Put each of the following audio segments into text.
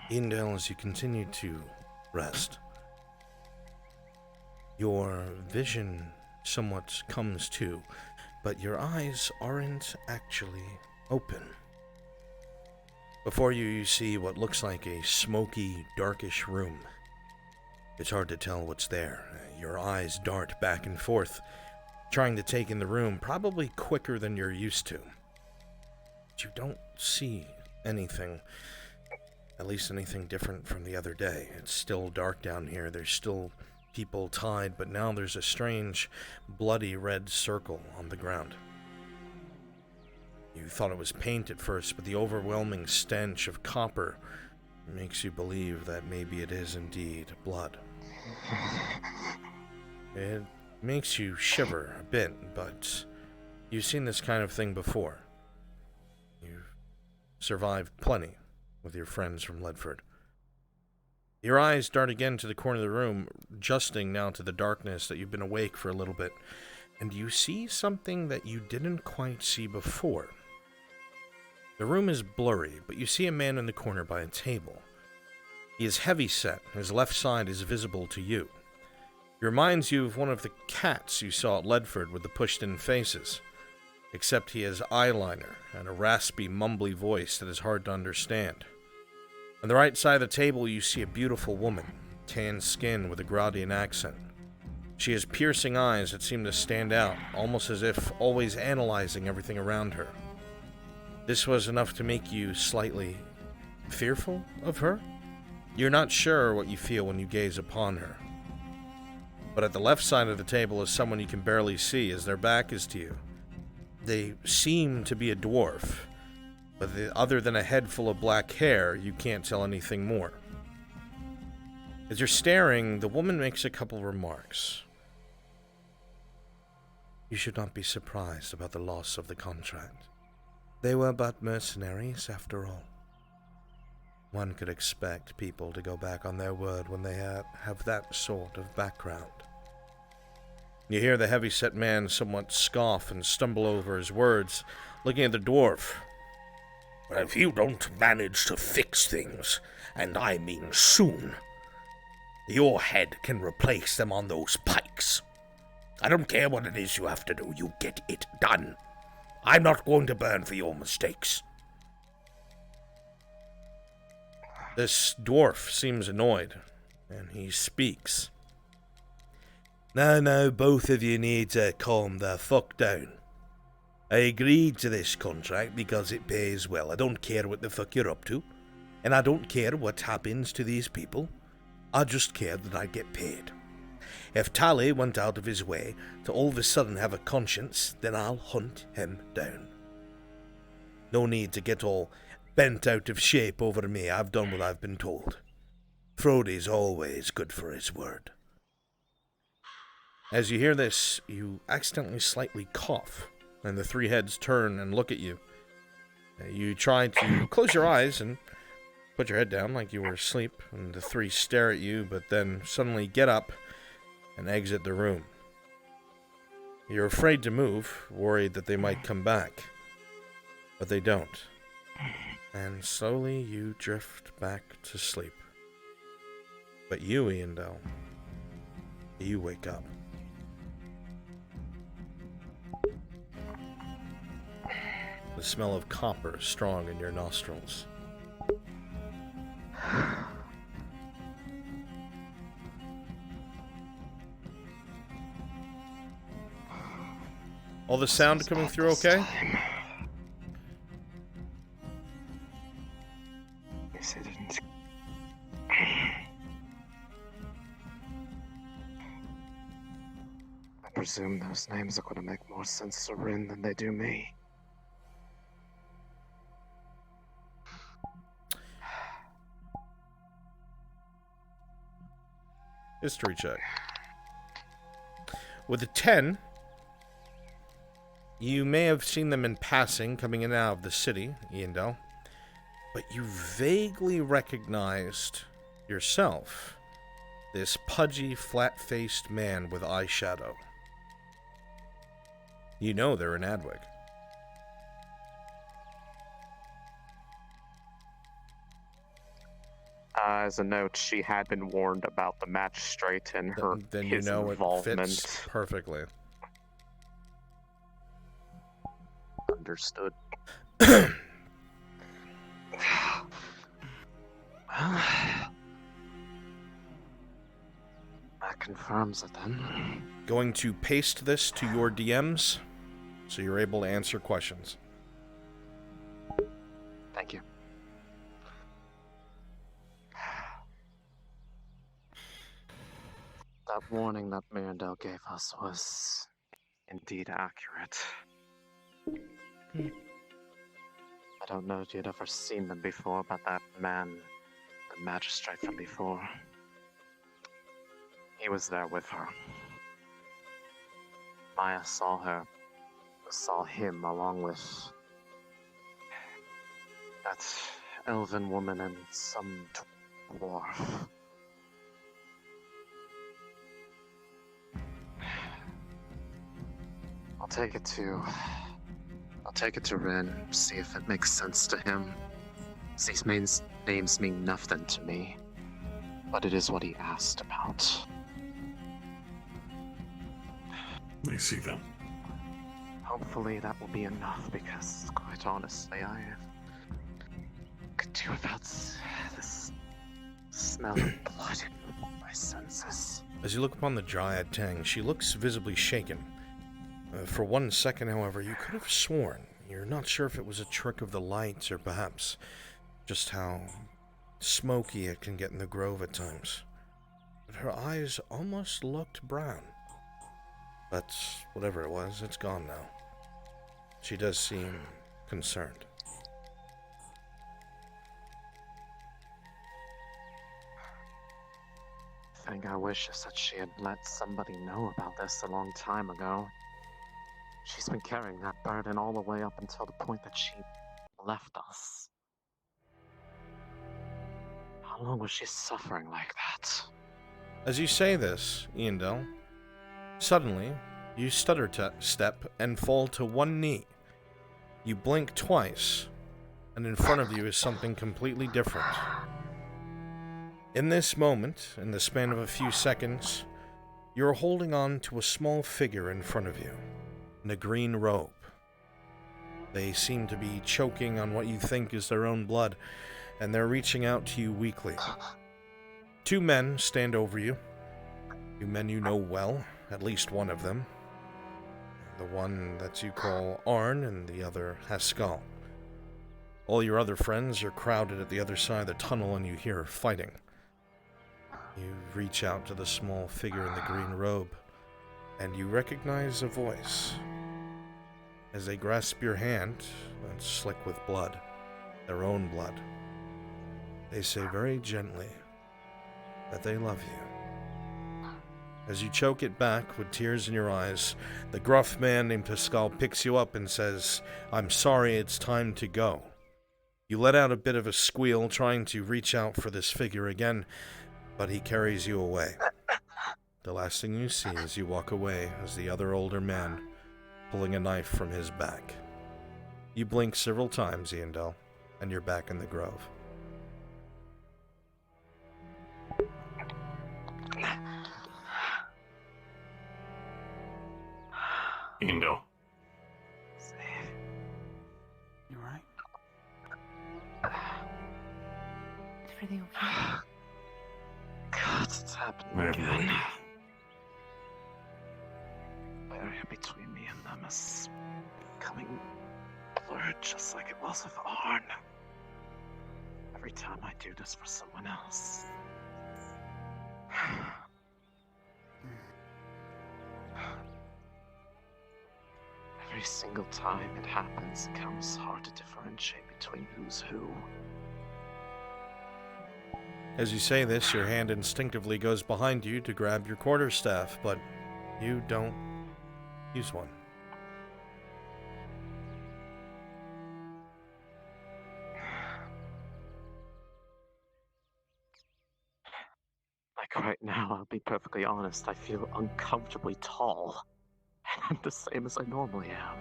Indel, as you continue to rest, your vision somewhat comes to, but your eyes aren't actually open. Before you, you see what looks like a smoky, darkish room. It's hard to tell what's there. Your eyes dart back and forth, trying to take in the room, probably quicker than you're used to. But you don't see anything, at least anything different from the other day. It's still dark down here. There's still people tied, but now there's a strange, bloody red circle on the ground. You thought it was paint at first, but the overwhelming stench of copper makes you believe that maybe it is indeed blood. It makes you shiver a bit, but you've seen this kind of thing before. You've survived plenty with your friends from Ledford. Your eyes dart again to the corner of the room, adjusting now to the darkness that you've been awake for a little bit, and you see something that you didn't quite see before. The room is blurry, but you see a man in the corner by a table. He is heavy-set. His left side is visible to you. He reminds you of one of the cats you saw at Ledford with the pushed-in faces, except he has eyeliner and a raspy, mumbly voice that is hard to understand. On the right side of the table, you see a beautiful woman, tan skin with a Gradian accent. She has piercing eyes that seem to stand out, almost as if always analyzing everything around her. This was enough to make you slightly fearful of her. You're not sure what you feel when you gaze upon her. But at the left side of the table is someone you can barely see as their back is to you. They seem to be a dwarf, but other than a head full of black hair, you can't tell anything more. As you're staring, the woman makes a couple remarks. You should not be surprised about the loss of the contract. They were but mercenaries, after all. One could expect people to go back on their word when they have that sort of background. You hear the heavy-set man somewhat scoff and stumble over his words, looking at the dwarf. Well, if you don't manage to fix things, and I mean soon, your head can replace them on those pikes. I don't care what it is you have to do, you get it done. I'm not going to burn for your mistakes. This dwarf seems annoyed, and he speaks. No, both of you need to calm the fuck down. I agreed to this contract because it pays well. I don't care what the fuck you're up to, and I don't care what happens to these people. I just care that I get paid. If Tally went out of his way to all of a sudden have a conscience, then I'll hunt him down. No need to get all bent out of shape over me. I've done what I've been told. Frody's always good for his word. As you hear this, you accidentally slightly cough, and the three heads turn and look at you. You try to close your eyes and put your head down like you were asleep, and the three stare at you, but then suddenly get up and exit the room. You're afraid to move, worried that they might come back, but they don't. And slowly you drift back to sleep. But you, Iandel, you wake up. The smell of copper is strong in your nostrils. All the sound coming through okay? Yes, I didn't. I presume those names are going to make more sense to Rin than they do me. History check. With a 10, you may have seen them in passing coming in and out of the city, Iandel, but you vaguely recognized yourself, this pudgy, flat-faced man with eyeshadow. You know they're in Adwick. As a note, she had been warned about the magistrate and her Then you his know it involvement. fits perfectly. Understood. Well, that confirms it then. Going to paste this to your DMs so you're able to answer questions. Thank you. That warning that Mirandel gave us was indeed accurate. I don't know if you'd ever seen them before, but that man, the magistrate from before, he was there with her. Maya saw him along with that elven woman and some dwarf. I'll take it to Ren, see if it makes sense to him. These names mean nothing to me, but it is what he asked about. I see them. Hopefully that will be enough, because quite honestly, I could do without this smell of blood in my senses. As you look upon the Dryad Tang, she looks visibly shaken. For 1 second, however, you could have sworn. You're not sure if it was a trick of the lights or perhaps just how smoky it can get in the grove at times. But her eyes almost looked brown. But whatever it was, it's gone now. She does seem concerned. The thing I wish is that she had let somebody know about this a long time ago. She's been carrying that burden all the way up until the point that she left us. How long was she suffering like that? As you say this, Iandel, suddenly you stutter step and fall to one knee. You blink twice, and in front of you is something completely different. In this moment, in the span of a few seconds, you're holding on to a small figure in front of you, in a green robe. They seem to be choking on what you think is their own blood, and they're reaching out to you weakly. 2 men stand over you. 2 men you know well, at least one of them. The one that you call Arn and the other Haskell. All your other friends are crowded at the other side of the tunnel and you hear fighting. You reach out to the small figure in the green robe, and you recognize a voice. As they grasp your hand, that's slick with blood, their own blood, they say very gently that they love you. As you choke it back with tears in your eyes, the gruff man named Pascal picks you up and says, "I'm sorry, it's time to go." You let out a bit of a squeal, trying to reach out for this figure again, but he carries you away. The last thing you see as you walk away is the other older man pulling a knife from his back. You blink several times, Iandel, and you're back in the grove. Indo. You right? Everything okay? God, it's happening I have again. no The area between me and them is becoming blurred, just like it was with Arn. Every time I do this for someone else. Every single time it happens, it becomes hard to differentiate between who's who. As you say this, your hand instinctively goes behind you to grab your quarterstaff, but you don't use one. Like right now, I'll be perfectly honest, I feel uncomfortably tall. And the same as I normally am.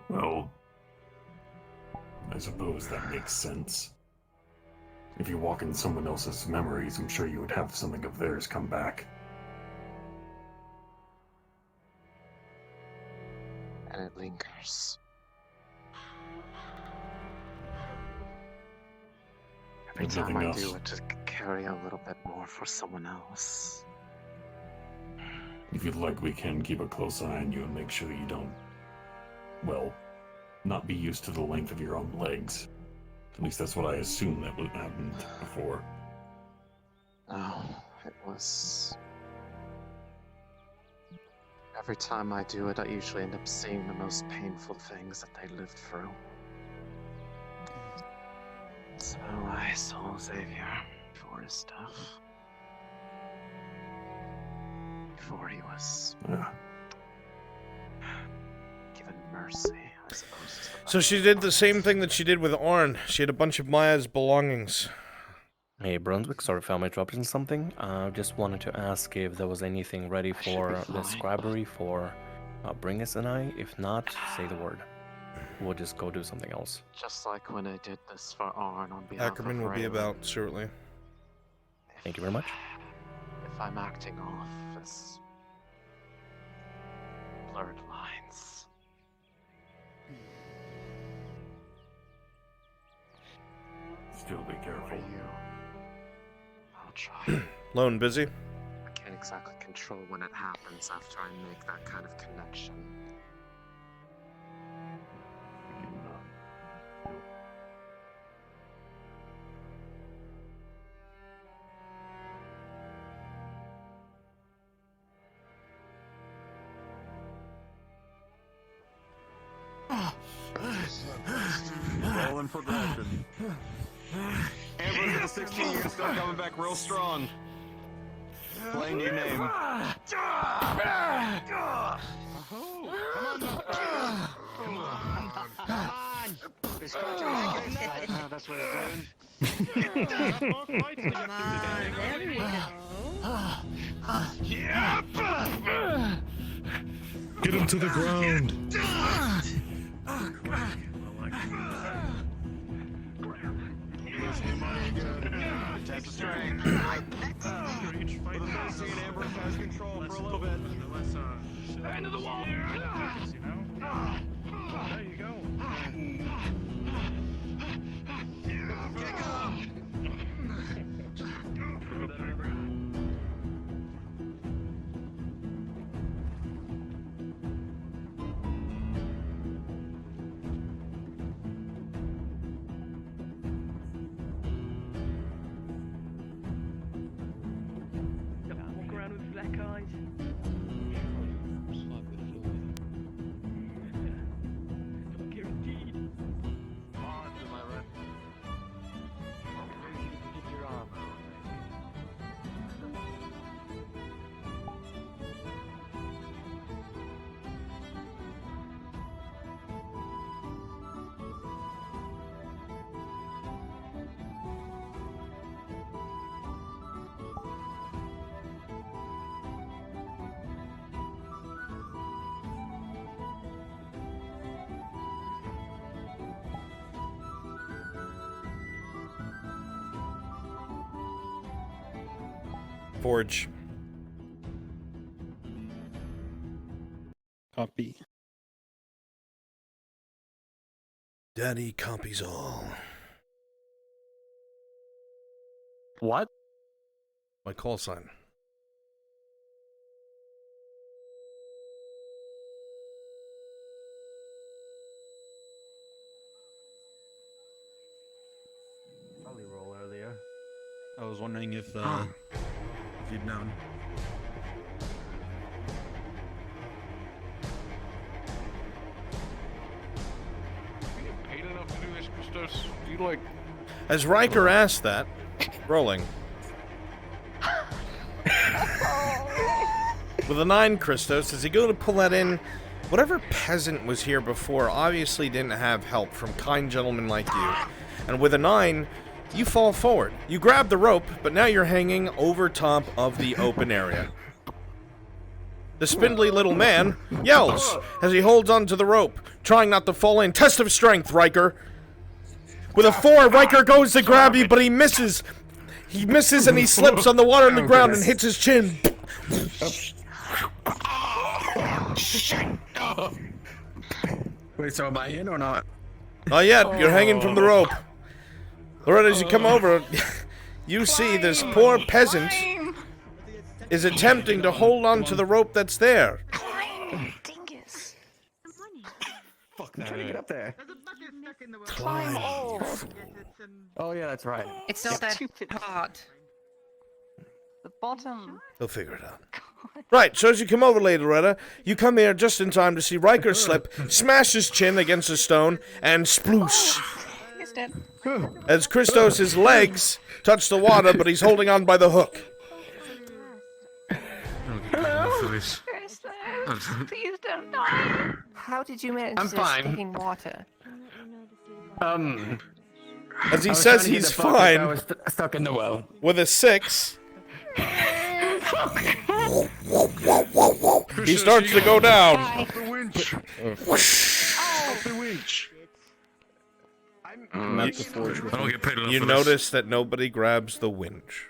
Well, I suppose that makes sense. If you walk in someone else's memories, I'm sure you would have something of theirs come back. And it lingers. Every If time nothing I do else. it to carry a little bit more for someone else. If you'd like, we can keep a close eye on you and make sure that you don't, well, not be used to the length of your own legs. At least that's what I assume that would happen before. No, it was... Every time I do it, I usually end up seeing the most painful things that they lived through. So I saw Xavier before his death. Before he was given mercy, I suppose. Is the So she did the same thing that she did with Arn. She had a bunch of Maya's belongings. Hey, Brunswick, sorry if I interrupted in something. Just wanted to ask if there was anything ready I should for be the fine. scribery for Bringus and I. If not, say the word. We'll just go do something else. Just like when I did this for Arn on behalf Ackerman of will be Raylan. about shortly. Thank you very much. If I'm acting off as blurred lines. Still be For careful. you, I'll try. Lone busy? I can't exactly control when it happens after I make that kind of connection. Rolling progression. Amber to the 16, you're still coming back real strong. Plain new name. Come on. Come on. That's what it's doing. Come on, there we go. Get him to the ground. Tap the strength. For the first scene, Amber has control for a little bit. End of the wall! There you go. Walk around with black eyes. Guaranteed. Forge. Copy. Daddy copies all. What? My call sign. Probably roll earlier. I was wondering if you'd known. You get paid enough to do this, Christos? Do you like... As Riker asked that, rolling. With a 9, Christos, as you go to pull that in, whatever peasant was here before obviously didn't have help from kind gentlemen like you. And with a 9, you fall forward. You grab the rope, but now you're hanging over top of the open area. The spindly little man yells as he holds onto the rope, trying not to fall in. Test of strength, Riker. With a 4, Riker goes to grab you, but he misses. He misses and he slips on the water on the ground and hits his chin. Wait, so am I in or not? Not yet. You're hanging from the rope. Loretta, as you come over, you see this poor peasant is attempting to hold on to the rope that's there. Dingus. Fuck that. Trying to get up there. Climb. Oh yeah, that's right. It's not that hard. The bottom. He'll figure it out. Right, so as you come over, Lady Loretta, you come here just in time to see Riker slip, smash his chin against a stone, and sploosh. He's dead. As Christos' legs touch the water, but he's holding on by the hook. Christos, please don't die. How did you manage I'm to fine. stick in water? As he says he's fine, I was stuck in the well. with a 6, he starts to go down. Off the winch. Off the winch. I don't get paid enough You for notice that nobody grabs the winch.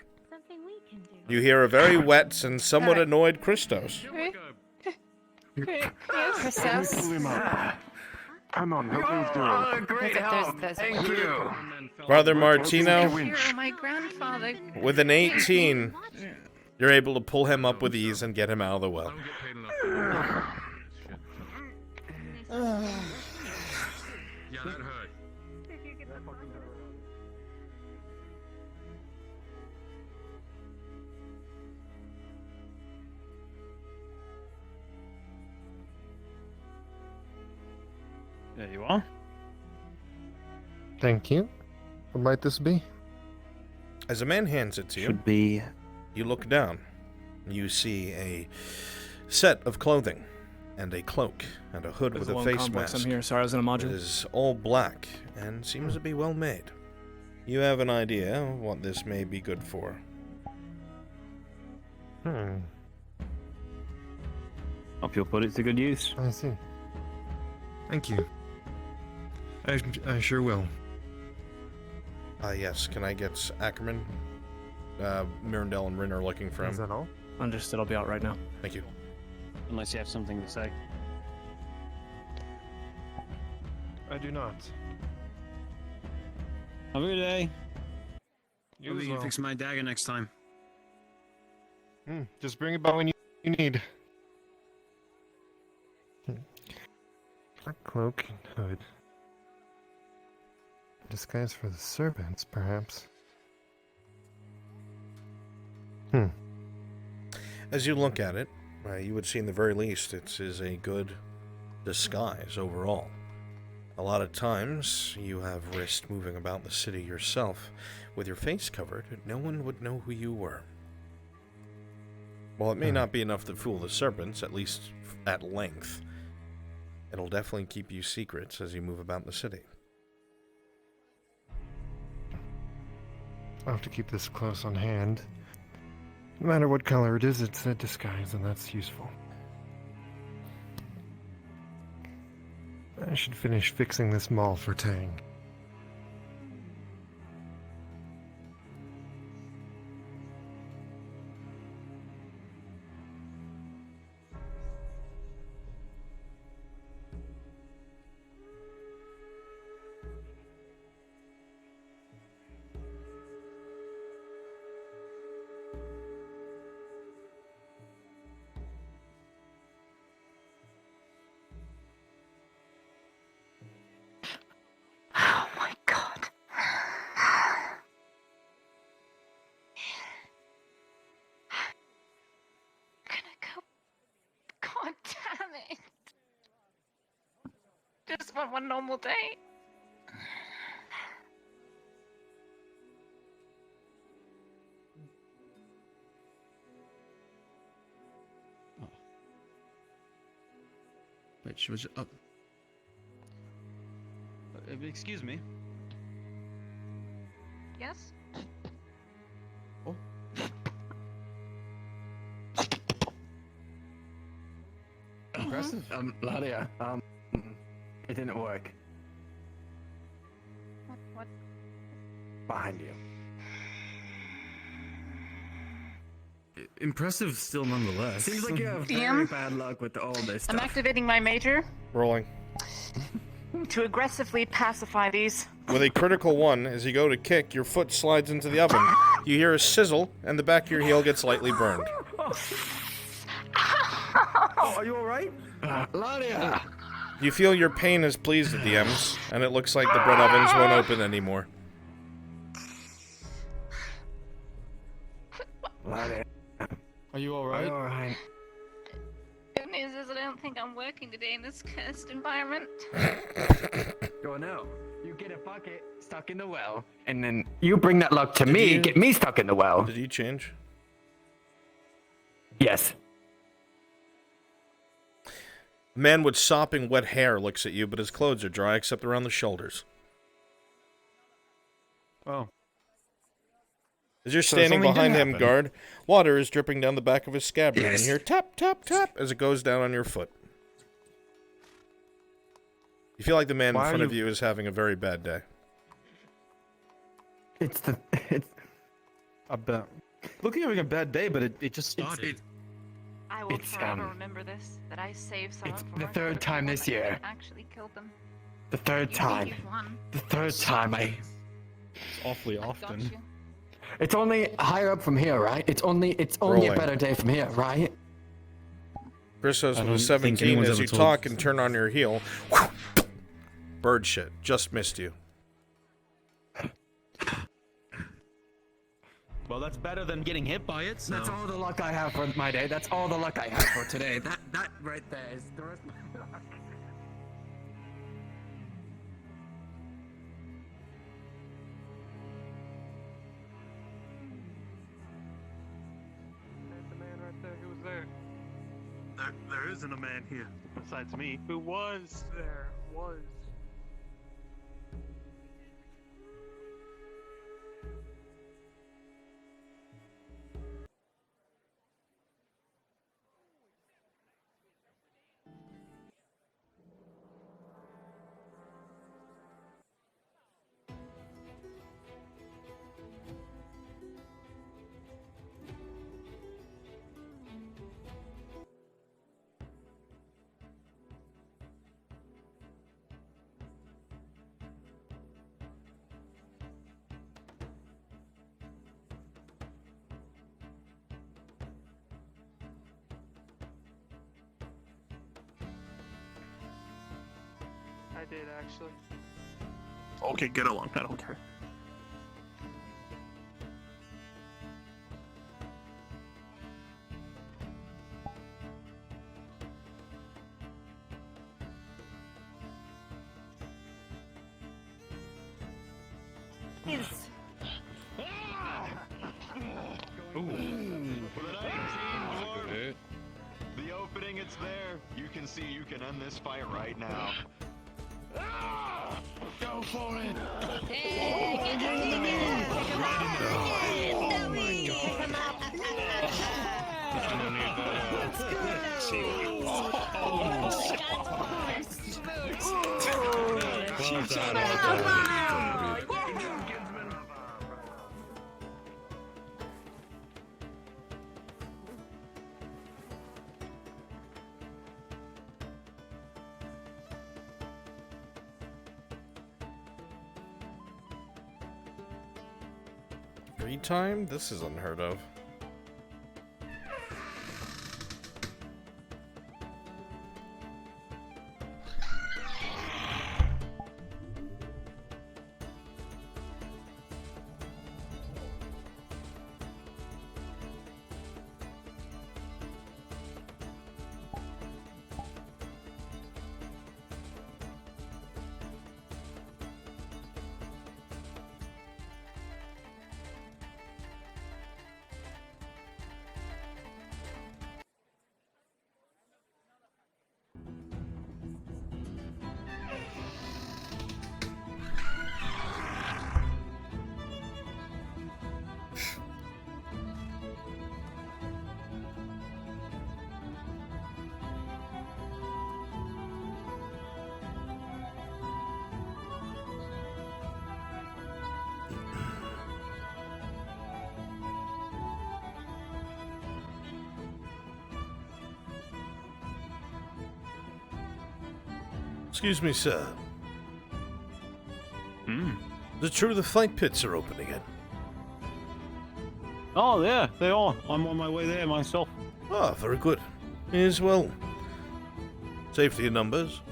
You hear a very wet and somewhat annoyed Christos. Christos? Come on, help me do it. Great help. Thank you. Brother Martino, Hero, my grandfather. with an 18, you're able to pull him up with ease and get him out of the well. Yeah, that hurt. There you are. Thank you. What might this be? As a man hands it to you, Should be. you look down. You see a set of clothing and a cloak and a hood with a face mask. I'm here. Sorry, I was in a It module. is all black and seems to be well made. You have an idea of what this may be good for. Hope you'll put it to good use. I see. Thank you. I sure will. Yes, can I get Ackerman? Mirandel and Rin are looking for Is him. that all? Understood. I'll be out right now. Thank you. Unless you have something to say. I do not. Have a good day. You as well. Fix my dagger next time. Just bring it back when you need. A cloak and hood. Disguise for the servants, perhaps. As you look at it, you would see in the very least it is a good disguise overall. A lot of times you have risked moving about the city yourself with your face covered, no one would know who you were. While it may not be enough to fool the serpents, at least at length, it'll definitely keep you secrets as you move about the city. I'll have to keep this close on hand. No matter what color it is, it's a disguise, and that's useful. I should finish fixing this mall for Tang. Oh my god. Gonna go. God damn it. Just want one normal day. Wait, she was up. Excuse me. Yes? Impressive. Ladia, it didn't work. What? Behind you. Impressive still nonetheless. Seems like you have very DM? bad luck with all this I'm stuff. activating my major Rolling. to aggressively pacify these. With a critical 1, as you go to kick, your foot slides into the oven. You hear a sizzle, and the back of your heel gets lightly burned. Oh, are you alright? Ladia! You feel your pain has pleased the DMs, and it looks like the bread ovens won't open anymore. Ladia. Are you Are alright? you alright? Good news is I don't think I'm working today in this cursed environment. Oh no. You get a bucket stuck in the well, and then you bring that luck to Did me, you- get me stuck in the well. Did you change? Yes. A man with sopping wet hair looks at you, but his clothes are dry except around the shoulders. Oh. As you're So standing something did behind him, happen. guard, water is dripping down the back of his scabbard, and Yes. you hear tap, tap, tap as it goes down on your foot. You feel like the man Why in are front of you- you is having a very bad day. It's I bet. Look, you're having a bad day, but it just started. I will It's, forever remember this, that I saved someone it's from the our third critical time moment this year. and actually killed them. the third You time. think you've won. The third time It's awfully I got often. you. It's only higher up from here, right? It's only Rolling. a better day from here, right? Christos I with don't a think 17 anyone's as ever you told- talk and turn on your heel. Bird shit. Just missed you. Well, that's better than getting hit by it, so... That's all the luck I have for my day. That's all the luck I have for today. That right there is the rest of my luck. There's the man right there. Who was there? There isn't a man here. Besides me. Who was there? Was. I did actually. Okay, get along. I don't care. Is The opening, it's there. You can see you can end this fight right now. Go for it! Free time? This is unheard of. Excuse me, sir. Hmm. Is it true the fight pits are open again? Oh, yeah, they are. I'm on my way there myself. Ah, very good. Yes, well, safety in numbers.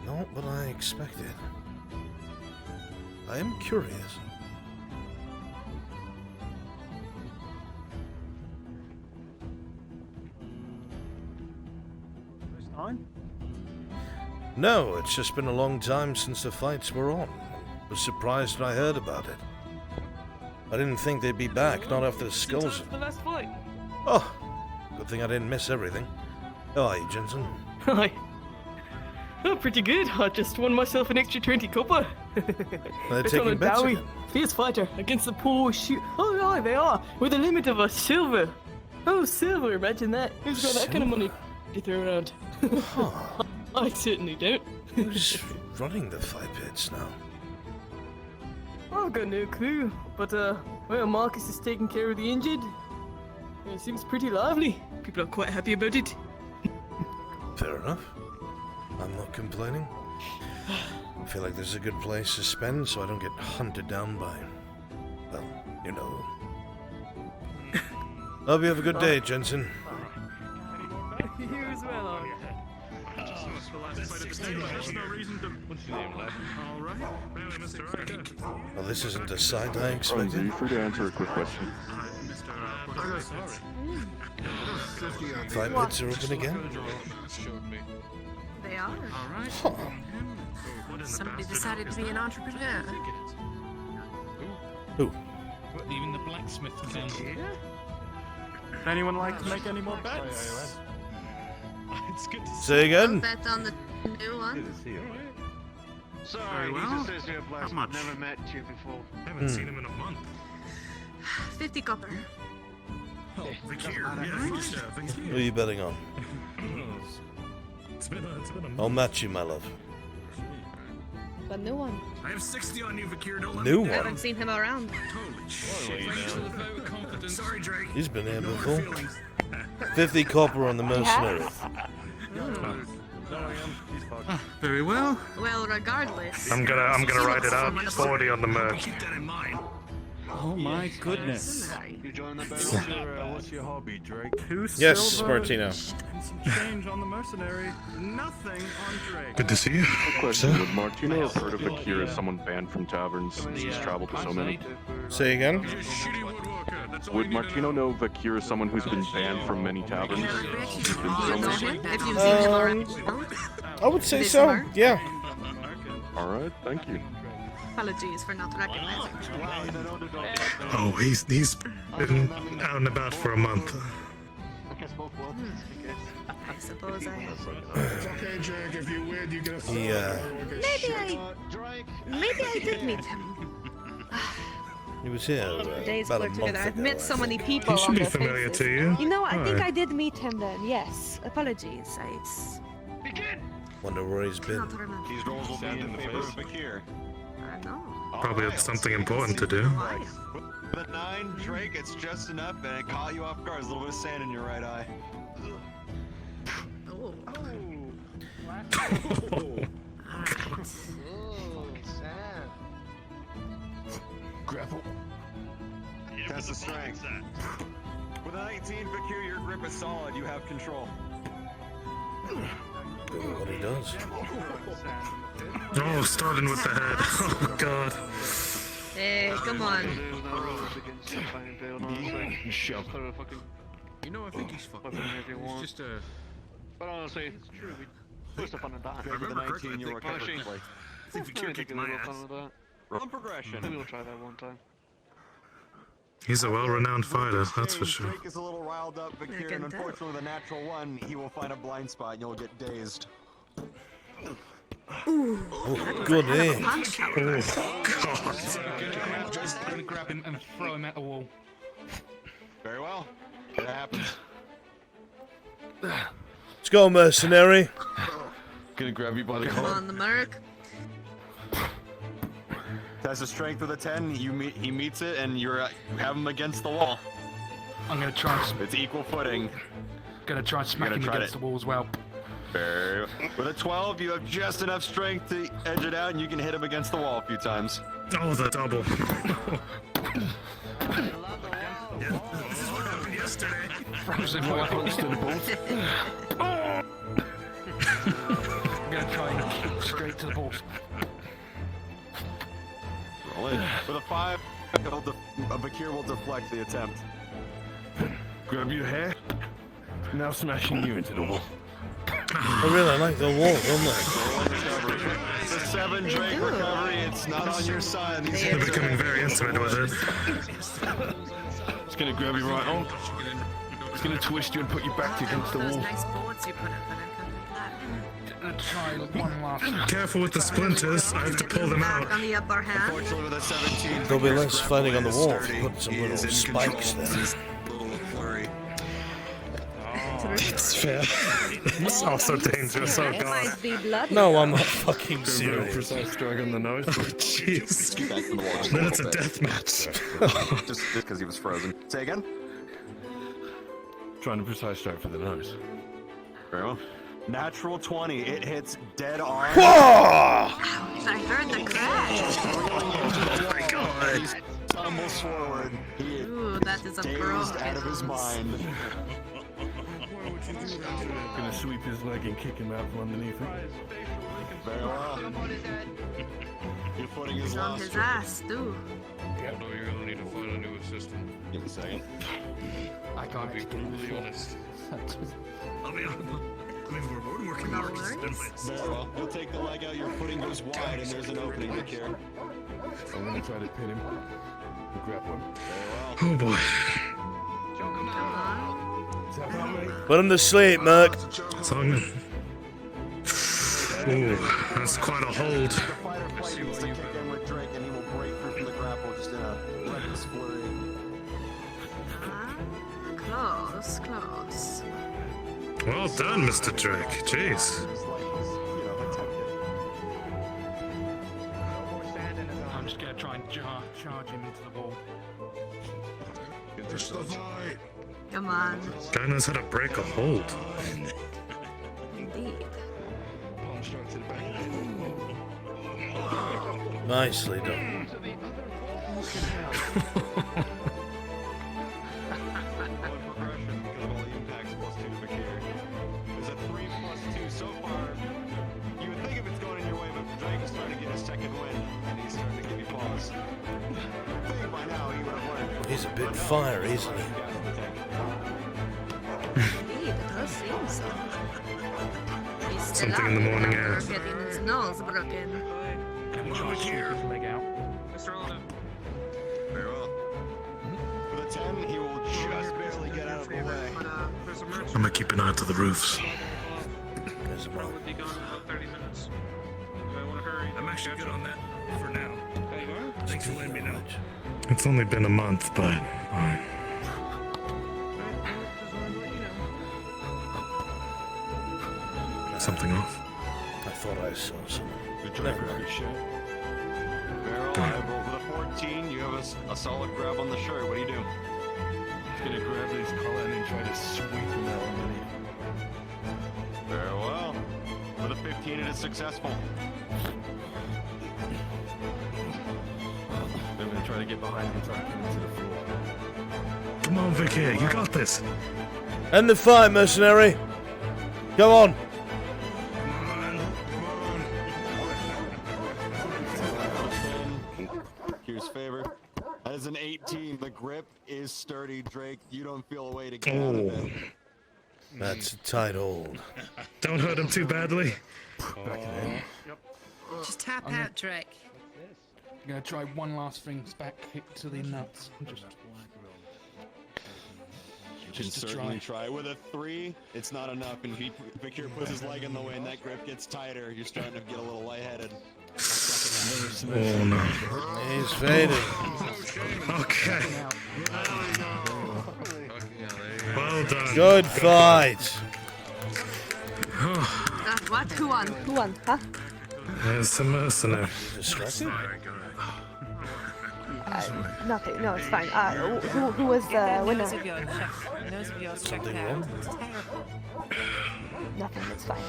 Not what I expected. I am curious. First time? No, it's just been a long time since the fights were on. Was surprised when I heard about it. I didn't think they'd be back, not after the skulls. The last fight. Oh, good thing I didn't miss everything. How are you, Jensen? Hi. Oh, pretty good. I just won myself an extra 20 copper. They're It's on a taking bets dowie. again. Fierce fighter against the poor shoot. Oh, yeah, they are. With a limit of a silver. Oh, silver. Imagine that. Who's got that kind of money to throw around? I certainly don't. Who's running the fight pits now? I've got no clue. But, well, Marcus is taking care of the injured. It seems pretty lively. People are quite happy about it. Fair enough. I'm not complaining. I feel like this is a good place to spend so I don't get hunted down by, well, you know. Hope you have a good day, Jensen. You as well, are you? What's your name, lad? Alright. Really, Mr. Riker. Well, this isn't the site I expected. Are you free to answer a quick question? Fight pits are open again? They are. Huh. Somebody decided to be an entrepreneur. Who? Even the blacksmith can. Would anyone like to make any more bets? It's good to see Say again? Bet on the new one. Sorry, well. he's associate blacksmith. Never met you before. Haven't seen him in a month. 50 copper. Oh, Vakir. Yeah, just Vakir. Who are you betting on? It's been a month. I'll match you, my love. The new one. I have 60 on you, Vakir. Don't let New me down. one? Seen him around. Holy shit. Thanks for the vote of confidence. Sorry, Drake. He's been here No hard before. feelings. 50 copper on the mercenary. Very well. Well, regardless. I'm gonna write it out. 40 on the merc. Keep that in mind. Oh my goodness. You join the battle? What's your hobby, Drake? Yes, Martino. And some change on the mercenary. Nothing on Drake. Good to see you. Question: would Martino have heard of Vakir as someone banned from taverns since he's traveled to so many? Say again? Would Martino know Vakir as someone who's been banned from many taverns? He's been to so many. If you've seen him around. I would say so, yeah. Alright, thank you. Apologies for not recognizing. Oh, he's been out and about for a month. I suppose I have. It's okay, Drake. If you win, you get a Maybe I did meet him. He was here Days about a blur month together. I've ago, met I so think. many people. He should on be their familiar faces. to you. You know, I think Hi. I did meet him then. Yes. Apologies. It's Wonder where he's been. not remember. These rolls will be in favor of Vakir. I know. Probably had something important to do. Why? With a 9, Drake, it's just enough, and it caught you off guard. There's a little bit of sand in your right eye. Oh. Grapple. Test the strength. With a 19, Vakir, your grip is solid. You have control. Good at what he does. Oh, starting with the head. Oh, God. Hey, come on. Shove. You know, I think he's fucking. It's just a. But honestly, it's true. We pushed up on the dot. With the 19, you were Actually, comfortably. I think Vakir kicked my ass. On progression. We'll try that one time. He's a well-renowned fighter, that's for sure. Drake is a little riled up, Vakir, and unfortunately with a natural 1, he will find a blind spot and you'll get dazed. Oh, good, eh? Oh, God. I'm just gonna grab him and throw him at the wall. Very well. That happens. Let's go, mercenary. Gonna grab you by the Come collar. on, the merc. Test his strength with a 10. He meets it, and you have him against the wall. I'm gonna try and It's equal footing. gonna try and smack him against the wall as well. With a 12, you have just enough strength to edge it out, and you can hit him against the wall a few times. Oh, the double. This is what happened yesterday. Frozen wall. I'm gonna try and kick straight to the balls. Roll in. With a 5, Bakir will deflect the attempt. Grab your hair. Now smashing you into the wall. I really like the wall, don't I? The 7 Drake recovery, it's not on your side. These They're becoming very intimate with it. It's gonna grab you right on. It's gonna twist you and put you back against the Those wall. nice boards you put up, but I can't Gonna try one last. Careful with the splinters. I have to pull them out. on the upper hand. Unfortunately, with a 17, There'll be less fighting on the wall if you put some little spikes there. It's fair. It's also dangerous. Oh It god. might be bloody. No, I'm not fucking Real serious. precise drag on the nose. Oh jeez. Then it's a death match. just because he was frozen. Say again? Trying to precise strike for the nose. Very well. Natural 20, it hits dead on. Whoa! I heard the crash. Oh my god. He stumbles forward. He is Ooh, that is a pro. dazed out of his mind. Gonna sweep his leg and kick him out from underneath him. Very well. Your footing is He's on lost. his ass, too. Although you're gonna need to find a new assistant. Give me a second. I got it. Brutally honest. I'll be honest. We're working No hard. worries. Very well. You'll take the leg out, your footing goes wide, and there's an opening to care. I'm gonna try to pin him and grab one. Very well. Oh boy. Come on. Put him to sleep, Merc. It's on me. Ooh, that's quite a hold. The fighter plate needs to kick in with Drake, and he will break through from the grapple just in a reckless flurry. Close, close. Well done, Mr. Drake. Jeez. Just like he's, attempted. I'm just gonna try and charge him into the wall. Come on. Guy knows how to break a hold. Indeed. Nicely done. Progression because of all the impacts plus 2 to Bakir. There's a 3 plus 2 so far. You would think if it's going in your way, but Drake is starting to get his second win, and he's starting to give you pause. I think by now he would have learned. He's a bit fiery, isn't he? Indeed, it does seem so. He's still Something in the out morning after air. getting his nose broken. Gonna try and shoot his leg out. Very well. With a 10, he will just barely get out of the way. I'm gonna keep an eye to the roofs. There's a mark. Be gone in about 30 minutes. I want to hurry. I'm actually good on that for now. There you are. Thanks for letting me know. It's only been a month, but something off. I thought I saw something. Good try for every shot. Very reliable. With a 14, you have a solid grab on the shirt. What do you do? He's gonna grab his collar and then try to sweep him out underneath. Very well. With a 15, it is successful. I'm gonna try to get behind him and try to pin him to the floor. Come on, Vicky, you got this. End the fight, mercenary. Go on. Here's favor. That is an 18. The grip is sturdy, Drake. You don't feel a way to get out of it. That's a tight hold. Don't hurt him too badly. Just tap out, Drake. I'm gonna try one last thing, back kick to the nuts. You can certainly try. With a 3, it's not enough. And Victor puts his leg in the way and that grip gets tighter. You're starting to get a little lightheaded. Oh no. He's fading. Okay. Well done. Good fight. What? Who won? Who won? Huh? There's the mercenary. Distracted? Nothing. No, it's fine. Who was the winner? Nose of your check Something out. wrong? It's terrible. Nothing. It's fine.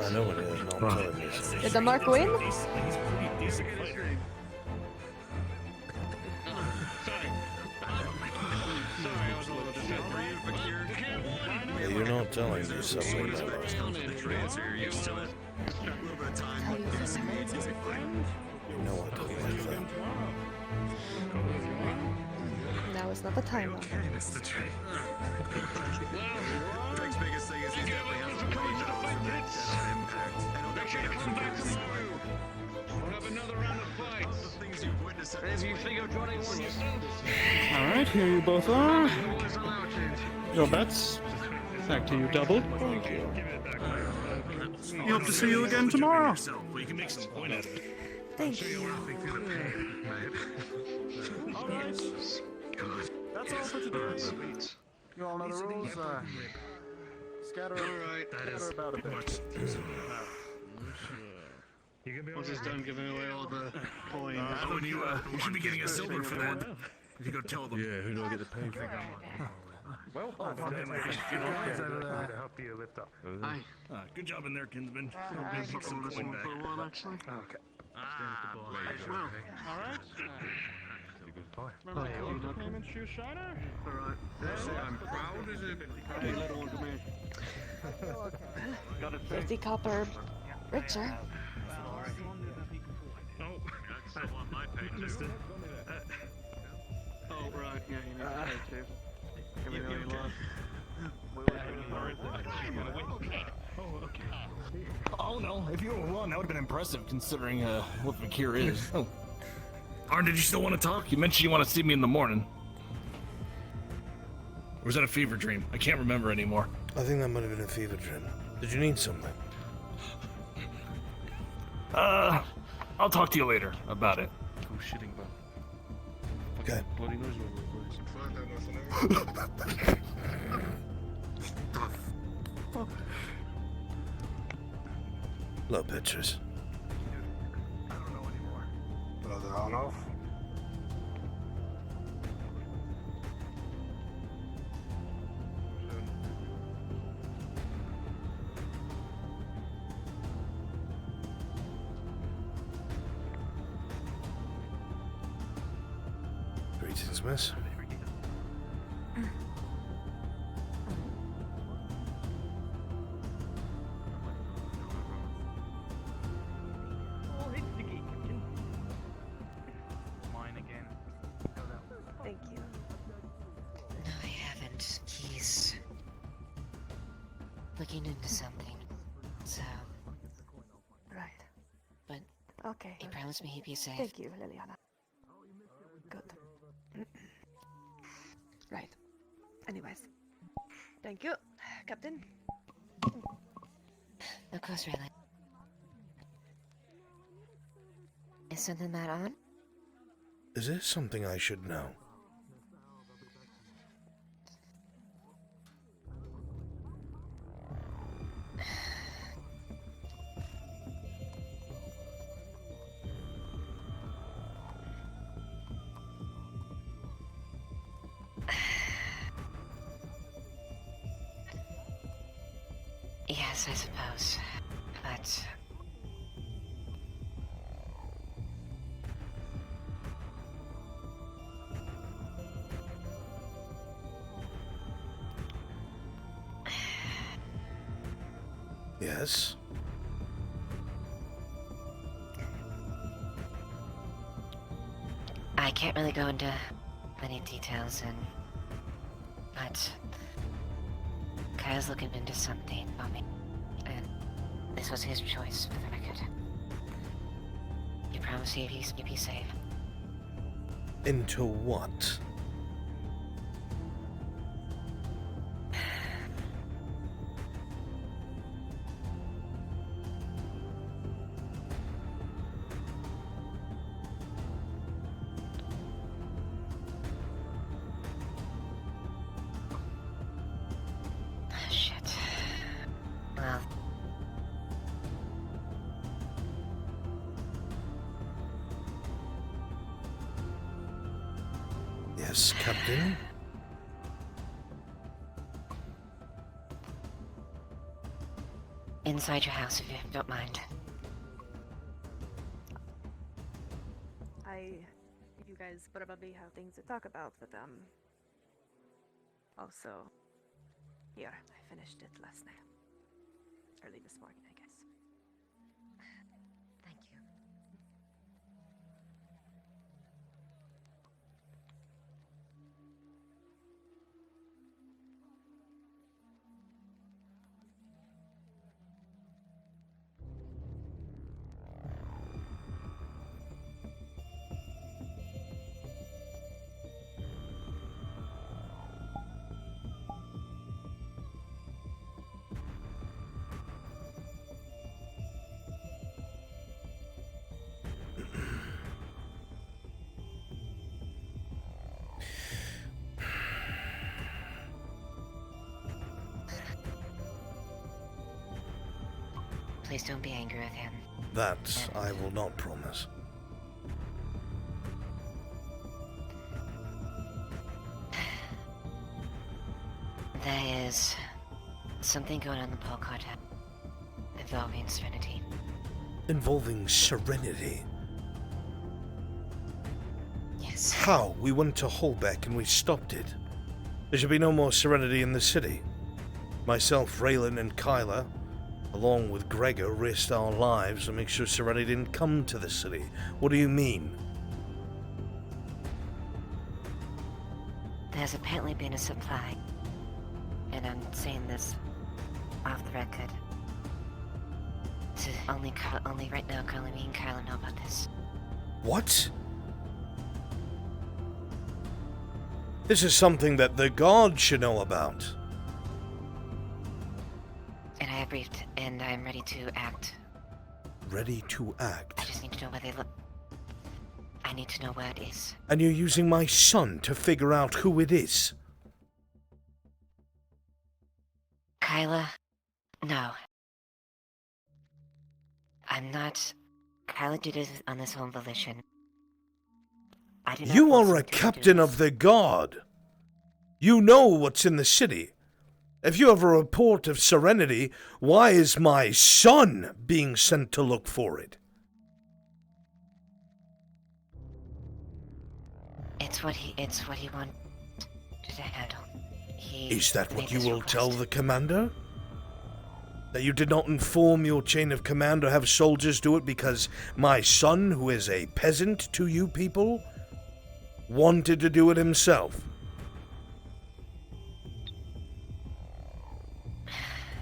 I know it is. No, I'm telling you. Did the mark win? He's a pretty decent fighter. Yeah, you're not telling me something. You know I don't like that. Now is not the time. It's the trick. Drake's biggest thing is he definitely has a range that impact. And he'll definitely have some ways. We'll have another round of fights. The things you've witnessed. If you think of joining one yourself, Alright, here you both are. Your bets. Back to you, Double. Thank you. We hope to see you again tomorrow. We can make some point at it. Thank you. That's all for today. You all know the rules. Scatter. Scatter about a bit. once it's done giving away all the coins. You should be getting a silver for that. You go tell them. Yeah, who do I get to pay for? Well, to help you lift up. Good job in there, Kinsman. I'll take some coin back. Okay. Well, alright. Remember the payment shoe shiner? Alright. I'm proud as it. Hey, little one to me. 50 copper richer. Oh, I still want my pay too. Oh, right, yeah, you need to pay too. Give me all you lost. Oh, okay. Oh no, if you were won, that would have been impressive considering what Vakir is. Oh. Arn, did you still want to talk? You mentioned you want to see me in the morning. Or was that a fever dream? I can't remember anymore. I think that might have been a fever dream. Did you need something? I'll talk to you later about it. Who's shitting about? Okay. Bloody nose roll. Low pictures. I don't know anymore. Brother Arnold. Greetings, miss. Mine again. Thank you. No, I haven't. He's looking into something. So, Right. but Okay. he promised me he'd be safe. Thank you, Liliana. Good. Right. Anyways. Thank you, Captain. Of course, Riley. Is something that on? Is this something I should know? Yes, I suppose. But Yes? I can't really go into many details, but Kyle's looking into something about me, and this was his choice for the record. He promised he'd be safe. Into what? Shit. Well, Yes, Captain. Inside your house, if you don't mind. You guys probably have things to talk about, but also, here, I finished it last night. Early this morning, I guess. Thank you. Please don't be angry with him. That I will not promise. There is something going on in the Polkart involving Serenity. Involving Serenity? Yes. How? We went to Holbeck and we stopped it. There should be no more Serenity in the city. Myself, Raylan, and Kyla, along with Gregor, risked our lives to make sure Serenity didn't come to the city. What do you mean? There's apparently been a supply. And I'm saying this off the record. Only right now, Kyla, me and Kyla know about this. What? This is something that the gods should know about. And I have briefed, and I'm ready to act. Ready to act? I just need to know where they look. I need to know where it is. And you're using my son to figure out who it is? Kyla? No. I'm not. Kyla did it on his own volition. I do not You force are a him to do captain this. of the guard. You know what's in the city. If you have a report of Serenity, why is my son being sent to look for it? It's what he wanted to handle. Is that what made you this will request. tell the commander? That you did not inform your chain of command or have soldiers do it because my son, who is a peasant to you people, wanted to do it himself?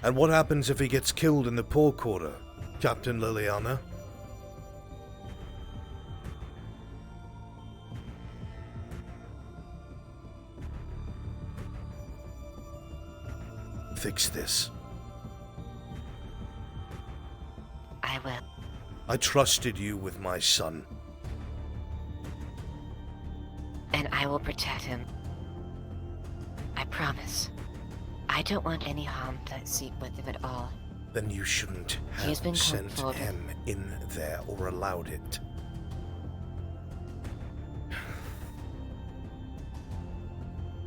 And what happens if he gets killed in the poor quarter, Captain Liliana? Fix this. I will. I trusted you with my son. And I will protect him. I promise. I don't want any harm to seep with him at all. Then you shouldn't He's have been sent controlled. him in there or allowed it.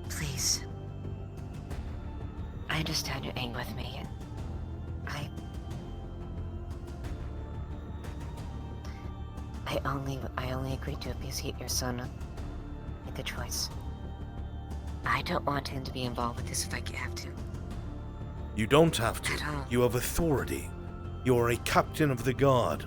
Please. I understand you're angry with me, and I only agreed to appreciate your son. Make a choice. I don't want him to be involved with this if I have to. You don't have to. At all. You have authority. You are a captain of the guard.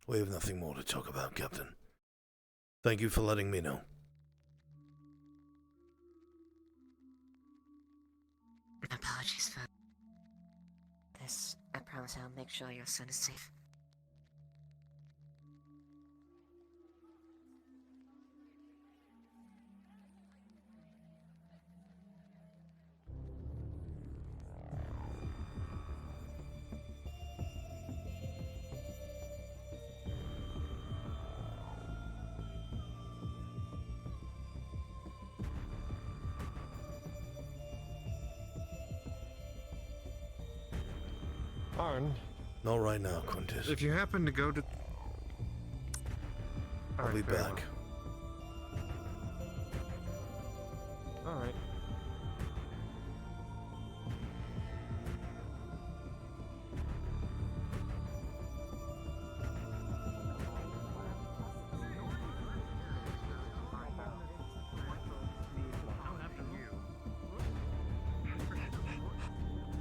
We have nothing more to talk about, Captain. Thank you for letting me know. Apologies for this. I promise I'll make sure your son is safe. Arn. Not right now, Quintus. If you happen to go to... I'll be back. Alright.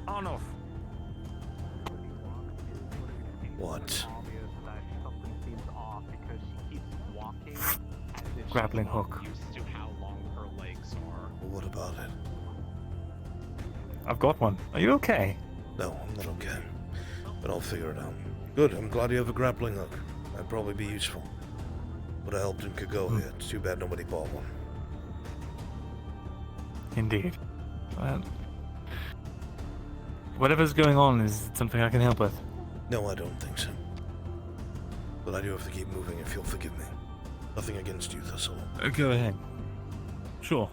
On off. What? Grappling hook. Used to how long her legs are. What about it? I've got one. Are you okay? No, I'm not okay. But I'll figure it out. Good, I'm glad you have a grappling hook. That'd probably be useful. Would have helped in Kagovia. It's too bad nobody bought one. Indeed. Well, whatever's going on is something I can help with. No, I don't think so. But I do have to keep moving if you'll forgive me. Nothing against you, that's all. Go ahead. Sure.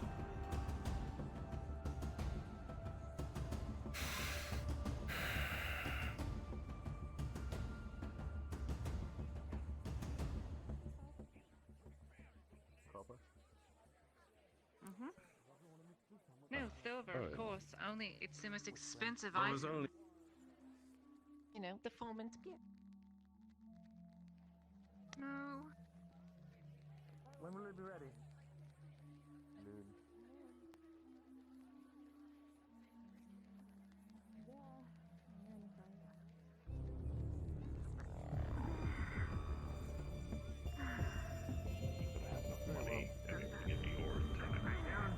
No, silver, of course. Only it's the most expensive I item. was only... You know, the foreman's gear. No. When will it be ready? Noon. Money, everything into your time.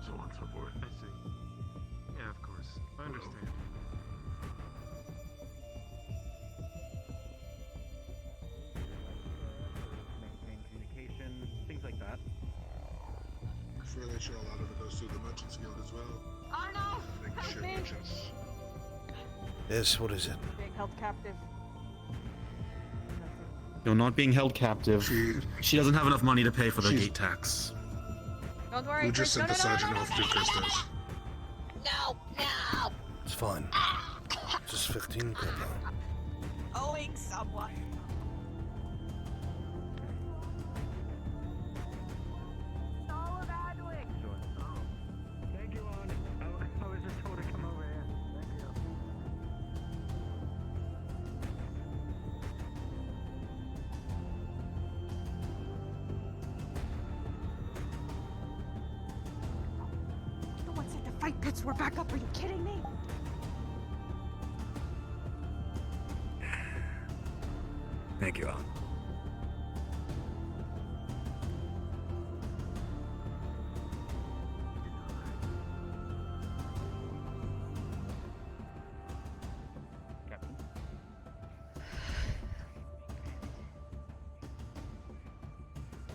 So on and so forth. I see. Yeah, of course. I understand. Maintain communication, things like that. Fairly sure a lot of it goes through the Merchants Guild as well. Arno! Making sure merchants. Yes, what is it? Being held captive. You're not being held captive. She doesn't have enough money to pay for the gate tax. Don't worry, Who just Chris. sent the sergeant off to Christos? No, no! It's fine. Just 15 copper. Owing someone. Thank you, On. I was just told to come over here. Thank you. No one said the fight pits were back up. Are you kidding me? Thank you, On. Captain.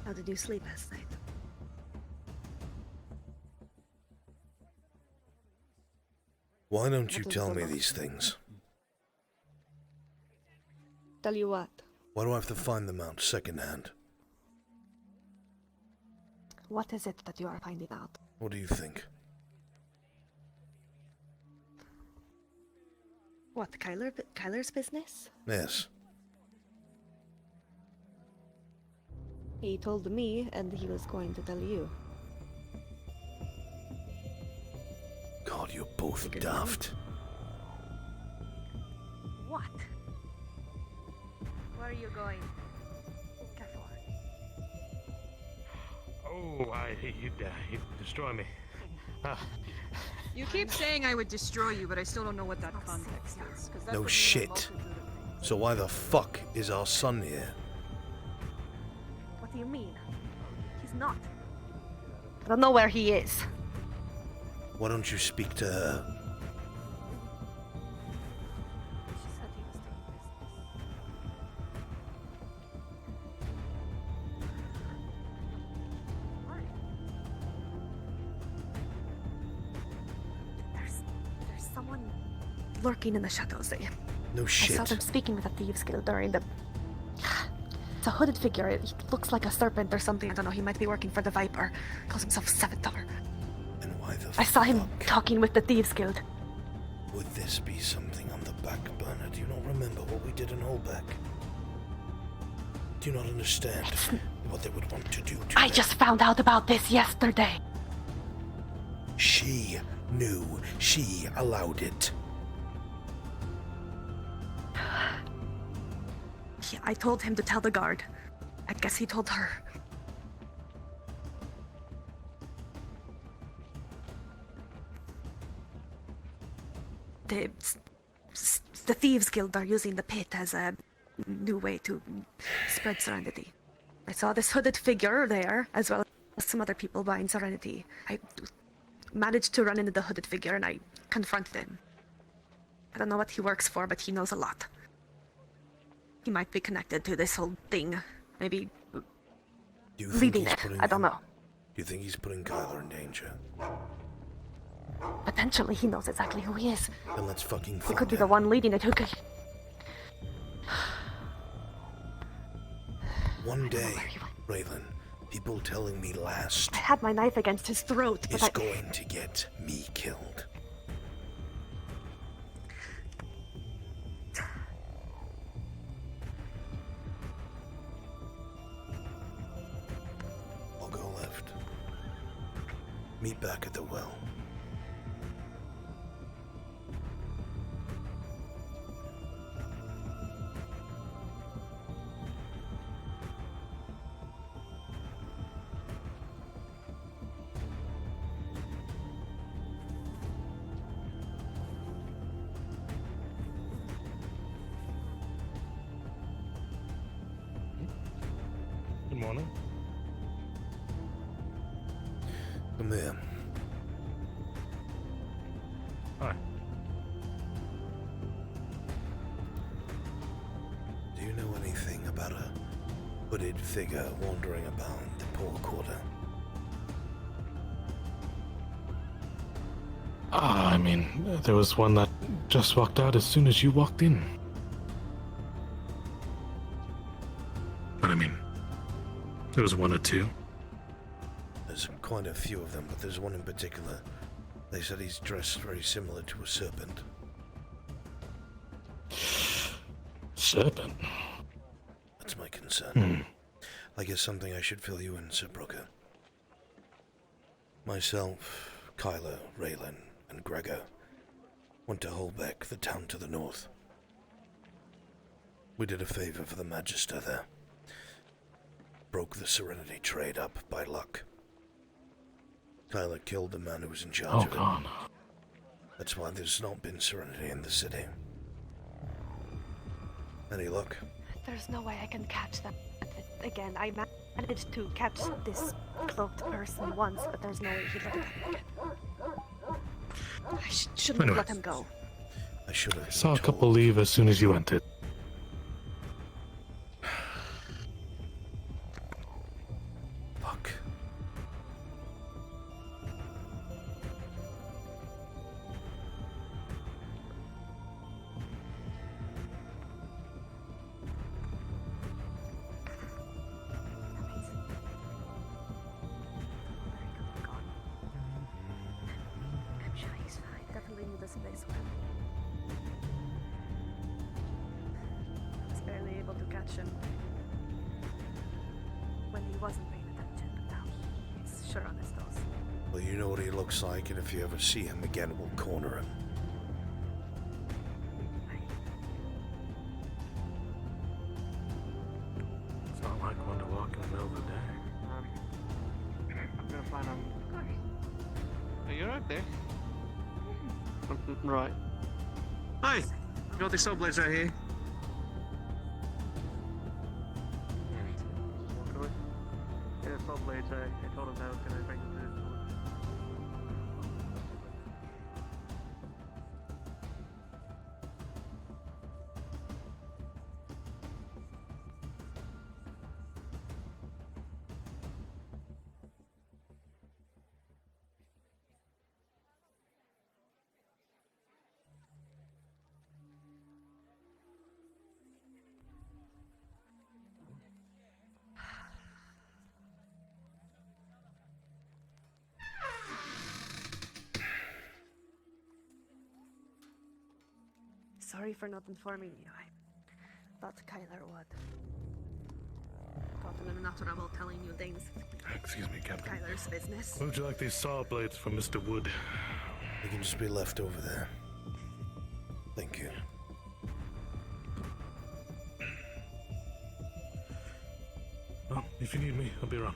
How did you sleep last night? Why don't you What was tell going me on? these things? Tell you what? Why do I have to find them out secondhand? What is it that you are finding out? What do you think? What, Kyler's business? Yes. He told me, and he was going to tell you. God, you're both daft. What? Where are you going? Careful. Oh, you'd destroy me. You keep saying I would destroy you, but I still don't know what that context is. 'Cause that's No what you shit. So why the fuck is our son here? What do you mean? He's not. I don't know where he is. Why don't you speak to her? She said he was doing business. There's someone lurking in the shadows there. No I shit. saw them speaking with a thieves guild during the... It's a hooded figure. It looks like a serpent or something. I don't know. He might be working for the Viper. Calls himself Seventh Hour. And why the I saw him talking with the thieves guild. Would this be something on the back burner? Do you not remember what we did in Holbeck? Do you not understand what they would want to do to I them? just found out about this yesterday. She knew. She allowed it. I told him to tell the guard. I guess he told her. The Thieves Guild are using the pit as a new way to spread Serenity. I saw this hooded figure there, as well as some other people buying Serenity. I managed to run into the hooded figure and I confronted him. I don't know what he works for, but he knows a lot. He might be connected to this whole thing. Maybe leading it. I don't know. Do you think he's putting Kyler in danger? Potentially, he knows exactly who he is. Then let's fucking He find could be him. the one leading it. Who could? One day, Raylan, people telling me last I had my knife against his throat, but is going to get me killed. I'll go left. Meet back at the well. Good morning. Come there. Hi. Do you know anything about a hooded figure wandering about the poor quarter? I mean, there was one that just walked out as soon as you walked in. But I mean, there was one or two. There's quite a few of them, but there's one in particular. They said he's dressed very similar to a serpent. Serpent? That's my concern. I guess something I should fill you in, Sir Brooker. Myself, Kyler, Raylan, and Gregor went to Holbeck, the town to the north. We did a favor for the Magister there. Broke the Serenity trade up by luck. Kyler killed the man who was in charge of it. God. That's why there's not been Serenity in the city. Any luck? There's no way I can catch them. Again, I managed to catch this cloaked person once, but there's no way he'd let it happen again. I shouldn't have let him go. I should have. Saw a couple leave as soon as you entered. Fuck. I'm sure he's fine. Definitely knew this place well. I was barely able to catch him when he wasn't paying attention, but now he's sure on his toes. Well, you know what he looks like, and if you ever see him again, we'll corner him. It's not like one to walk in the middle of the day. I'm gonna find him. Are you right there? Right. Hi! Got the saw blades right here. Yeah, saw blades. I told him that I was gonna bring them to his village. sorry for not informing you. I thought Kyler would. Thought I'm not trouble telling you things. Excuse me, Captain. Kyler's business. Would you like these saw blades from Mr. Wood? They can just be left over there. Thank you. Well, if you need me, I'll be around.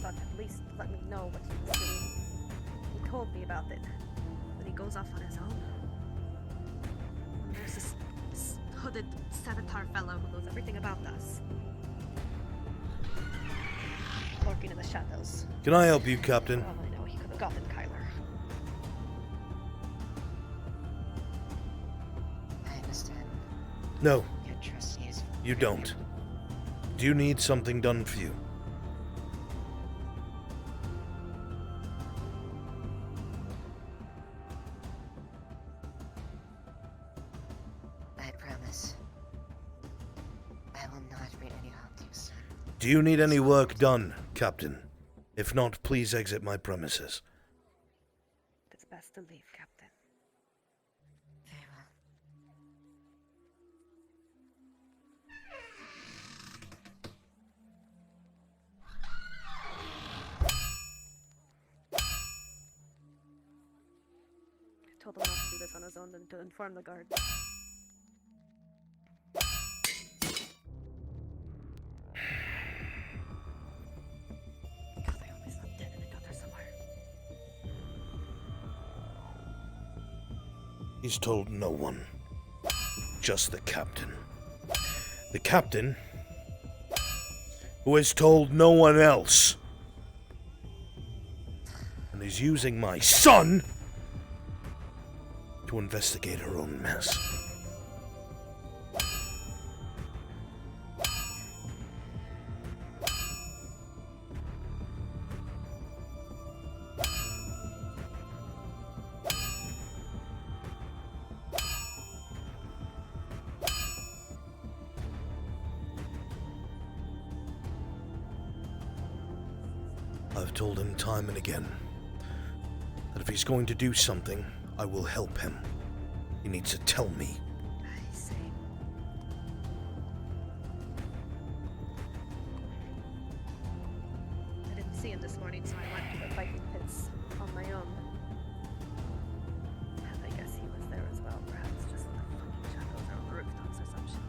At least let me know what he was doing. He told me about it, but he goes off on his own. And there's this hooded Savitar fellow who knows everything about us. Lurking in the shadows. Can I help you, Captain? Well, I know he could have gotten Kyler. I understand. No. Your trust is. You don't. Do you need something done for you? I promise. I will not bring any harm to your son. Do you need any work done, Captain? If not, please exit my premises. It's best to leave, Captain. Very well. I told him not to do this on his own and to inform the guard. God, I hope he's not dead in a gutter somewhere. He's told no one. Just the captain. The captain who has told no one else. And is using my son to investigate her own mess. I've told him time and again that if he's going to do something, I will help him. He needs to tell me. I see. I didn't see him this morning, so I went to the Viking pits on my own. And I guess he was there as well, perhaps just in the fucking shadows or on the rooftops or some shit.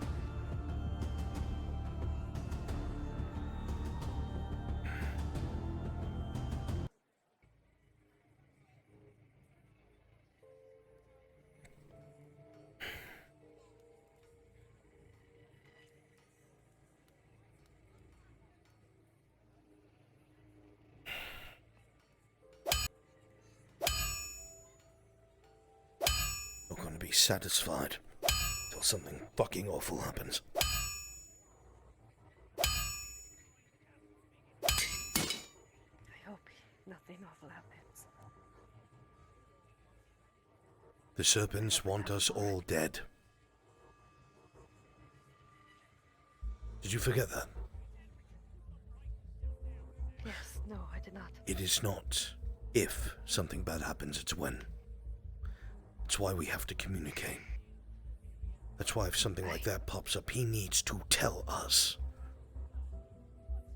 Not going to be satisfied till something fucking awful happens. I hope nothing awful happens. The serpents want us all dead. Did you forget that? Yes, no, I did not. It is not if something bad happens, it's when. That's why we have to communicate. That's why if something like that pops up, he needs to tell us.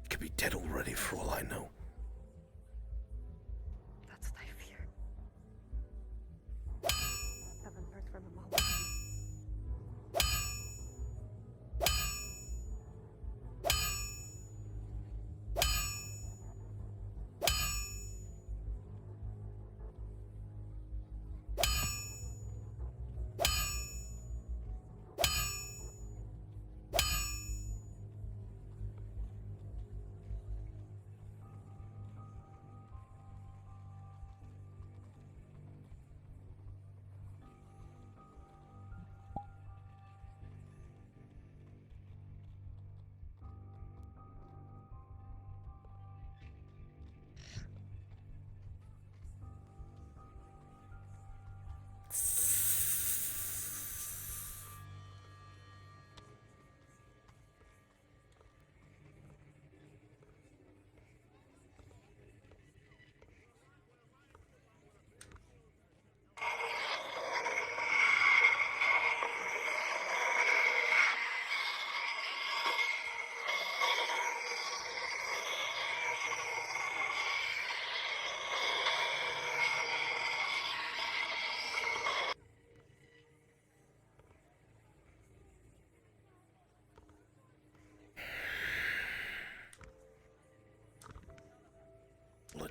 He could be dead already for all I know. That's what I fear. Haven't heard from him all.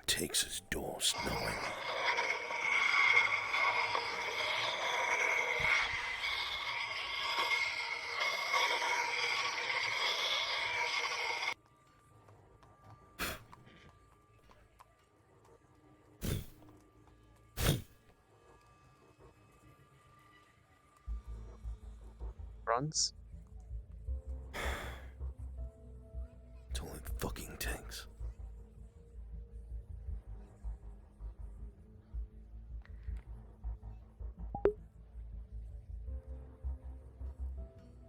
takes his doors knowing. Runs? It's all it fucking takes.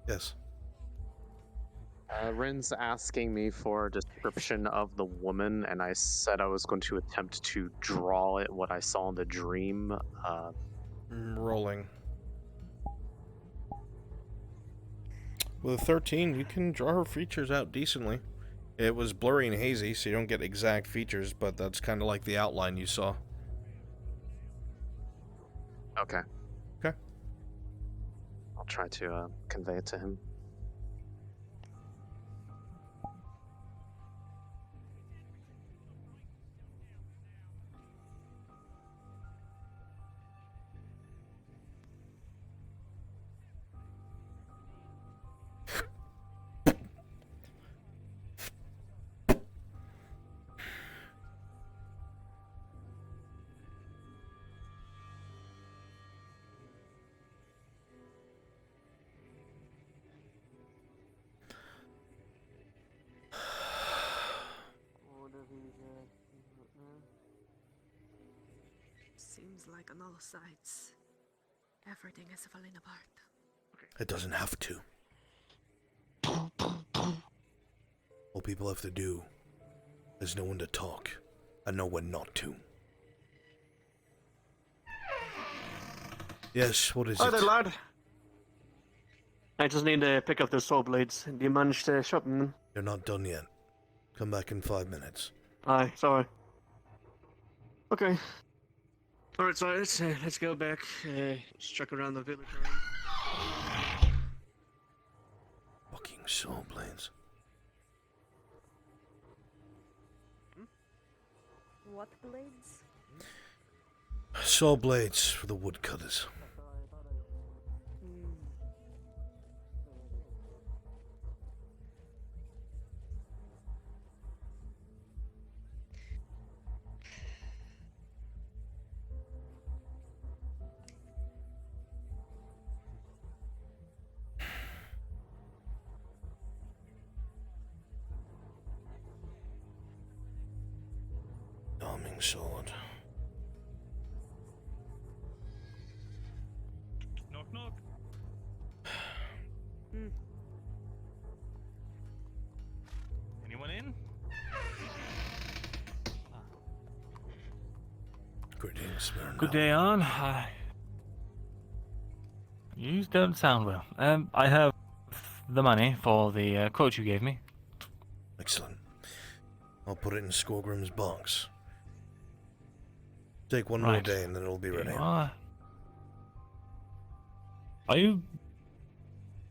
Yes. Rin's asking me for a description of the woman, and I said I was going to attempt to draw it, what I saw in the dream. Rolling. With a 13, you can draw her features out decently. It was blurry and hazy, so you don't get exact features, but that's kind of like the outline you saw. Okay. Okay. I'll try to convey it to him. Seems like on all sides, everything is falling apart. It doesn't have to. All people have to do is know when to talk and know when not to. Yes, what is Hi it? there, lad. I just need to pick up those saw blades. Do you manage to sharpen them? You're not done yet. Come back in 5 minutes. Aye, sorry. Okay. Alright, so let's go back. Struck around the village. Fucking saw blades. What blades? Saw blades for the woodcutters. Arming sword. Knock, knock. Anyone in? Greetings, Good day, on. You don't sound well. I have the money for the quote you gave me. Excellent. I'll put it in Skorgrim's box. Take one more Right. day and then it'll be ready. Are you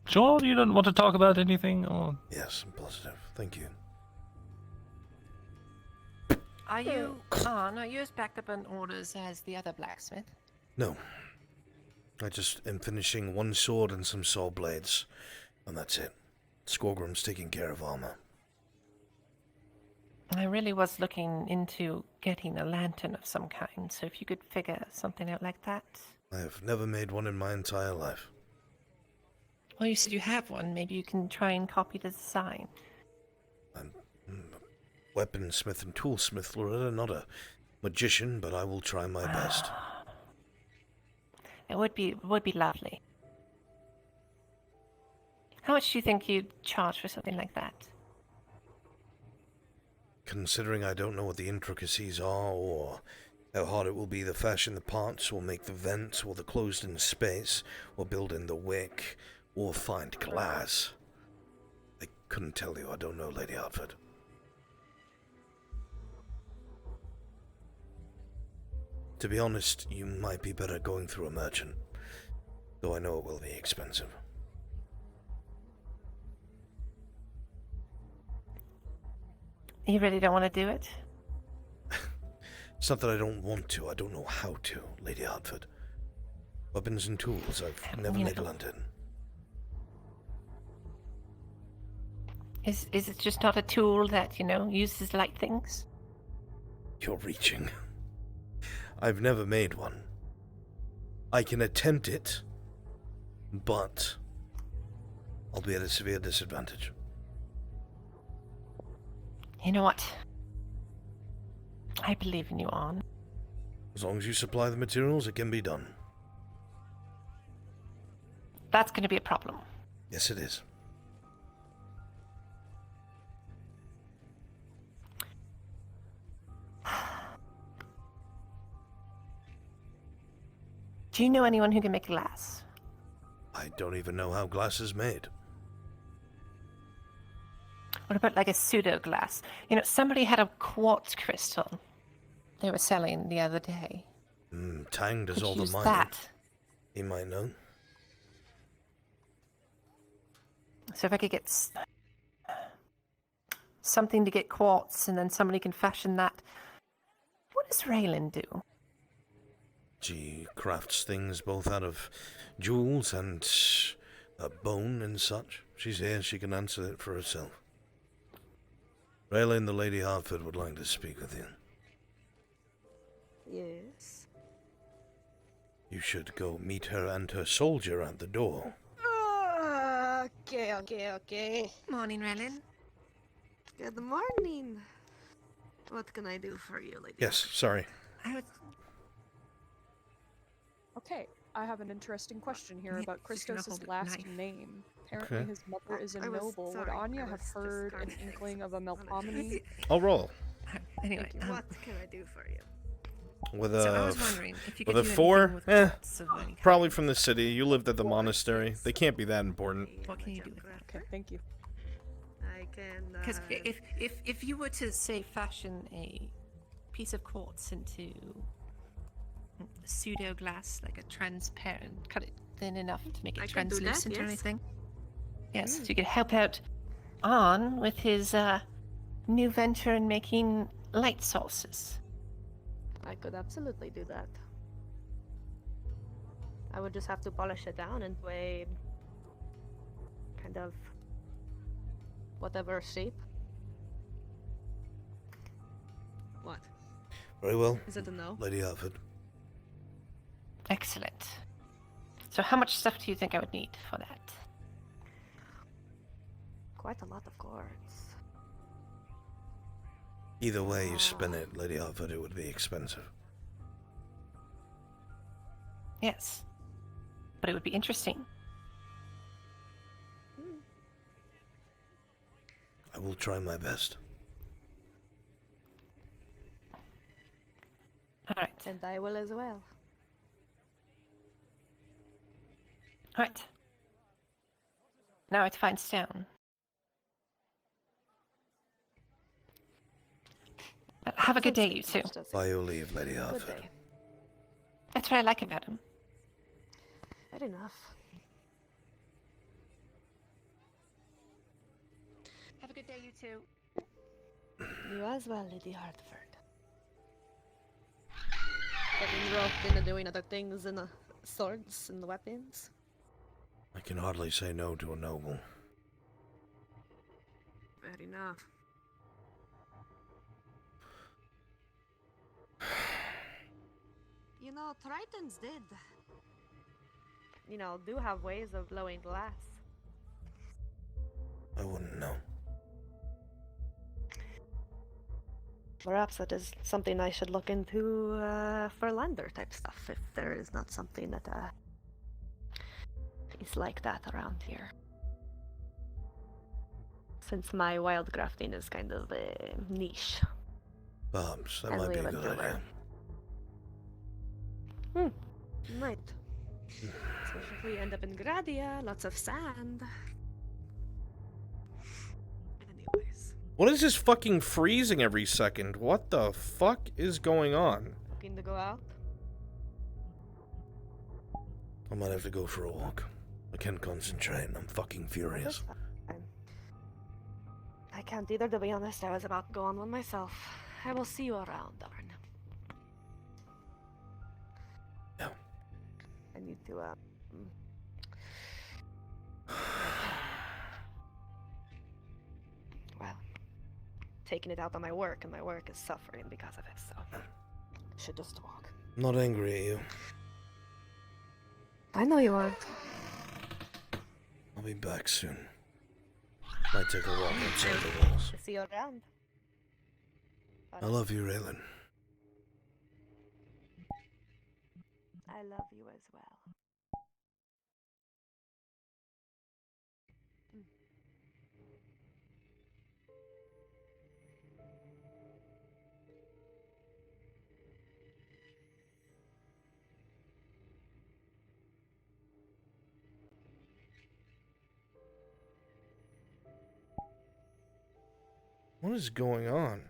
sure you don't want to talk about anything? Or Yes, I'm positive. Thank you. Are you as backed up on orders as the other blacksmith? No. I just am finishing one sword and some saw blades. And that's it. Skorgrim's taking care of armor. I really was looking into getting a lantern of some kind, so if you could figure something out like that. I have never made one in my entire life. Well, you said you have one. Maybe you can try and copy the design. I'm a weaponsmith and toolsmith, Loretta, not a magician, but I will try my best. It would be lovely. How much do you think you'd charge for something like that? Considering I don't know what the intricacies are, or how hard it will be to fashion the parts, or make the vents, or the closed-in space, or build in the wick, or find glass. I couldn't tell you, I don't know, Lady Hartford. To be honest, you might be better going through a merchant, though I know it will be expensive. You really don't want to do it? It's not that I don't want to, I don't know how to, Lady Hartford. Weapons and tools I've never neglected. Is it just not a tool that, uses light things? You're reaching. I've never made one. I can attempt it, but I'll be at a severe disadvantage. You know what? I believe in you, Arn. As long as you supply the materials, it can be done. That's going to be a problem. Yes, it is. Do you know anyone who can make glass? I don't even know how glass is made. What about like a pseudo glass? Somebody had a quartz crystal they were selling the other day. Tang does Could all the use mining. that. He might know. So if I could get something to get quartz, and then somebody can fashion that. What does Raylan do? She crafts things both out of jewels and bone and such. She's here, she can answer it for herself. Raylan, the Lady Hartford would like to speak with you. Yes. You should go meet her and her soldier at the door. Okay. Morning, Raylan. Good morning. What can I do for you, lady? Yes, sorry. Okay, I have an interesting question here Yeah, about just gonna Christos' hold it last knife. name. Apparently Okay. his mother is a I was noble. Would sorry, Anya I have was just heard an discarding inkling of a Melpomene? I'll roll. Anyway, What can I do for you? With So I a was wondering if you with could a do 4, anything with quartz of any kind. probably from the city. You lived at the monastery. They can't be that important. What can you do with that? Okay, thank you. I can. Because if you were to say fashion a piece of quartz into pseudo glass, like a transparent, cut it thin enough to make it I can do that, translucent or yes. anything. Yes, so you could help out On with his new venture in making light sources. I could absolutely do that. I would just have to polish it down into a kind of whatever shape. What? Very well. Is it a no? Lady Hartford. Excellent. So how much stuff do you think I would need for that? Quite a lot of cords. Either way you spin it, Lady Hartford, it would be expensive. Yes. But it would be interesting. I will try my best. Alright. And I will as well. Alright. Now it finds down. Have a good day, you two. By your leave, Lady Good Hartford. day. That's what I like about him. Fair enough. Have a good day, you two. You as well, Lady Hartford. Getting roped into doing other things in the swords and the weapons. I can hardly say no to a noble. Fair enough. You know, Tritons do have ways of blowing glass. I wouldn't know. Perhaps that is something I should look into for lander type stuff, if there is not something that is like that around here. Since my wild crafting is kind of niche. Perhaps that As might we be a went good over. idea. Might. Especially if we end up in Gradia, lots of sand. Anyways. What is this fucking freezing every second? What the fuck is going on? Looking to go out? I might have to go for a walk. I can't concentrate. I'm fucking furious. I can't either, to be honest. I was about to go on one myself. I will see you around, Darn. to well, taking it out on my work, and my work is suffering because of it. So should just walk. I'm not angry at you. I know you aren't. I'll be back soon. Might take a walk outside the walls. See you around. I love you, Raylan. I love you as well. What is going on?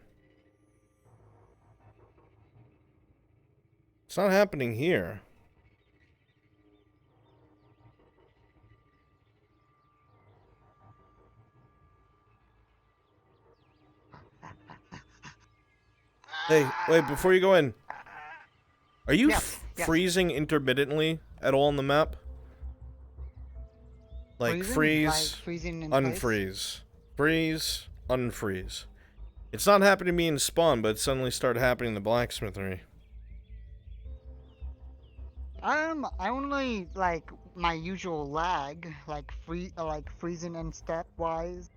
It's not happening here. Hey, wait, before you go in. Are you freezing intermittently at all on the map? Like Freezing? freeze, Like freezing in place? unfreeze. Freeze, unfreeze. It's not happening to me in spawn, but it suddenly started happening in the blacksmithery. I only like my usual lag, like freezing and step wise.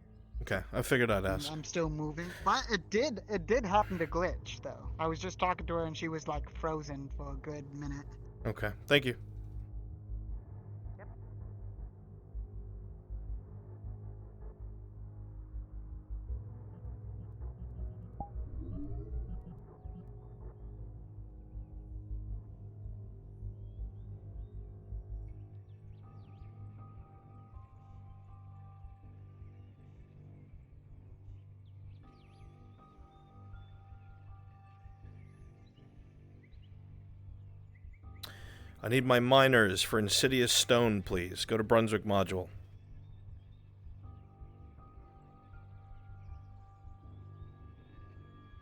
Okay, I figured I'd ask. I'm still moving, but it did happen to glitch though. I was just talking to her and she was like frozen for a good minute. Okay, thank you. I need my miners for Insidious Stone, please. Go to Brunswick module.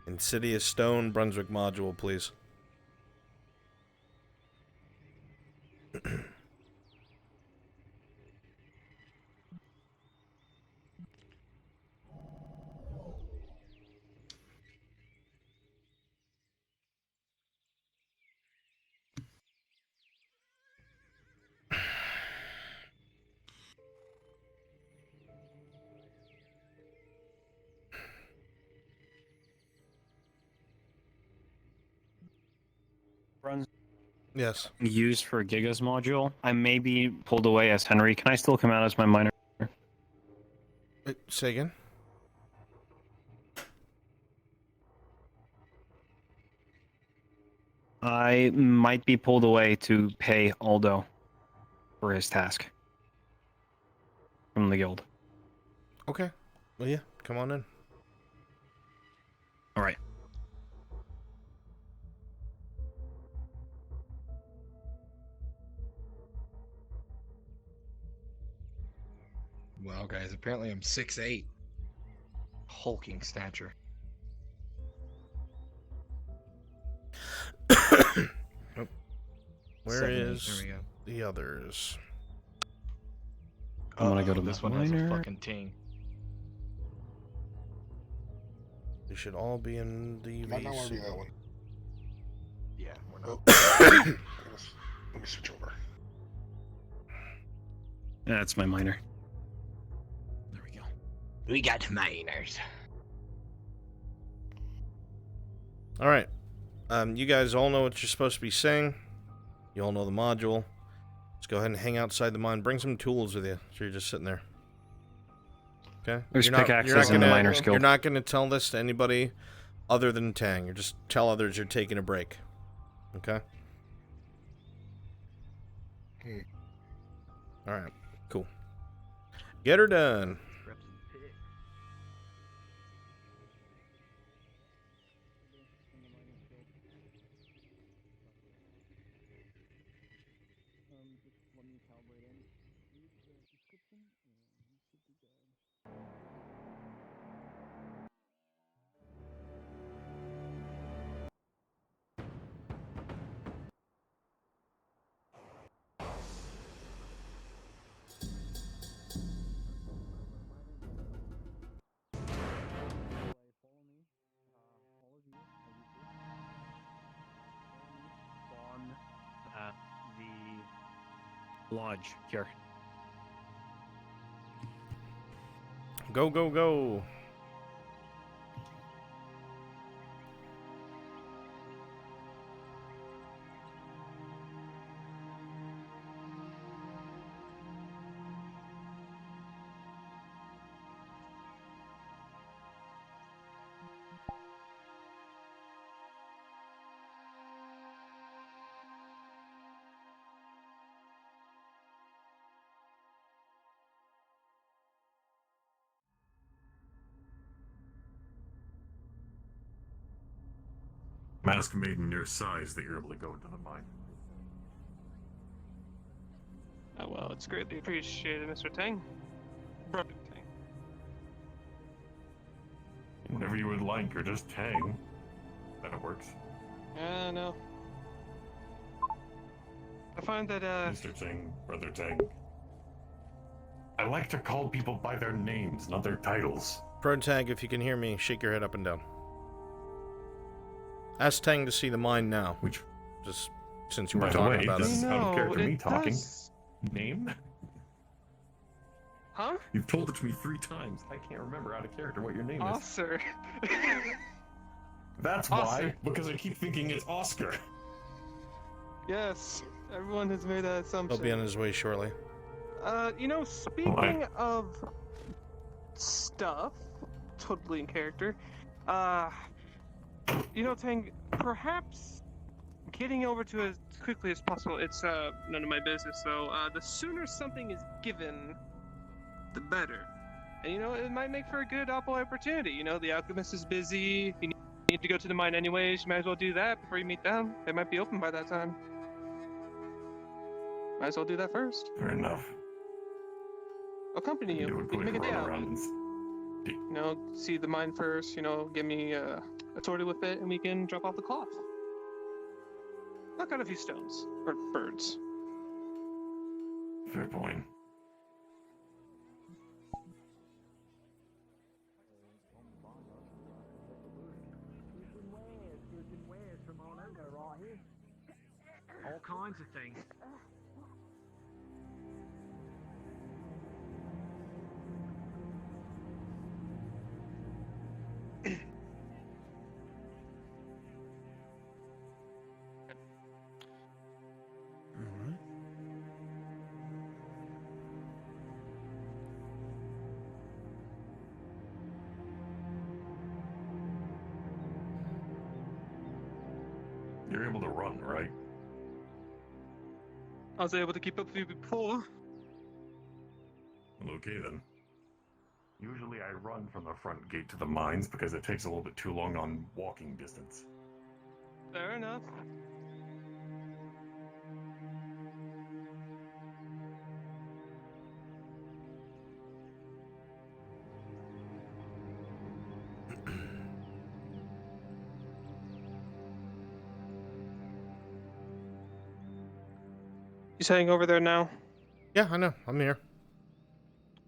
Insidious Stone, Brunswick module, please. Yes. Used for Giga's module. I may be pulled away as Henry. Can I still come out as my minor? Say again? I might be pulled away to pay Aldo for his task from the guild. Okay. Well, yeah. Come on in. All right. Well, guys, apparently I'm 6'8". Hulking stature. Oh. Where 7'8", is there we go. the others? I'm gonna go to this my one has a minor. fucking ting. They should all be in the Might not want to VC. do that one. Yeah, we're not. Let me switch over. That's my minor. There we go. We got miners. All right. You guys all know what you're supposed to be saying. You all know the module. Let's go ahead and hang outside the mine. Bring some tools with you, so you're just sitting there. Okay? There's You're not pickaxes in the minor skill. You're not going to tell this to anybody other than Tang. You just tell others you're taking a break. Okay? All right. Cool. Get her done. Lodge here. Go, go, go. Mask made in your size that you're able to go into the mine. Oh well, it's greatly appreciated, Mr. Tang. Brother Tang. Whenever you would like, or just Tang. That works. No. I find that, Mr. Tang, Brother Tang. I like to call people by their names, not their titles. Protag, if you can hear me, shake your head up and down. Ask Tang to see the mine now. Which, just since you were by the talking way, about this it. is out of character me talking. does- Name? Huh? You've told it to me 3 times. I can't remember out of character what your name is. Oscar. That's why, Oscar. because I keep thinking it's Oscar. Yes, everyone has made that assumption. He'll be on his way shortly. You know, speaking of stuff, totally in character, you know, Tang, perhaps getting over to as quickly as possible, it's, none of my business, though. The sooner something is given, the better. And, you know, it might make for a good opportunity. You know, the alchemist is busy, you need to go to the mine anyways, you might as well do that before you meet them. They might be open by that time. Might as well do that first. Fair enough. Accompany you. Do a We can quick make a day run out. around. You know, see the mine first, you know, give me a torty with it, and we can drop off the cloth. Knock out a few stones. Or birds. Fair point. All kinds of things. You're able to run, right? I was able to keep up with you before. Well, okay then. Usually I run from the front gate to the mines because it takes a little bit too long on walking distance. Fair enough. You saying over there now? Yeah, I know. I'm here.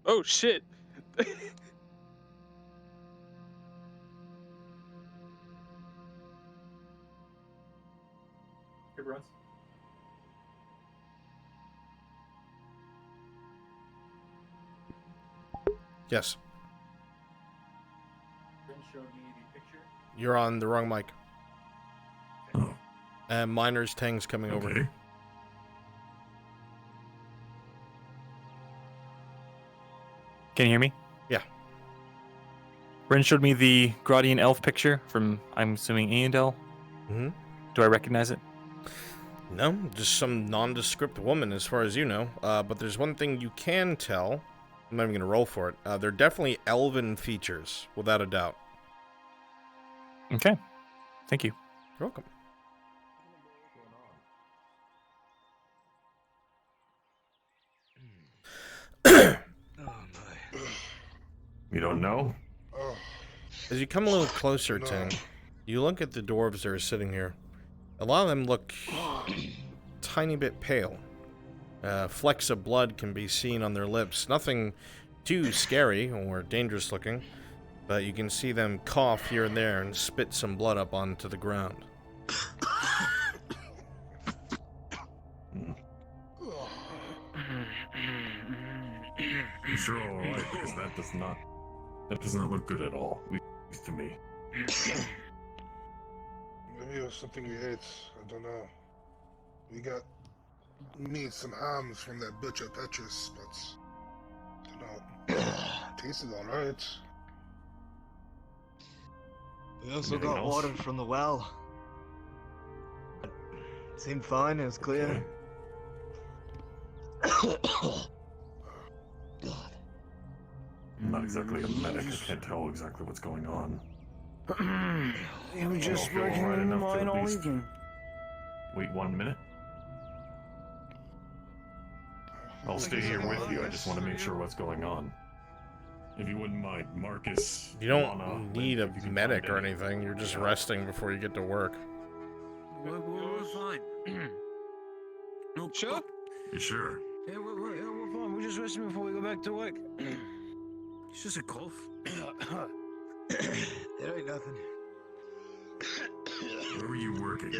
Oh shit. Hey, Russ. Yes. Showed me the picture. You're on the wrong mic. And Miner's Tang's coming over. Okay. Can you hear me? Yeah. Ren showed me the Gradian elf picture from, I'm assuming, Aendel. Mm-hmm. Do I recognize it? No, just some nondescript woman as far as you know. But there's one thing you can tell. I'm not even going to roll for it. They're definitely elven features, without a doubt. Okay. Thank you. You're welcome. You don't know? As you come a little closer, Ting, you look at the dwarves that are sitting here. A lot of them look tiny bit pale. Flecks of blood can be seen on their lips. Nothing too scary or dangerous looking, but you can see them cough here and there and spit some blood up onto the ground. sure all right, because that does not look good at all, at least to me. Maybe it was something we ate. I don't know. We got meat, some hams from that butcher Petrus, but I don't know. Tasted alright. We also Anything got else? water from the well. It seemed fine, it was clear. I'm not exactly a medic, I can't tell exactly what's going on. You were just feel working alright in the enough to mine at all least evening. Wait 1 minute. I'll stay here with you, I just want to make sure what's going on. If you wouldn't mind, Marcus. You don't Lana, need a if you can medic find or any- anything. You're just Yeah. resting before you get to work. We're fine. No, Sure? You sure? Yeah, we're fine. We're just resting before we go back to work. It's just a cough. It ain't nothing. Where were you working?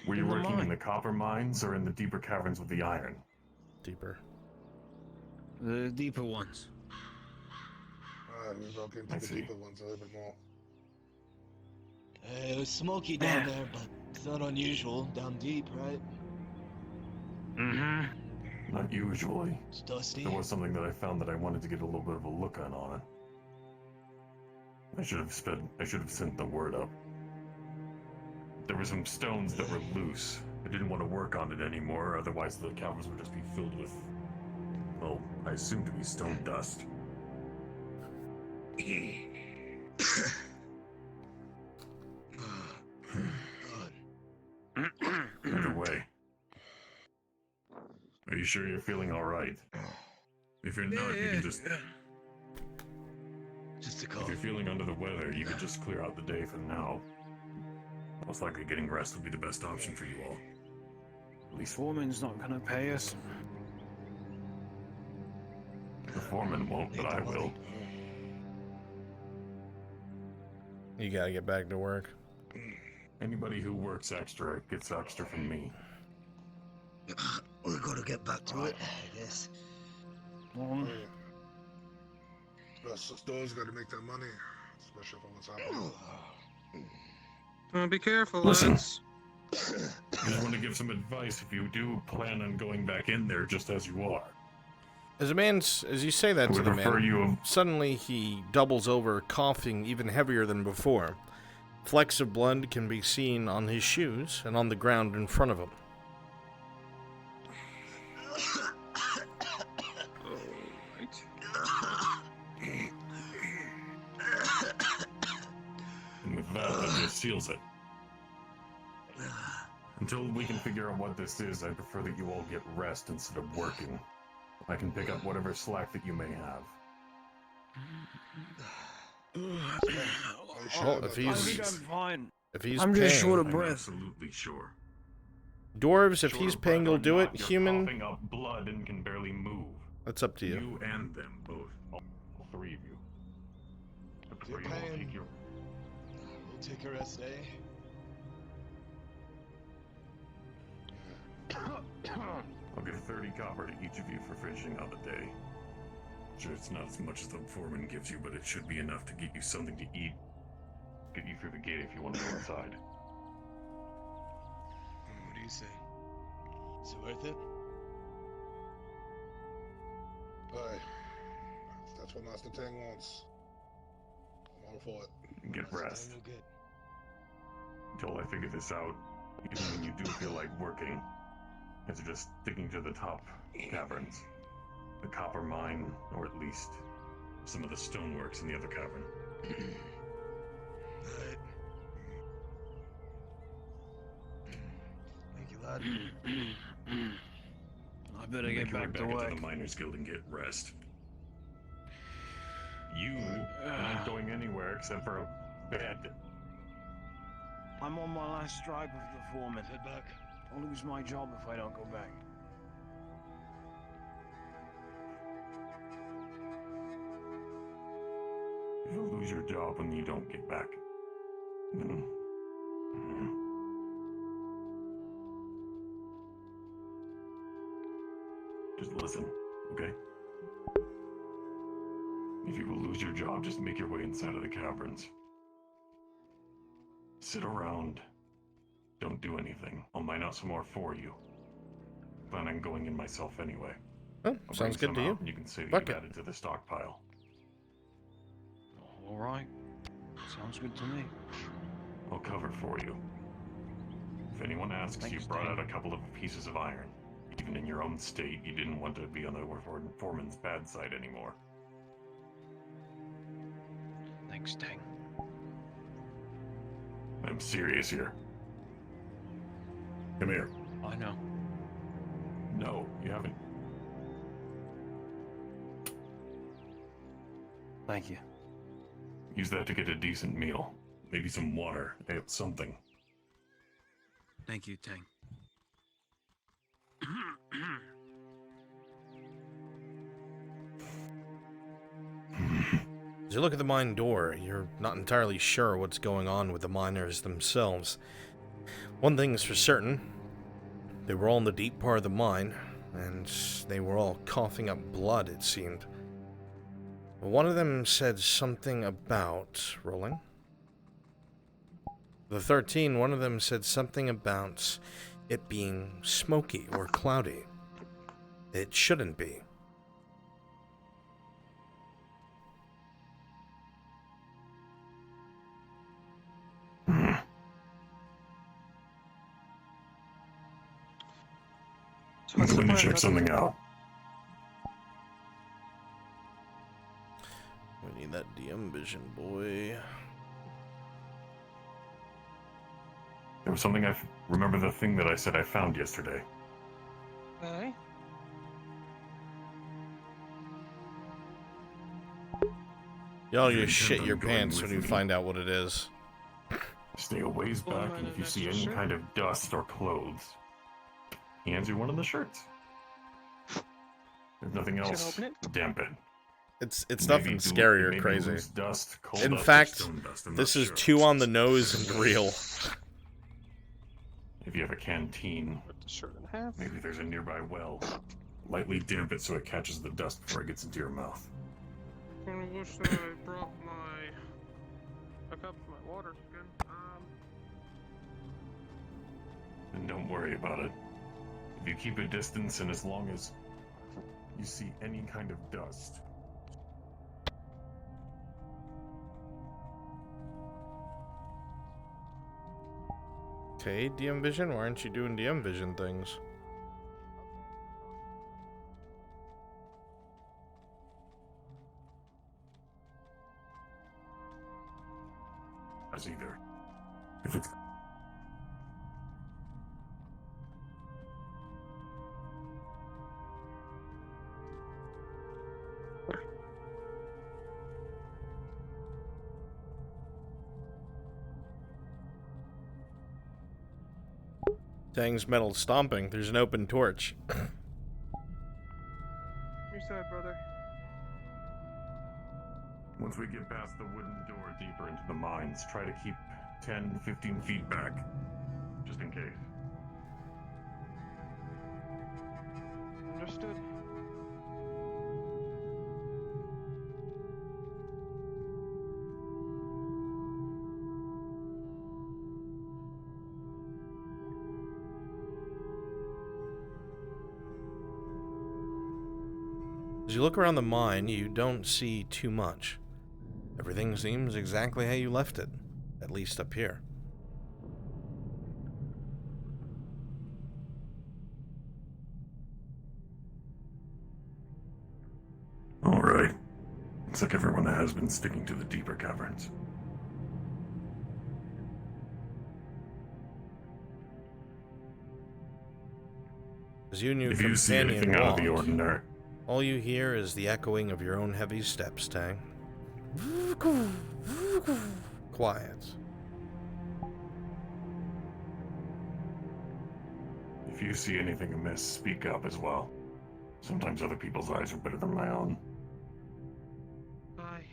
Were you In the working in mine. the copper mines or in the deeper caverns with the iron? Deeper. The deeper ones. We'll get I into the see. deeper ones a little bit more. It was smoky down there, but it's not unusual down deep, right? Mm-hmm. Not usually. It's dusty. There was something that I found that I wanted to get a little bit of a look on it. I should have sent the word up. There were some stones that were loose. I didn't want to work on it anymore, otherwise the caverns would just be filled with, well, I assume to be stone dust. Either way. Are you sure you're feeling alright? If you're not, you can just... Just a If cough. you're feeling under the weather, you could just clear out the day for now. Most likely getting rest would be the best option for you all. At least Foreman's not gonna pay us. the foreman won't, but I will. You gotta get back to work. Anybody who works extra gets extra from me. We gotta get back to it, I guess. Us those gotta make that money, especially for what's happening. Be careful, Listen. lads. I just want to give some advice if you do plan on going back in there just as you are. As you say that I to would the prefer man, you- suddenly he doubles over, coughing even heavier than before. Flecks of blood can be seen on his shoes and on the ground in front of him. And with that just seals it. Until we can figure out what this is, I prefer that you all get rest instead of working. I can pick up whatever slack that you may have. Well, if I think he's I'm fine. I'm just short of I'm breath. absolutely sure. Dwarves, if Short he's of paying, breath will or do it. not, you're Human, coughing up blood and can barely move. that's up to you. You and them both, all three of you. I prefer you all take your... We'll take a rest, eh? I'll give 30 copper to each of you for finishing out the day. Sure, it's not as much as the foreman gives you, but it should be enough to get you something to eat. Get you through the gate if you want to go inside. What do you say? Is it worth it? Aye. That's what Master Tang wants. I'm all for it. Get rest. No good. Until I figure this out, even when you do feel like working, it's just sticking to the top caverns. The copper mine, or at least some of the stoneworks in the other cavern. Alright. Thank you, lad. I better Make get your way back to into work. the Miners Guild and get rest. You aren't going anywhere except for a bed. I'm on my last strike with the foreman. Head back. I'll lose my job if I don't go back. You'll lose your job when you don't get back. Just listen, okay? If you will lose your job, just make your way inside of the caverns. Sit around. Don't do anything. I'll mine out some more for you. Plan on going in myself anyway. Oh, I'll sounds bring good some to you. out and you can say that Fuck you it. added to the stockpile. All right. Sounds good to me. I'll cover for you. If anyone asks, Thanks, you brought Dane. out a couple of pieces of iron. Even in your own state, you didn't want to be on the foreman's bad side anymore. Thanks, Dang. I'm serious here. Come here. I know. No, you haven't. Thank you. Use that to get a decent meal. Maybe some water. Something. Thank you, Tang. As you look at the mine door, you're not entirely sure what's going on with the miners themselves. One thing's for certain, they were all in the deep part of the mine, and they were all coughing up blood, it seemed. One of them said something about... Rolling? The 13, one of them said something about it being smoky or cloudy. It shouldn't be. I'm going to check something out. We need that DM vision, boy. There was something remember the thing that I said I found yesterday. Aye. Y'all, you Intend shit on your going pants with when you me? find out what it is. Stay a ways Well, back, I'm and not if you see invested, any sure. kind of dust or clothes, hands you one of the shirts. There's nothing Should I else. open it? Damp it. It's Maybe nothing scary or maybe crazy. loose dust, cold In dust, or fact, stone dust, I'm this not is sure. too on the nose and real. If you have a canteen, Rip the shirt in half. maybe there's a nearby well. Lightly damp it so it catches the dust before it gets into your mouth. I wish that I brought a cup of my water again. And don't worry about it. If you keep a distance and as long as you see any kind of dust, Okay, DM vision, why aren't you doing DM vision things? as either. If it's Tang's metal stomping, there's an open torch. Your side, brother. once we get past the wooden door deeper into the mines, try to keep 10, 15 feet back, just in case. Understood. As you look around the mine, you don't see too much. Everything seems exactly how you left it, at least up here. Alright. Looks like everyone has been sticking to the deeper caverns. As you and your If you see companion anything out of the walk, ordinary, all you hear is the echoing of your own heavy steps, Tang. Quiet. if you see anything amiss, speak up as well. Sometimes other people's eyes are better than my own. Aye.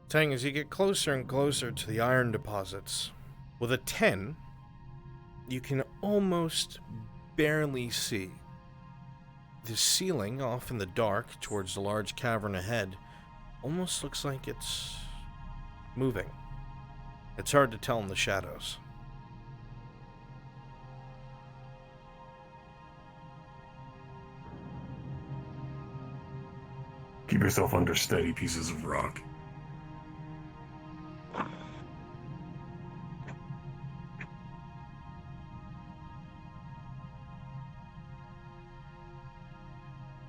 Tang, as you get closer and closer to the iron deposits, with a 10, you can almost barely see. The ceiling, off in the dark towards the large cavern ahead, almost looks like it's moving. It's hard to tell in the shadows. Keep yourself under steady pieces of rock.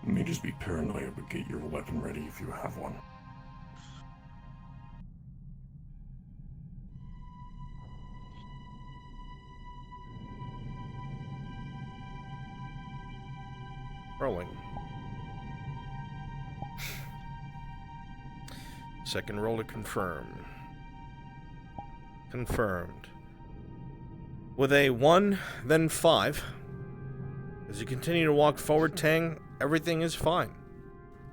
You may just be paranoid, but get your weapon ready if you have one. Rolling. Second roll to confirm. Confirmed. With a 1, then 5. As you continue to walk forward, Tang, everything is fine.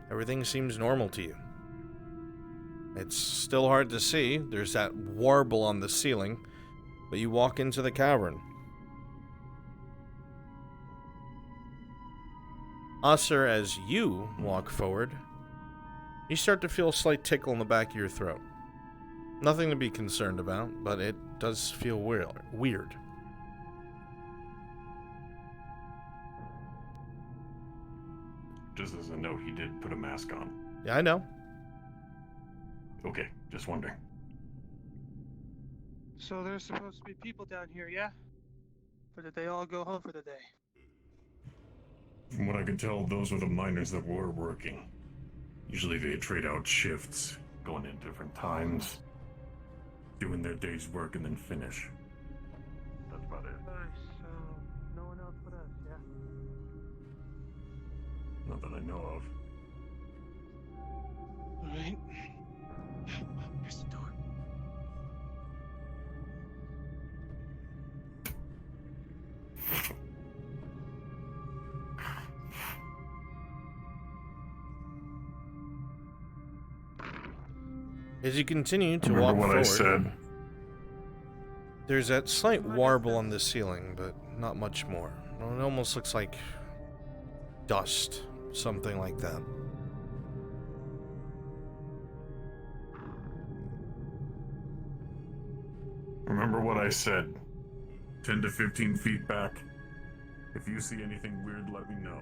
Everything seems normal to you. It's still hard to see. There's that warble on the ceiling, but you walk into the cavern. Aser, as you walk forward, you start to feel a slight tickle in the back of your throat. Nothing to be concerned about, but it does feel weird. Just as a note, he did put a mask on. Yeah, I know. Okay, just wondering. So there's supposed to be people down here, yeah? Or did they all go home for the day? From what I could tell, those were the miners that were working. Usually they trade out shifts, going in different times, doing their day's work and then finish. That's about it. Nice, so no one else but us, yeah? Not that I know of. Alright. Here's the door. As you continue to Remember walk what forward, I said. There's that slight warble on the ceiling, but not much more. It almost looks like dust, something like that. Remember what I said. 10 to 15 feet back. If you see anything weird, let me know.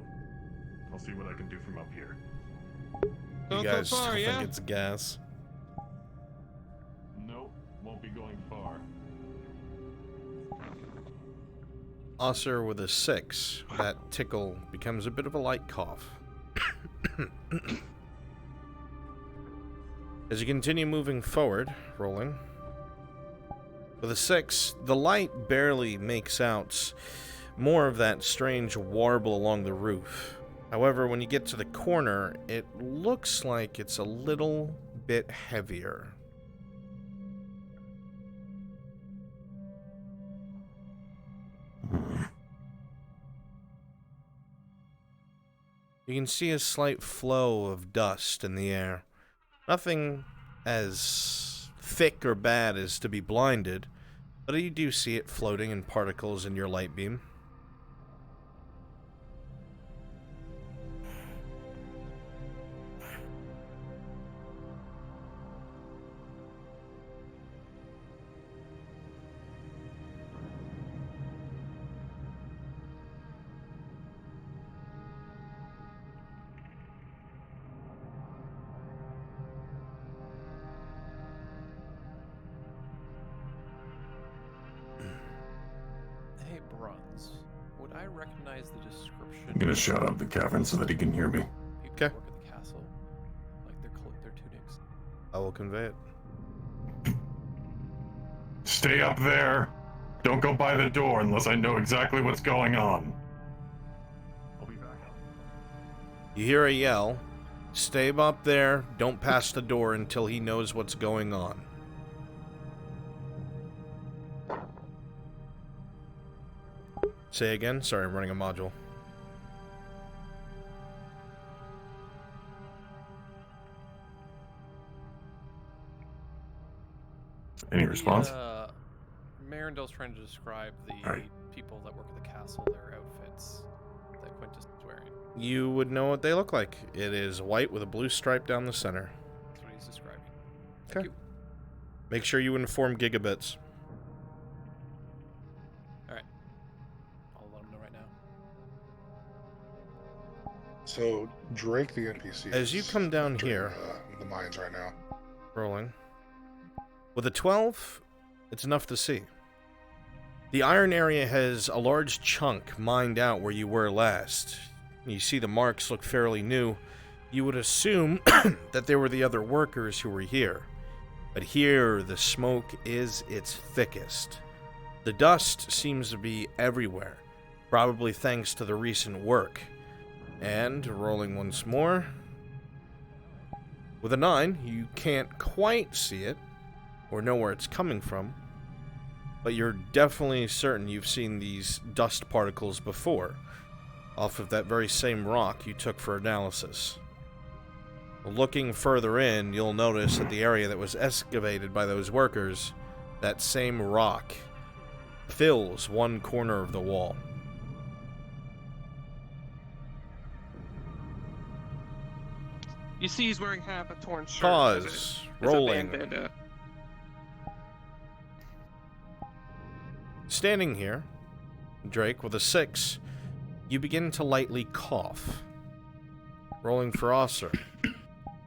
I'll see what I can do from up here. You guys still think it's gas? Nope, won't be going far. Aser with a 6. That tickle becomes a bit of a light cough. As you continue moving forward, rolling. With a 6, the light barely makes out more of that strange warble along the roof. However, when you get to the corner, it looks like it's a little bit heavier. You can see a slight flow of dust in the air. Nothing as thick or bad as to be blinded, but you do see it floating in particles in your light beam. Hey, Bruns. Would I recognize the description? I'm gonna shout out the cavern so that he can hear me. People who work at the castle, like their tunics. I will convey it. Stay up there. Don't go by the door unless I know exactly what's going on. I'll be back up. You hear a yell. Stay up there. Don't pass the door until he knows what's going on. Say again? Sorry, I'm running a module. Any response? Marindel's trying to describe the Alright. people that work at the castle, their outfits that Quintus is wearing. You would know what they look like. It is white with a blue stripe down the center. That's what he's describing. Okay. Make sure you inform Gigabits. Alright. I'll let him know right now. So, Drake the NPC. As you come down here, the mines right now. rolling. With a 12, it's enough to see. The iron area has a large chunk mined out where you were last. You see the marks look fairly new. You would assume that they were the other workers who were here. But here, the smoke is its thickest. The dust seems to be everywhere, probably thanks to the recent work. And, rolling once more, with a 9, you can't quite see it, or know where it's coming from, but you're definitely certain you've seen these dust particles before, off of that very same rock you took for analysis. Looking further in, you'll notice that the area that was excavated by those workers, that same rock, fills one corner of the wall. You see he's wearing half a torn shirt. Pause. Rolling. Standing here, Drake, with a 6, you begin to lightly cough. Rolling for Osser.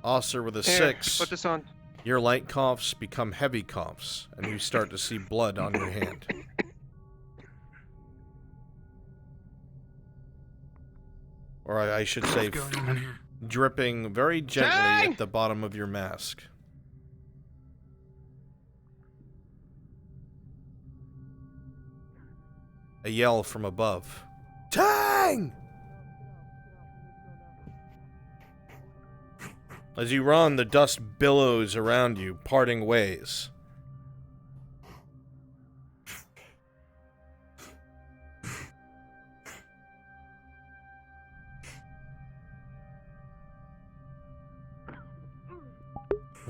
Osser with a 6. Put this on. Your light coughs become heavy coughs, and you start to see blood on your hand. Or I should say, dripping very gently at the bottom of your mask. A yell from above. Tang! As you run, the dust billows around you, parting ways.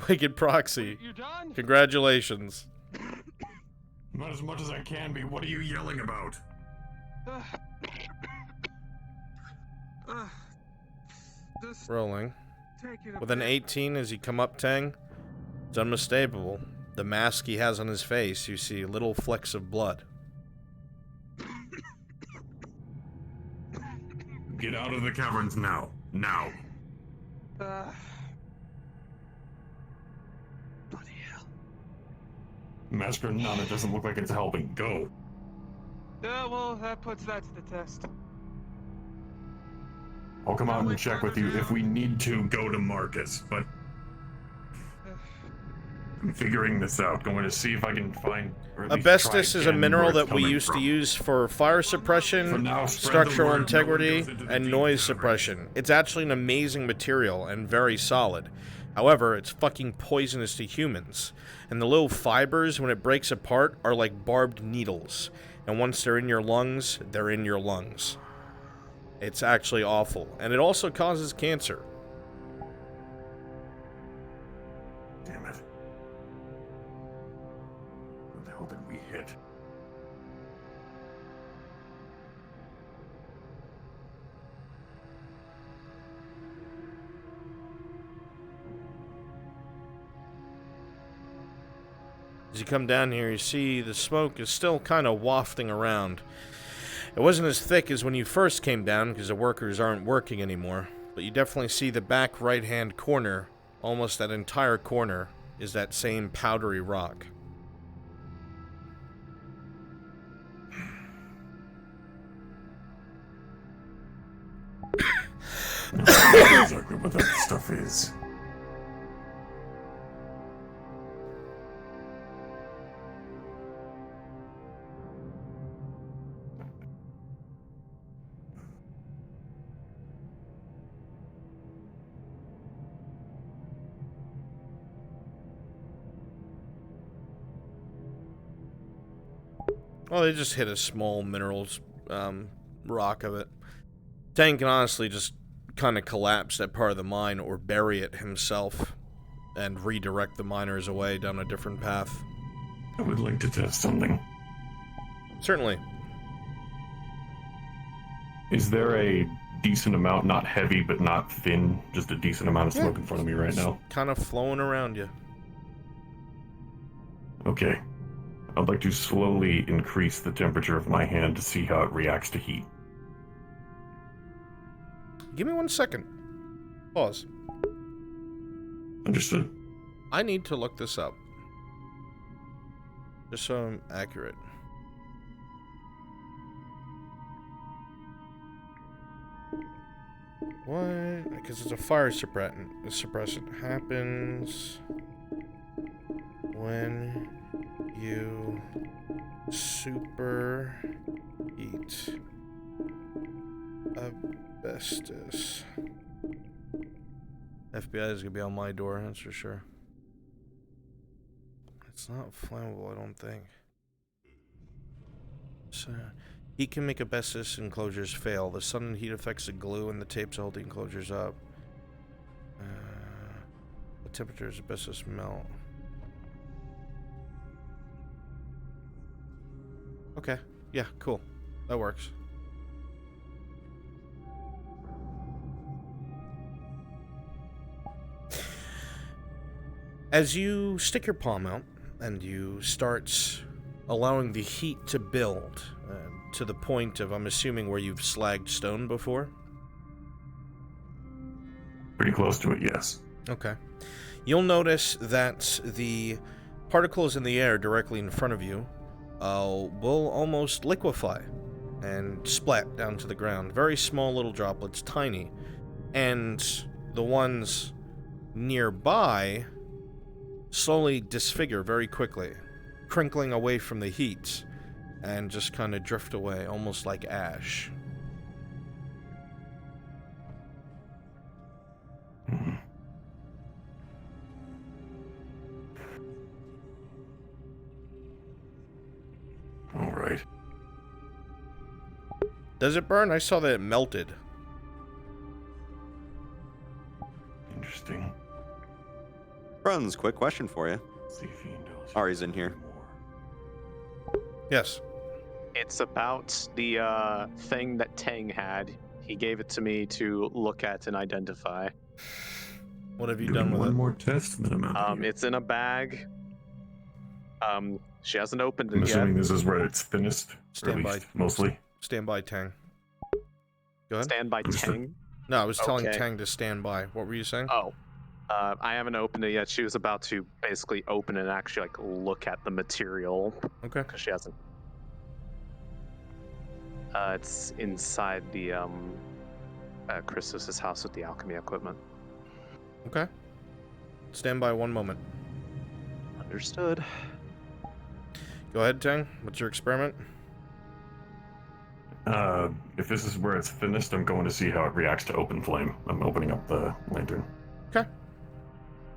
Wicked Proxy. You done? Congratulations. Not as much as I can be. What are you yelling about? Rolling. Take it With an 18 as you come up, Tang, it's unmistakable. The mask he has on his face, you see little flecks of blood. Get out of the caverns now. Now. Master None, it doesn't look like it's helping. Go. Well, that puts that to the test. I'll come out and check with you if we need to go to Marcus, but I'm figuring this out. Going to see if I can find. Asbestos is a mineral that we used to use for fire suppression, structural integrity, and noise suppression. It's actually an amazing material and very solid. However, it's fucking poisonous to humans. And the little fibers, when it breaks apart, are like barbed needles. And once they're in your lungs, they're in your lungs. It's actually awful. And it also causes cancer. Damn it. What the hell did we hit? As you come down here, you see the smoke is still kind of wafting around. It wasn't as thick as when you first came down because the workers aren't working anymore, but you definitely see the back right-hand corner, almost that entire corner, is that same powdery rock. Exactly what that stuff is. Well, they just hit a small minerals rock of it. Tang can honestly just kind of collapse that part of the mine or bury it himself and redirect the miners away down a different path. I would like to test something. Certainly. Is there a decent amount, not heavy but not thin, just a decent amount of smoke in front of me right now? Kind of flowing around you. Okay. I'd like to slowly increase the temperature of my hand to see how it reacts to heat. Give me 1 second. Pause. Understood. I need to look this up. Just so I'm accurate. What? Because it's a fire suppressant. The suppressant happens when you superheat asbestos. FBI is gonna be on my door, that's for sure. It's not flammable, I don't think. So, heat can make asbestos enclosures fail. The sudden heat affects the glue and the tapes hold the enclosures up. The temperature is asbestos melt. Okay, yeah, cool. That works. As you stick your palm out and you start allowing the heat to build to the point of, I'm assuming, where you've slagged stone before? Pretty close to it, yes. Okay. You'll notice that the particles in the air directly in front of you will almost liquefy and splat down to the ground. Very small little droplets, tiny. And the ones nearby slowly disfigure very quickly, crinkling away from the heat and just kind of drift away, almost like ash. All right. Does it burn? I saw that it melted. Interesting. Bruns, quick question for you. Ari's in here. Yes. It's about the thing that Tang had. He gave it to me to look at and identify. What have you done with it? One more test, and then I'm out. It's in a bag. She hasn't opened it I'm yet. assuming this is where it's thinnest, or at least mostly. Stand by, Tang. Go ahead. Stand by Tang? No, I was telling Okay. Tang to stand by. What were you saying? Oh. I haven't opened it yet. She was about to basically open it and actually like look at the material. Okay. Because she hasn't. It's inside the Christus's house with the alchemy equipment. Okay. Stand by 1 moment. Understood. Go ahead, Tang. What's your experiment? If this is where it's thinnest, I'm going to see how it reacts to open flame. I'm opening up the lantern. Okay.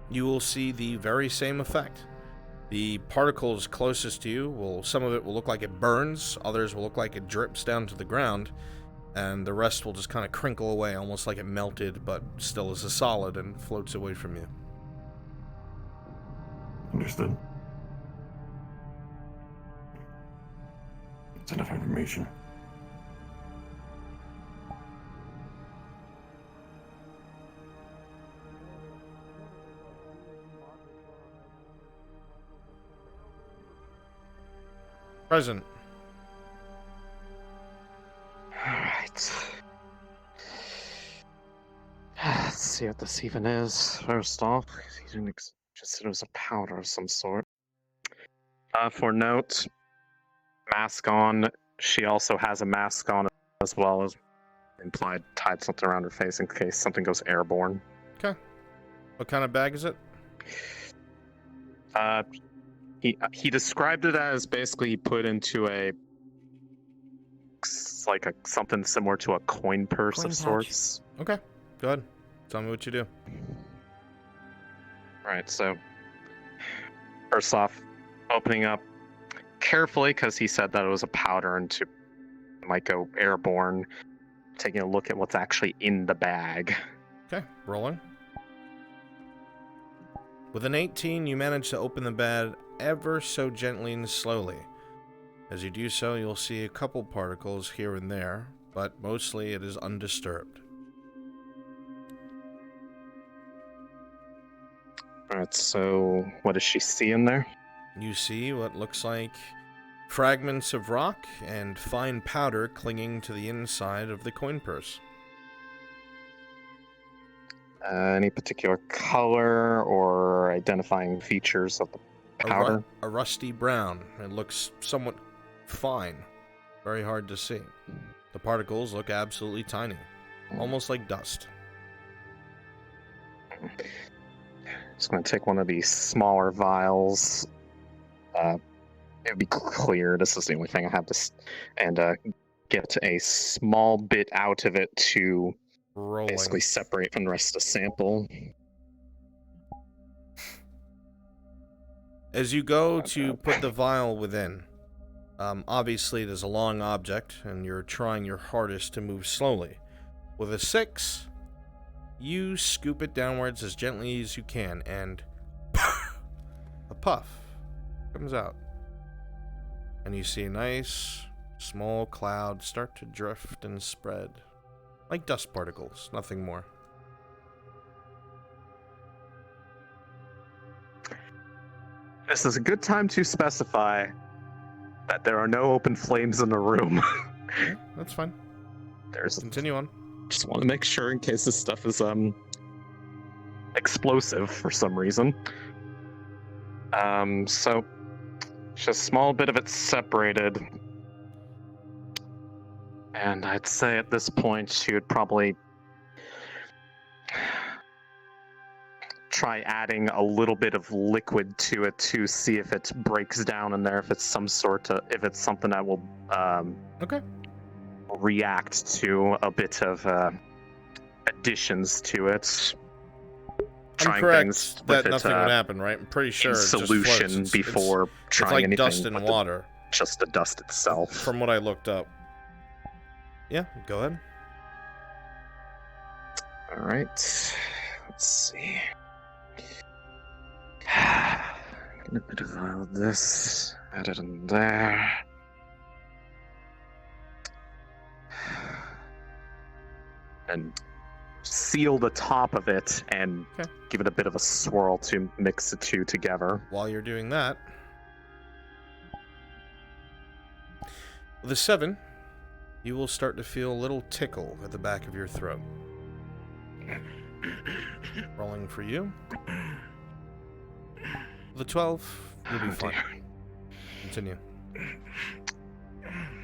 You will see the very same effect. The particles closest to you some of it will look like it burns, others will look like it drips down to the ground, and the rest will just kind of crinkle away, almost like it melted, but still is a solid and floats away from you. Understood. That's enough information. Present. Alright. Let's see what this even is. First off, he didn't just said it was a powder of some sort. For note, mask on. She also has a mask on as well as implied tied something around her face in case something goes airborne. Okay. What kind of bag is it? He described it as basically he put into something similar to a coin purse Coin of pouch. sorts. Okay. Go ahead. Tell me what you do. Alright, so first off, opening up carefully because he said that it was a powder and it might go airborne. Taking a look at what's actually in the bag. Okay, rolling. With an 18, you manage to open the ever so gently and slowly. As you do so, you'll see a couple particles here and there, but mostly it is undisturbed. Alright, so what does she see in there? You see what looks like fragments of rock and fine powder clinging to the inside of the coin purse. Any particular color or identifying features of the powder? A rusty brown. It looks somewhat fine. Very hard to see. The particles look absolutely tiny. Almost like dust. Just going to take one of these smaller vials. It would be clear. This is the only thing I have to... And get a small bit out of it to basically separate from the rest of the sample. As you go to put the vial within, obviously it is a long object, and you're trying your hardest to move slowly. With a 6, you scoop it downwards as gently as you can, and a puff comes out. And you see a nice, small cloud start to drift and spread. Like dust particles, nothing more. This is a good time to specify that there are no open flames in the room. Yeah, that's fine. Continue on. Just want to make sure in case this stuff is explosive for some reason. So just a small bit of it separated. And I'd say at this point she would probably try adding a little bit of liquid to it to see if it breaks down in there, if it's some sort of, if it's something that will react to a bit of additions to it. I'm correct that nothing would happen, right? I'm pretty sure it's solution just floats. before trying it's like anything. Dust and water. Just the dust itself. From what I looked up. Yeah, go ahead. All right. Let's see. A bit of all of this. Add it in there. And seal the top of it and give it a bit of a swirl to mix the two together. While you're doing that, with a 7, you will start to feel a little tickle at the back of your throat. Rolling for you. With a 12, you'll be fine. Continue.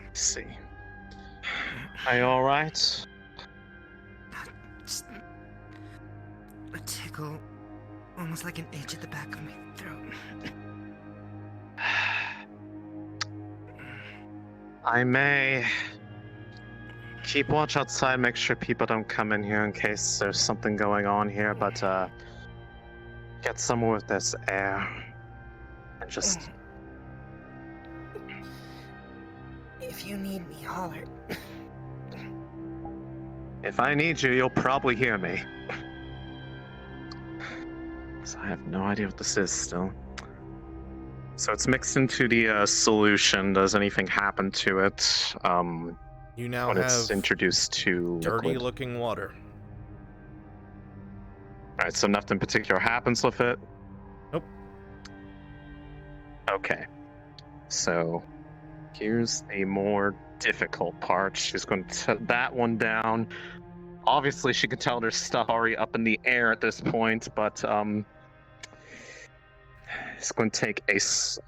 Let's see. Are you alright? A tickle, almost like an itch at the back of my throat. I may keep watch outside, make sure people don't come in here in case there's something going on here, but get somewhere with this air and just... If you need me, holler. If I need you, you'll probably hear me. So I have no idea what this is still. So it's mixed into the solution. Does anything happen to it? You now when have it's introduced to dirty-looking water. Alright, so nothing particular happens with it? Nope. Okay. So here's a more difficult part. She's going to set that one down. Obviously, she can tell there's stuff already up in the air at this point, but it's going to take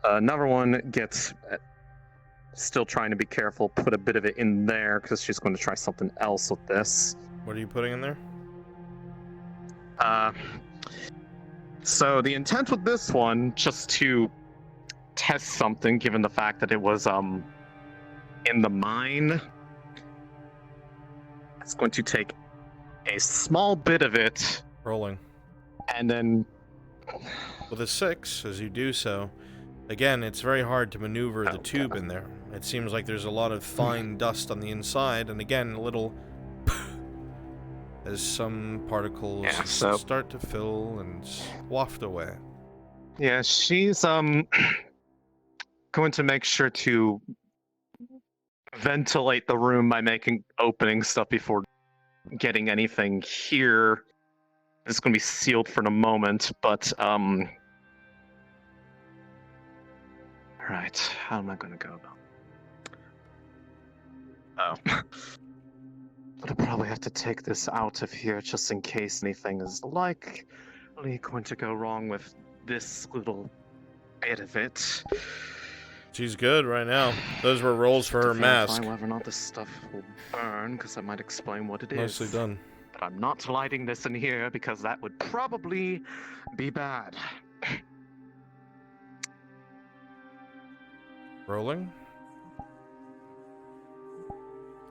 another one, get still trying to be careful, put a bit of it in there, because she's going to try something else with this. What are you putting in there? So the intent with this one, just to test something, given the fact that it was in the mine, it's going to take a small bit of it. Rolling. And then... With a 6, as you do so, again, it's very hard to maneuver the tube in there. It seems like there's a lot of fine dust on the inside, and again, a little... as some particles start to fill and waft away. Yeah, she's going to make sure to ventilate the room by opening stuff before getting anything here. It's going to be sealed for a moment, but Alright, how am I going to go about? Oh. But I probably have to take this out of here just in case anything is likely going to go wrong with this little bit of it. She's good right now. Those were rolls for her mask. Whether or not this stuff will burn, because that might explain what it is. Nicely done. But I'm not lighting this in here because that would probably be bad. Rolling.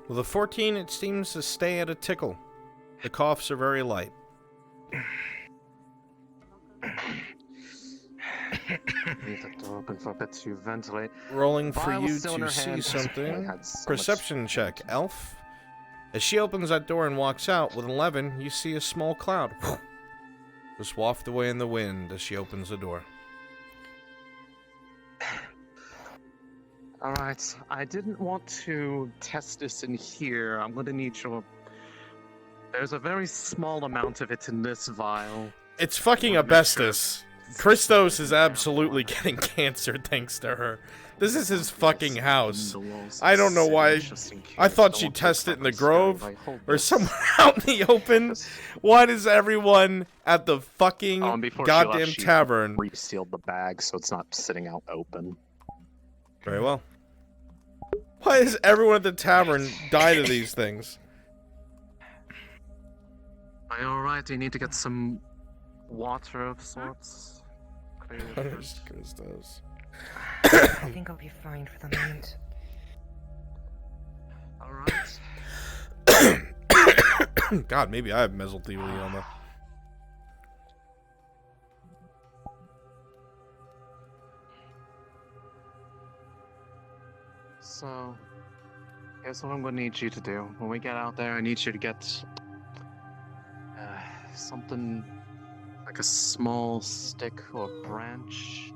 With a 14, it seems to stay at a tickle. The coughs are very light. Leave the door open for a bit to ventilate. Rolling for Vial you still in to her see hand. something. Had so Perception check, Elf. As she opens that door and walks out with an 11, you see a small cloud just waft away in the wind as she opens the door. Alright, I didn't want to test this in here. I'm gonna need your... There's a very small amount of it in this vial. It's fucking asbestos. Christos is absolutely getting cancer thanks to her. This is his fucking house. I don't know why. I thought she'd test it in the Grove or somewhere out in the open. Why does everyone at the fucking goddamn tavern resealed the bag so it's not sitting out open? Very well. Why does everyone at the tavern die to these things? Are you alright? Do you need to get some water of sorts? Christos. I think I'll be fine for the moment. Alright. God, maybe I have mesothelioma. So, here's what I'm gonna need you to do. When we get out there, I need you to get something like a small stick or branch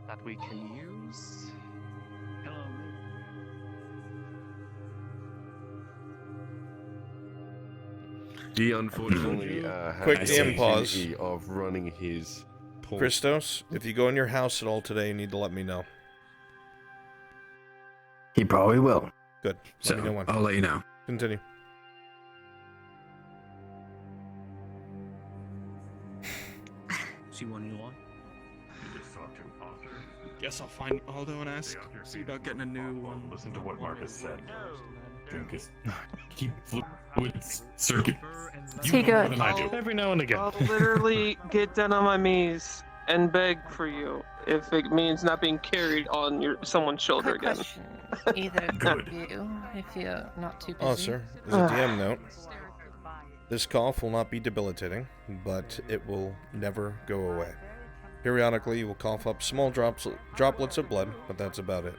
that we can use. He unfortunately Quick had DM the pause. opportunity of running his pool. Christos, if you go in your house at all today, you need to let me know. He probably will. Good. So, Let me know when. I'll let you know. Continue. See one you like? Guess I'll find Aldo and ask. See about getting a new one. Listen to what Marcus said. Drink is keep fluids circuit. Take more than I do. Every now and again. I'll literally get down on my knees and beg for you if it means not being carried on someone's shoulder Quick again. question. Either of you, if you're not too busy. Oh, sir. There's a DM note. This cough will not be debilitating, but it will never go away. Periodically, you will cough up small droplets of blood, but that's about it.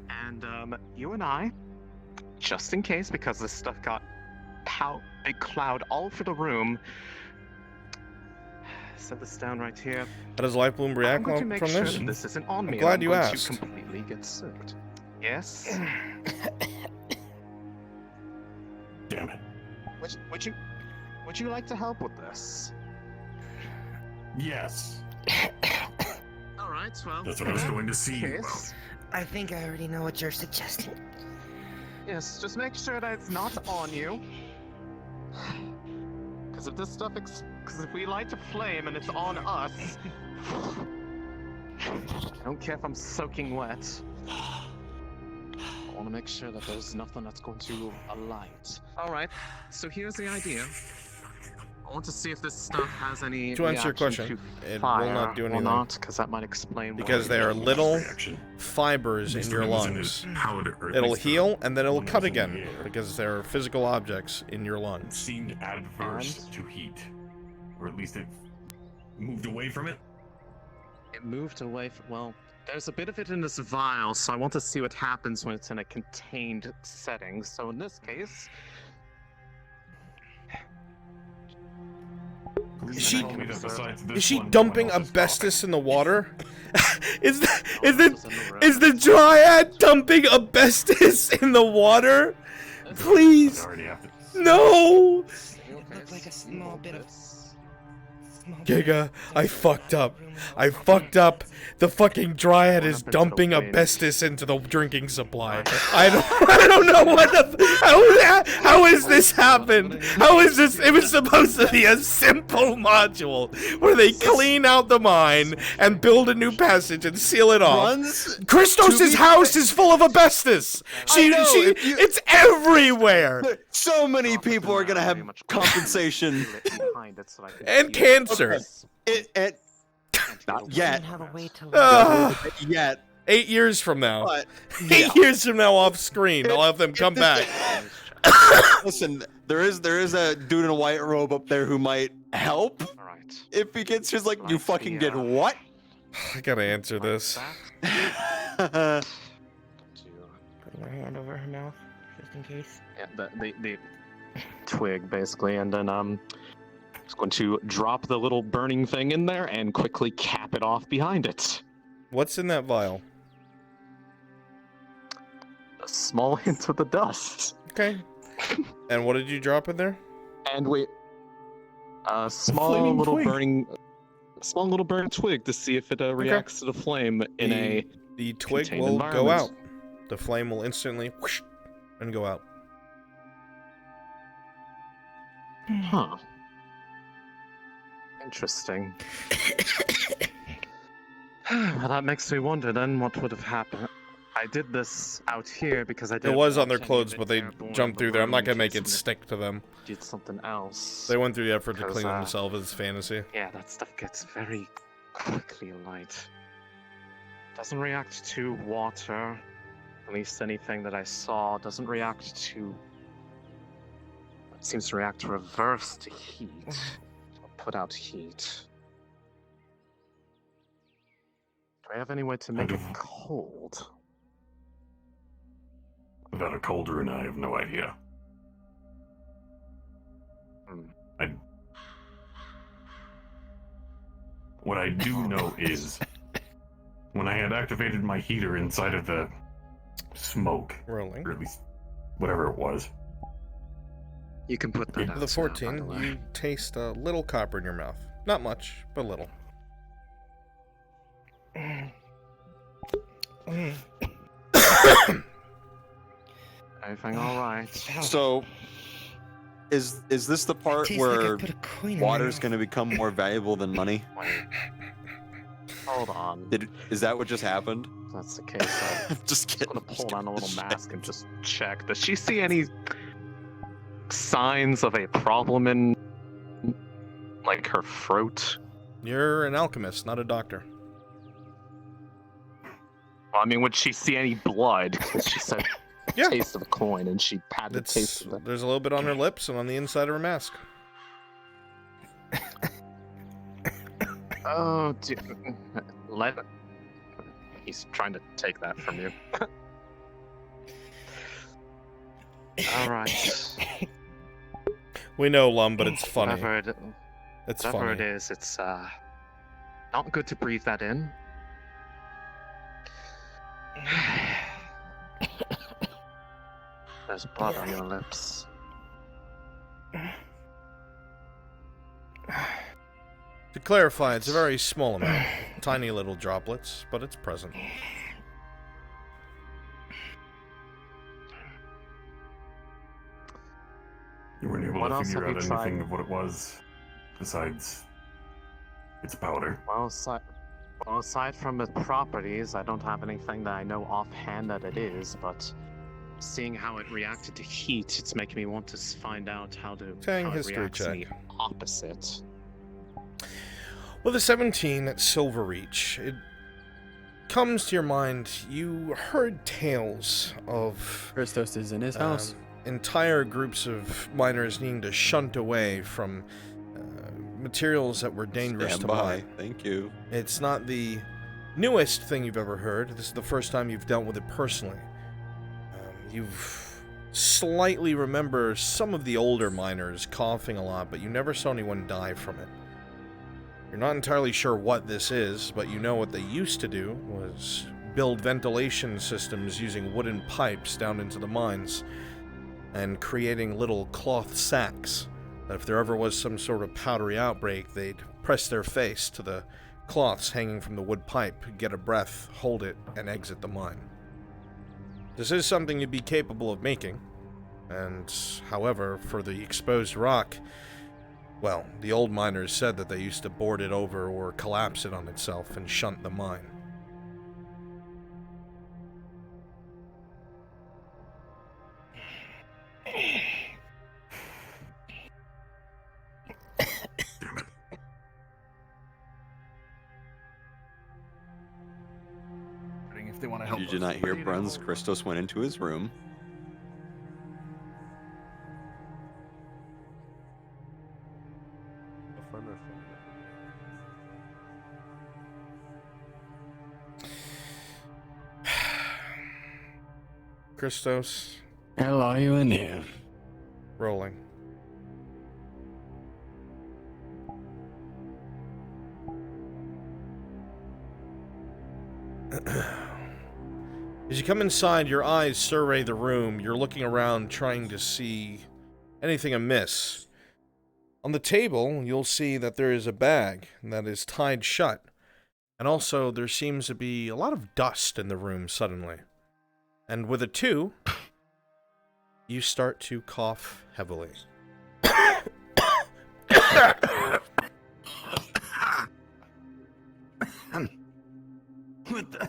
And you and I, just in case, because this stuff got big cloud all over the room. Set this down right here. How does Lifebloom react I'm going to from make this? sure that this isn't on me. I'm glad and you I'm asked. going to completely get soaked. Yes. Damn it. Would you like to help with this? Yes. All right. Well. That's what I was going to see you about. Yes. I think I already know what you're suggesting. Yes. Just make sure that it's not on you. Because if this stuff, because if we light a flame and it's on us, I don't care if I'm soaking wet. I want to make sure that there's nothing that's going to alight. All right. So here's the idea. I want to see if this stuff has any. To answer your reaction question, to it fire will not do anything. Or not, because that might explain. Because why. they are little fibers in your lungs. It'll heal and then it'll cut again because they're physical objects in your lungs. Seemed adverse to heat. Or at least it moved away from it? It moved away from, well, there's a bit of it in this vial, so I want to see what happens when it's in a contained setting. So in this case... Is she dumping asbestos in the water? is the dryad dumping asbestos in the water? Please, no. Looked like a small bit of. Giga, I fucked up. I fucked up. The fucking dryad is dumping asbestos into the drinking supply. I don't know what the how is this happened? How is this? It was supposed to be a simple module where they clean out the mine and build a new passage and seal it off. Christos' house is full of asbestos. It's everywhere. So many people are gonna have compensation and cancer. Not yet. Yet. 8 years from now. But, 8 years from now off screen, I'll have them come back. Listen, there is a dude in a white robe up there who might help. If he gets just like, you fucking did what? I gotta answer this. Putting my hand over her mouth, just in case. Yeah, the twig, basically, and then, just going to drop the little burning thing in there and quickly cap it off behind it. What's in that vial? A small hint of the dust. Okay. And what did you drop in there? And wait, a small little burning twig to see if it reacts to the flame in the twig will go out. The flame will instantly whoosh and go out. Huh. Interesting. Well, that makes me wonder then what would have happened. I did this out here because I did. It was on their clothes, but they jumped through there. I'm not gonna make it stick to them. Did something else. They went through the effort to clean themselves as fantasy. Yeah, that stuff gets very quickly alight. Doesn't react to water. At least anything that I saw doesn't react to. It seems to react to reverse to heat. Put out heat. Do I have any way to make it cold? Without a cauldron, I have no idea. What I do know is, when I had activated my heater inside of the smoke, or at least whatever it was. You can put that For the 14, you taste a little copper in your mouth. Not much, but little. Everything all right? So, is this the part where water's going to become more valuable than money? Hold on. Is that what just happened? If that's the case. I'm just gonna pull down a little mask and just check. Does she see any signs of a problem in, like, her throat? You're an alchemist, not a doctor. Well, I mean, would she see any blood? Because she said taste of a coin, and she had the taste of it. There's a little bit on her lips and on the inside of her mask. Oh, dude. Let it. He's trying to take that from you. All right. We know, Lum, but it's funny. Whatever it is, it's not good to breathe that in. There's blood on your lips. To clarify, it's a very small amount. Tiny little droplets, but it's present. You weren't able to figure out anything of what it was, besides its powder. Well, aside from its properties, I don't have anything that I know offhand that it is, but seeing how it reacted to heat, it's making me want to find out how it reacts to the opposite. With a 17 at Silverreach, it comes to your mind, you heard tales of Christos is in his house. Entire groups of miners needing to shunt away from materials that were dangerous Stand to by. mine. Thank you. It's not the newest thing you've ever heard. This is the first time you've dealt with it personally. You've slightly remember some of the older miners coughing a lot, but you never saw anyone die from it. You're not entirely sure what this is, but you know what they used to do was build ventilation systems using wooden pipes down into the mines and creating little cloth sacks that if there ever was some sort of powdery outbreak, they'd press their face to the cloths hanging from the wood pipe, get a breath, hold it, and exit the mine. This is something you'd be capable of making, and however, for the exposed rock, well, the old miners said that they used to board it over or collapse it on itself and shunt the mine. If they want to help You did not hear Bruns. Christos went into his room. Christos. Hell are you in here? Rolling. As you come inside, your eyes survey the room. You're looking around, trying to see anything amiss. On the table, you'll see that there is a bag that is tied shut. And also, there seems to be a lot of dust in the room suddenly. And with a 2, you start to cough heavily. What the?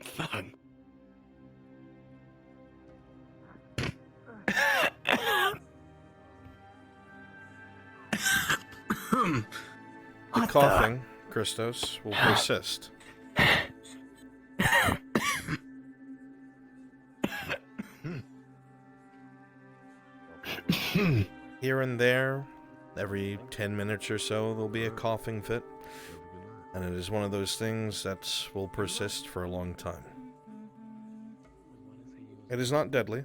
Fuck. The coughing, Christos, will persist. Here and there, every 10 minutes or so, there'll be a coughing fit. And it is one of those things that will persist for a long time. It is not deadly,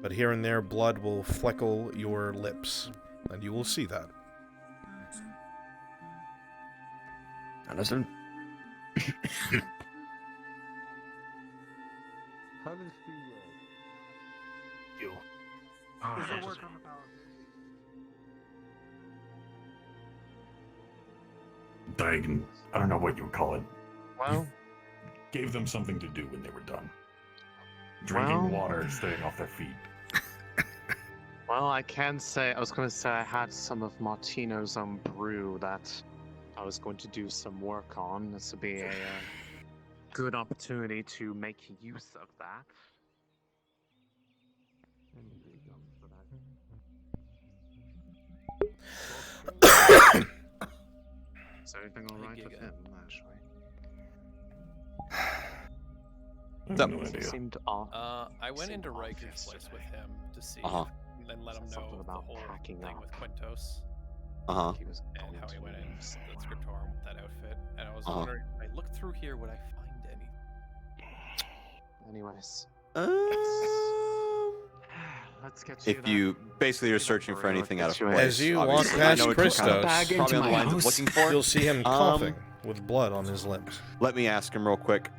but here and there blood will fleckle your lips, and you will see that. Understand? How does the you? does it work on the balance? I don't know what you would call it. Well, Gave them something to do when they were done. Drinking Well- water, staying off their feet. well, I can say, I was going to say I had some of Martino's own brew that I was going to do some work on. This would be a good opportunity to make use of that. Is everything alright with him, actually? No idea. Seemed off. I went seemed into off Riker's yesterday. place with him to see and let him know Something the about whole packing thing up. with Quintos He was and how he went in going the scriptorium with that outfit. And I was Uh-huh. wondering, if I looked through here, would I find anything? Anyways, let's get If you basically are searching for anything out of place, As you walk obviously, I past know what you're Christos, probably on the lines of looking for. you'll see him coughing with blood on his lips. Let me ask him real quick.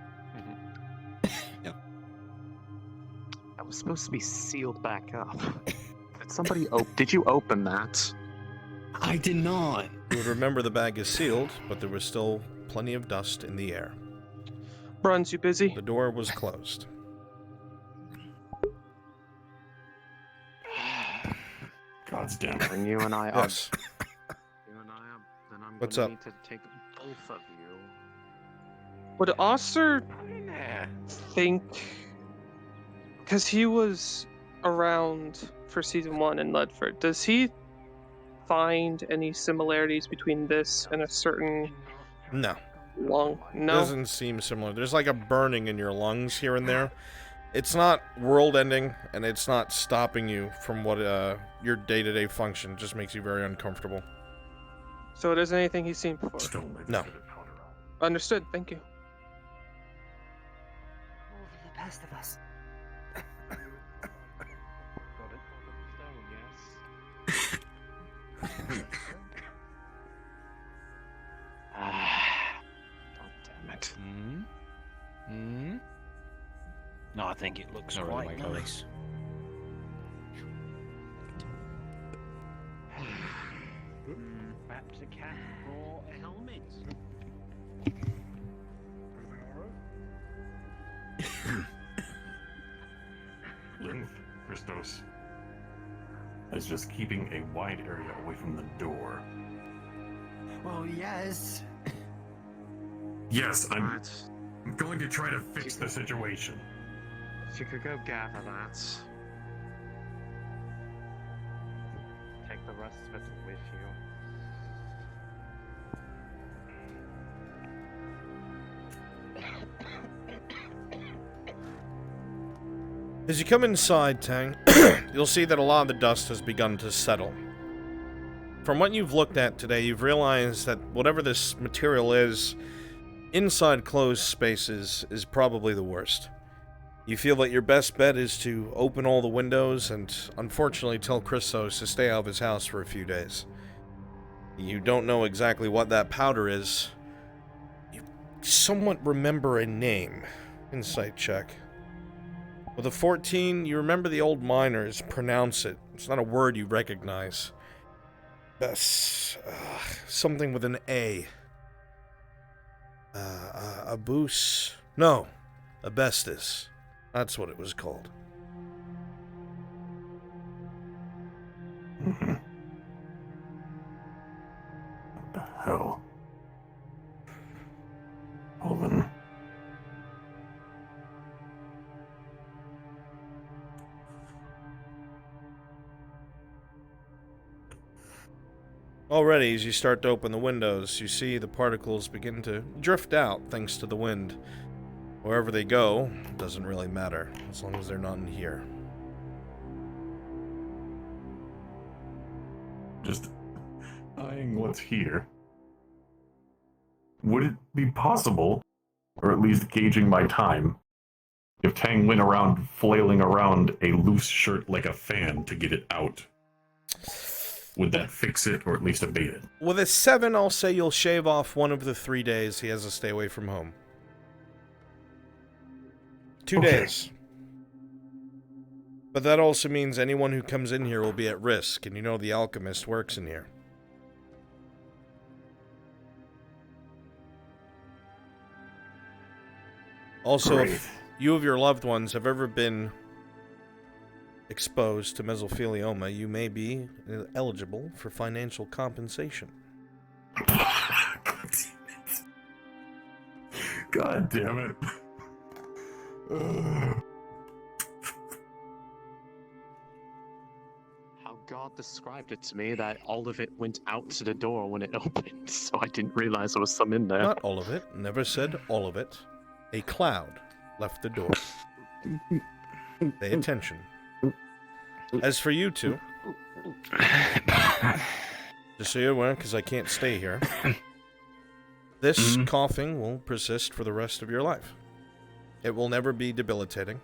that was supposed to be sealed back up. Did somebody did you open that? I did not. You would remember the bag is sealed, but there was still plenty of dust in the air. Bruns, you busy? The door was closed. God's damn And you and I Yes. You and I are. Then I'm What's gonna up? need to take both of you. Would Oster think, because he was around for season 1 in Ledford, does he find any similarities between this and a certain No. No? Doesn't seem similar. There's like a burning in your lungs here and there, It's not world-ending, and it's not stopping you from what your day-to-day function. It just makes you very uncomfortable. So it isn't anything he's seen before. No. Understood. Thank you. Over the best of us. God damn it. No, I think it looks Already quite my code. nice. Perhaps a cap or a helmet. Lymph, Christos, is just keeping a wide area away from the door. Well, yes. Yes, I'm going to try to fix the situation. If you could go gather that. Take the rest of it with you. As you come inside, Tang, you'll see that a lot of the dust has begun to settle. From what you've looked at today, you've realized that whatever this material is, inside closed spaces is probably the worst. You feel that your best bet is to open all the windows and, unfortunately, tell Christos to stay out of his house for a few days. You don't know exactly what that powder is. You somewhat remember a name. Insight check. With a 14, you remember the old miners pronounce it. It's not a word you recognize. That's something with an A. Abuse? No, asbestos. That's what it was called. What the hell? Olin. Already, as you start to open the windows, you see the particles begin to drift out thanks to the wind. Wherever they go, it doesn't really matter, as long as they're not in here. Just eyeing what's here. Would it be possible, or at least gauging my time, if Tang went around flailing around a loose shirt like a fan to get it out? Would that fix it, or at least abate it? With a 7, I'll say you'll shave off one of the 3 days he has to stay away from home. 2 days. But that also means anyone who comes in here will be at risk, and you know the alchemist works in here. Also, if you of your loved ones have ever been exposed to mesothelioma, you may be eligible for financial compensation. God damn it. How God described it to me that all of it went out to the door when it opened, so I didn't realize there was some in there. Not all of it. Never said all of it. A cloud left the door. Pay attention. As for you two, just so you're aware, because I can't stay here, this coughing will persist for the rest of your life. It will never be debilitating.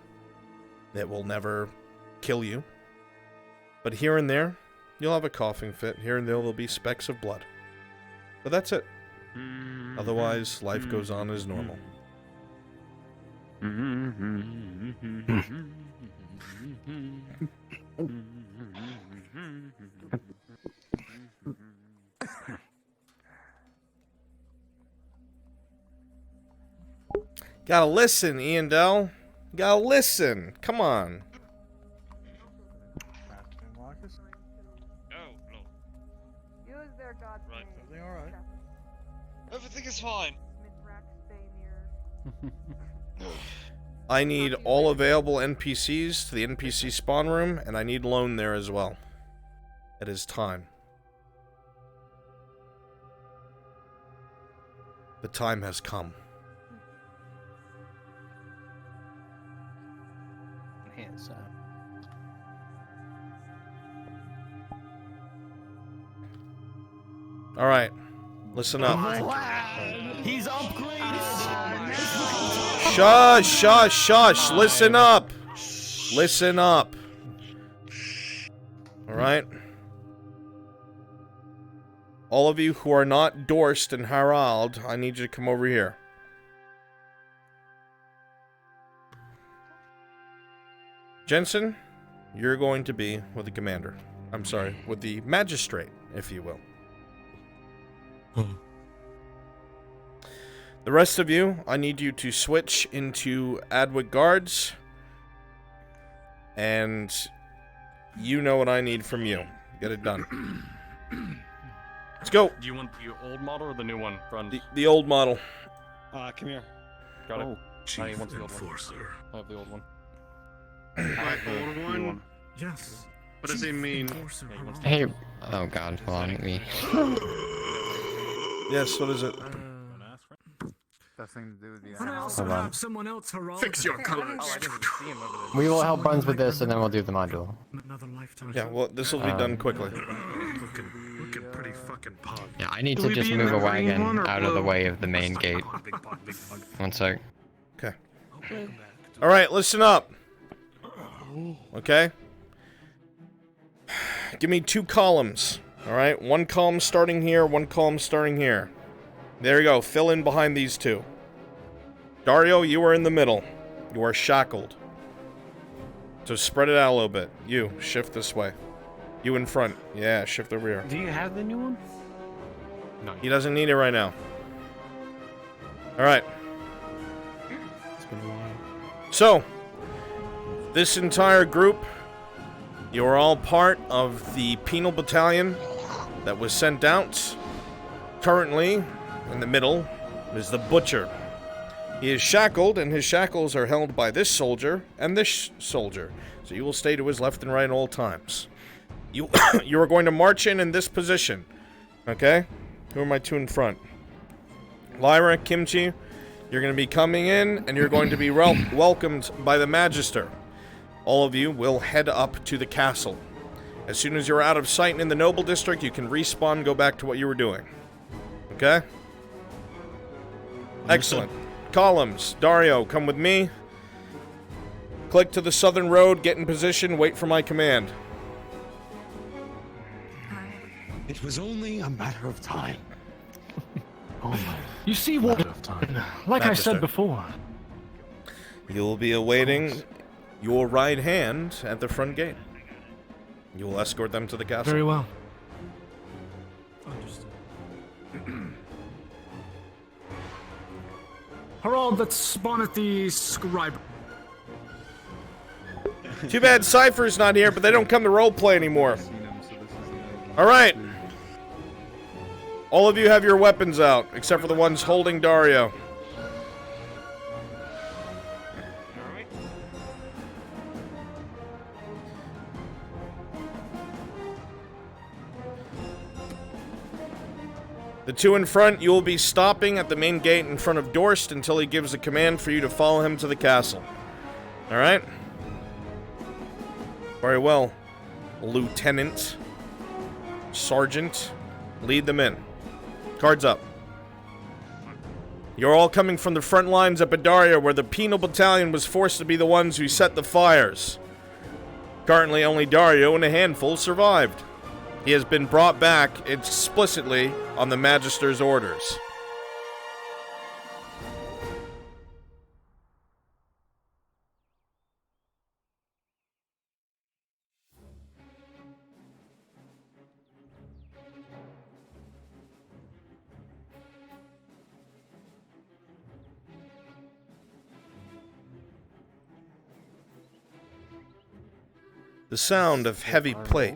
It will never kill you. But here and there, you'll have a coughing fit. Here and there, there'll be specks of blood. But that's it. Otherwise, life goes on as normal. Gotta listen, Ian Dell. Gotta listen. Come on. Use their god's name. Everything alright? Everything is fine. I need all available NPCs to the NPC spawn room, and I need Lone there as well. It is time. The time has come. All right, listen up. He's upgraded. Shush, shush, shush. Listen up. Listen up. All right. All of you who are not Dorst and Harald, I need you to come over here. Jensen, you're going to be with the commander. I'm sorry, with the magistrate, if you will. The rest of you, I need you to switch into Adwick guards. And you know what I need from you. Get it done. Let's go. Do you want the old model or the new one, friend? The old model. Come here. Got it. He wants the old one. I have the old one. Old one? Yes. What does he mean? Hey, oh god, hold on, me. Yes, what is it? Nothing to do with the Can I also Hold on. have someone else, Harald? Fix your colors. Oh, I didn't see him over there. We will help Bruns with this, and then we'll do the module. Another lifetime. Yeah, well, this will be done quickly. Looking pretty fucking pog. Yeah, I need to just move a wagon out of the way of the main gate. One sec. Okay. All right, listen up. Okay? Give me 2 columns. All right? 1 column starting here, 1 column starting here. There you go. Fill in behind these 2. Dario, you are in the middle. You are shackled. So spread it out a little bit. You, shift this way. You in front. Yeah, shift over here. Do you have the new one? No. He doesn't need it right now. All right. So, this entire group, you are all part of the penal battalion that was sent out. Currently, in the middle, is the Butcher. He is shackled, and his shackles are held by this soldier and this soldier. So you will stay to his left and right at all times. You are going to march in this position. Okay? Who are my 2 in front? Lyra, Kimchi, you're going to be coming in, and you're going to be welcomed by the Magister. All of you will head up to the castle. As soon as you're out of sight in the Noble District, you can respawn and go back to what you were doing. Okay? Excellent. Columns. Dario, come with me. Click to the southern road, get in position, wait for my command. It was only a matter of time. Oh my. You see what? Like I Magister. said before. You'll be awaiting your right hand at the front gate. You will escort them to the castle. Very well. Understood. Harald, let's spawn at the scribe. Too bad Cypher's not here, but they don't come to roleplay anymore. Alright. All of you have your weapons out, except for the ones holding Dario. The 2 in front, you will be stopping at the main gate in front of Dorst until he gives a command for you to follow him to the castle. Alright? Very well. Lieutenant. Sergeant. Lead them in. Cards up. You're all coming from the front lines at Badaria, where the penal battalion was forced to be the ones who set the fires. Currently, only Dario and a handful survived. He has been brought back explicitly on the Magister's orders. The sound of heavy plate.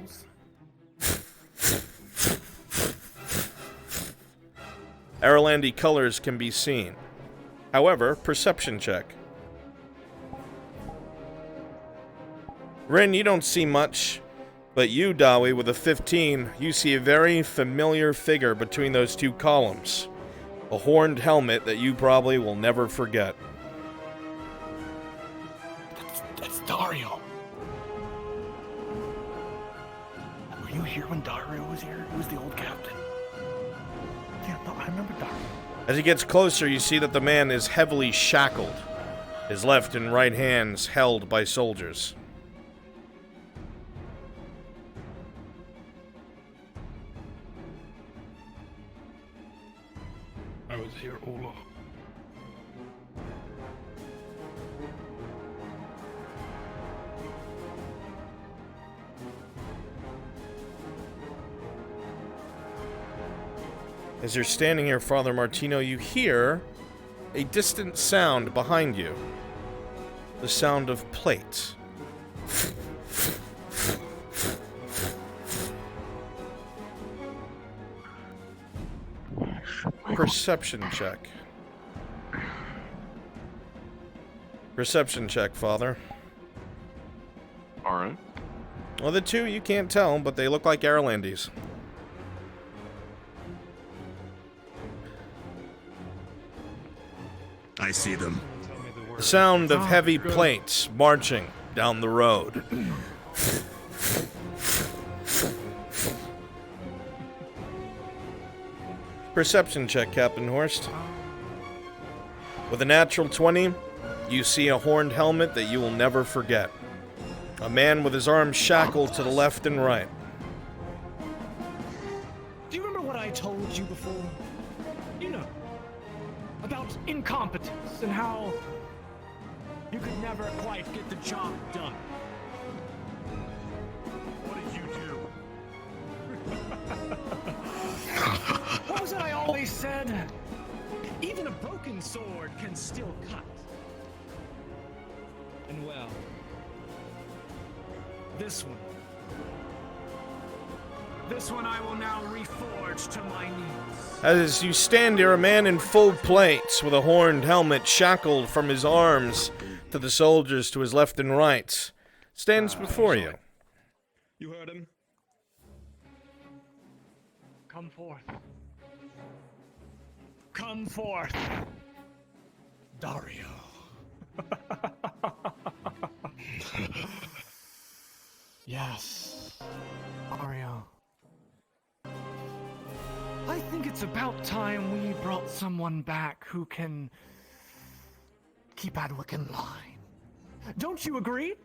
Aralandi colors can be seen. However, perception check. Rin, you don't see much, but you, Dawi, with a 15, you see a very familiar figure between those 2 columns. A horned helmet that you probably will never forget. That's Dario. Were you here when Dario was here? He was the old captain. Yeah, no, I remember Dark. As he gets closer, you see that the man is heavily shackled, his left and right hands held by soldiers. I was here all along. As you're standing here, Father Martino, you hear a distant sound behind you. The sound of plates. Perception check. Perception check, Father. Alright. Well, the two you can't tell, but they look like Airlandese. I see them. The sound of heavy plates marching down the road. Perception check, Captain Horst. With a natural 20, you see a horned helmet that you will never forget. A man with his arms shackled to the left and right. Do you remember what I told you before? You know, about incompetence and how you could never quite get the job done. What did you do? What was it I always said? Even a broken sword can still cut. And well, this one I will now reforge to my needs. As you stand here, a man in full plates with a horned helmet shackled from his arms to the soldiers to his left and right stands before you. You heard him. Come forth. Come forth, Dario. Yes, Dario. I think it's about time we brought someone back who can keep Adwick in line. Don't you agree?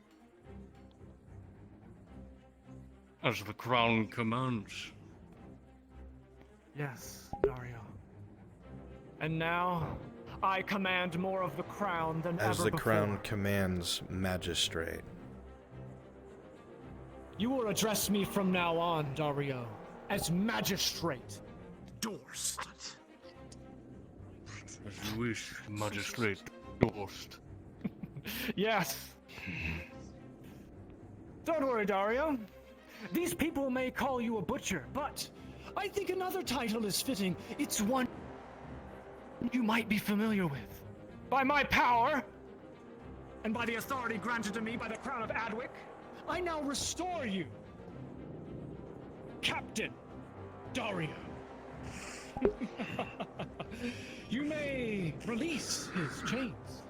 As the crown commands. Yes, Dario. And now, I command more of the crown than As ever the before. crown commands, magistrate. You will address me from now on, Dario, as magistrate Dorst. As you wish, Magistrate Dorst. Yes. Don't worry, Dario. These people may call you a butcher, but I think another title is fitting. It's one you might be familiar with. By my power, and by the authority granted to me by the Crown of Adwick, I now restore you, Captain Dario. You may release his chains,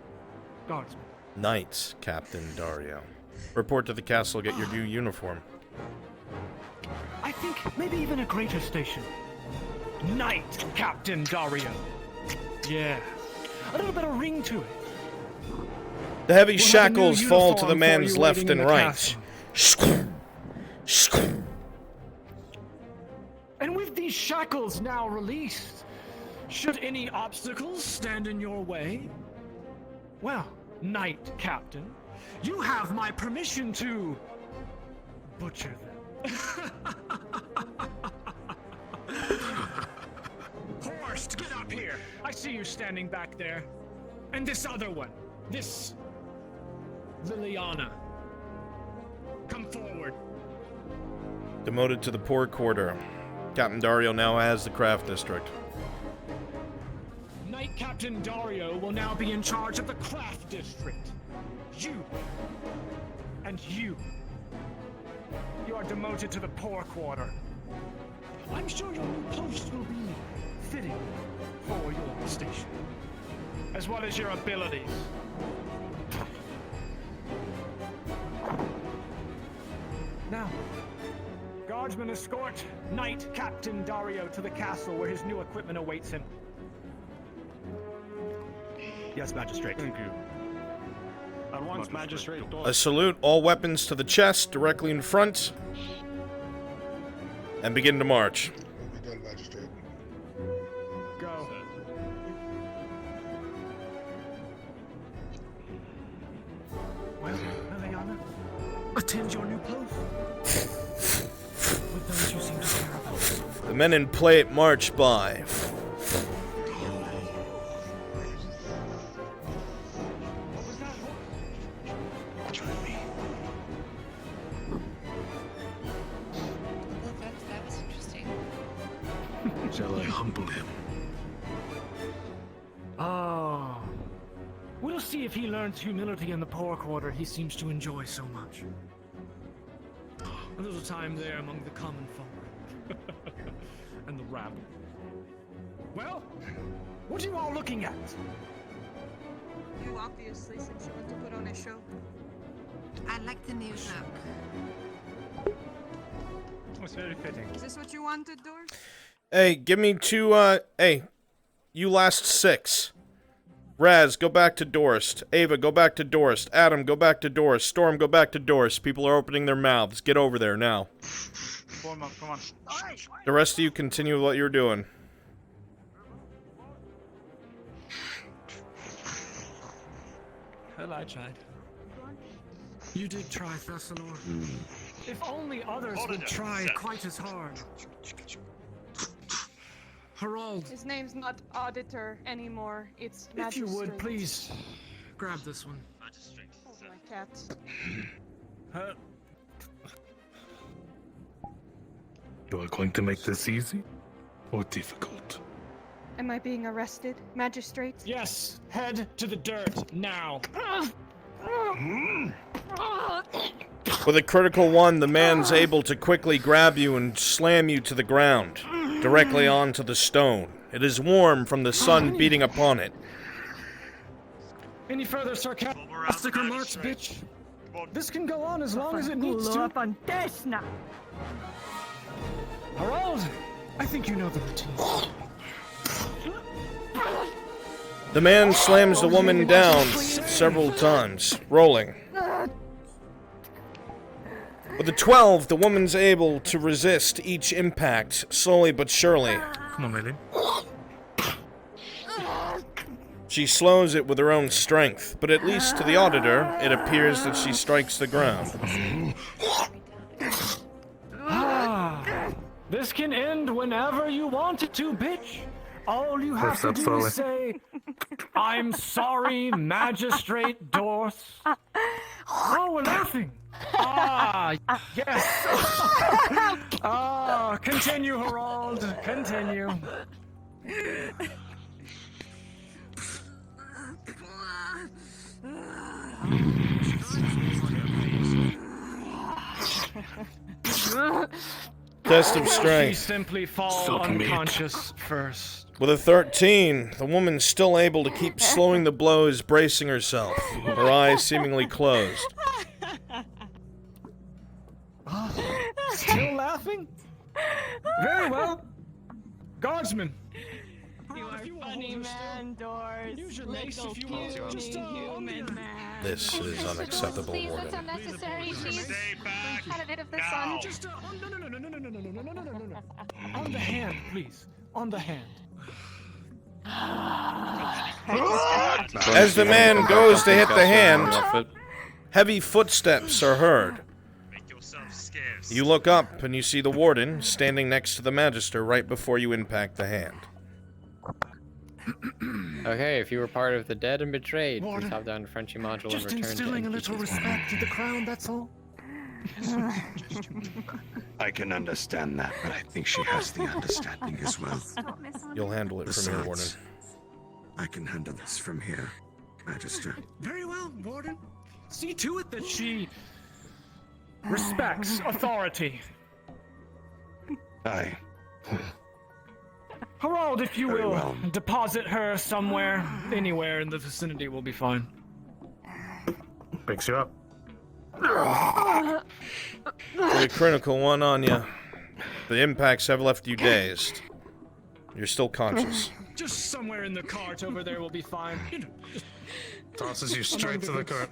guardsman. Knights, Captain Dario. Report to the castle, get your new uniform. I think maybe even a greater station. Knight Captain Dario. Yeah, a little bit of ring to it. The heavy We'll have a shackles new fall to uniform the for man's you left waiting in and the right. castle. And with these shackles now released, should any obstacles stand in your way, well, Knight Captain, you have my permission to butcher them. Horst, get up here! I see you standing back there. And this other one, this Liliana. Come forward. Demoted to the poor quarter. Captain Dario now has the craft district. Knight Captain Dario will now be in charge of the craft district. You and you. You are demoted to the poor quarter. I'm sure your new post will be fitting for your station, as well as your abilities. Now, Guardsmen escort Knight Captain Dario to the castle where his new equipment awaits him. Yes, Magistrate. Thank you. At once, Magistrate. A salute, all weapons to the chest, directly in front. And begin to march. Be done, Magistrate. Go. Well, Eliana, attend your new post. With those you seem to care about. The men in plate march by. That was interesting. Shall I humble him? Oh. We'll see if he learns humility in the poor quarter he seems to enjoy so much. A little time there among the common folk. And the rabble. Well, what are you all looking at? You obviously since you want to put on a show. I like the new look. It's very fitting. Is this what you wanted, Doris? Hey, give me two, hey, you last 6. Raz, go back to Dorst. Ava, go back to Dorst. Adam, go back to Dorst. Storm, go back to Dorst. People are opening their mouths. Get over there now. Come on. The rest of you continue what you're doing. Well, I tried. You did try, Thessalor. If only others would try quite as hard. Harold. His name's not Auditor anymore. It's If you Magistrate. would, please grab this one. Oh, my cat. You are going to make this easy or difficult? Am I being arrested, Magistrate? Yes, head to the dirt now. With a critical 1, the man's able to quickly grab you and slam you to the ground, directly onto the stone. It is warm from the sun beating upon it. Any further sarcastic remarks, bitch? This can go on as long as it needs to. Harold, I think you know the routine. The man slams the woman down several times, rolling. With a 12, the woman's able to resist each impact, slowly but surely. Come on, lady. She slows it with her own strength, but at least to the auditor, it appears that she strikes the ground. This can end whenever you want it to, bitch. All you have to do is say, "I'm sorry, Magistrate Dorth." Oh, we're laughing. Ah, yes. Continue, Harold. Continue. Test of She strength. simply falls unconscious first. With a 13, the woman's still able to keep slowing the blows, bracing herself, her eyes seemingly closed. Still laughing? Very well. Guardsmen. You are funny man, Doors. Little puny human man. This is unacceptable, Please, that's Warden. unnecessary. Please. We've had a bit of the sun. No. On the hand, please. On the hand. As the man goes to hit the hand, heavy footsteps are heard. You look up and you see the warden standing next to the magister right before you impact the hand. Okay, if you were part of the dead and betrayed, Warden, please hop down to Frenchy module Just and return instilling to a little NPC's respect to the crown, that's all. I can understand that, but I think she has the understanding as well. You'll handle it from here, Warden. I can handle this from here, Magister. Very well, Warden. See to it that she respects authority. Aye. Harold, if you Very will, well. deposit her somewhere, anywhere in the vicinity will be fine. Picks you up. With a critical 1 on you, The impacts have left you dazed. You're still conscious. Just somewhere in the cart over there will be fine. Tosses you straight to the cart.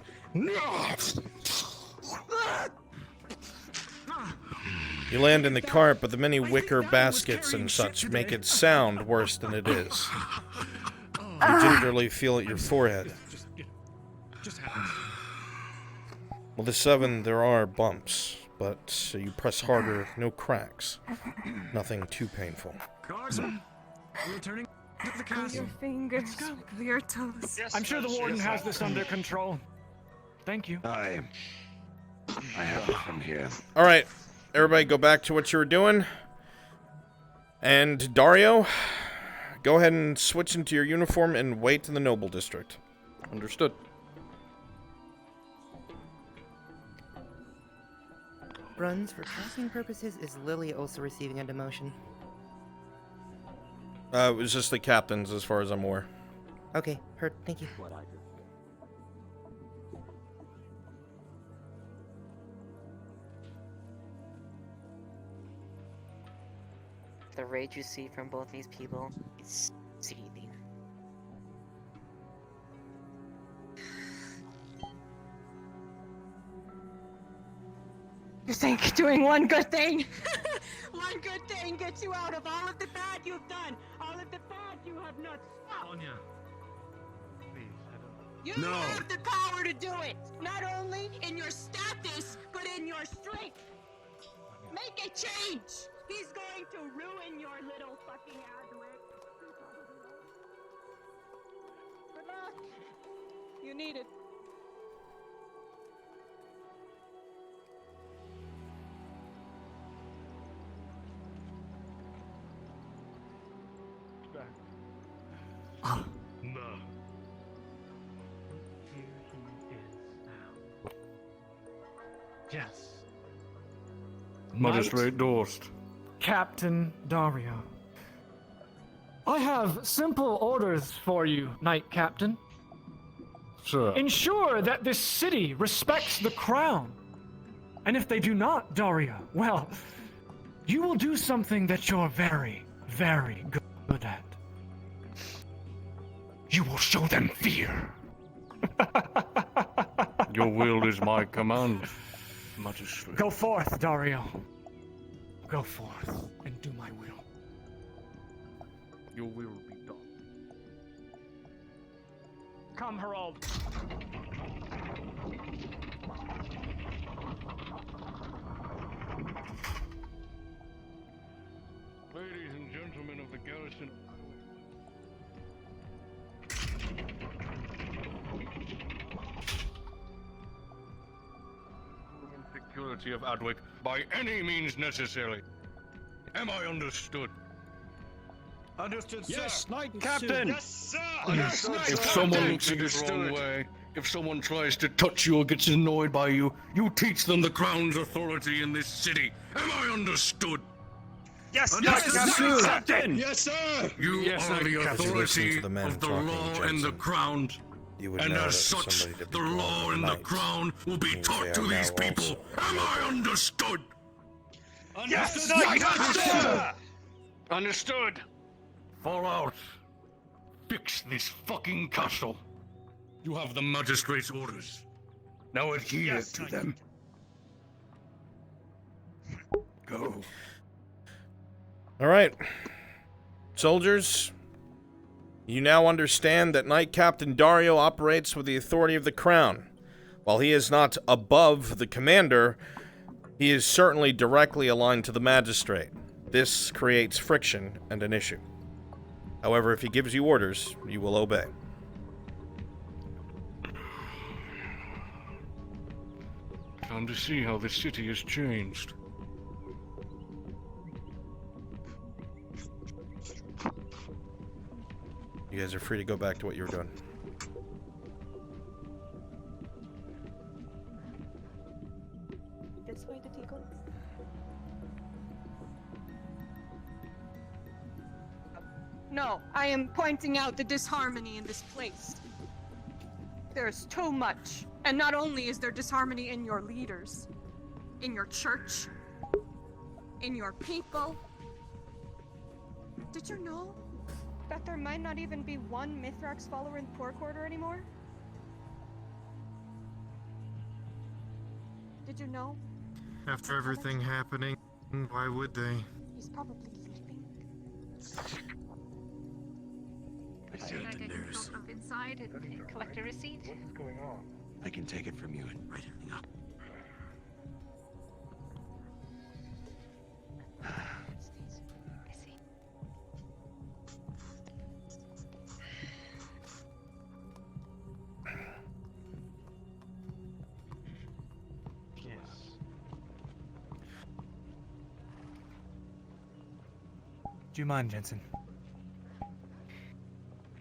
You land in the cart, but the many wicker baskets and such make it sound worse than it is. You gingerly feel at your forehead. Well, the 7, there are bumps, but you press harder, no cracks. Nothing too painful. Garza, we're returning to the castle. Your fingers, your toes. I'm sure the warden has this under control. Thank you. I have it from here. Alright, everybody go back to what you were doing. And Dario, go ahead and switch into your uniform and wait in the Noble District. Understood. Bruns, for casting purposes, is Lily also receiving a demotion? It was just the captains, as far as I'm aware. Okay, heard. Thank you. The rage you see from both these people is seething. You think doing one good thing? One good thing gets you out of all of the bad you've done, all of the bad you have not stopped. Anya. You No. have the power to do it, not only in your status, but in your strength. Make a change. He's going to ruin your little fucking Adwick. Good luck. You need it. No. Yes. Magistrate Dorst. Captain Dario. I have simple orders for you, Knight Captain. Sir. Ensure that this city respects the crown. And if they do not, Dario, well, you will do something that you're very, very good at. You will show them fear. Your will is my command, Magistrate. Go forth, Dario. Go forth and do my will. Your will be done. Come, Herald. Ladies and gentlemen of the garrison. Security of Adwick by any means necessary. Am I understood? Understood, sir. Yes, Knight Captain. Yes, sir. Yes, Knight if Captain. someone looks at it the wrong way, if someone tries to touch you or gets annoyed by you, you teach them the Crown's authority in this city. Am I understood? Yes, Captain. Yes, sir. You Yes, are the Captain. authority to the man of the talking, law and the Jensen. crown. You would And know as that for such, somebody to be the called law a and the knight crown will be means taught they to are these now people. also Am I understood? Yes, sir. Understood. Fall out. Fix this fucking castle. You have the magistrate's orders. Now adhere to them. Go. Alright. Soldiers, you now understand that Knight Captain Dario operates with the authority of the Crown. While he is not above the commander, he is certainly directly aligned to the magistrate. This creates friction and an issue. However, if he gives you orders, you will obey. Time to see how the city has changed. You guys are free to go back to what you were doing. This way, the Tico. No, I am pointing out the disharmony in this place. There's too much. And not only is there disharmony in your leaders, in your church, in your people. Did you know that there might not even be one Mithrax follower in Poor Quarter anymore? Did you know? After everything happening, why would they? He's probably sleeping. I feel the nurse. Up inside and collect a receipt. What's going on? I can take it from you and write everything up. Do you mind, Jensen?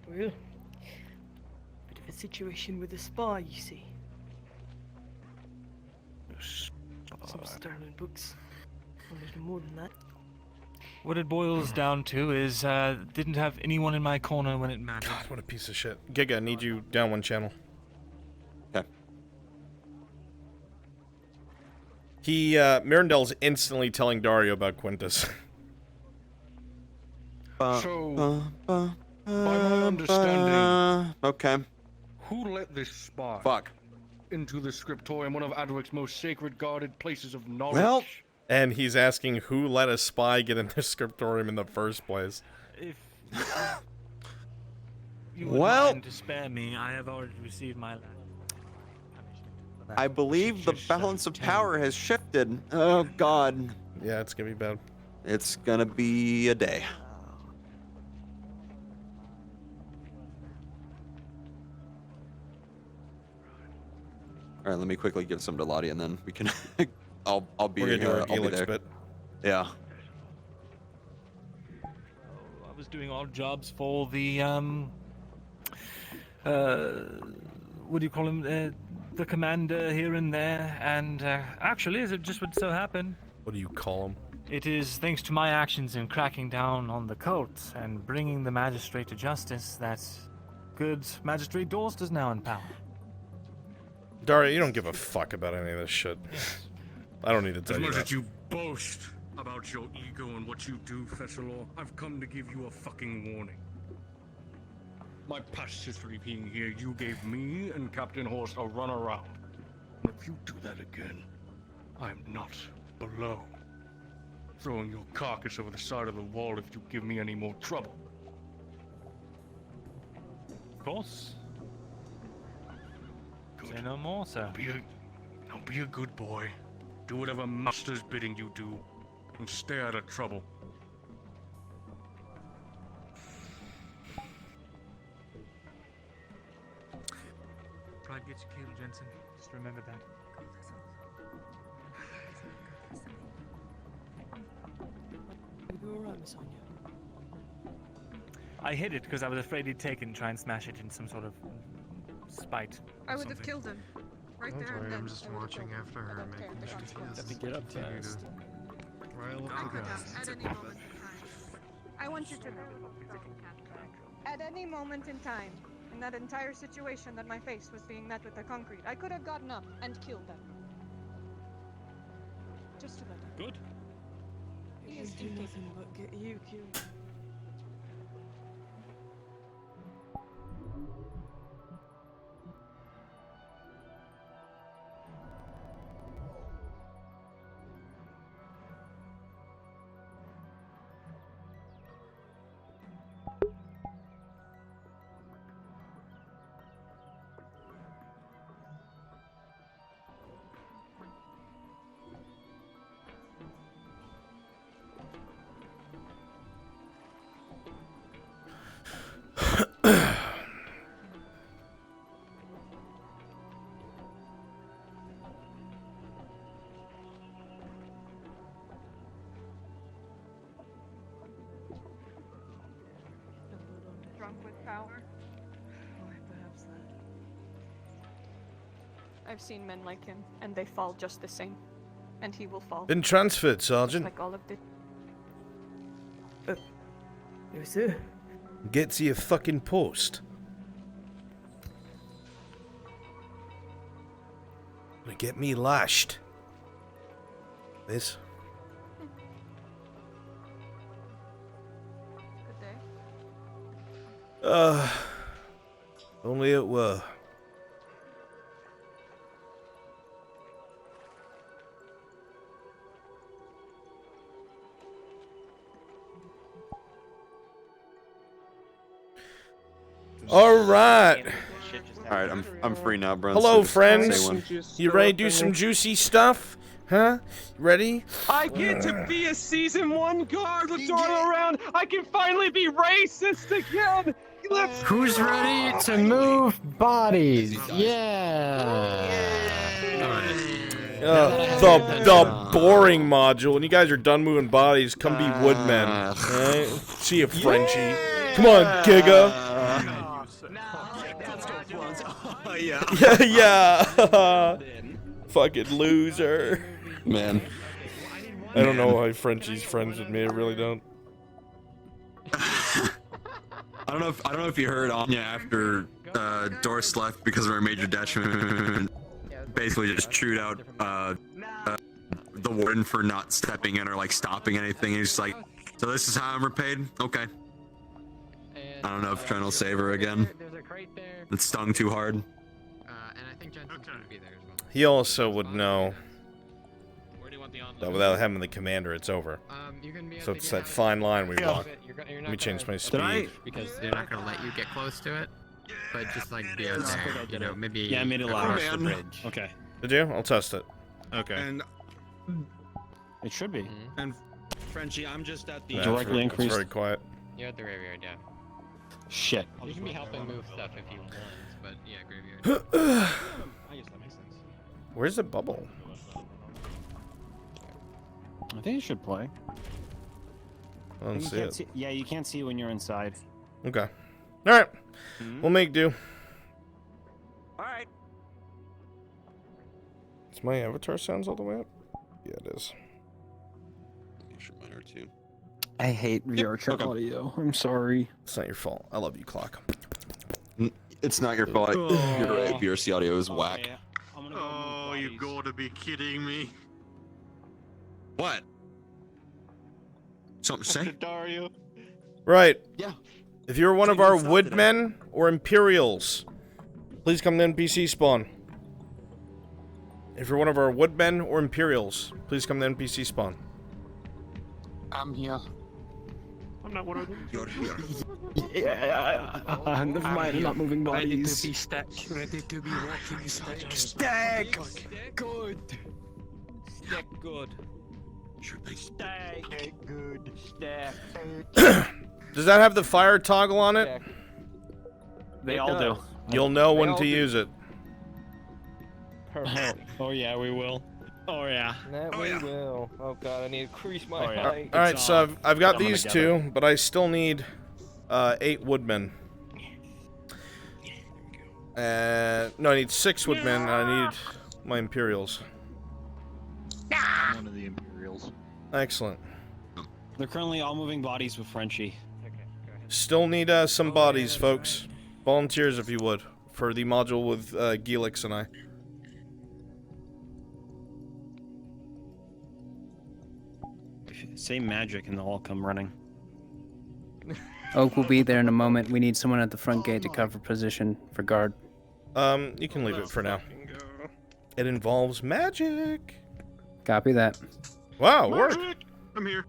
Well, bit of a situation with a spy, you see. Some stolen books. A little more than that. What it boils down to is, didn't have anyone in my corner when it mattered. God, what a piece of shit. Giga, I need you down one channel. Okay. Mirandel's instantly telling Dario about Quintus. So, by my understanding, okay. who let this spy Fuck. into the scriptorium, one of Adric's most sacred guarded places of knowledge? Well, and he's asking who let a spy get in the scriptorium in the first place. If you would mind to spare me, I have already received my last punishment for that. I believe the balance of power has shifted. Oh, God. Yeah, it's gonna be bad. It's gonna be a day. All right, let me quickly give some to Lottie, and then we can. I'll be We're gonna do our I'll be Helix there. bit. Yeah. I was doing odd jobs for the what do you call him? The commander here and there, and actually, as it just would so happen. What do you call him? It is thanks to my actions in cracking down on the cult and bringing the magistrate to justice that good magistrate Dorst is now in power. Dario, you don't give a fuck about any of this shit. I don't need to tell As you much that. as you boast about your ego and what you do, Fessalor, I've come to give you a fucking warning. My past history being here, you gave me and Captain Horst a runaround. And if you do that again, I'm not below throwing your carcass over the side of the wall if you give me any more trouble. Of course. Say no more, sir. Now be a good boy. Do whatever master's bidding you do, and stay out of trouble. Pride gets you killed, Jensen. Just remember that. You alright, Miss Anya? I hid it because I was afraid he'd take it and try and smash it in some sort of spite. I would have killed him. Right Don't there and worry, then. I'm just watching after her, making sure she Let doesn't me get up continue fast. to rile I up the could have guys. at any moment in time. I want you to know. At any moment in time, in that entire situation that my face was being met with the concrete, I could have gotten up and killed them. Just to let them. Good. He It is would do incapable. nothing but get you killed. Drunk with power. Why, perhaps that. I've seen men like him, and they fall just the same. And he will fall. Been transferred, Just Sergeant. like all of the. Yes, sir. Get to your fucking post. Gonna get me lashed. This. Only it were. All right. All right, I'm free now, bro. Hello, So just friends. say one. You ready to do some juicy stuff? Huh? Ready? I get to be a season 1 guard with Darla around. I can finally be racist again. Let's Who's go! ready to move bodies? Yeah. The boring module. When you guys are done moving bodies, come be woodmen. Alright? See you, Frenchie. Come on, Giga. Yeah. Fucking loser. Man. I don't know why Frenchie's friends with me. I really don't. I don't know if you heard Anya after Doris left because of our major detriment. Basically just chewed out the warden for not stepping in or like stopping anything. He's like, so this is how I'm repaid? Okay. I don't know if Trent will save her again. It stung too hard. And I think Jensen's gonna be there as well. He also would know that without having the commander, it's over. So it's that fine line we walk. Let me change my speed. Because they're not gonna let you get close to it. But just like be out there, you know, maybe. Yeah, I made it loud. across the bridge. Okay. Did you? I'll test it. Okay. And It should be. and Frenchie, I'm just at the Yeah, Directly it's increased. very quiet. You're at the graveyard, yeah. Shit. You can be helping move stuff if you want, but yeah, graveyard. I guess that makes sense. Where's the bubble? I think it should play. I don't You see can't it. see- yeah, you can't see when you're inside. Okay. Alright. We'll make do. Alright. Is my avatar sounds all the way up? Yeah, it is. Mine are too. I hate VRChat audio. I'm sorry. It's not your fault. I love you, Clock. It's not your fault. You're right. VRC audio is whack. Oh, you gotta be kidding me. What? Something to say? Dario. Right. Yeah. If you're one of our woodmen or Imperials, please come to NPC spawn. If you're one of our woodmen or Imperials, please come to NPC spawn. I'm here. I'm not one of them. You're here. Never mind, I'm not moving Ready to bodies. be stack. Ready to be walking stack. Stack! Good. Stack good. Stack good. Stack. Does that have the fire toggle on it? They all do. You'll know when to use it. Oh yeah, we will. Oh yeah. That we will. Oh god, I need to increase my Oh, yeah. height. Alright, so I've got Put 'em these together. two, but I still need 8 woodmen. No, I need 6 woodmen, and I need my Imperials. I'm one of the Imperials. Excellent. They're currently all moving bodies with Frenchie. Still need some bodies, folks. Volunteers, if you would, for the module with Gelix and I. Say magic and they'll all come running. Oak will be there in a moment. We need someone at the front gate to cover position for guard. You can leave it for now. It involves magic. Copy that. Wow, work. I'm here.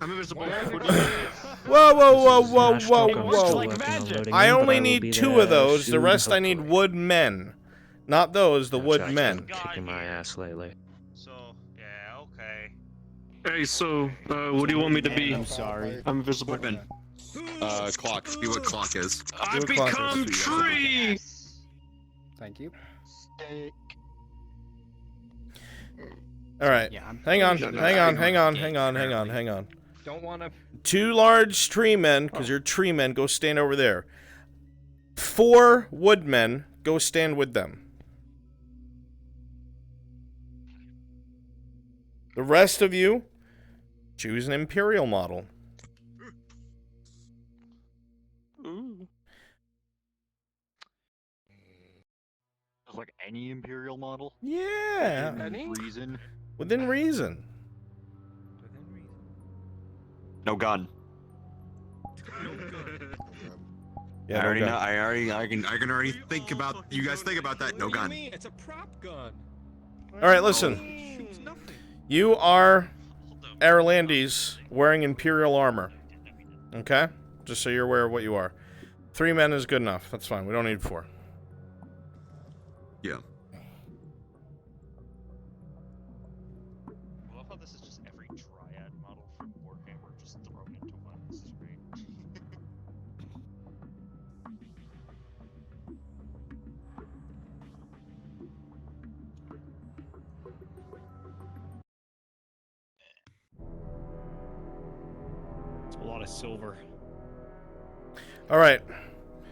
I'm invisible. Whoa, whoa, whoa, whoa, whoa, whoa. I only need 2 of those. The rest I need wood men. Not those, the wood men. Kicking my ass lately. Hey, so, what do you want me to be? I'm sorry. I'm invisible. Woodman. Clock. See what clock is. I become tree! Thank you. Alright. Hang on, hang on. Don't wanna. 2 large tree men, because you're tree men, go stand over there. 4 woodmen, go stand with them. The rest of you, choose an Imperial model. Like any Imperial model? Yeah. Within reason. Within reason. No gun. Yeah, I no already gun. know. I can already think about. You guys think about that. No gun. It's a prop gun. All right, listen. You are Aralandis wearing Imperial armor. Okay? Just so you're aware of what you are. 3 men is good enough. That's fine. We don't need 4. Yeah. I love how this is just every triad model from Warhammer just thrown into one. This is great. It's a lot of silver. All right.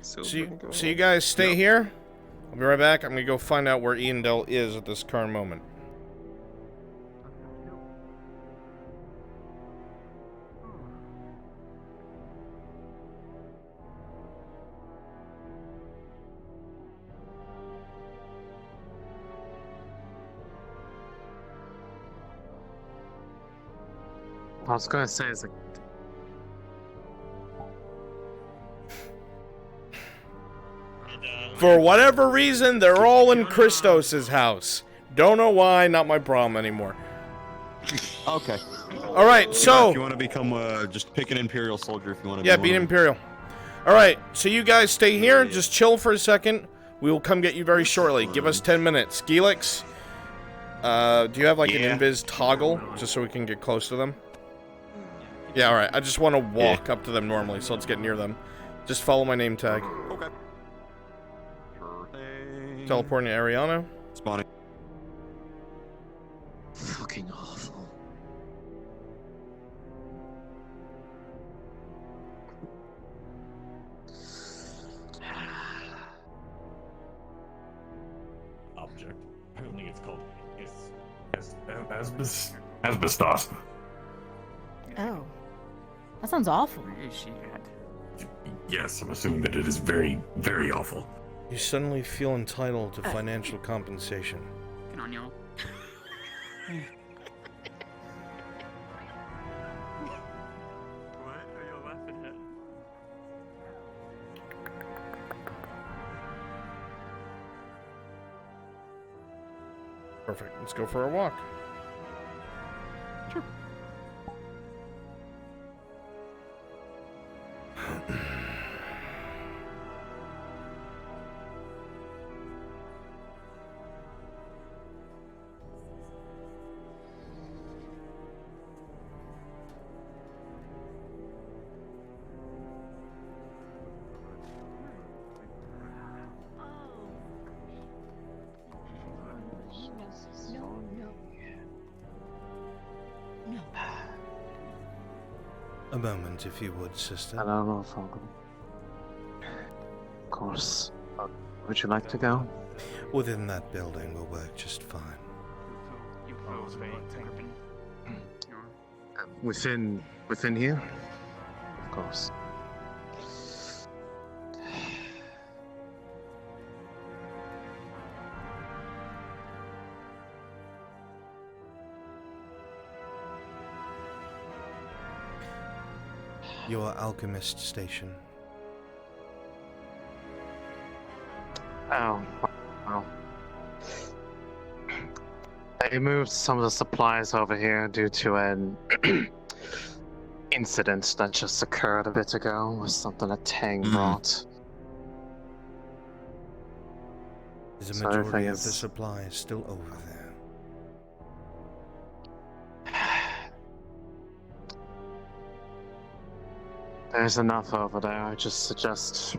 So you guys stay here. I'll be right back. I'm going to go find out where Ian Dell is at this current moment. I was gonna say is like For whatever reason, they're all in Christos's house. Don't know why, not my problem anymore. Okay. All right, so if you want to become just pick an Imperial soldier if you want to. yeah, be an Imperial. All right, so you guys stay here, just chill for a second. We will come get you very shortly. Give us 10 minutes. Gelix, do you have like an invis toggle just so we can get close to them? Yeah, all right. I just want to walk up to them normally, so let's get near them. Just follow my name tag. Okay. Teleporting to Ariana. Spawning. fucking awful. Object. Apparently it's called asbestos. Oh. That sounds awful. Where is she at? Yes, I'm assuming that it is very, very awful. You suddenly feel entitled to financial compensation. Get on, y'all. What are you laughing at? Perfect. Let's go for a walk. Sure. A moment, if you would, sister. I don't know if I'm going. Of course. Would you like to go? Within that building will work just fine. Within here? Of course. Your alchemist station. Oh, well. They moved some of the supplies over here due to an incident that just occurred a bit ago with something that Tang brought. Is a So majority everything of is- the supplies still over there? There's enough over there. I just suggest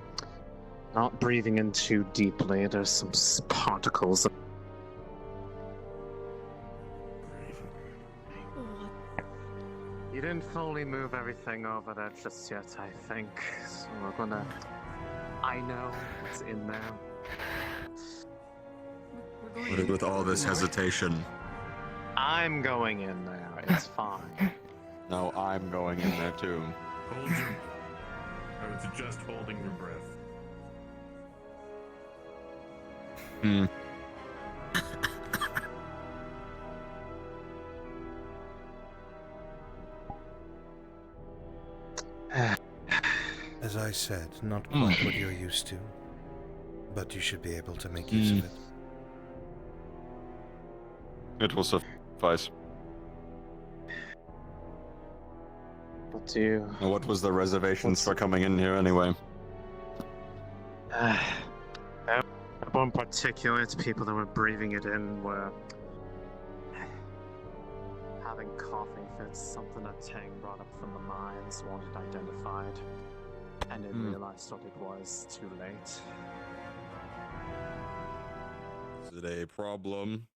not breathing in too deeply. There's some particles. You didn't fully move everything over there just yet, I think. So we're gonna. I know what's in there. With all this hesitation. I'm going in there. It's fine. No, I'm going in there too. Hold your. I would suggest holding your breath. Hmm. As I said, not quite what you're used to, but you should be able to make use of it. It will suffice. What do you... What was the reservations for coming in here anyway? One particular, it's people that were breathing it in were having coughing fits, something that Tang brought up from the mines, wanted identified, and didn't realize what it was too late. Is it a problem?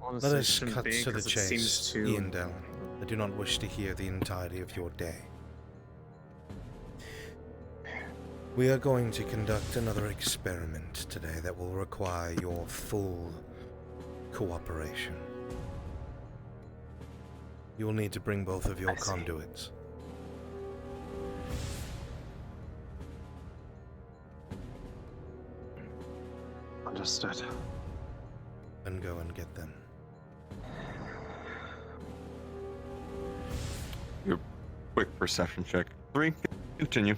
Honestly, Let it us shouldn't cut be, to the 'cause it chase, seems to... Ian Dell. I do not wish to hear the entirety of your day. We are going to conduct another experiment today that will require your full cooperation. You will need to bring both of your conduits. Understood. And go and get them. Your quick perception check. 3. Continue.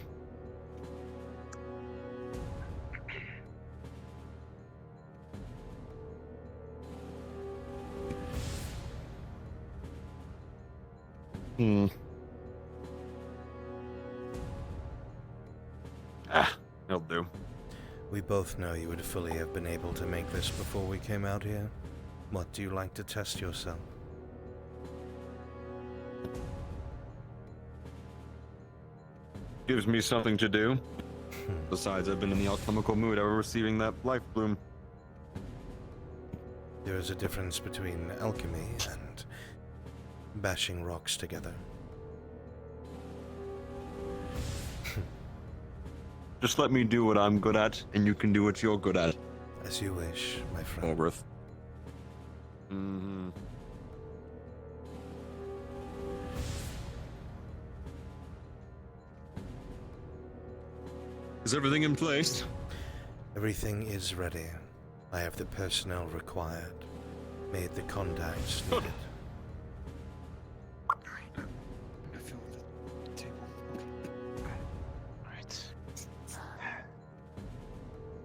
He'll do. We both know you would fully have been able to make this before we came out here. What do you like to test yourself? Gives me something to do. Besides, I've been in the alchemical mood ever receiving that life bloom. There is a difference between alchemy and bashing rocks together. Just let me do what I'm good at, and you can do what you're good at. As you wish, my friend. Orbreth. Mm-hmm. Is everything in place? Everything is ready. I have the personnel required. Made the contacts needed.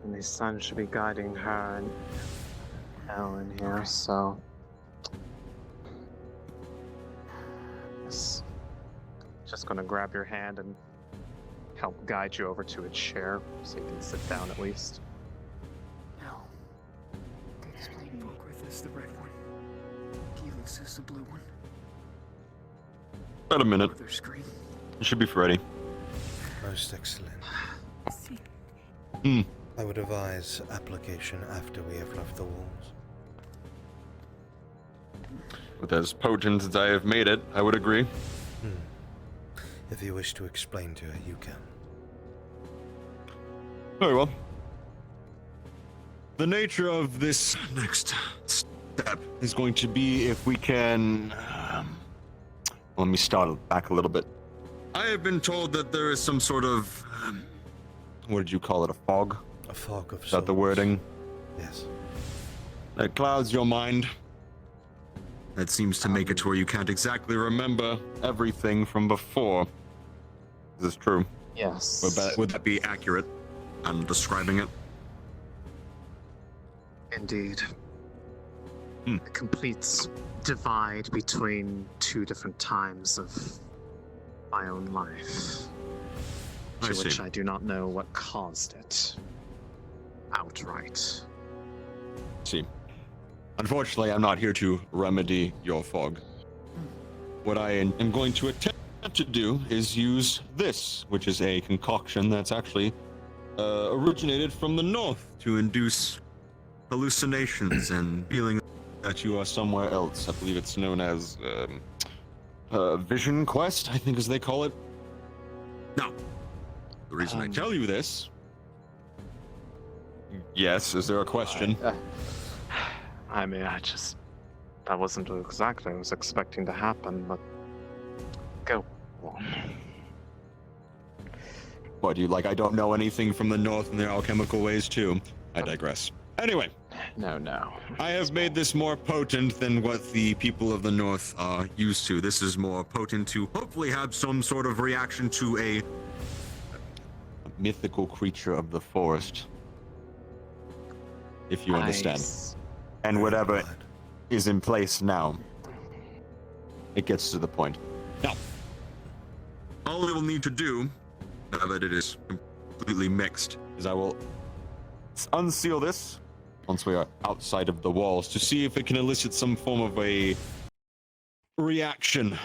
And the sun should be guiding her and Ellen here, so... Just gonna grab your hand and help guide you over to a chair so you can sit down at least. No. Volkworth is the red one. Helix is the blue one. About a minute. Other screen. You should be ready. Most excellent. Hmm. I would advise application after we have left the walls. With as potent as I have made it, I would agree. If you wish to explain to her, you can. Very well. The nature of this next step is going to be if we can... let me start back a little bit. I have been told that there is some sort of... what did you call it? A fog? A fog of Is that the wording? Yes. That clouds your mind. That seems to make it to where you can't exactly remember everything from before. Is this true? Yes. Would that be accurate? I'm describing it. Indeed. A complete divide between two different times of my own life. I To which see. I do not know what caused it. Outright. See. Unfortunately, I'm not here to remedy your fog. What I am going to attempt to do is use this, which is a concoction that's actually originated from the north to induce hallucinations and feeling that you are somewhere else. I believe it's known as Vision Quest, I think as they call it. Now, the reason I tell you this... Yes, is there a question? I mean, that wasn't exactly what I was expecting to happen, but go on. What, you like, I don't know anything from the north and their alchemical ways too? I digress. Anyway, No. I have made this more potent than what the people of the North are used to. This is more potent to hopefully have some sort of reaction to a mythical creature of the forest. If you understand. And whatever is in place now, it gets to the point. Now, all we will need to do, now that it is completely mixed, is I will unseal this once we are outside of the walls to see if it can elicit some form of a reaction.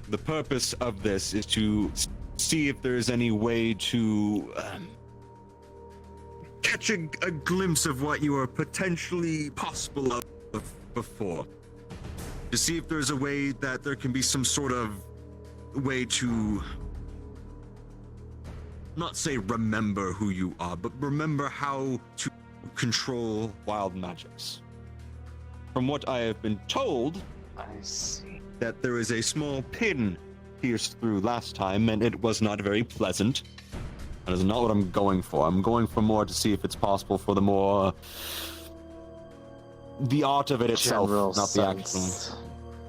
The purpose of this is to see if there's any way to catch a glimpse of what you are potentially possible of before. To see if there's a way that there can be some sort of way to not say remember who you are, but remember how to control wild magics. From what I have been told, I see that there is a small pin pierced through last time, and it was not very pleasant. That is not what I'm going for. I'm going for more to see if it's possible for the art of it itself, General not the actual. sense.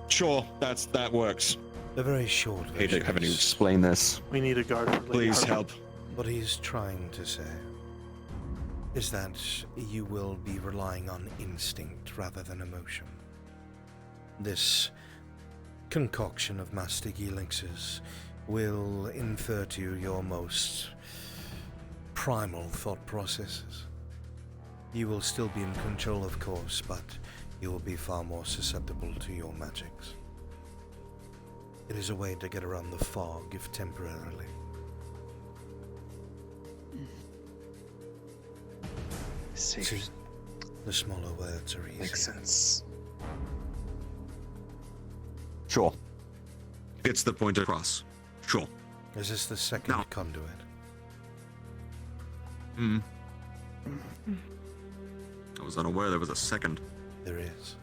Sure, that works. The very short Hey, version having you is explain this. We need a guard for Lady Please Harper. help. what he's trying to say is that you will be relying on instinct rather than emotion. This concoction of mastic elixirs will infer to you your most primal thought processes. You will still be in control, of course, but you will be far more susceptible to your magics. It is a way to get around the fog, if temporarily. See. The smaller words are easier. Makes sense. Sure. Gets the point across. Sure. Is this the second conduit? I was unaware there was a second. There is.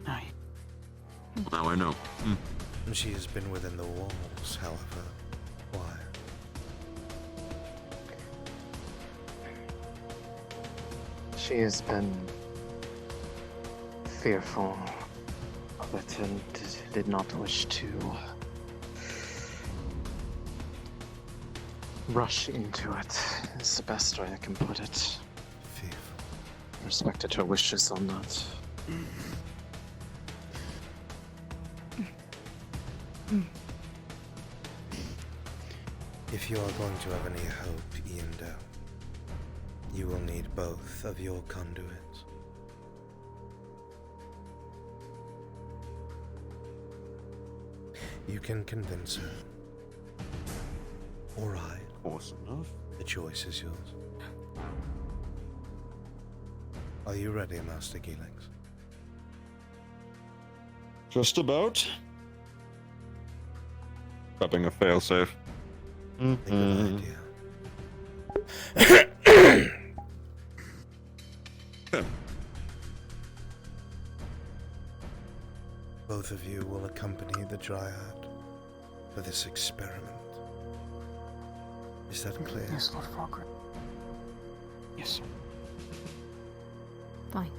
Now I know. She has been within the walls, however. Why? She has been fearful of it and did not wish to rush into it, is the best way I can put it. Fearful. Respected her wishes on that. If you are going to have any hope, Ian Doe, you will need both of your conduits. You can convince her. Or I. Awesome enough. The choice is yours. Are you ready, Master Gelix? Just about. Prepping a failsafe. A good idea. Both of you will accompany the Dryad for this experiment. Is that clear? Yes, Lord Falkner. Yes, sir. Fine.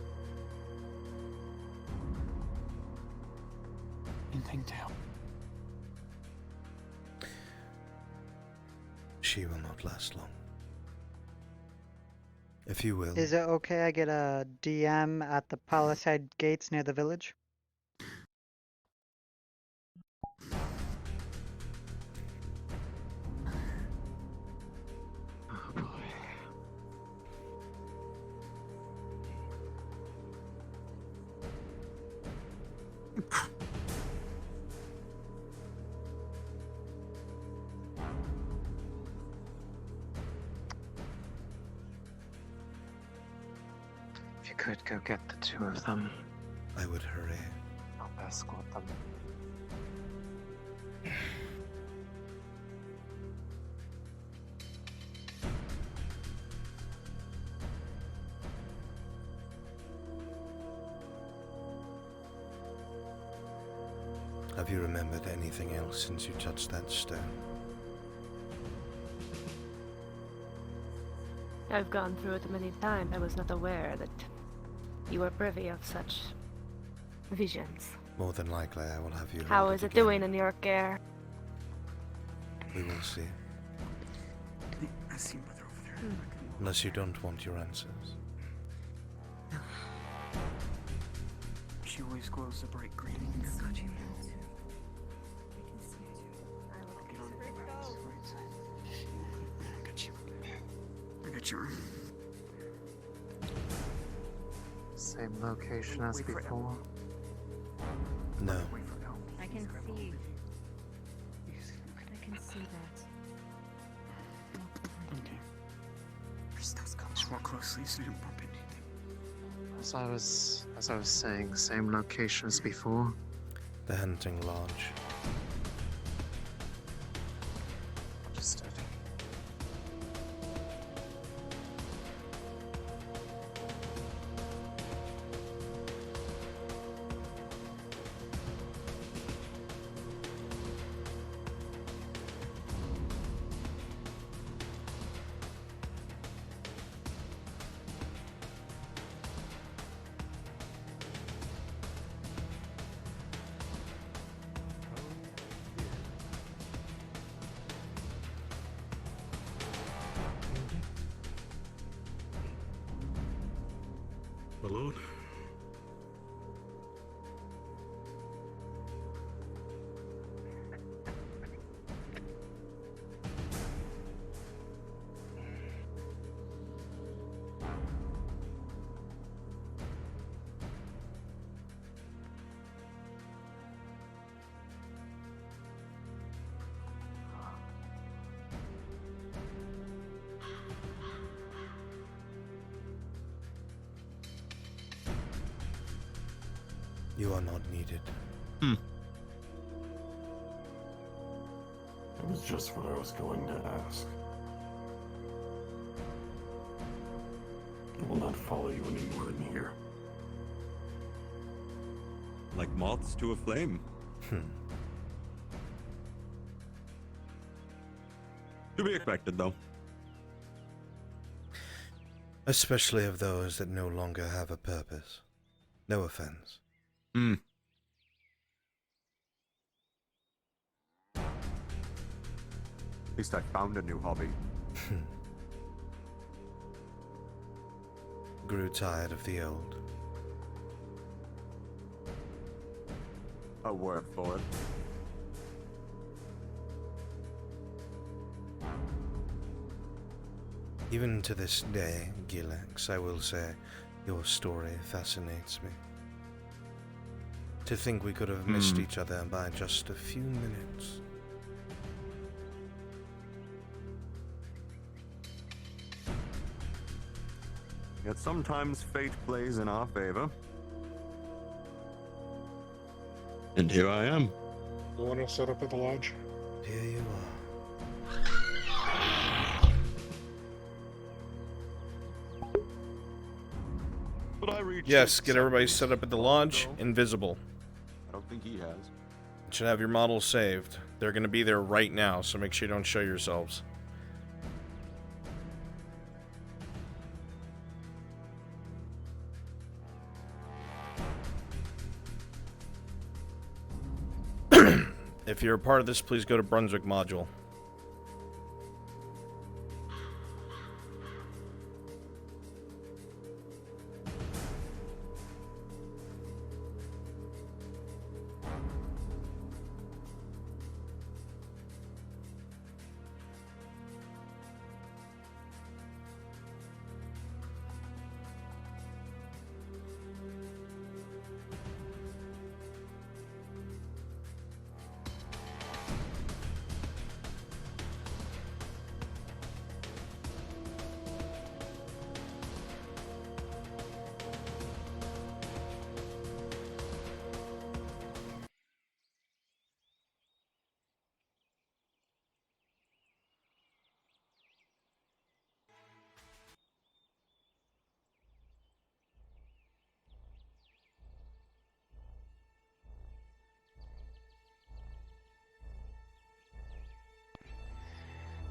Anything to help. She will not last long. If you will. Is it okay I get a DM at the Palisade gates near the village? If you could go get the two of them, I would hurry. I'll escort them. Have you remembered anything else since you touched that stone? I've gone through it many times. I was not aware that you were privy of such visions. More than likely, I will have you. How loaded is it again. doing in your care? We will see. I see Mother over there. Unless you don't want your answers. She always glows a bright green. I got you. Same location as before. No. I can see. I can see that. Okay. Just walk closely so you don't bump anything. As I was saying, same location as before. The hunting lodge. Understood. My lord. You are not needed. It was just what I was going to ask. I will not follow you anymore in here. Like moths to a flame. To be expected, though. Especially of those that no longer have a purpose. No offense. At least I found a new hobby. Grew tired of the old. A word for it. Even to this day, Gilex, I will say, your story fascinates me. To think we could have missed each other by just a few minutes. Yet sometimes fate plays in our favor. And here I am. You want to set up at the lodge? Here you But I reached Yes, get everybody set up at the lodge. Invisible. I don't think he has. You should have your models saved. They're going to be there right now, so make sure you don't show yourselves. If you're a part of this, please go to Brunswick module.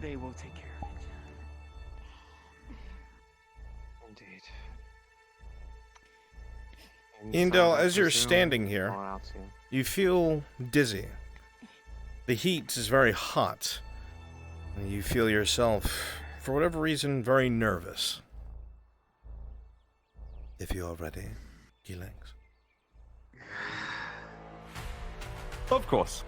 They will take care of it. Indeed. Indel, So, I as you're presume standing here, we're out here. you feel dizzy. The heat is very hot. And you feel yourself, for whatever reason, very nervous. If you are ready, Helix. Of course.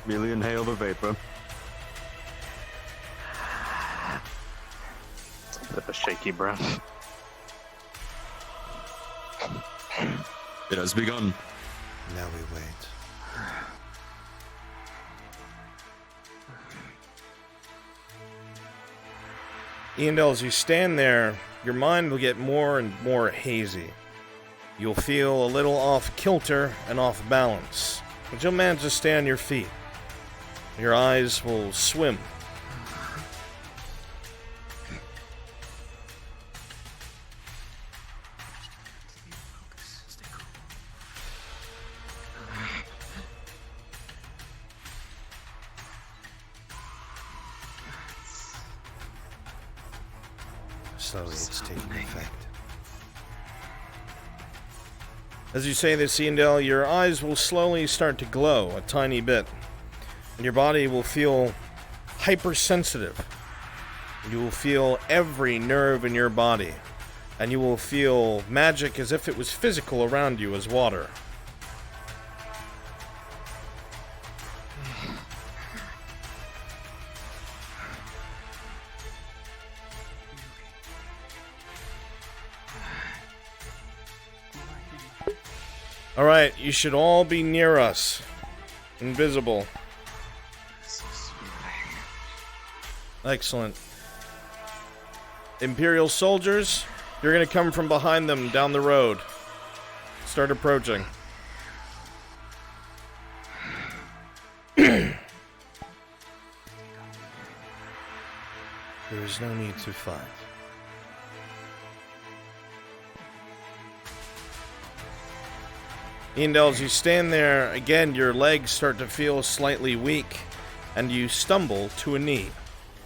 Merely inhale the vapor. Bit of a shaky breath. It has begun. Now we wait. Iandel, as you stand there, your mind will get more and more hazy. You'll feel a little off kilter and off balance, but you'll manage to stay on your feet. Your eyes will swim. Slowly it's taking effect. As you say this, Iandel, your eyes will slowly start to glow a tiny bit. And your body will feel hypersensitive. You will feel every nerve in your body. And you will feel magic as if it was physical around you as water. Alright, you should all be near us. Invisible. Excellent. Imperial soldiers, you're gonna come from behind them down the road. Start approaching. There is no need to fight. Iandel, as you stand there, again, your legs start to feel slightly weak, and you stumble to a knee.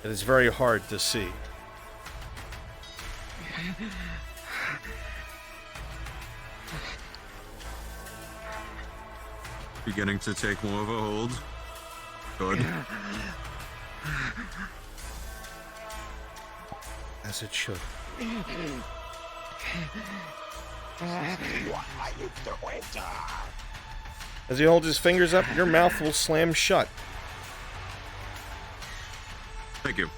It is very hard to see. Beginning to take more of a hold. Good. As it should. What are you doing? As he holds his fingers up, your mouth will slam shut. Thank you.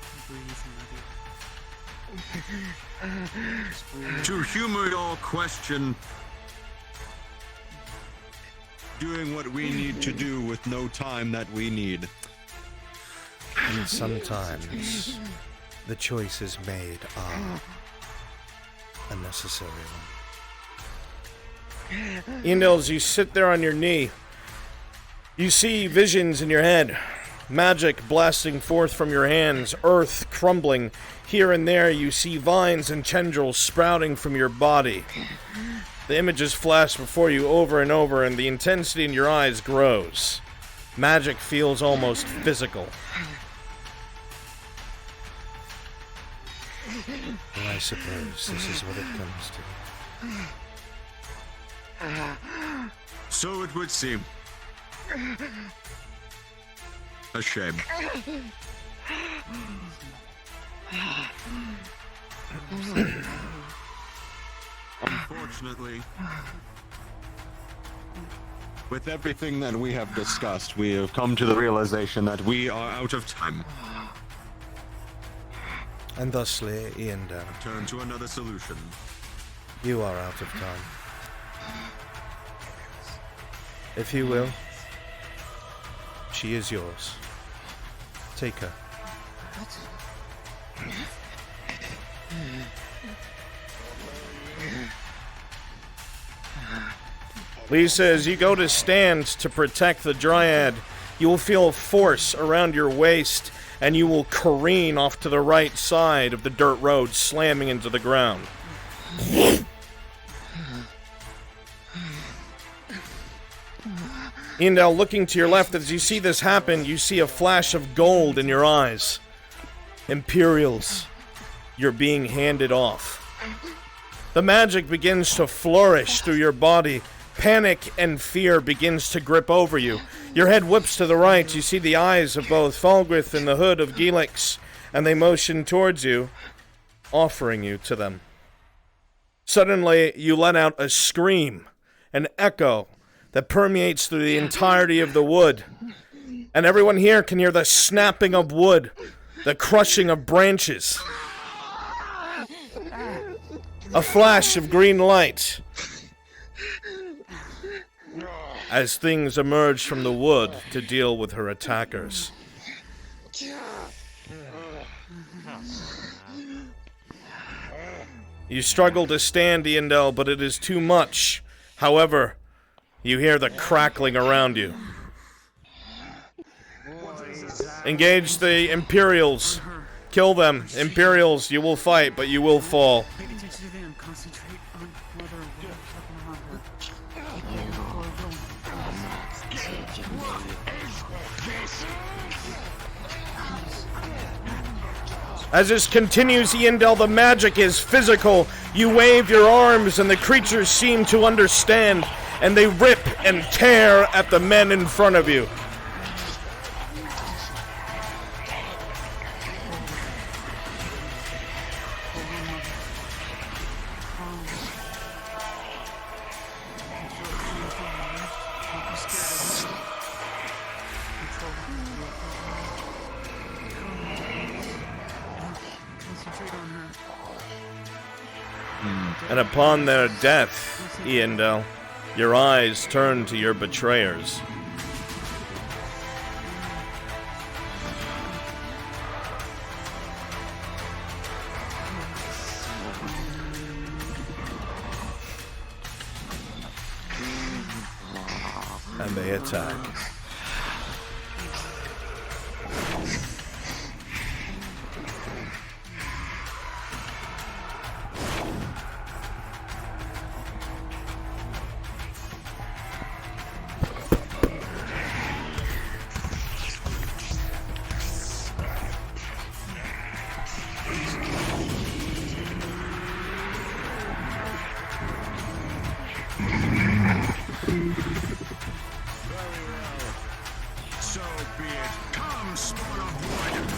To humor your question, doing what we need to do with no time that we need. And sometimes the choices made are a necessary one. Iandel, as you sit there on your knee, you see visions in your head. Magic blasting forth from your hands, earth crumbling. Here and there you see vines and tendrils sprouting from your body. The images flash before you over and over, and the intensity in your eyes grows. Magic feels almost physical. Well, I suppose this is what it comes to. So it would seem. A shame. Unfortunately, with everything that we have discussed, we have come to the realization that we are out of time. And thusly, Iandel, turn to another solution. You are out of time. If you will, she is yours. Take her. Lisa, as you go to stand to protect the Dryad, you will feel a force around your waist, and you will careen off to the right side of the dirt road, slamming into the ground. Indel, looking to your left, as you see this happen, you see a flash of gold in your eyes. Imperials, you're being handed off. The magic begins to flourish through your body. Panic and fear begins to grip over you. Your head whips to the right. You see the eyes of both Falgrith and the hood of Gelix, and they motion towards you, offering you to them. Suddenly, you let out a scream, an echo that permeates through the entirety of the wood. And everyone here can hear the snapping of wood, the crushing of branches. A flash of green light as things emerge from the wood to deal with her attackers. You struggle to stand, Iandel, but it is too much. However, you hear the crackling around you. Engage the Imperials. Kill them. Imperials, you will fight, but you will fall. As this continues, Iandel, the magic is physical. You wave your arms and the creatures seem to understand, and they rip and tear at the men in front of you. And upon their death, Iandel, your eyes turn to your betrayers. And they attack. So be it. Come, spawn of wood.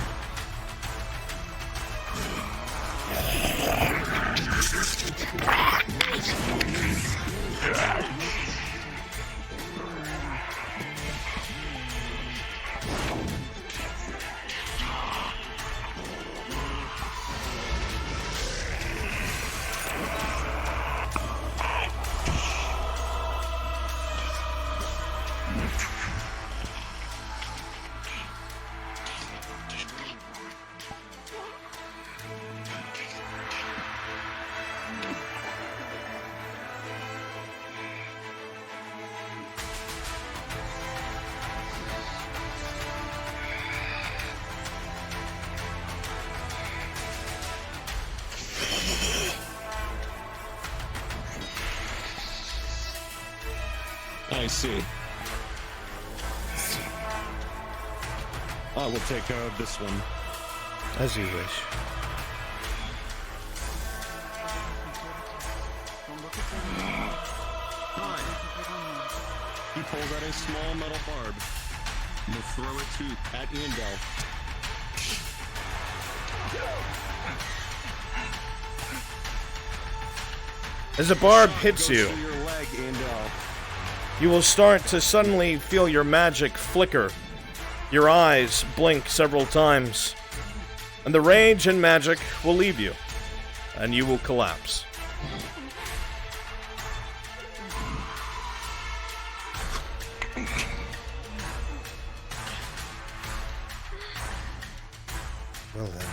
I see. I will take care of this one. As you wish. He pulls out a small metal barb. We'll throw it at Iandel. As a barb hits you, Your leg, Iandel. you will start to suddenly feel your magic flicker. Your eyes blink several times, and the rage and magic will leave you, and you will collapse. Well then.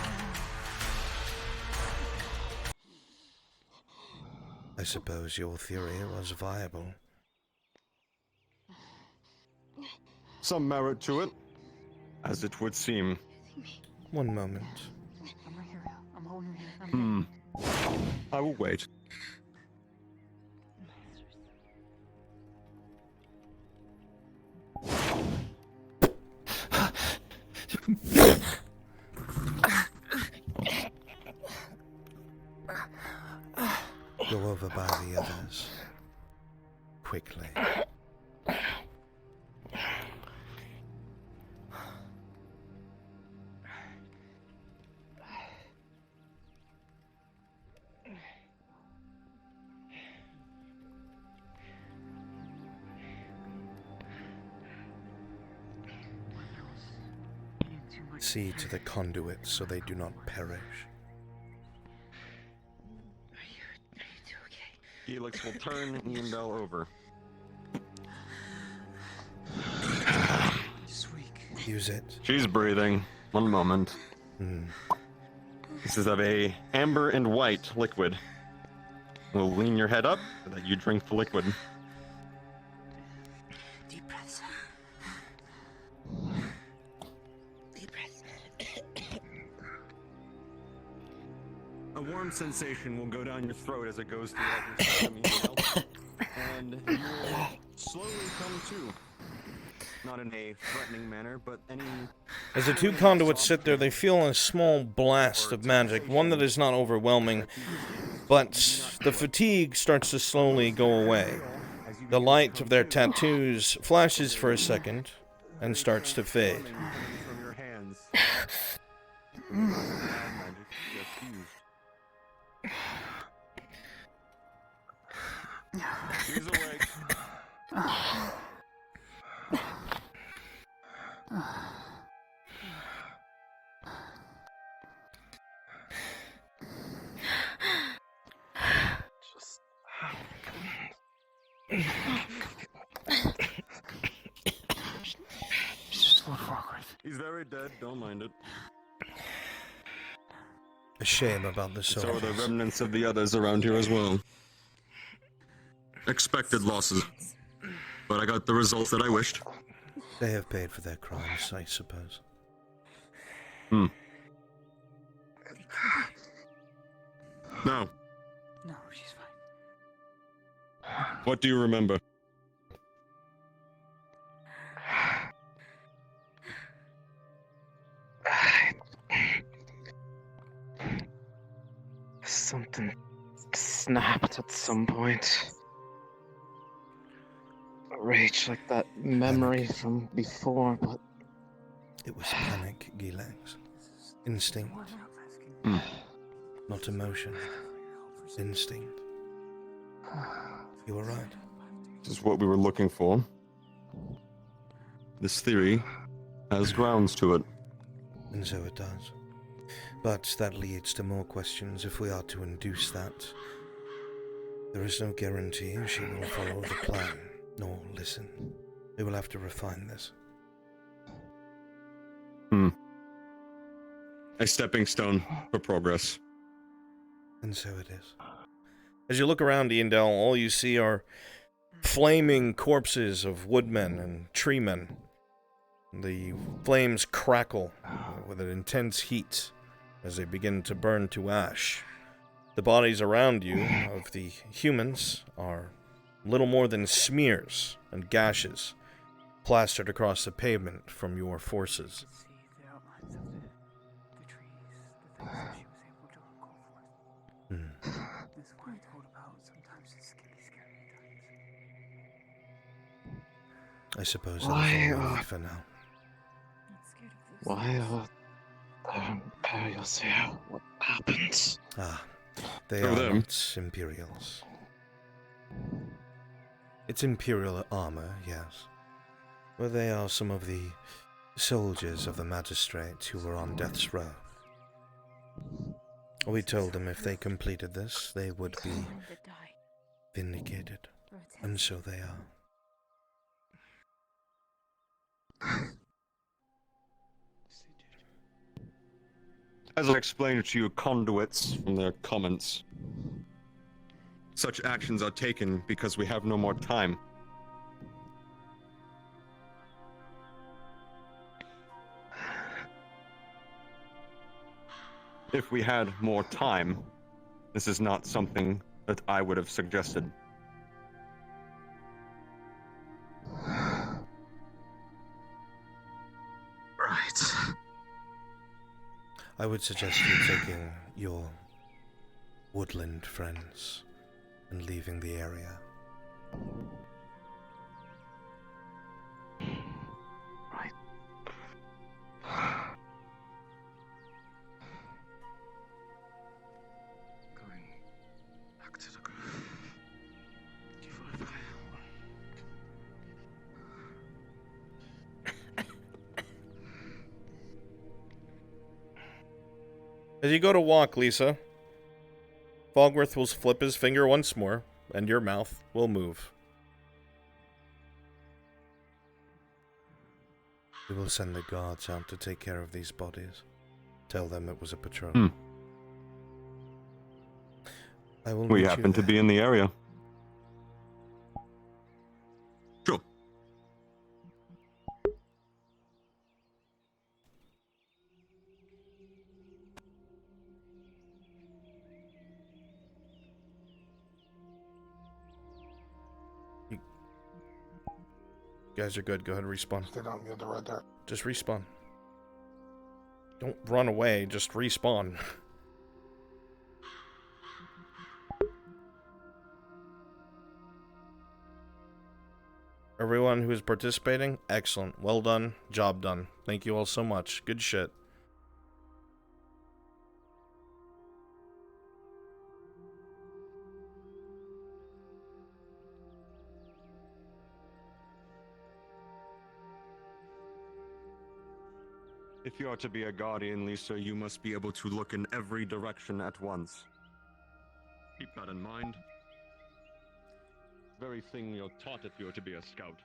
I suppose your theory was viable. some merit to it, as it would seem. One moment. I'm right here. I'm holding your hand. I will wait. Go over by the others. Quickly. See to the conduit so they do not perish. Felix will turn Iandel over. Use it. She's breathing. One moment. This is of a amber and white liquid. We'll lean your head up so that you drink the liquid. Deep breaths. Deep breaths. A warm sensation will go down your throat as it goes throughout your system, Iandel, and you will slowly come to. Not in a threatening manner, but any... As the two conduits sit there, they feel a small blast of magic, one that is not overwhelming, but the fatigue starts to slowly go away. The light of their tattoos flashes for a second and starts to fade. From your hands. She's awake. Just a little awkward. He's very dead, don't mind it. A shame about the So are soldiers. the remnants of the others around here as well. Expected losses. But I got the results that I wished. They have paid for their crimes, I suppose. No. No, she's fine. What do you remember? Something snapped at some point. A rage like that memory from before, but It was panic, Gilax. Instinct. Not emotion. Instinct. You were right. This is what we were looking for. This theory has grounds to it. And so it does. But that leads to more questions if we are to induce that. There is no guarantee she will follow the plan, nor listen. We will have to refine this. A stepping stone for progress. And so it is. As you look around, Iandel, all you see are flaming corpses of woodmen and treemen. The flames crackle with an intense heat as they begin to burn to ash. The bodies around you of the humans are little more than smears and gashes plastered across the pavement from your forces. I suppose that's all we need for now. why are the Imperials here? What happened? They Who are them? not Imperials. It's Imperial armor, yes. But they are some of the soldiers of the magistrate who were on death's row. We told them if they completed this, they would be vindicated. And so they are. As I explained to you, conduits from their comments. Such actions are taken because we have no more time. if we had more time, this is not something that I would have suggested. Right. I would suggest you taking your woodland friends and leaving the area. Right. Going back to the groove. As you go to walk, Lisa, Fogworth will flip his finger once more, and your mouth will move. We will send the guards out to take care of these bodies. Tell them it was a patrol. I will We meet you happen to there. be in the area. Sure. You guys are good. Go ahead and respawn. Stay down near the red there. Just respawn. Don't run away. Just respawn. Everyone who is participating, excellent. Well done. Job done. Thank you all so much. Good shit. If you are to be a guardian, Lisa, you must be able to look in every direction at once. Keep that in mind. Very thing you're taught if you're to be a scout.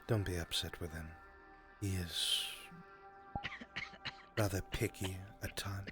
Don't be upset with him. He is rather picky at times.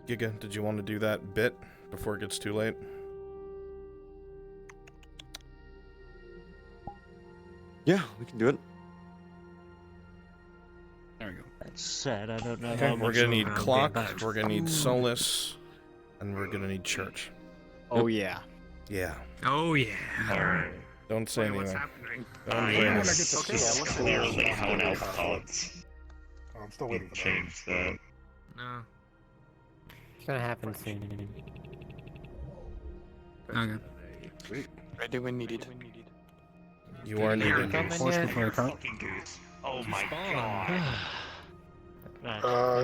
Giga, did you want to do that bit before it gets too late? Yeah, we can do it. There we go. That's sad. I don't know Okay, how we're much gonna longer need I'll be clock, back. we're gonna need solace, and we're gonna need church. Oh yeah. Yeah. Oh yeah. Alright. Don't say anything. happening? Don't say yeah, anything. How an elf calls. Oh, I'm still waiting for that. Change that. No. It's gonna happen soon. Okay. Ready when needed. You are needed. Fucking goose. Oh my god.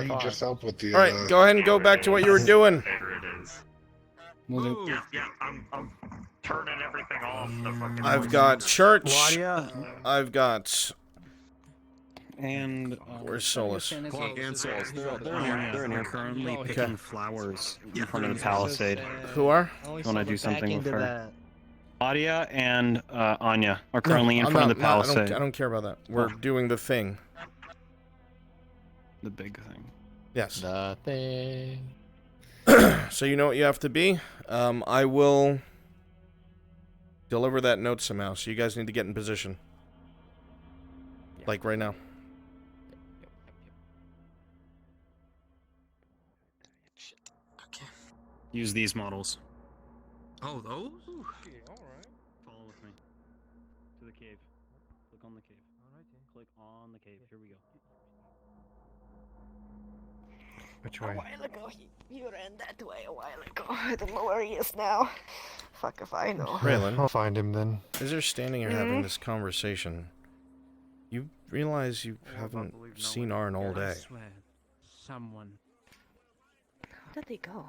He just helped with the. Alright, go ahead and go back to what you were doing. Yeah, yeah, I'm turning everything off. The fucking I've voice. got church. Wadia. I've got. And where's Solus? Clock and Solus. They're in We're here. currently Okay. picking flowers in front of the palisade. Who are? You want to do something with her? Adia and Anya are currently in I'm front not- of the not- palisade. I don't care about that. We're doing the thing. The big thing. Yes. The thing. So you know what you have to be? I will deliver that note somehow, so you guys need to get in position. Like right now. Use these models. Oh, those? Follow with me. To the cave. Click on the cave. Click on the cave. Here we go. Which A way? while ago, he ran that way a while ago. I don't know where he is now. Fuck if I know. Raylan, I'll find him then. as you're standing here having this conversation, you realize you haven't seen Arn all day. Someone. Where did he go?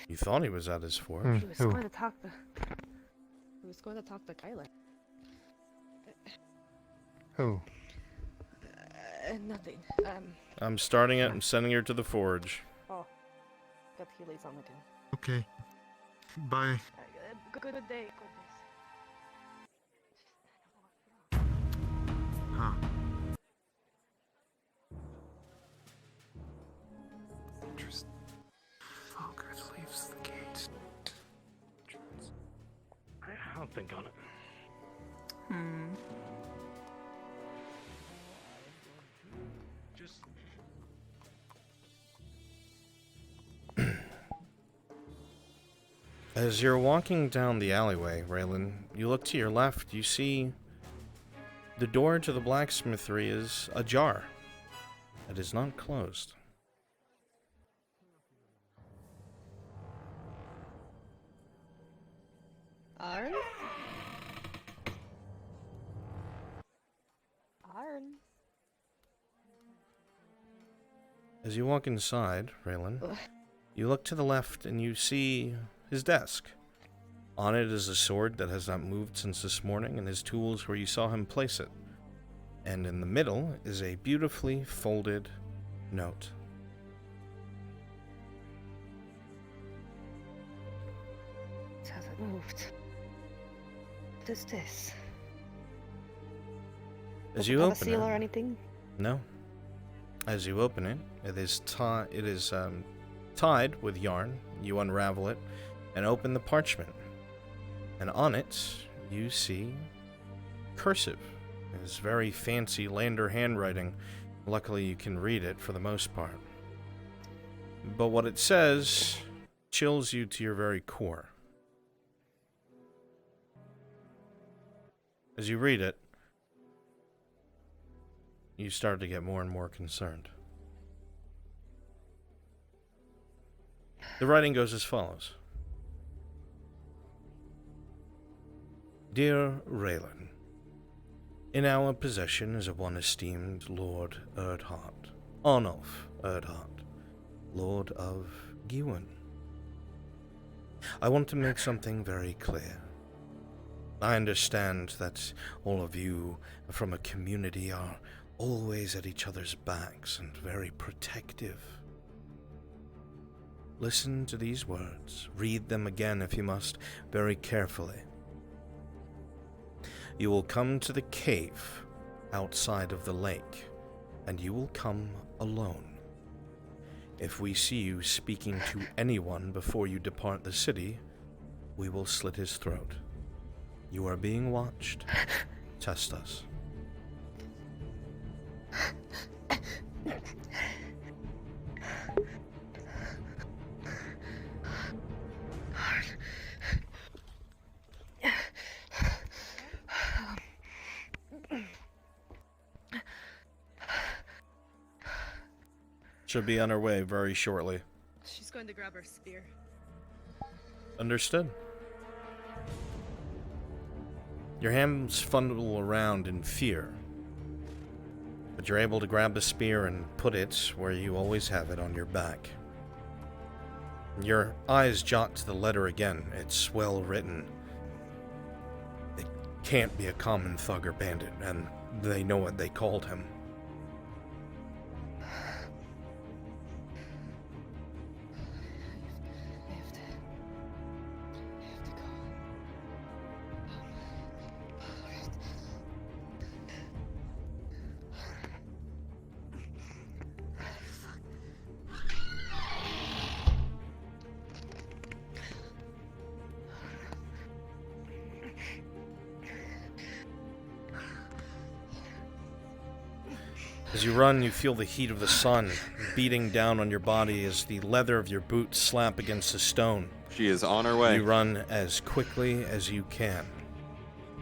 You thought he was at his forge. He was going to talk to. He was going to talk to Kyla. Who? Nothing. I'm starting it. I'm sending her to the forge. Oh, got Healy's on again. Okay. Bye. Good day, goodness. Huh. Interesting. Fogert leaves the gate. I'll think on it. Just As you're walking down the alleyway, Raylan, you look to your left, you see the door to the blacksmithery is ajar. It is not closed. Arn? Arn? As you walk inside, Raylan, you look to the left and you see his desk. On it is a sword that has not moved since this morning, and his tools where you saw him place it. And in the middle is a beautifully folded note. It hasn't moved. What is this? As Does you it have open a seal it, or anything? no. As you open it, it is tied with yarn. You unravel it and open the parchment. And on it, you see cursive. It is very fancy Lander handwriting. Luckily, you can read it for the most part. But what it says chills you to your very core. As you read it, you start to get more and more concerned. The writing goes as follows. Dear Raylan, in our possession is one esteemed Lord Erdhart, Arnulf Erdhart, Lord of Gewin. I want to make something very clear. I understand that all of you from a community are always at each other's backs and very protective. Listen to these words. Read them again if you must, very carefully. You will come to the cave outside of the lake, and you will come alone. If we see you speaking to anyone before you depart the city, we will slit his throat. You are being watched. Test us. Should be on her way very shortly. She's going to grab her spear. Understood. Your hands fumble around in fear, but you're able to grab the spear and put it where you always have it, on your back. Your eyes jot to the letter again. It's well written. It can't be a common thug or bandit, and they know what they called him. As you run, you feel the heat of the sun beating down on your body as the leather of your boots slap against the stone. She is on her way. You run as quickly as you can,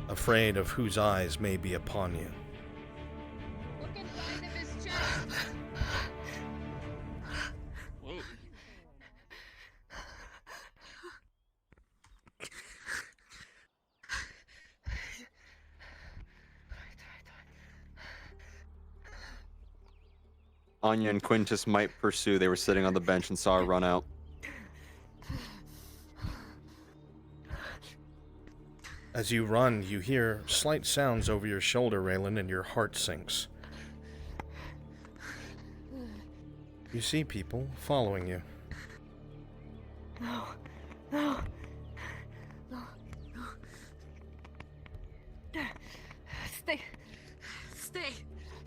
afraid of whose eyes may be upon you. Look inside of his chest. whoa. Anya and Quintus might pursue. They were sitting on the bench and saw her run out. As you run, you hear slight sounds over your shoulder, Raylan, and your heart sinks. You see people following you. No. No. No. No. Stay. Stay.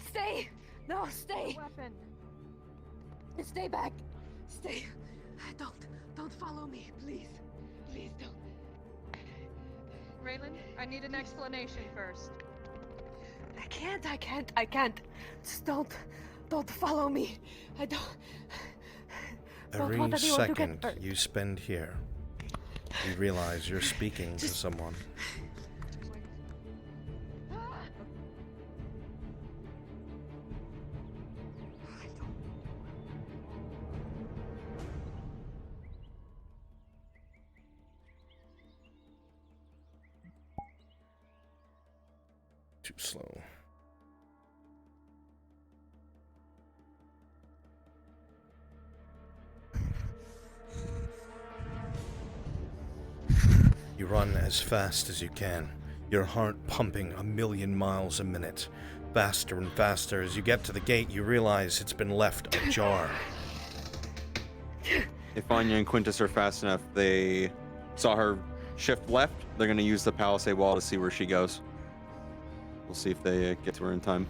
Stay. No, stay. Weapon. Stay back. Stay. Don't follow me, please. Please don't. Raylan, I need an explanation first. I can't. Just don't follow me. I don't Every want anyone to get second hurt. you spend here, you realize you're speaking to someone. Too slow. You run as fast as you can, your heart pumping 1,000,000 miles a minute. Faster and faster. As you get to the gate, you realize it's been left ajar. If Anya and Quintus are fast enough, they saw her shift left. They're going to use the palisade wall to see where she goes. We'll see if they get to her in time.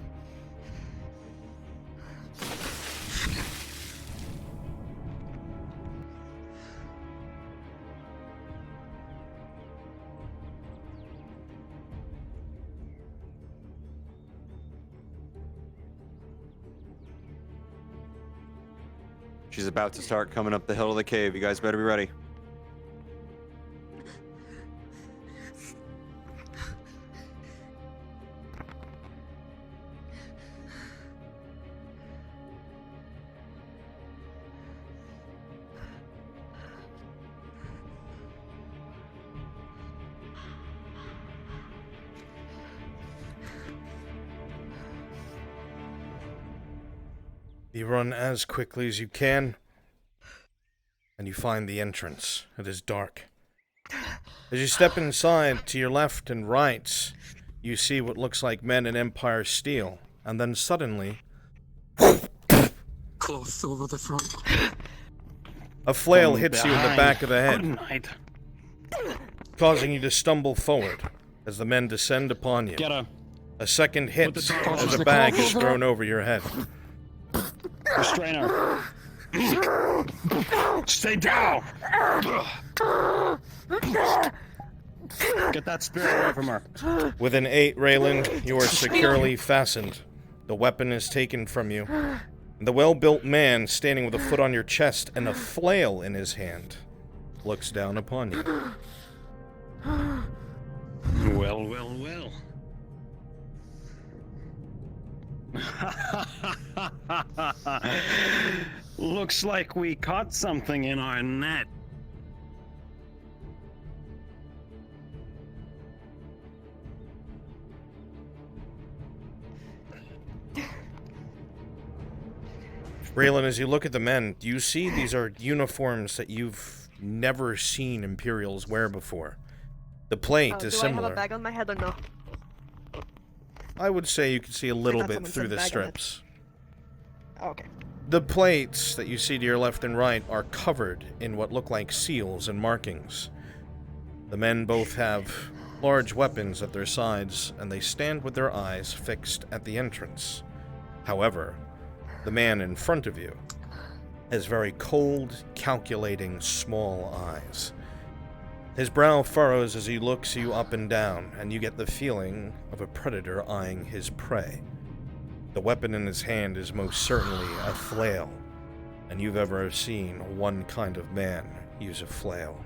She's about to start coming up the hill of the cave. You guys better be ready. You run as quickly as you can, and you find the entrance. It is dark. As you step inside, to your left and right, you see what looks like men in Empire steel, and then suddenly, Close over the front. a flail hits you in the back of the head, Good night. causing you to stumble forward as the men descend upon you. Get her. A second hit Put the torch as on a the bag cover. is thrown over your head. Restrain her. Stay down. Get that spirit away from her. Within 8, Raylan, you are securely fastened. The weapon is taken from you. And the well-built man, standing with a foot on your chest and a flail in his hand, looks down upon you. Well, well, well. Looks like we caught something in our net. Raylan, as you look at the men, you see these are uniforms that you've never seen Imperials wear before. The plate is do I have similar. a bag on my head or no? I would say you can see a little thought bit someone through said the bag on it. strips. Okay. The plates that you see to your left and right are covered in what look like seals and markings. The men both have large weapons at their sides, and they stand with their eyes fixed at the entrance. However, the man in front of you has very cold, calculating, small eyes. His brow furrows as he looks you up and down, and you get the feeling of a predator eyeing his prey. The weapon in his hand is most certainly a flail, and you've ever seen one kind of man use a flail.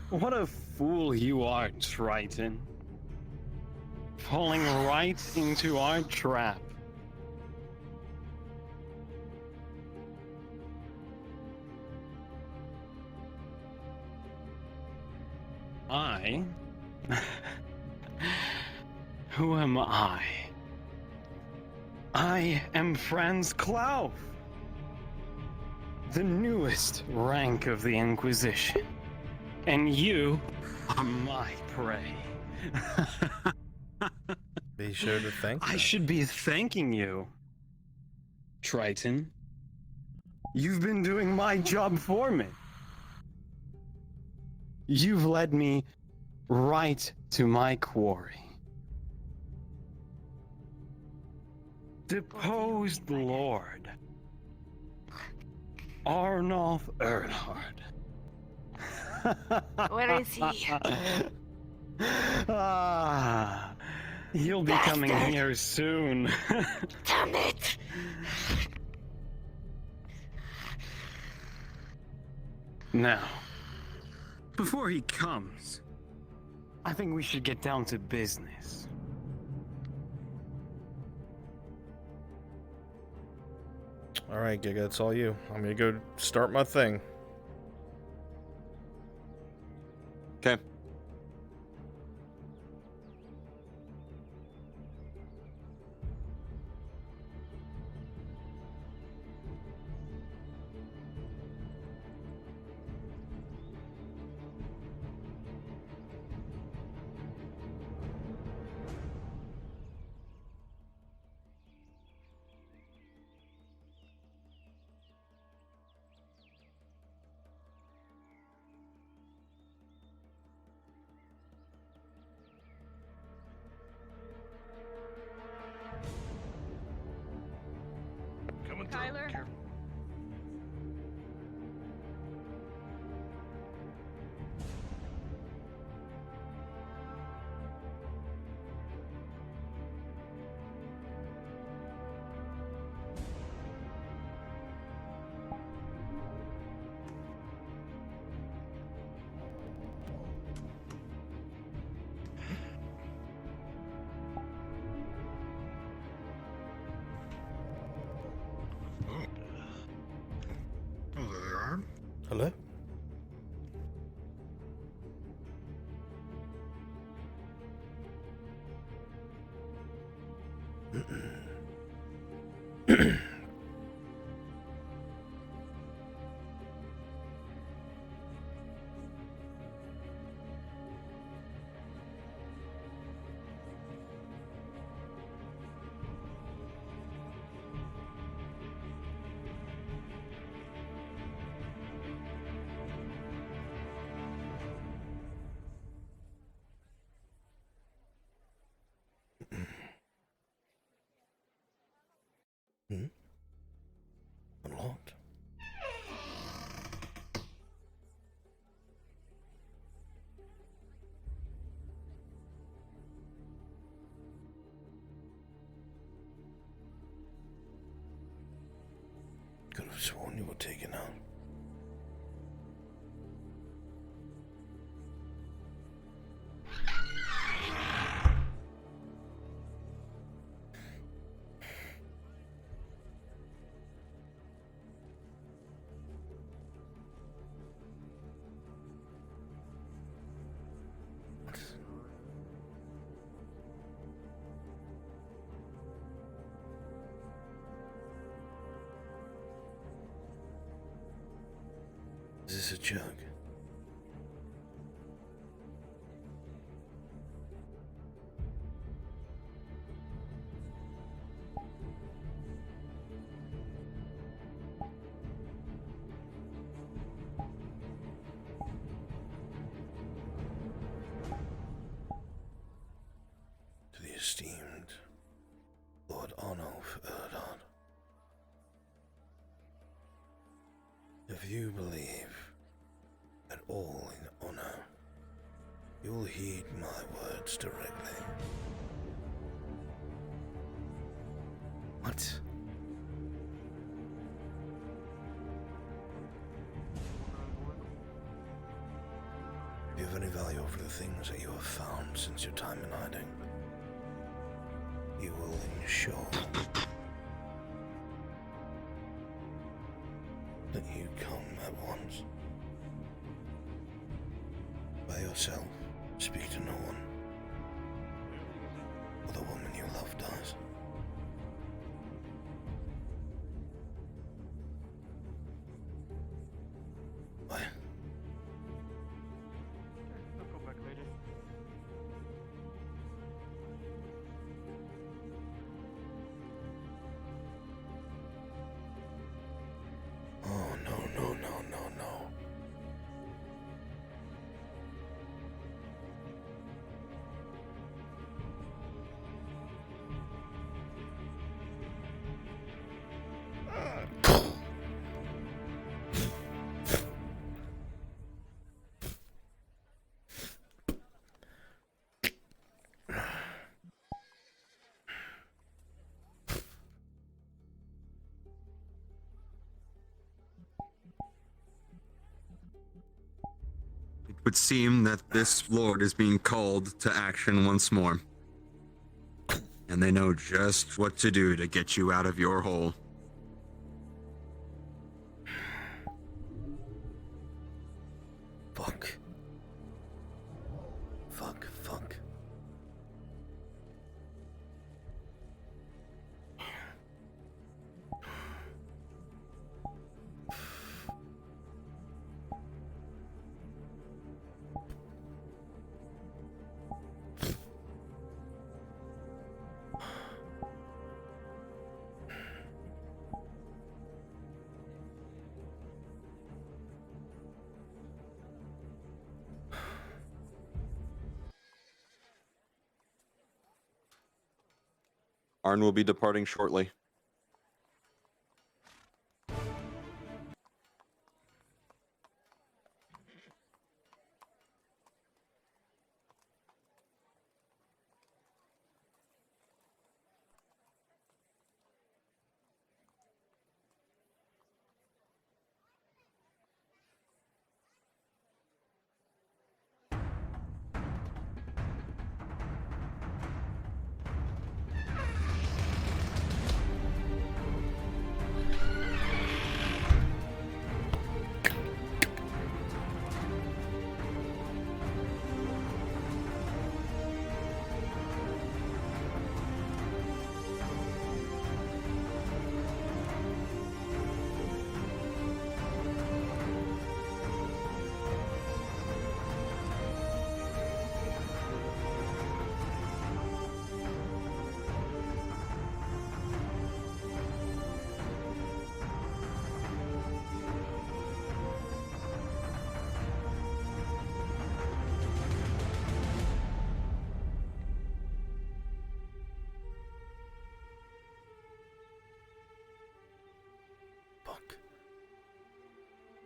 What a fool you are, Triton. Falling right into our trap. I? Who am I? I am Franz Klaus, the newest rank of the Inquisition. And you are my prey. Be sure to thank I them. should be thanking you, Triton. You've been doing my job for me. You've led me right to my quarry. Deposed Lord Arnulf Earnhardt. Where is he? Ah, he'll be coming here soon. Damn it! Now, before he comes, I think we should get down to business. All right, Giga, it's all you. I'm gonna go start my thing. Okay. Tyler? Oh, there they are. Hello? Unlocked. Could have sworn you were taken out. Is this a jug? To the esteemed Lord Arnulf Earnhardt, if you believe at all in honor, you'll heed my words directly. What? Do you have any value for the things that you have found since your time in hiding? You will ensure that you come at once. By yourself, speak to no one. Or the woman you love dies. What? I'll go back later. Oh, would seem that this lord is being called to action once more. And they know just what to do to get you out of your hole. Fuck. Fuck, fuck. Arn will be departing shortly.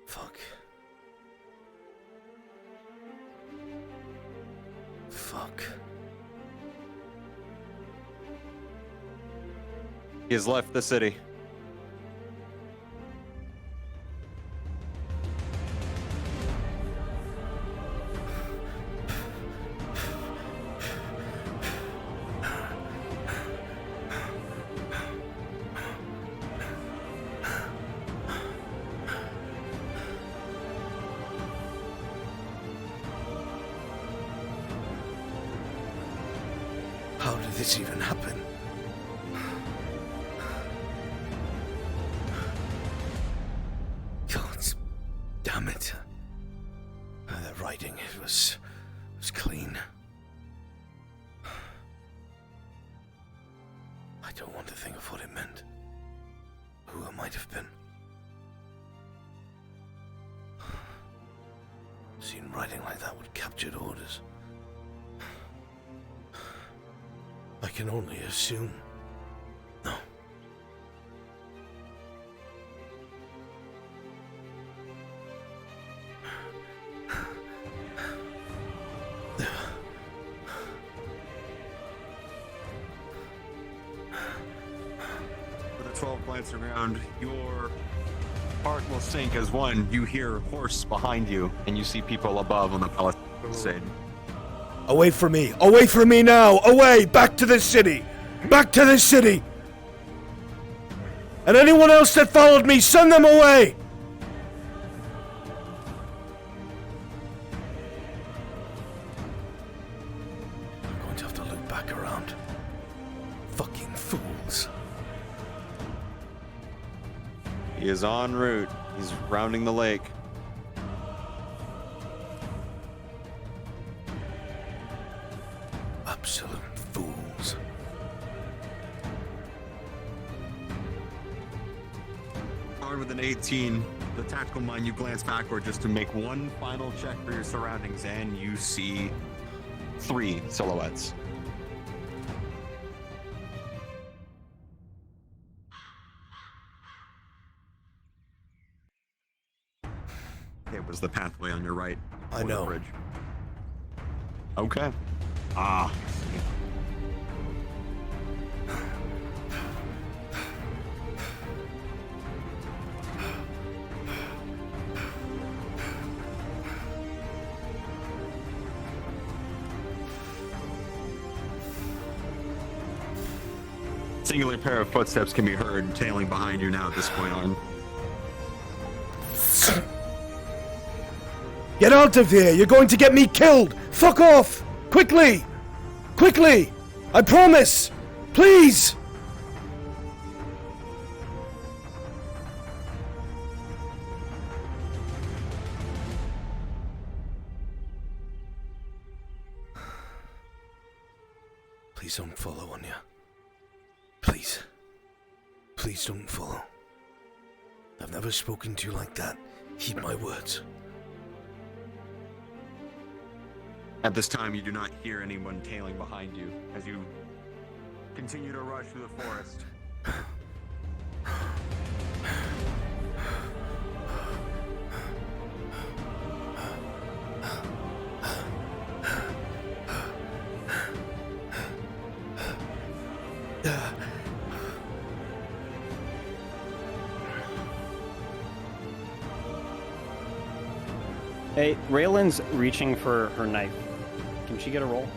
Fuck. Fuck. He has left the city. How did this even happen? God damn it. That writing, it was clean. I don't want to think of what it meant. Who it might have been. Seeing writing like that would capture orders. I can only assume. No. With a 12 glance around, your heart will sink as one, you hear horse behind you, and you see people above on the palisade. Away from me! Away from me now! Away! Back to the city! Back to the city! And anyone else that followed me, send them away! I'm going to have to loop back around. Fucking fools. He is en route. He's rounding the lake. Absolute fools. Armed with an 18, the tactical mind, you glance backward just to make one final check for your surroundings, and you see 3 silhouettes. It was the pathway on your right. I know. The bridge. Okay. Ah. singular pair of footsteps can be heard tailing behind you now at this point on. Get out of here! You're going to get me killed! Fuck off! Quickly! Quickly! I promise! Please! Please don't follow, Anya. Please. Please don't follow. I've never spoken to you like that. Heed my words. At this time, you do not hear anyone tailing behind you as you continue to rush through the forest. Hey, Raylan's reaching for her knife. Can she get a roll?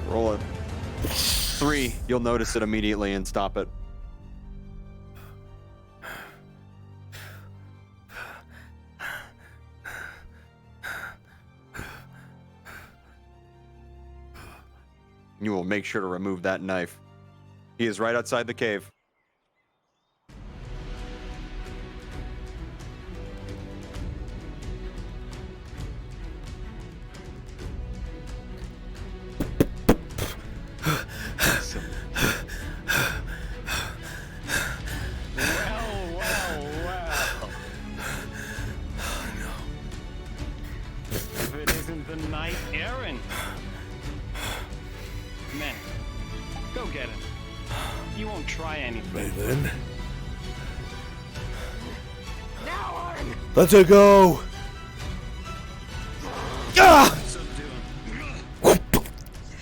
Roll it. 3. You'll notice it immediately and stop it. You will make sure to remove that knife. He is right outside the cave. Let her go! Ah!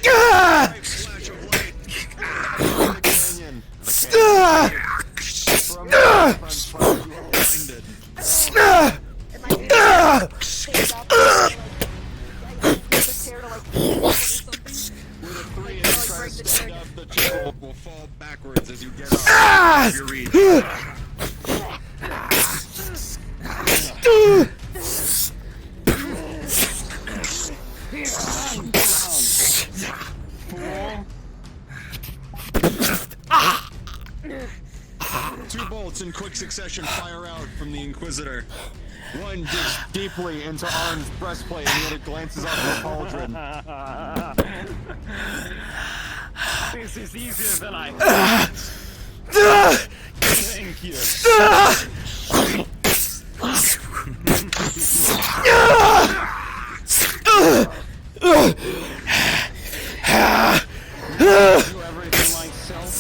Ah! Will fall backwards as you get off your reach. Two bolts in quick succession fire out from the Inquisitor. One digs deeply into Arn's breastplate and the other glances off the pauldron. This is easier than I Thank you. Do everything myself.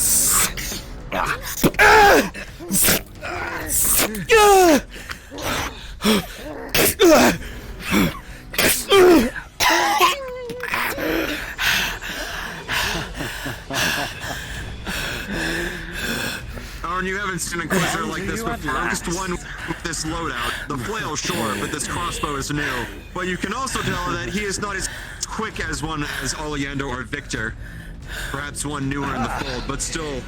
Arn, you haven't seen an Inquisitor like this before. Just one with this loadout. The flail, sure, but this crossbow is new. But you can also tell that he is not as quick as one as Oleander or Victor. Perhaps one newer in the fold, but still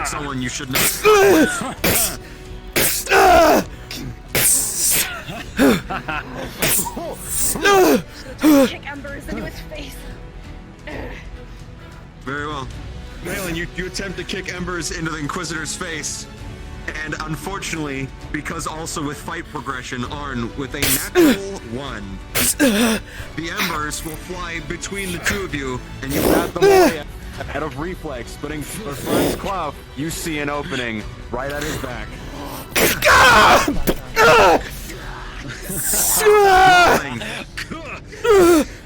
someone you should know. Kick embers into his face. Very well. Valen, you attempt to kick embers into the Inquisitor's face. And unfortunately, because also with fight progression, Arn, with a natural 1, the embers will fly between the two of you, and you bat them away out of reflex. But in Franz Klauf, you see an opening right at his back.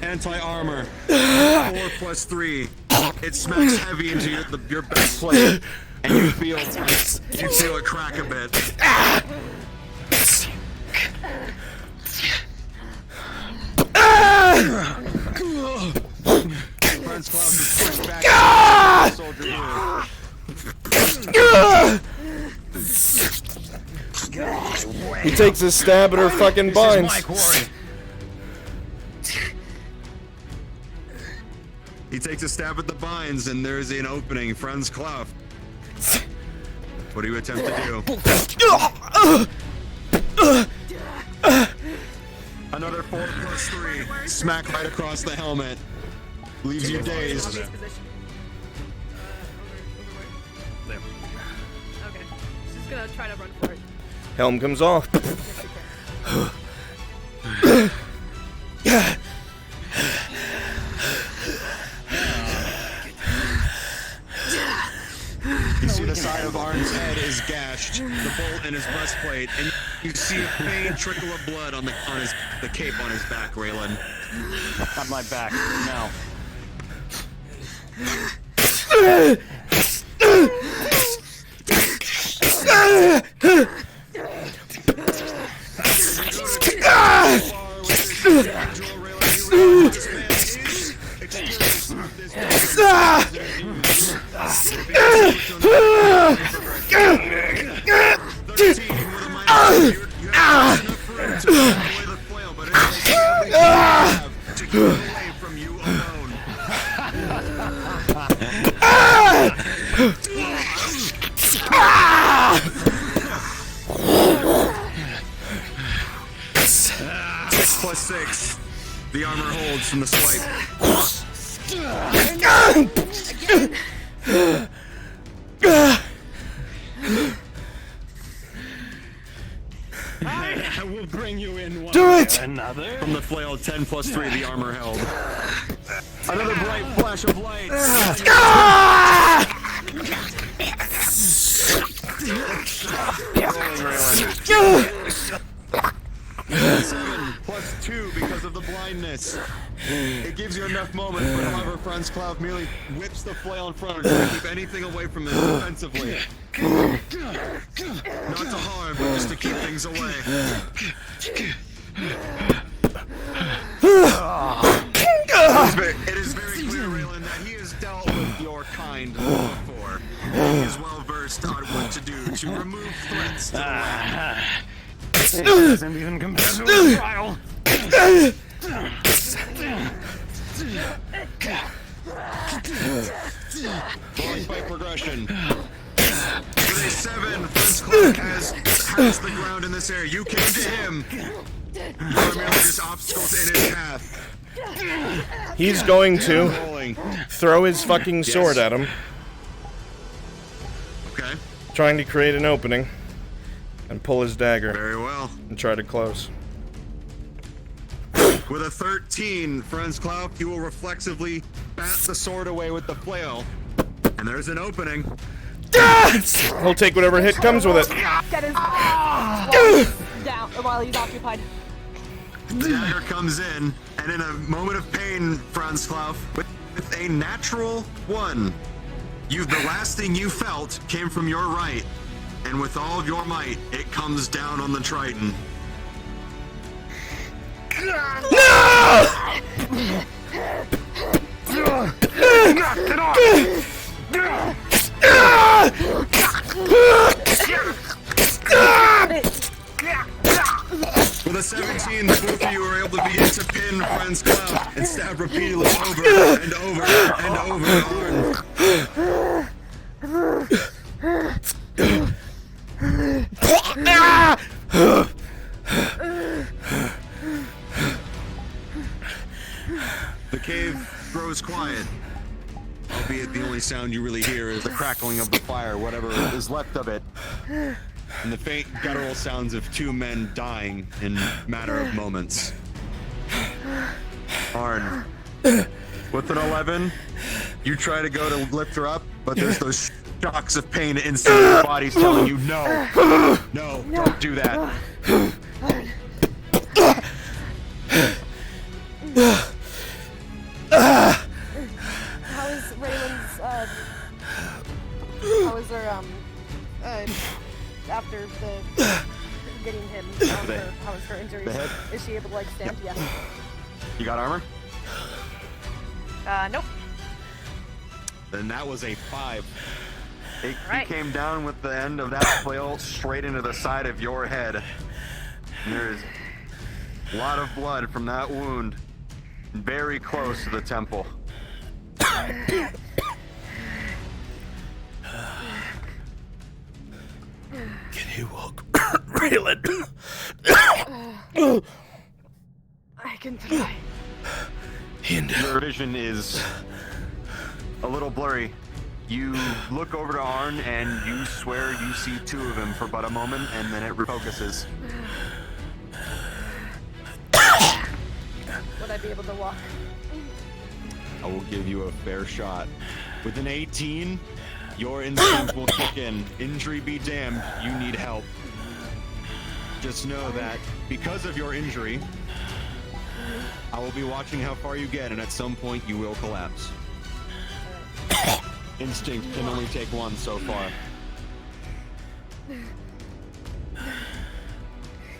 Anti-armor. 4+3. It smacks heavy into your back plate, and you feel it crack a bit. Franz Klaus is pushed back. Soldier He takes a stab at her fucking binds. He takes a stab at the binds, and there's an opening. Franz Klaff. What do you attempt to do? Another 4 plus 3. Smack right across the helmet. Leaves you dazed. There. Okay. Just gonna try to run for it. Helm comes off. You see the side of Arn's head is gashed, the bolt in his breastplate, and you see a faint trickle of blood on the cape on his back, Raylan. On my back, no. Plus 6. The armor holds from the swipe. I will bring you in one Do it! Another? From the flail, 10 plus 3, the armor held. Another bright flash of light. Seven plus 2 because of the blindness. It gives you enough moment, but however, Franz Klaff merely whips the flail in front of him to keep anything away from him defensively. Not to harm, but just to keep things away. It is very clear, Raylan, that he has dealt with your kind before. He is well versed on what to do to remove threats to the land. It doesn't even compare to a trial. Rolling fight progression. With a 7, Franz Klaff has the ground in this area. You came to him. You are merely just obstacles in his path. He's going to throw his fucking sword at him. Okay. Trying to create an opening. And pull his dagger. Very well. And try to close. With a 13, Franz Klaff, you will reflexively bat the sword away with the flail. And there's an opening. He'll take whatever hit comes with it. Get his down while he's occupied. The dagger comes in, and in a moment of pain, Franz Klaff, with a natural 1, the last thing you felt came from your right, and with all of your might, it comes down on the Triton. No! Knock it off! With a 17, the both of you are able to begin to pin Franz Klaff and stab repeatedly over and over and over The cave grows quiet, albeit the only sound you really hear is the crackling of the fire, whatever is left of it, and the faint guttural sounds of 2 men dying in a matter of moments. Arn, with an 11, you try to go to lift her up, but there's those shocks of pain inside your body's telling you no, don't do that. How is Raylan's, how is her, after the, getting him, how is her injuries? The head? Is she able to, like, stand? Yeah. You got armor? Nope. Then that was a 5. He came down with the end of that flail straight into the side of your head. And there's a lot of blood from that wound, very close to the temple. Can you walk, Raylan? I can try. Your vision is a little blurry. You look over to Arn and you swear you see two of them for but a moment, and then it refocuses. Would I be able to walk? I will give you a fair shot. With an 18, your instinct will kick in. Injury be damned, you need help. Just know that because of your injury, I will be watching how far you get, and at some point you will collapse. Instinct can only take one so far.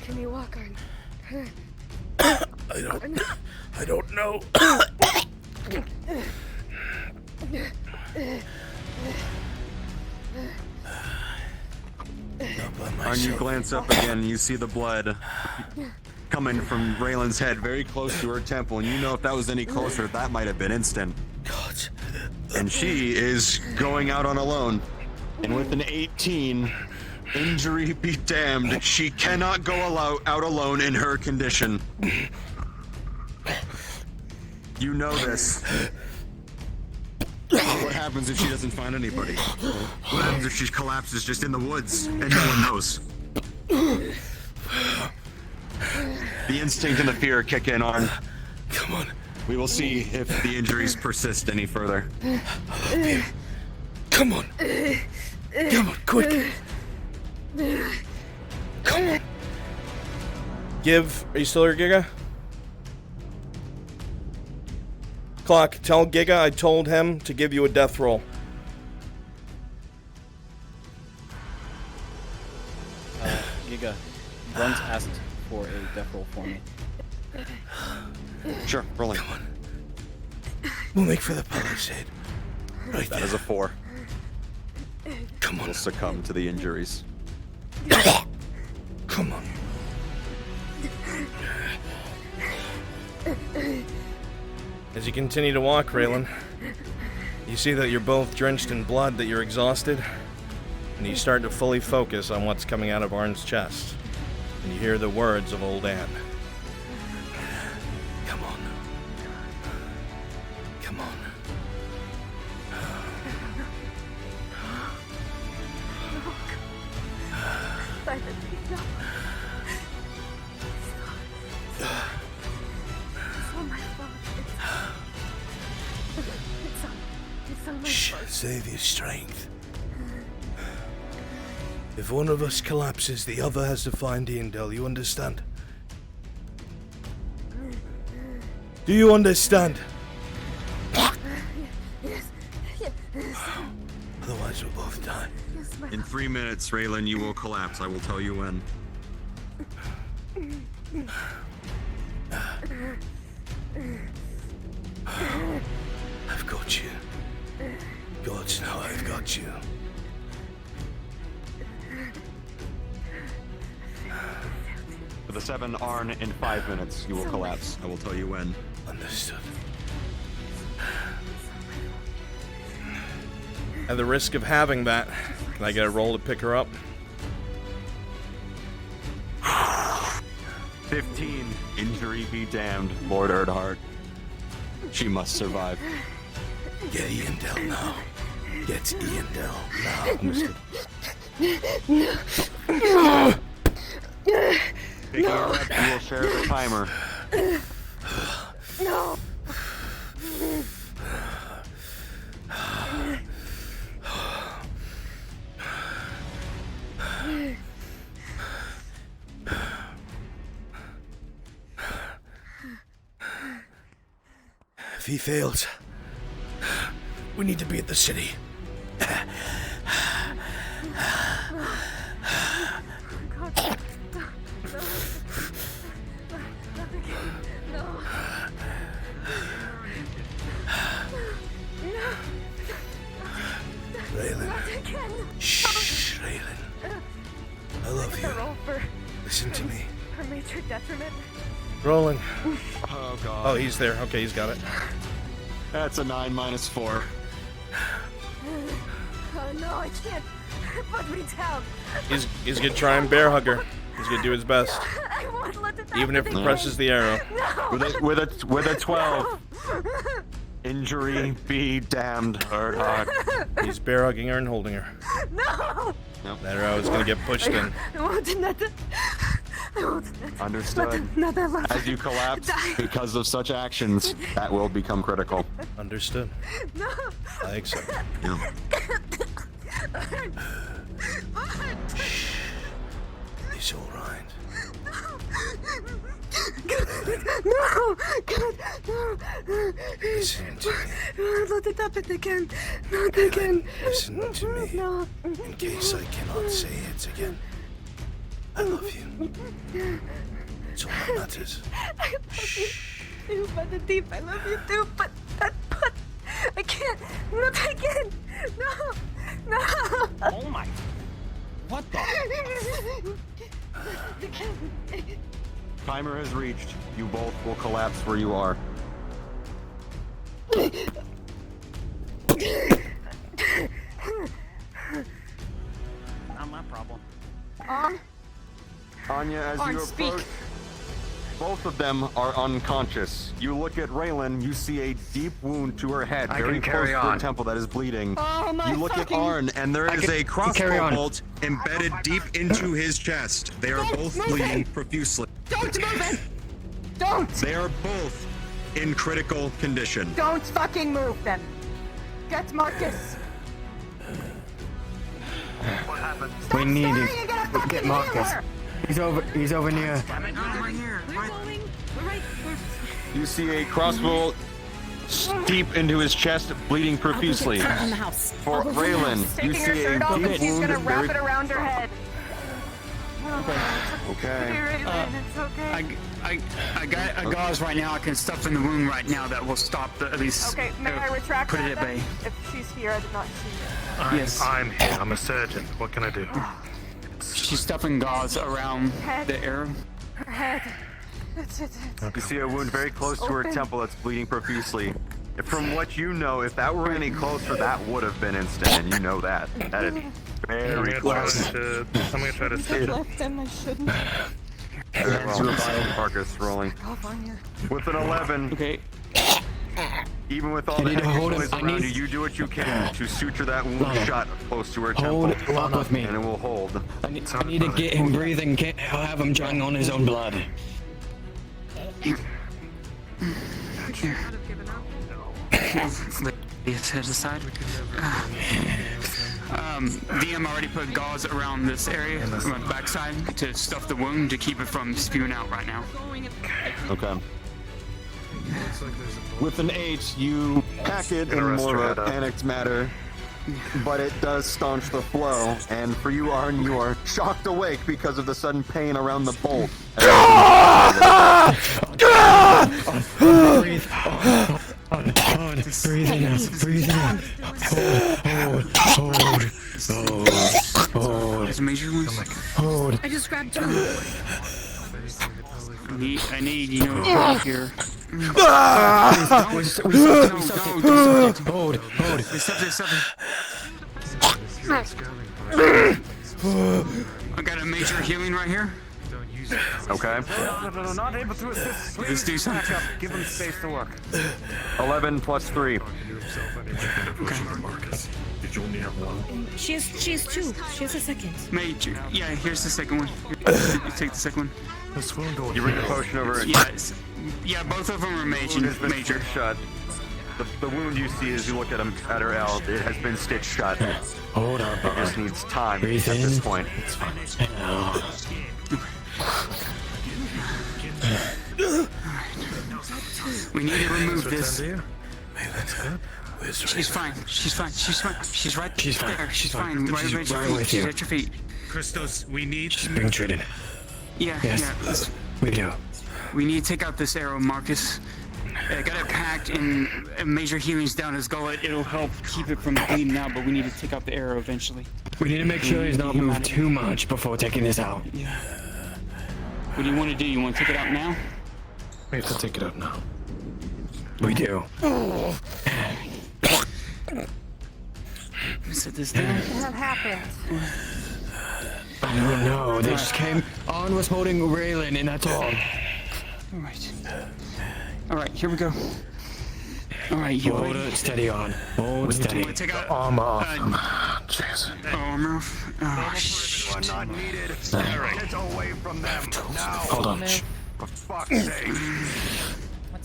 Can you walk, Arn? I don't know. Arn, you glance up again, and you see the blood coming from Raylan's head very close to her temple, and you know if that was any closer, that might have been instant. God. And she is going out on alone. And with an 18, injury be damned, she cannot go out alone in her condition. You know this. What happens if she doesn't find anybody? What happens if she collapses just in the woods and no one knows? The instinct and the fear kick in, Arn. Come on. We will see if the injuries persist any further. Come on. Come on, quick. Come on. Are you still here, Giga? Clock, tell Giga I told him to give you a death roll. Giga, Bruns asked for a death roll for me. Sure, rolling. Come on. We'll make for the palisade. Right That there. is a 4. Come on. Will succumb to the injuries. Come on. As you continue to walk, Raylan, you see that you're both drenched in blood, that you're exhausted, and you start to fully focus on what's coming out of Arn's chest. And you hear the words of old Anne. Come on. Come on. Shh, save your strength. If one of us collapses, the other has to find Iandel, you understand? Do you understand? Yes. Otherwise we'll both die. In 3 minutes, Raylan, you will collapse. I will tell you when. I've got you. Gods know I've got you. For the 7, Arn, in 5 minutes, you will collapse. I will tell you when. Understood. At the risk of having that, can I get a roll to pick her up? 15. Injury be damned, Lord Erdhart. She must survive. Get Iandel now. Get Iandel now. Understood. Picking her up, you will share the timer. No. If he fails, we need to be at the city. Raylan. Shh, Raylan. I love you. Listen to me. For major detriment. Rolling. Oh, God. Oh, he's there. Okay, he's got it. That's a 9 minus 4. Oh no, I can't. Put me down. He's gonna try and bear hug her. He's gonna do his best. I won't let it happen Even if he again. presses the arrow. No. With a 12. Injury be damned, Erdog. He's bear hugging her and holding her. No. Nope. That arrow is gonna get pushed in. I won't not that. I won't. Understood. Not that love. As you collapse because of such actions, that will become critical. Understood. No. I accept. Yeah. It's all right. No! God, no! Listen to me. Let it happen again. Not again. Listen to me. No. In case I cannot say it again. I love you. It's all that matters. I love you, Mother Deep. I love you too, but I can't. Not again. No. Oh my. What the? Timer has reached. You both will collapse where you are. Not my problem. Anya, as On, you speak. approach, both of them are unconscious. You look at Raylan, you see a deep wound to her head, I very can close carry to her on. temple that is bleeding. Oh, my You look at fucking- Arn, and there I is can a carry crossbow on. bolt embedded deep into his chest. They are Don't both move bleeding it. profusely. Don't move it! Don't! They are both in critical condition. Don't fucking move them! Get Marcus! What happened? Stop We need staring to and get a fucking get Marcus. healer! He's over near. Right here. We're going. We're right. You see a crossbow deep into his chest, bleeding profusely. In the house. For Raylan, you Taking her see a shirt off and deep she's wound. gonna wrap very- it around her head. Okay. It's okay. I got a gauze right now. I can stuff in the wound right now that will stop at least. Okay, may I retract put that it at then? bay. If she's here, I did not see her. Yes. I'm here. I'm a surgeon. What can I do? She's stuffing gauze around the arrow. Her head. It's You see a wound very close to her Open. temple that's bleeding profusely. From what you know, if that were any closer, that would have been instant, and you know that. That is very close. I'm gonna try to stitch it. left them, I shouldn't. Very well. Marcus rolling. With an 11. Okay. Even with all I the need to hold noise him. I around need- you do what you can to suture that wound Lana. shut close to her Hold temple. up with me. And it will hold. I need to get him breathing. Can't have him drowning on his own blood. His head aside. DM already put gauze around this area on the backside to stuff the wound to keep it from spewing out right now. Okay. With an 8, you pack it in Gonna rest more your of a head up. panicked matter, but it does staunch the flow. And for you, Arn, you are shocked awake because of the sudden pain around the bolt. Breathe. Breathe in. Breathe in. Hold. There's major wounds. Hold. I just grabbed two. I need you know, here. We stuffed it. Hold. We stuffed I got a major healing right here. Okay. No, not able to assist. Let's do something. Back up. Give him space to work. 11 plus 3. Marcus, did you only have one? She has two. She has a second. Major. Yeah, here's the second one. You take the second one. You bring the potion over. Yes. Yeah, both of them are major. Wound has been Major. stitched shut. The wound you see as you look at him at her L, it has been stitched shut. Hold up. It just needs time Breathe at this in. point. It's fine. We need to remove this. She's She's fine. She's fine. She's fine. She's right She's fine. there. She's She's fine. fine. Right She's at your right feet. with She's you. at your feet. Christos, we need She's being treated. Yeah, Yes. yeah. We do. We need to take out this arrow, Marcus. I got it packed in major healings down his gullet. It'll help keep it from bleeding out, but we need to take out the arrow eventually. We need to make sure he's not moved too much before taking this out. Yeah. What do you want to do? You want to take it out now? We have to take it out now. We do. Set this down. What happened? I don't know. They just came. On was holding Raylan, and that's all. Alright, here we go. Alright, you hold it steady on. Hold steady. Take out Armor off. Jeez. armor off. Oh, You are not needed. Get away from them now. Hold on. For fuck's sake.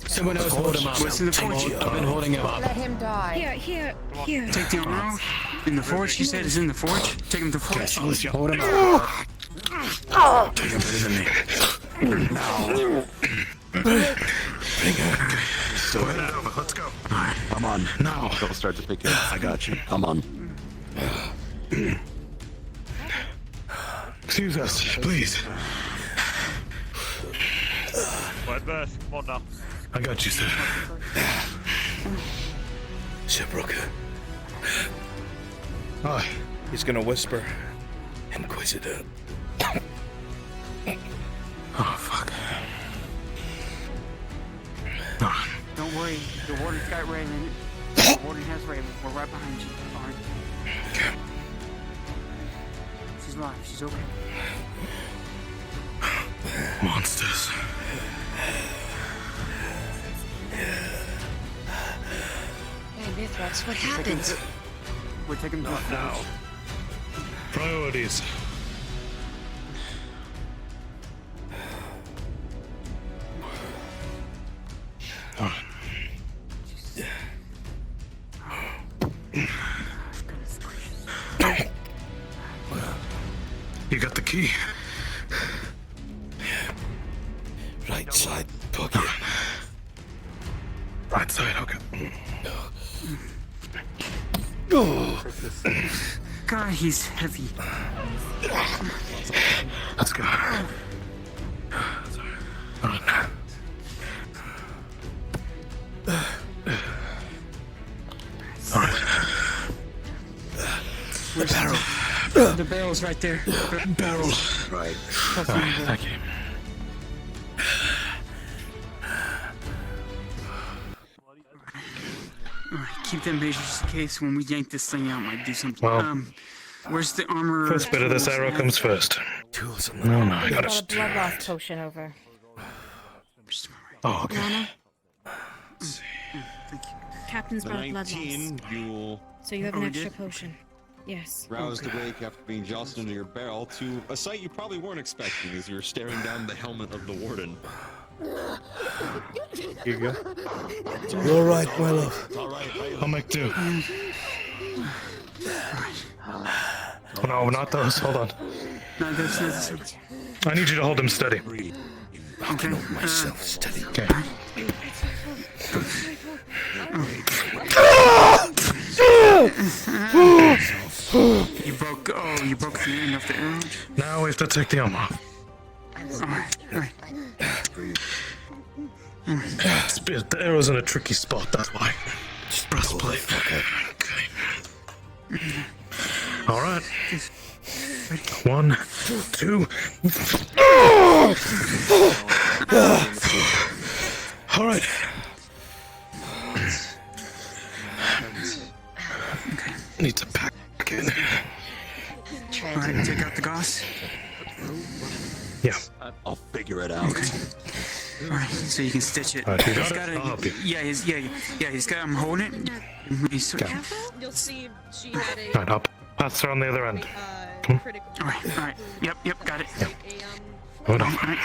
Someone else hold him up. What's in the forge? I've been holding him up. Let him die. Here. Take the armor off. In the forge, you said it's in the forge? Take him to the forge. Hold him up. Take him to me. Now. Still head it over. Let's go. Alright, come on. Now. They'll start to pick it up. I got you. Come on. Excuse us, please. Wide berth, come on now. I got you, sir. Shipbroker. Aye. He's gonna whisper. Inquisitor. Oh, fuck. Don't worry, the warden's got Raylan. The warden has Raylan. We're right behind you. Alright. Okay. She's alive. She's okay. Monsters. Hey, Mithrax, what happened? We're taking them to Now. Priorities. You got the key. Right side pocket. Right side, okay. Oh. God, he's heavy. Let's go. Alright. Alright. The barrel. The barrel's right there. Barrel. Right. Alright, thank you. Alright, keep them measures just in case when we yank this thing out might do something. Well, where's the armor? first bit of this arrow comes first. Tools. No, I got Got it. a blood loss potion over. Oh, okay. Lana, Thank you. Captain's brought blood loss. 19, you'll So you have an Oh, extra did? potion. Yes. roused awake after being jostled into your barrel to a sight you probably weren't expecting as you were staring down the helmet of the warden. Here you go. You all right, my love? I'll make do. Oh, no, not those. Hold on. No, that's I need you to hold him steady. okay. Myself steady. Okay. You broke. Oh, you broke the end of the arrow. Now we have to take the armor off. Alright. The arrow's in a tricky spot, that's why. Breastplate. Okay. Alright. 1, 2. Alright. Need to pack in. Alright, take out the gauze. Yeah. I'll figure it out. Alright, so you can stitch it. Alright, you got He's it? gotta- I'll help you. Yeah, he's got. I'm holding it. He's Okay. You'll see she had a Alright, I'll pass her on the other end. critical. Alright. Yep, got it. Hold on. Alright.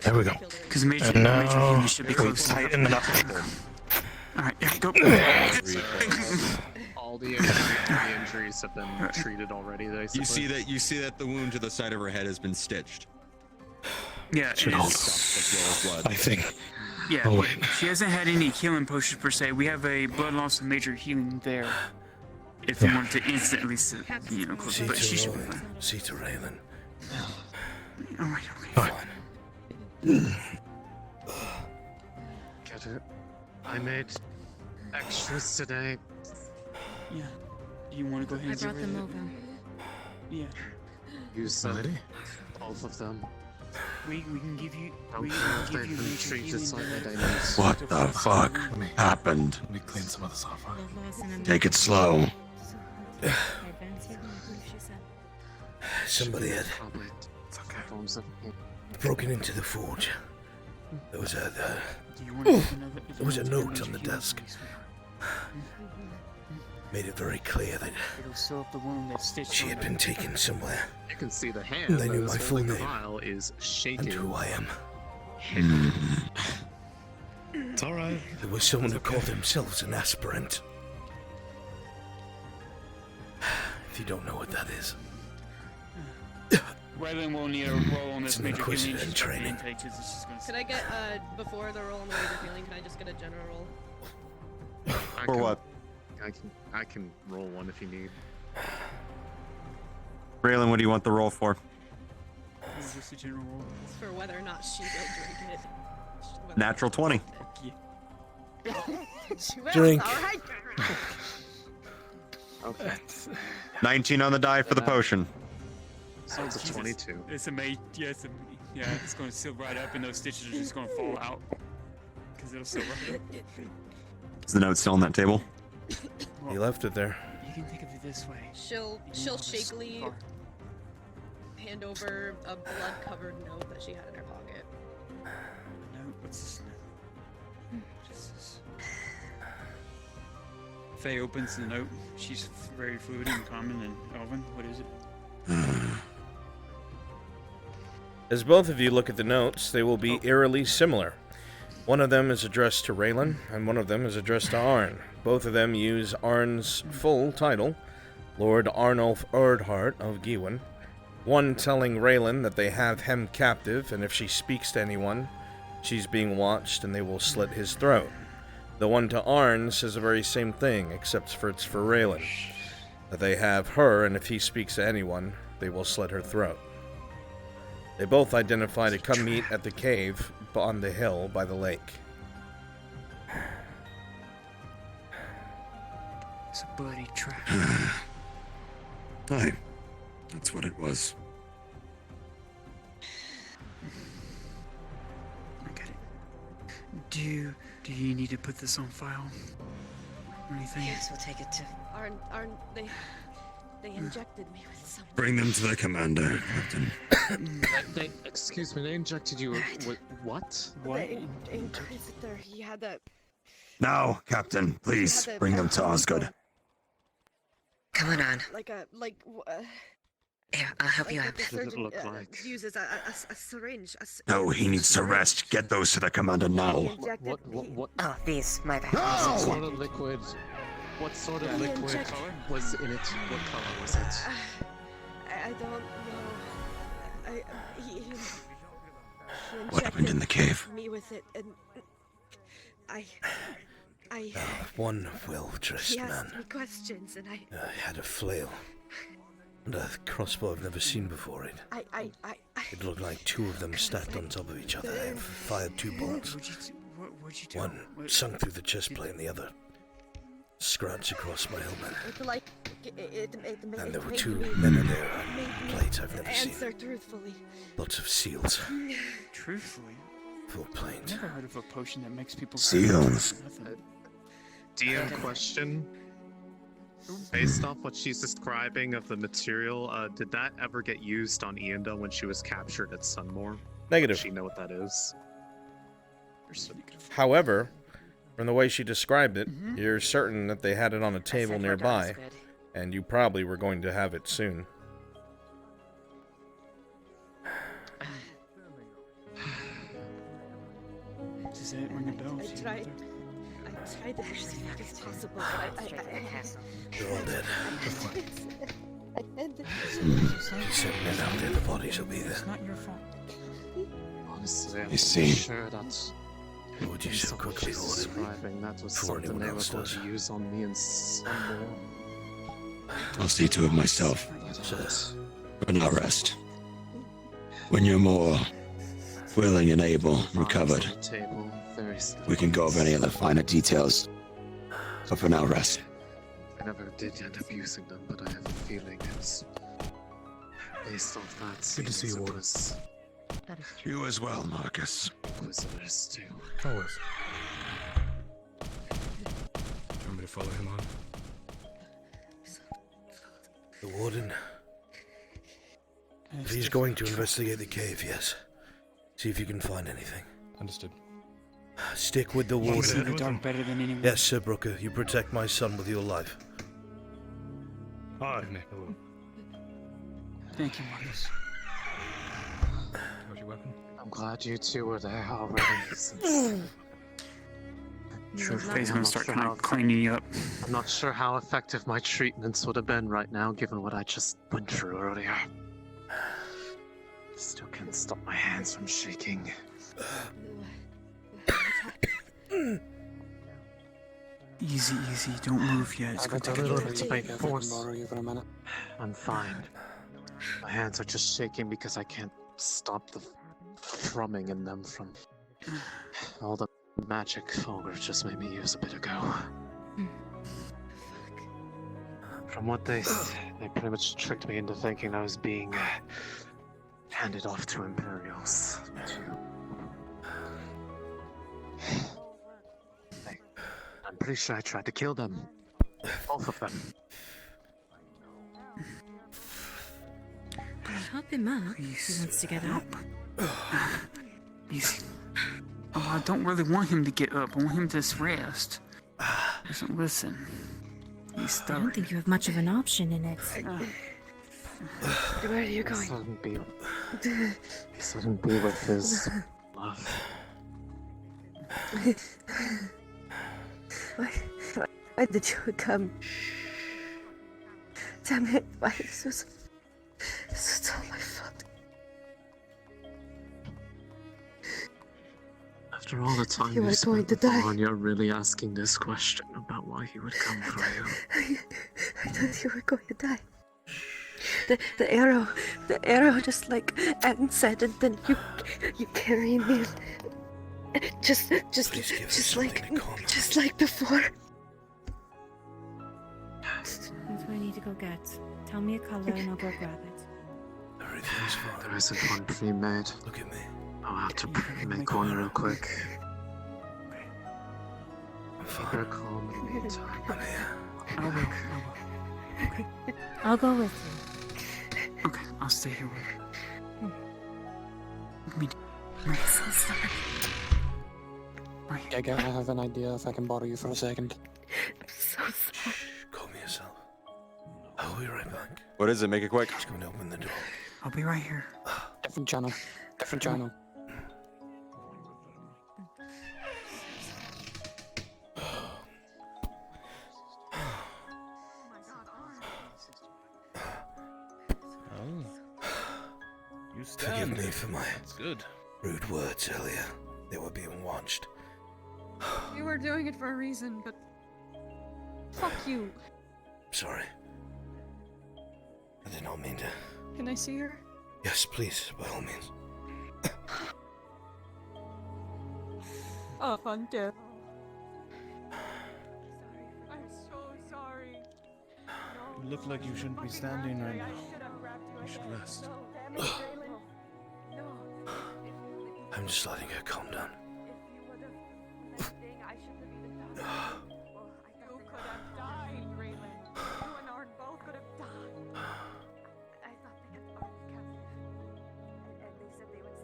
There we go. Because major, And now major healing should be we close. tighten it up. Alright, yeah, go. All the injuries have been treated already. You see that the wound to the side of her head has been stitched. Yeah, Should it hold. is. I think. Yeah, Oh, wait. she hasn't had any healing potions per se. We have a blood loss and major healing there. If you wanted to instantly, close, See but to she should be Roland. fine. See to Raylan. Alright, Get it. I made extras today. Yeah. Do you want to go ahead I and brought get rid them of it? over. Yeah. Use them. Both of them. We can give you. I'm We sure can if give they've you been major treated healing like done. they need. What the fuck happened? Let me clean some of this off. Take it slow. Somebody had broken into the forge. There was a note on the desk. Made it very clear that It'll sew up the wound that's stitched she had on been taken somewhere. You can see the hand They that knew is my full holding the name vial is shaking. and who I am. It's alright. There was someone who called themselves an aspirant. If you don't know what that is, Raylan will need a roll on It's this an major inquisitor healing. in She's got the training. intake, it's just gonna Could I get, before the roll on the major healing, can I just get a general roll? For what? I can roll one if you need. Raylan, what do you want the roll for? It's just a general roll. It's for whether or not she will drink it. Natural 20. She will, Drink. alright. Okay. 19 on the die for the potion. So it's a 22. It's it's gonna seal right up, and those stitches are just gonna fall out. Because it'll seal right up. Is the note still on that table? he left it there. You can think of it this way. She'll shakily hand over a blood-covered note that she had in her pocket. No, what's this note? Just this. Faye opens the note. She's very fluid and common. And Elvin, what is it? As both of you look at the notes, they will be eerily similar. One of them is addressed to Raylan, and one of them is addressed to Arn. Both of them use Arn's full title, Lord Arnulf Erdhart of Gewin. One telling Raylan that they have him captive, and if she speaks to anyone, she's being watched and they will slit his throat. The one to Arn says the very same thing, except for it's for Raylan. That they have her, and if he speaks to anyone, they will slit her throat. They both identify to come meet at the cave on the hill by the lake. It's a bloody trap. Aye, that's what it was. I get it. Do you need to put this on file? Or anything? Yes, we'll take it to. Arn, they injected me with something. Bring them to the commander, Captain. Excuse me, they injected you with what? The Inquisitor, he had a... Now, Captain, please, bring them to Osgood. Come on. Here, I'll help you like out. the surgeon look like? uses a syringe. No, he needs to rest. Get those to the commander now. What? Oh, these, my bad. What sort of liquid? What sort of liquid inject- was in it? What color was it? I don't know. He What happened in the cave? me with it, and I One well-dressed he asked man me questions, and I had a flail and a crossbow I've never seen before. It looked like two of them stacked on top of each other. I fired two bullets. What'd you do? One sunk through the chest plate, and the other scratched across my helmet. And there were two men in there on plates I've never seen. answer truthfully. Lots of seals. Truthfully, Full plate. never heard of a potion that makes people. Seals. DM question. Based off what she's describing of the material, did that ever get used on Ianda when she was captured at Sunmore? Negative. Does she know what that is? However, from the way she described it, you're certain that they had it on a table nearby, and you probably were going to have it soon. Does it ring a bell? I tried to be as quick as possible, but They're all dead. I ended. Send men out there, the bodies will be there. It's not your fault. Honestly, I'm I see. sure that What would you so quickly she's order describing that was before something anyone they were else going does? to use on me in Sunmore. I'll see to it myself. Sir, But now rest. When you're more willing and able, recovered, Table, very slow. we can go over any other finer details. But for now, rest. I never did end up using them, but I have a feeling it's based off that. Good to see you, it Warden. was That is You as well, Marcus. Inquisitors too. Always. Do you want me to follow him on? The warden. If he's going to investigate the cave, yes. See if you can find anything. Understood. Stick with the You warden. see the dark better than anyone. Yes, Sir Brooker. You protect my son with your life. Hi, Nick. Hello. Thank you, Marcus. How's your weapon? I'm glad you two were there already. Truthfully, he's gonna start kind of cleaning you up. I'm not sure how effective my treatments would have been right now, given what I just went through earlier. Still can't stop my hands from shaking. Easy, easy. Don't move yet. It's gonna take a little bit to bite force. I'm fine. My hands are just shaking because I can't stop the thrumming in them from all the magic Ogre just made me use a bit ago. From what they pretty much tricked me into thinking I was being handed off to Imperials. I'm pretty sure I tried to kill them. Both of them. Help him up. He wants to get up. Easy. Oh, I don't really want him to get up. I want him to just rest. Doesn't listen. He's I stubborn. don't think you have much of an option in it. Where are you going? Let him be with his love. Why did you come? Damn it, why this was all my fault. After all the time You you are spent going to with die. Vaughn, you're really asking this question about why he would come for you. I thought you were going to die. The arrow just like Anne said, and then you carry me just like before. That's what I need to go get. Tell me a color and I'll go grab it. Everything's fine. There isn't one pre-made. Look at me. I'll have to make one real quick. I'm Keep her calm in the meantime. I'm here. I will. Okay. I'll go with you. Okay, I'll stay here with you. I'm so sorry. I gotta have an idea if I can bother you for a second. I'm so sorry. Calm yourself. I'll be right back. What is it? Make it quick. Just going to open the door. I'll be right here. Different channel. Different channel. Oh. You Forgive stand. me for my That's good. rude words earlier. They were being watched. You were doing it for a reason, but fuck you. Sorry. I did not mean to. Can I see her? Yes, please, by all means. Oh, Hunter. I'm so sorry. You look like you shouldn't be standing right now. You should rest. I'm just letting her calm down.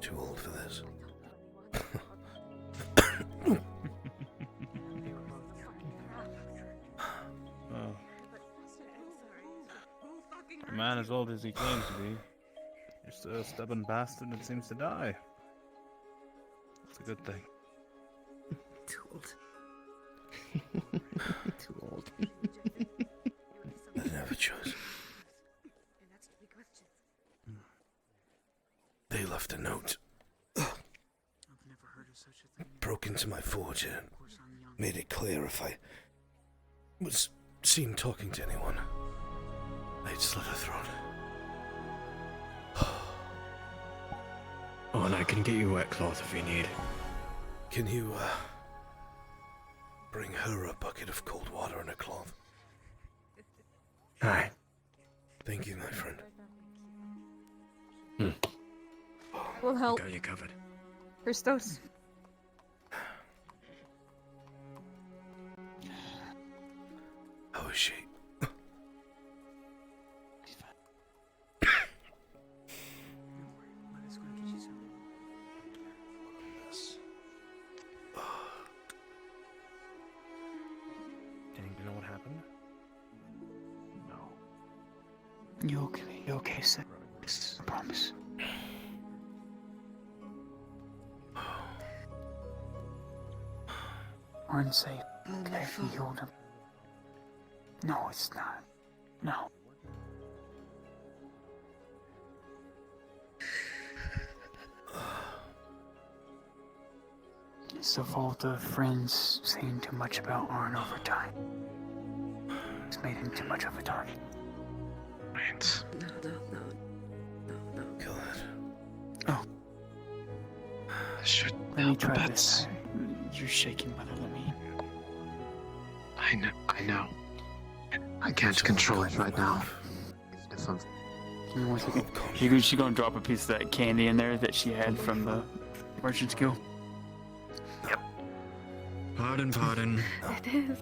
Too old for this. Oh. A man as old as he claims to be. You're still a stubborn bastard that seems to die. That's a good thing. Too old. Too old. I never chose. They left a note. Broke into my forge and made it clear if I was seen talking to anyone, I'd slit her throat. Oh, and I can get you a wet cloth if you need. Can you, bring her a bucket of cold water and a cloth? Aye. Thank you, my friend. Hmm. Oh, We'll help. Got you covered. Christos. How is she? Getting to know what happened? You okay? You okay, sir? I promise. We're unsafe. Okay, you healed him. No, it's not. No. It's the fault of friends saying too much about Arn over time. It's made him too much of a target. Right. No. Kill it. Oh. I should Let me help try a bit. this. You're shaking, mother. Let me. I know. I can't control it right now. If I'm... Give me 1 second. She's gonna drop a piece of that candy in there that she had from the merchant's guild. Pardon. It is.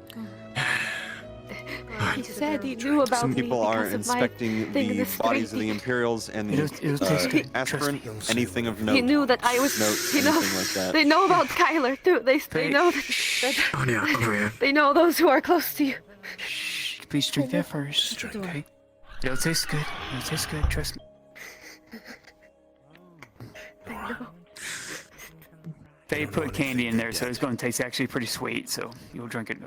He said he knew about Some me people are because of my inspecting thing in the the bodies of street. the Imperials and It'll taste good. aspirin. Anything of note. He knew that I was. Notes, He knows. anything like that. They know about Skylar too. They know that. Oh yeah, over here. They know those who are close to you. Please drink that first. Okay. It'll taste good. It'll taste good. Trust me. I know. They put candy in there, so it's gonna taste actually pretty sweet. So you'll drink it.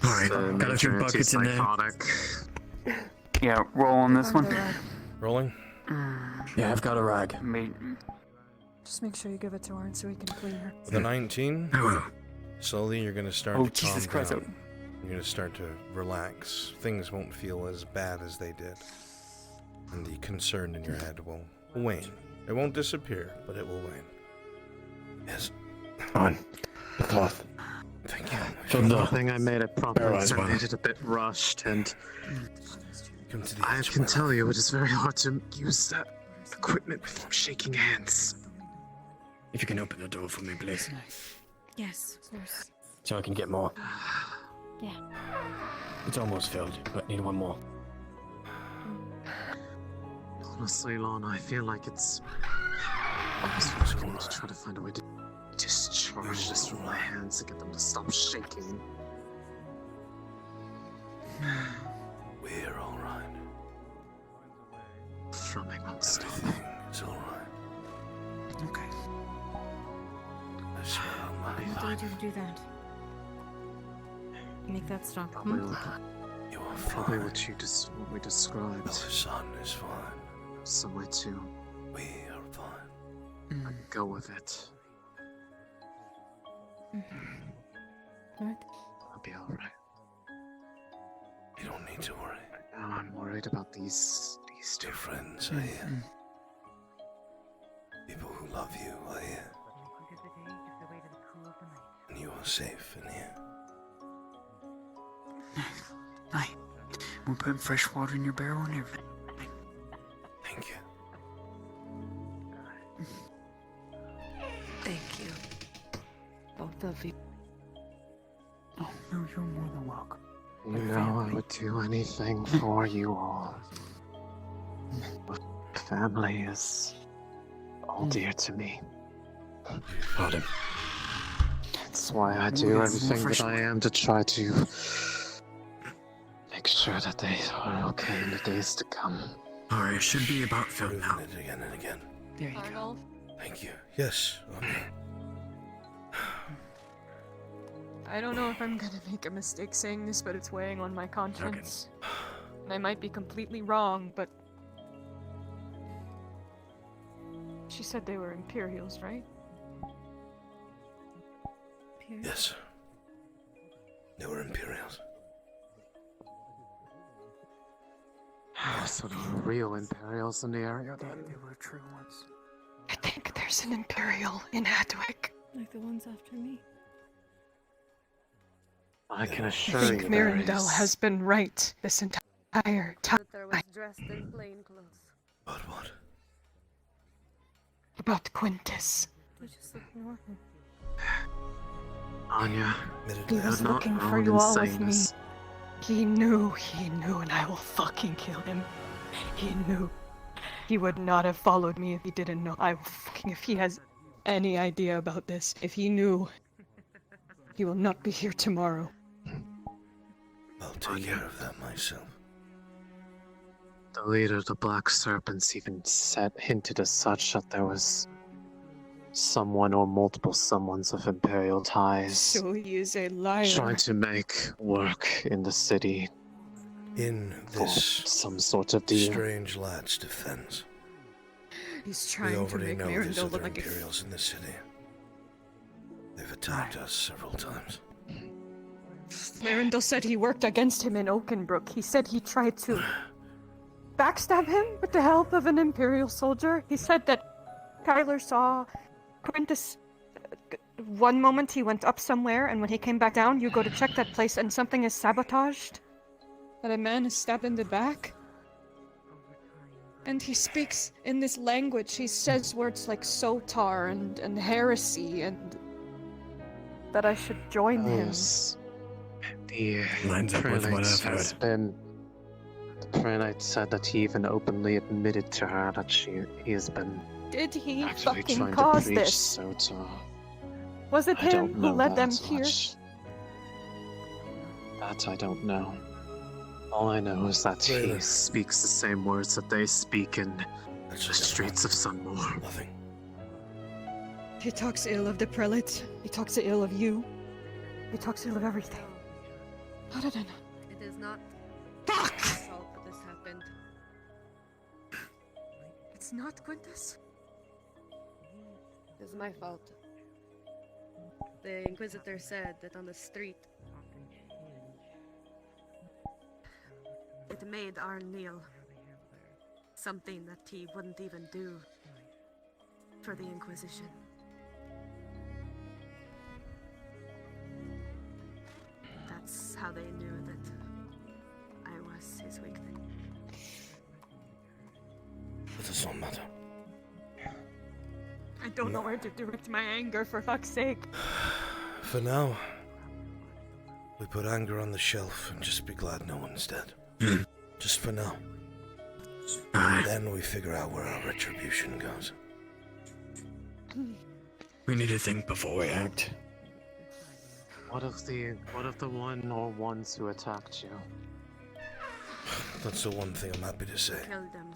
Alright, got a few buckets in there. Psychotic. Yeah, roll on this one. Rolling? Yeah, I've got a rag. Just make sure you give it to Arn so we can clean her. With a 19, I will. slowly you're going to start Oh, to Jesus calm Christ. down. You're going to start to relax. Things won't feel as bad as they did. And the concern in your head will wane. It won't disappear, but it will wane. Yes. On. The cloth. Thank you. From the I think I made it properly. Paralyzed I one. made it a bit rushed, and Come to the I edge, can my tell you it is very hard to use that equipment before shaking hands. If you can open the door for me, please. Yes, of course. So I can get more. Yeah. It's almost filled, but need one more. Honestly, Lorna, I feel like it's almost going to try to find a way to discharge this from my hands to get them to stop shaking. We're alright. Thrumming won't stop. It's alright. Okay. I swear on my How life. do you do that? Make that stop. Probably, You are probably fine. what we described. The sun is fine. Somewhere to We are fine. go with it. Alright. I'll be alright. You don't need to worry. Now I'm worried about these two Your friends are here. People who love you are here. And you are safe in here. Nice. We're putting fresh water in your barrel and everything. Thank you. Thank you. Both of you. Oh, no, you're more than welcome. You know I would do anything for you all. Family is all dear to me. Pardon. That's why I We'll do get some everything fresh that I water. am to try to make sure that they are okay in the days to come. Alright, it should be about filled now. Moving it again and again. There you go. Arnold, Thank you. Yes. Okay. I don't know if I'm gonna make a mistake saying this, but it's weighing on my conscience. And I might be completely wrong, but she said they were Imperials, right? Yes. They were Imperials. Sort of real Imperials in the area then. They were true ones. I think there's an Imperial in Hadwick. Like the ones after me. I can I assure think you there Mirandel is. has been right this entire time. That was dressed in plain clothes. But what? about Quintus? Anya, He was I'm not looking for wrong you in all with saying me. this. He knew, and I will fucking kill him. He knew. He would not have followed me if he didn't know. I will fucking, if he has any idea about this, if he knew, he will not be here tomorrow. I'll take care of that myself. The leader of the Black Serpents even hinted as such that there was someone or multiple someones of Imperial ties So he is a liar. trying to make work in the city In for this some sort of deal. strange lad's defense, He's we trying to already make know there's Mirandol other look like a... Imperials in the city. They've attacked us several times. Mirandol said he worked against him in Oakenbrook. He said he tried to backstab him with the help of an Imperial soldier. He said that Kyler saw Quintus. One moment he went up somewhere, and when he came back down, you go to check that place, and something is sabotaged. That a man is stabbed in the back. And he speaks in this language. He says words like Sotar and heresy, and that I should join him. Yes. The Lines up with what prelate I've has heard. been. The prelate said that he even openly admitted to her that he has been Did he actually fucking trying cause to preach this? Sotar. Was it I him don't who know led them that here? much. That I don't know. All I know is that he Really? speaks the same words that they speak in the streets of Sunmore. Nothing. He talks ill of the prelate. He talks ill of you. He talks ill of everything. How did I know? It is not my fault that this happened. It's not Quintus. It is my fault. The Inquisitor said that on the street it made Arn kneel. Something that he wouldn't even do for the Inquisition. That's how they knew that I was his weak thing. It does not matter. I don't know where to direct my anger, for fuck's sake. For now, we put anger on the shelf and just be glad no one's dead. Just for now. Then we figure out where our retribution goes. We need to think before we act. What of the one or ones who attacked you? That's the one thing I'm happy to say. Killed them.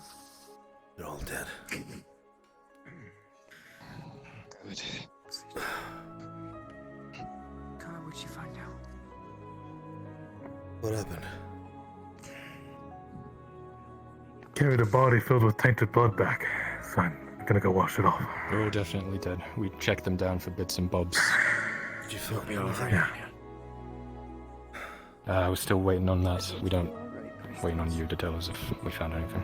They're all dead. Good. God, what'd you find out? What happened? Carried a body filled with tainted blood back, so I'm gonna go wash it off. They're all definitely dead. We checked them down for bits and bobs. Did you find anything? Yeah. We're still waiting on that. Waiting on you to tell us if we found anything.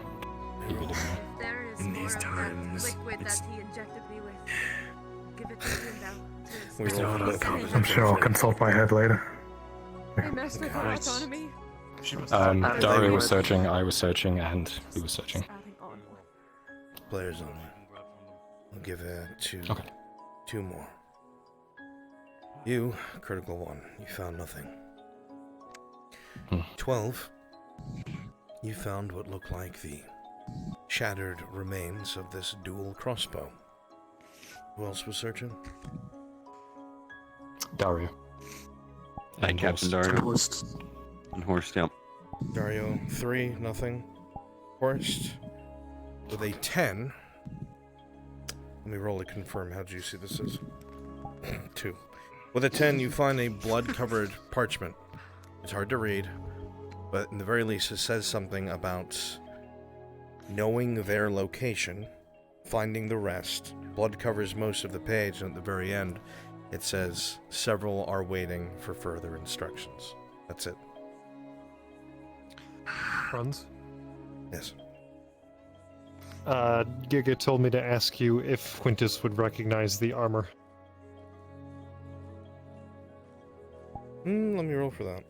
You didn't know. There is In more these of times, that liquid it's- that he injected me with. Give it to me now. We roll not for a common- I'm sure I'll consult my head later. Hey, Master for Nice. autonomy. Dario was searching, I was searching, and he was searching. Adding on. Players only. I'll give it two more. You, critical one, you found nothing. 12, you found what looked like the shattered remains of this dual crossbow. Who else was searching? Dario. And Captain Dario. And Horst, yep. Dario, 3, nothing. Horst, with a 10. Let me roll to confirm how juicy this is. 2. With a 10, you find a blood-covered parchment. It's hard to read, but in the very least it says something about knowing their location, finding the rest. Blood covers most of the page, and at the very end it says several are waiting for further instructions. That's it. Franz? Yes. Giga told me to ask you if Quintus would recognize the armor. Let me roll for that.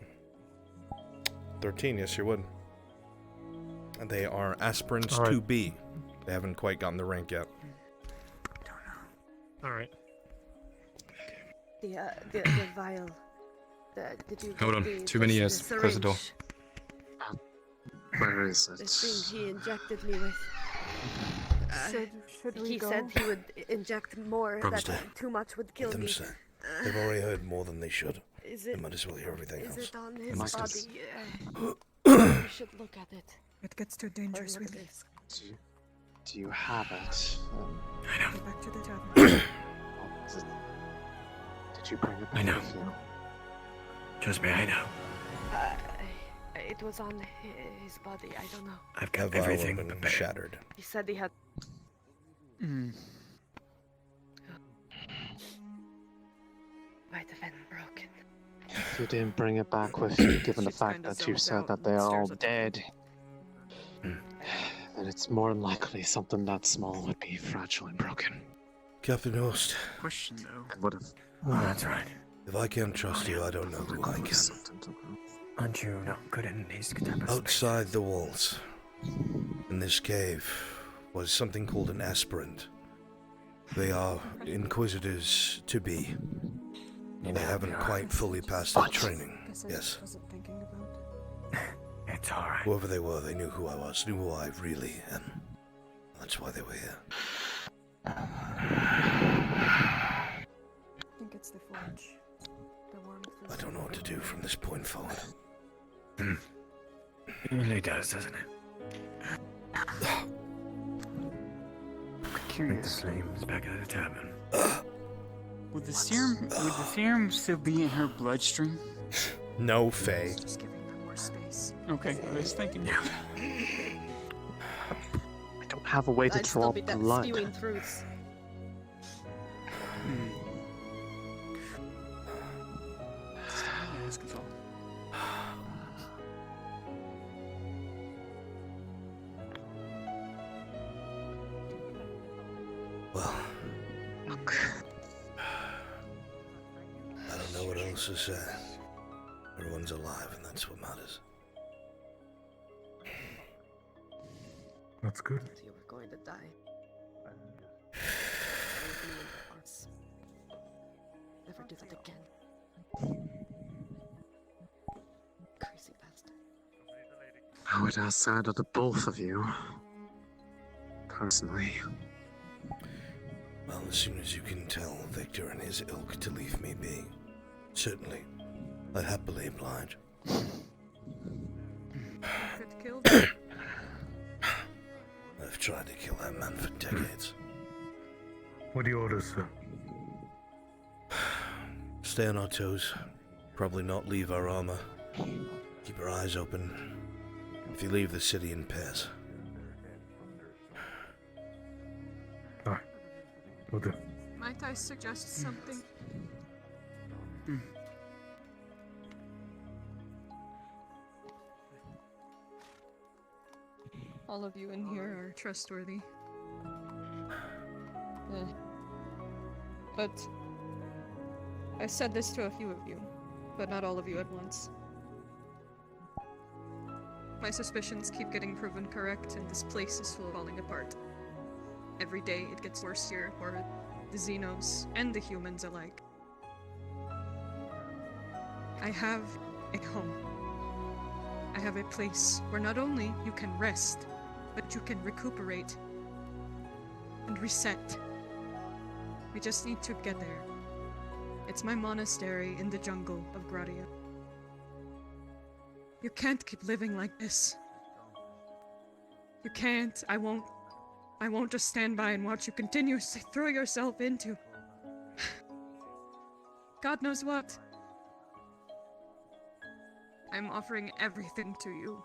13, yes you would. And they are aspirants All right. 2B. They haven't quite gotten the rank yet. Alright. The vial. Did you Hold on. get Too many years. the Close the door. syringe? Where is The it? thing he injected me with. Should we He go? said he would inject more. Probably. That too much would kill Let them me. say. They've already heard more than they should. Is They it? might as well hear everything Is else. it on his Must body? We should look at it. It gets too dangerous with this. Do you have it? Go back to the tavern. Did you bring it back I know. with you? Trust me, I know. It was on his body. I don't know. I've That got vial everything had been prepared. shattered. He said he had. Might have been broken. If you didn't bring it back with you, given the fact that you said that they are all dead, then it's more than likely something that small would be fragile and broken. Captain Host, Question though. What if? That's right. if I can't trust you, I don't know who I can. Aren't you not good in these type of spaces? Outside the walls, in this cave, was something called an aspirant. They are inquisitors to be. They haven't quite fully passed their training. Yes. It's alright. Whoever they were, they knew who I was, knew who I really am. That's why they were here. I think it's the forge. The warmth. I don't know what to do from this point forward. It really does, doesn't it? Bring the flames back out of the tavern. Would the serum still be in her bloodstream? No, Faye. Just giving them more space. Okay, I was thinking. I don't have a way to I'd still draw be that blood. spewing truths. Well, I don't know what else to say. Everyone's alive, and that's what matters. That's good. You were going to die. Never do that again. Crazy bastard. I would ask that of the both of you. Personally. Well, as soon as you can tell Victor and his ilk to leave me be, certainly, I'd happily oblige. Could kill them. I've tried to kill that man for decades. What do you order, sir? Stay on our toes. Probably not leave our armor. Keep our eyes open. If you leave the city in pairs. Alright. Will do. Might I suggest something? All of you in here are trustworthy. But I said this to a few of you, but not all of you at once. My suspicions keep getting proven correct, and this place is falling apart. Every day it gets worse here for the Xenos and the humans alike. I have a home. I have a place where not only you can rest, but you can recuperate and reset. We just need to get there. It's my monastery in the jungle of Gradia. You can't keep living like this. You can't. I won't just stand by and watch you continuously throw yourself into God knows what. I'm offering everything to you.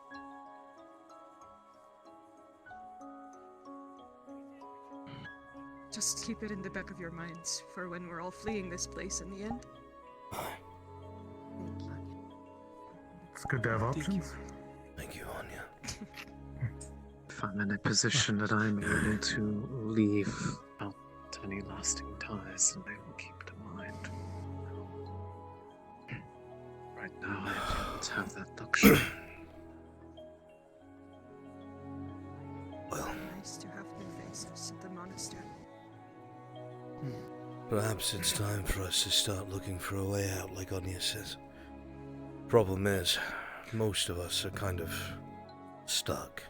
Just keep it in the back of your minds for when we're all fleeing this place in the end. It's good to have options. Thank you, Anya. If I'm in a position that I'm able to leave without any lasting ties, then I will keep it in mind. Right now, I don't have that luxury. Well, Nice to have new faces at the monastery. Perhaps it's time for us to start looking for a way out, like Anya says. Problem is, most of us are kind of stuck.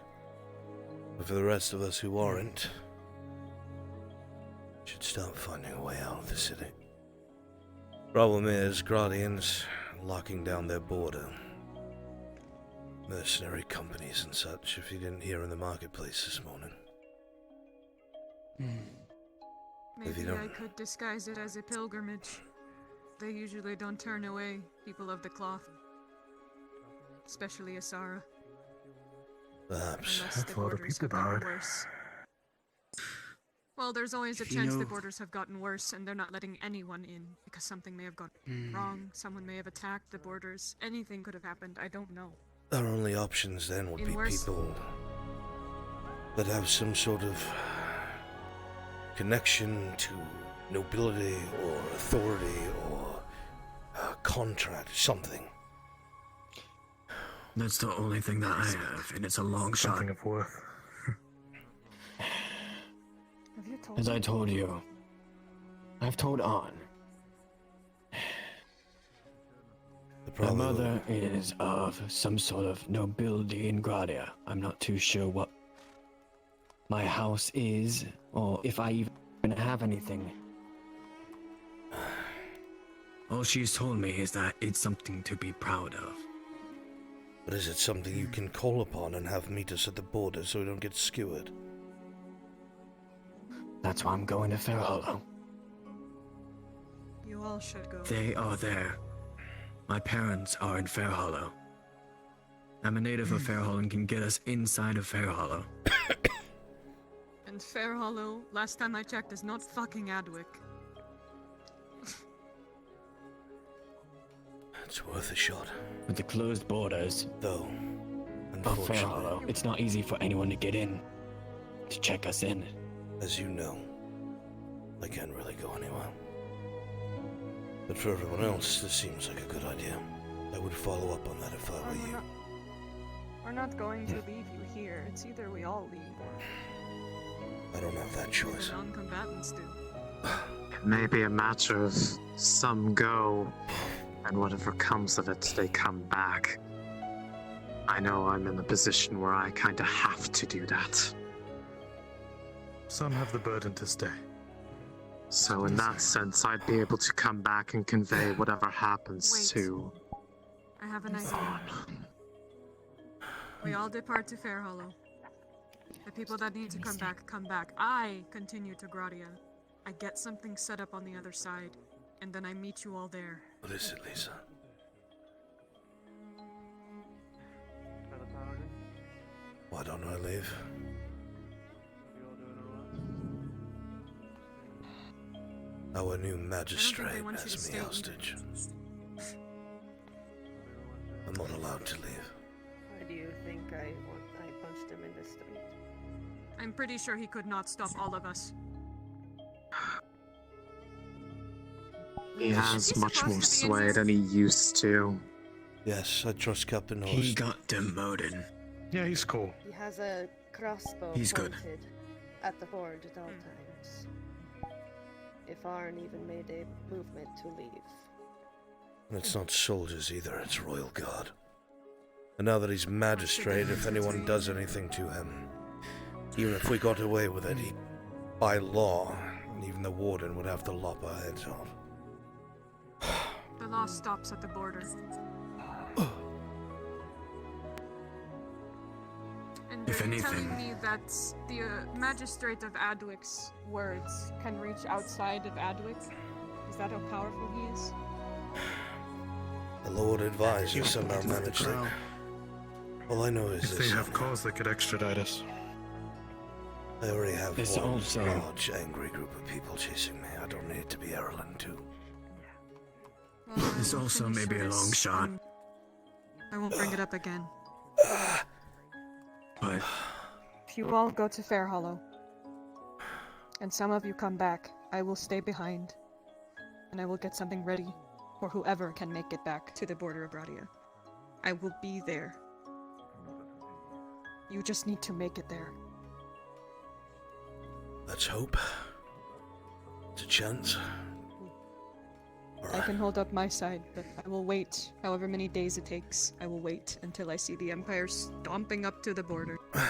But for the rest of us who aren't, should start finding a way out of the city. Problem is, Gradians locking down their border. Mercenary companies and such, if you didn't hear in the marketplace this morning. Maybe I could disguise it as a pilgrimage. They usually don't turn away people of the cloth. Especially Asara. Perhaps. Unless the borders have gotten worse. Well, there's always a chance the borders have gotten worse and they're not letting anyone in because something may have gone wrong, someone may have attacked the borders, anything could have happened, I don't know. Our only options then would be people that have some sort of connection to nobility or authority or a contract, something. That's the only thing that I have, and it's a long shot. Something of worth. As I told you, I've told On. My mother is of some sort of nobility in Gradia. I'm not too sure what my house is, or if I even have anything. All she's told me is that it's something to be proud of. But is it something you can call upon and have meet us at the border so we don't get skewered? That's why I'm going to Fair Hollow. You all should go. They are there. My parents are in Fair Hollow. I'm a native of Fair Hollow and can get us inside of Fair Hollow. And Fair Hollow, last time I checked, is not fucking Adwick. It's worth a shot. With the closed borders, though, of Fair Hollow, it's not easy for anyone to get in, to check us in. As you know, I can't really go anywhere. But for everyone else, this seems like a good idea. I would follow up on that if I were you. We're not going to leave you here. It's either we all leave or... I don't have that choice. The non-combatants do. It may be a matter of some go, and whatever comes of it, they come back. I know I'm in a position where I kinda have to do that. Some have the burden to stay. So in that sense, I'd be able to come back and convey whatever happens to... I have an idea. We all depart to Fair Hollow. The people that need to come back, come back. I continue to Gradia. I get something set up on the other side, and then I meet you all there. What is it, Lisa? Why don't I leave? Our new magistrate has me hostage. I'm not allowed to leave. Why do you think I punched him in the stomach? I'm pretty sure he could not stop all of us. He has much more sway than he used to. Yes, I trust Captain Host. He got demoted. Yeah, he's cool. He has a crossbow He's good. pointed at the horde at all times. If Arn even made a movement to leave. And it's not soldiers either, it's Royal Guard. And now that he's magistrate, if anyone does anything to him, even if we got away with it, he, by law, even the warden would have to lop our heads off. The law stops at the border. And If are you anything- telling me that the magistrate of Adwick's words can reach outside of Adwick? Is that how powerful he is? The Lord advisor somehow managed it. All I know is If this. they have cause, they could extradite us. I already have It's one also- large, angry group of people chasing me. I don't need it to be Erlen, too. This also may be a long shot. I won't bring it up again. But If you all go to Fair Hollow, and some of you come back, I will stay behind, and I will get something ready for whoever can make it back to the border of Radia. I will be there. You just need to make it there. Let's hope. It's a chance. I can hold up my side, but I will wait however many days it takes. I will wait until I see the Empire stomping up to the border. I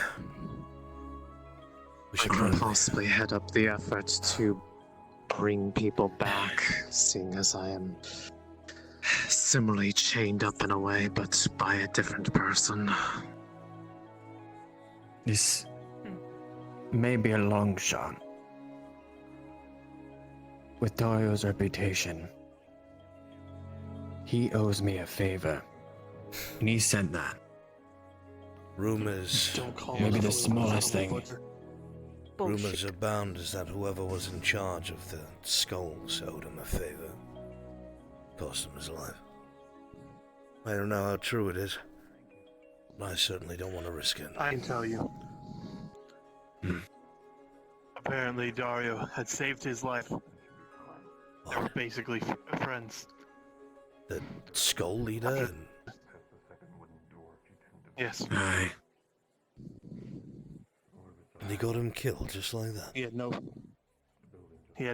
could possibly head up the effort to bring people back, seeing as I am similarly chained up in a way, but by a different person. This may be a long shot. With Dario's reputation, he owes me a favor, and he said that. Rumors. Maybe the smallest thing. Rumors abound is that whoever was in charge of the skulls owed him a favor. Cost him his life. I don't know how true it is, but I certainly don't want to risk it. I can tell you. Apparently Dario had saved his life. They were basically friends. The skull leader? Yes. Aye. And he got him killed just like that. He had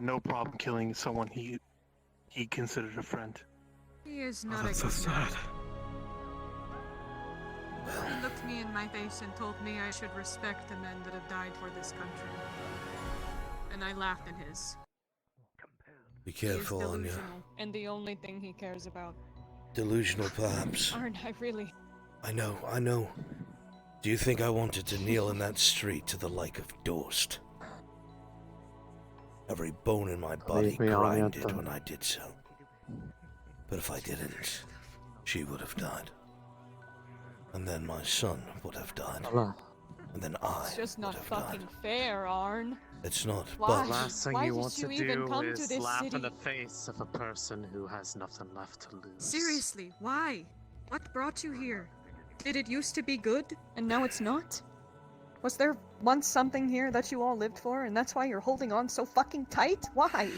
no problem killing someone he considered a friend. He is not a that's so good man. sad. He looked me in my face and told me I should respect the men that have died for this country. And I laughed in his. Be careful, He is Anya. delusional, and the only thing he cares about. Delusional, perhaps. Arn, I really... I know. Do you think I wanted to kneel in that street to the like of Dorst? Every bone in my body Leave me on it, grinded then. when I did so. But if I didn't, she would have died. And then my son would have died. Allah. And then I It's just would not have fucking died. fair, Arn. It's not, Why? The last thing Why you did want to you even do come to is this laugh in city? the face of a person who has nothing left to lose. Seriously, why? What brought you here? Did it used to be good, and now it's not? Was there once something here that you all lived for, and that's why you're holding on so fucking tight? Why?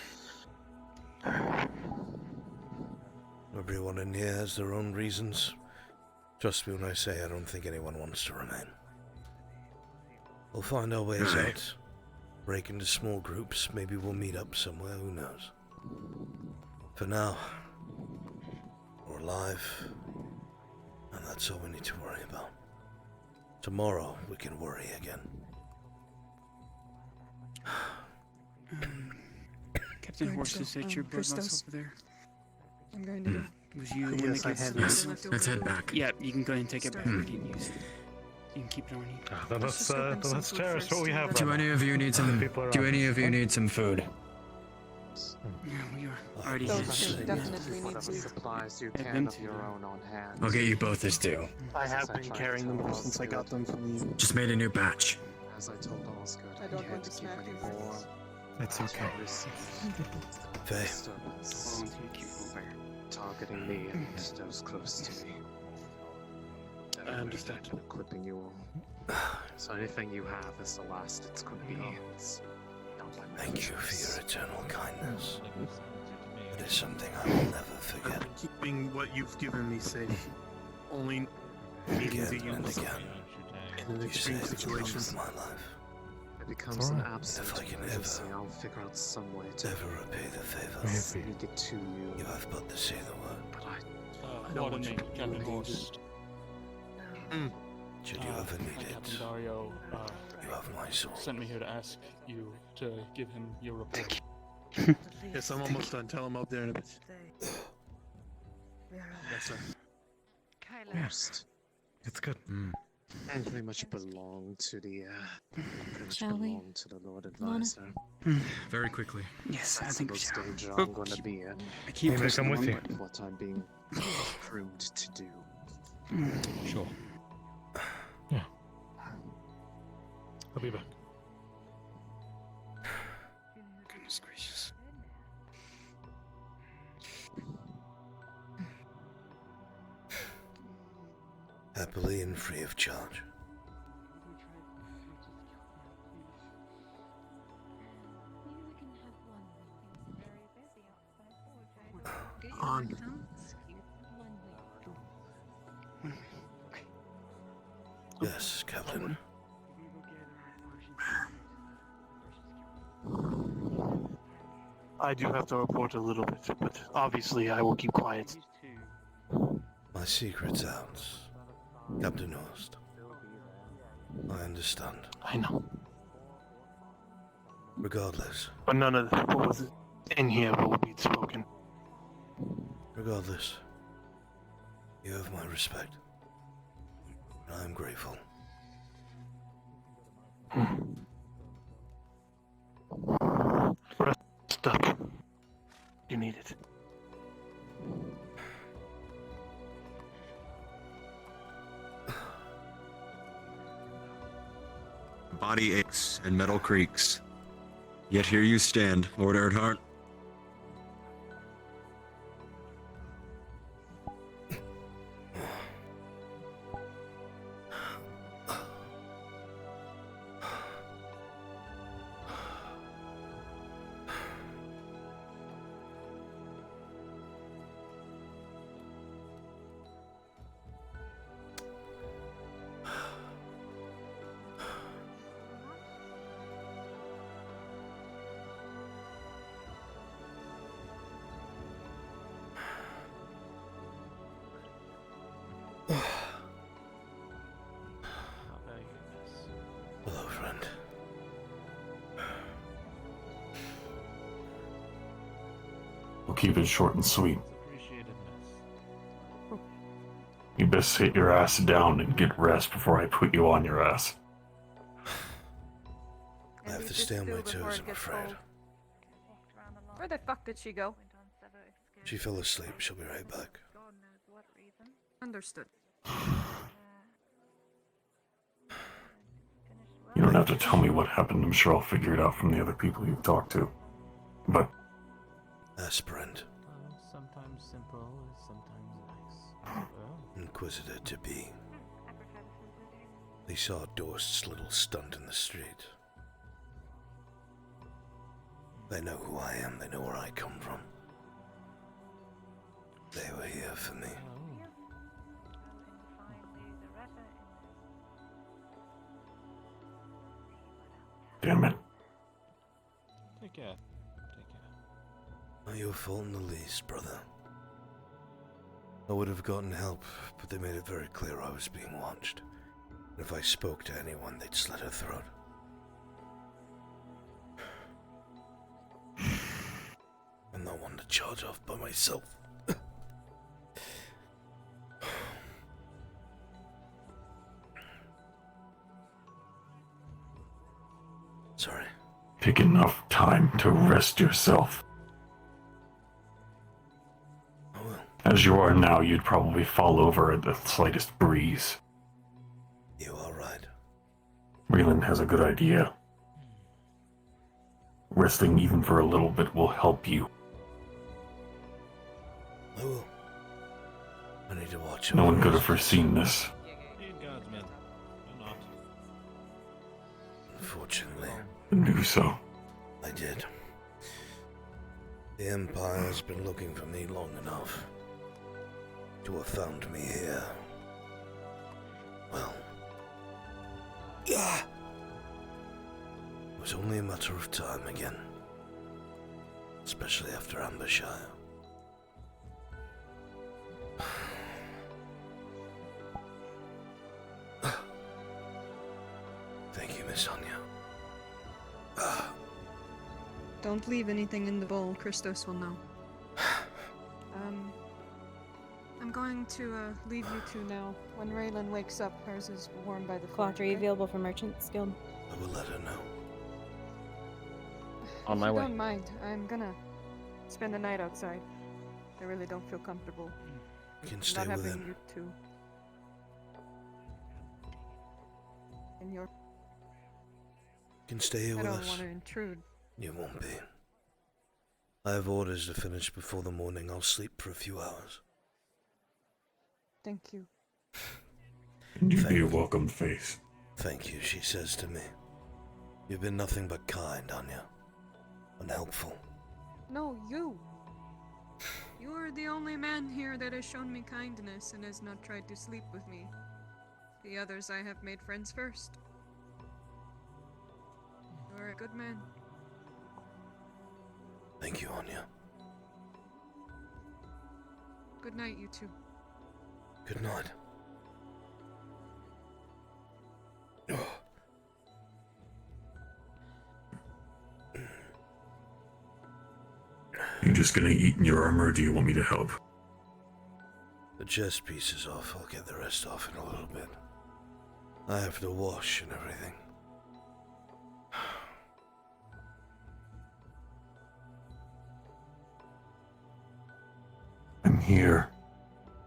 Everyone in here has their own reasons. Trust me when I say I don't think anyone wants to remain. We'll find our ways out. Break into small groups. Maybe we'll meet up somewhere. Who knows? For now, we're alive. And that's all we need to worry about. Tomorrow, we can worry again. Captain Right, Horse, so, is that your Christos. bloodlust over there? I'm going to... Was you the one Yes, that I gets had the- this. Let's head back. Yeah, you can go ahead and take it back. Start. You can use it. You can keep it on you. Then let's cherish what we have. Do any of you need some? Do any of you need some food? Yeah, we are already Those here. definitely need Whatever to... supplies you Have can been of to your them. own on hand. I'll get you both this due. I have been carrying them ever since I got them from you. Just made a new batch. As I told Osgood, I don't can't want to keep smack any you. more. It's okay. Faye. Disturbance. Targeting me and those close to me. I understand. Equipping you all. So anything you have is the last it's going to be. It's not by my Thank you for choice. your eternal kindness. It is something I will never forget. Keeping what you've given me safe. Only needing to Again and use again. in an You extreme saved the situation. love of my life. It becomes an If absolute I can emergency. ever, I'll figure out some way to ever repay the favor, sneak it to you. you have but to say the word. But I don't want you to Captain believe Horse. Should you ever need Captain it, Dario you have my soul. sent me here to ask you to give him your report. Yes, I'm almost done. Tell him up there in a bit. Yes, sir. First, It's good. I pretty much belong to the pretty much Shall we? belong to the Lord Lana? Advisor. Very quickly. Yes, I That's think the we most shall. danger I'm going to be in. I keep Maybe pressing come with the you. wrong button. What I'm being groomed to do. Sure. Yeah. I'll be back. Goodness gracious. Happily and free of charge. On. Yes, Captain. I do have to report a little bit, but obviously I will keep quiet. My secret's out, Captain Horst. I understand. I know. Regardless. But none of what was in here will be spoken. Regardless. You have my respect. And I am grateful. Rest up. You need it. Body aches and metal creaks. Yet here you stand, Lord Erdhart. Hello, friend. We'll keep it short and sweet. You best sit your ass down and get rest before I put you on your ass. I have to stay on my toes, I'm afraid. Where the fuck did she go? She fell asleep. She'll be right back. Understood. You don't have to tell me what happened. I'm sure I'll figure it out from the other people you've talked to. But Aspirant. Sometimes simple is sometimes nice. Inquisitor to be. They saw Dorst's little stunt in the street. They know who I am. They know where I come from. They were here for me. damn it. Take care. Not your fault in the least, brother. I would have gotten help, but they made it very clear I was being watched. And if I spoke to anyone, they'd slit her throat. I'm not one to charge off by myself. Sorry. Take enough time to rest yourself. As you are now, you'd probably fall over at the slightest breeze. You are right. Raylan has a good idea. Resting even for a little bit will help you. I will. I need to watch No over one could have us. foreseen this. Unfortunately. Do so. I did. The Empire's been looking for me long enough to have found me here. Well, it was only a matter of time again, especially after Ambershire. Thank you, Miss Anya. Don't leave anything in the bowl. Christos will know. I'm going to leave you two now. When Raylan wakes up, hers is warm by the Cloth, are you available for Merchant's Guild? I will let her know. On my If you way. don't mind, I'm gonna spend the night outside. I really don't feel comfortable. You can stay not with having him. you two in your. You can stay here I with don't us. want to intrude. You won't be. I have orders to finish before the morning. I'll sleep for a few hours. Thank you. You be a welcome face. Thank you, she says to me. You've been nothing but kind, Anya. Unhelpful. No, you. You are the only man here that has shown me kindness and has not tried to sleep with me. The others I have made friends first. You are a good man. Thank you, Anya. Good night, you two. Good night. You just gonna eat in your armor, or do you want me to help? The chest piece is off. I'll get the rest off in a little bit. I have to wash and everything. I'm here.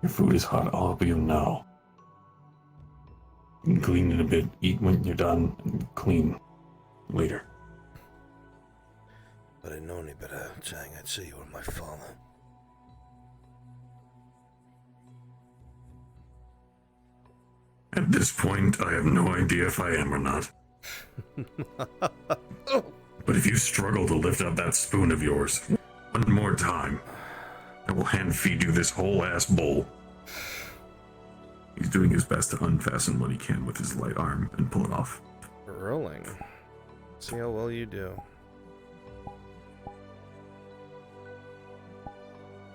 Your food is hot. I'll help you now. You can clean it a bit, eat when you're done, and clean later. But I'd known any better, Chang. I'd say you were my father. At this point, I have no idea if I am or not. But if you struggle to lift up that spoon of yours one more time, I will hand feed you this whole ass bowl. He's doing his best to unfasten what he can with his light arm and pull it off. Rolling. See how well you do.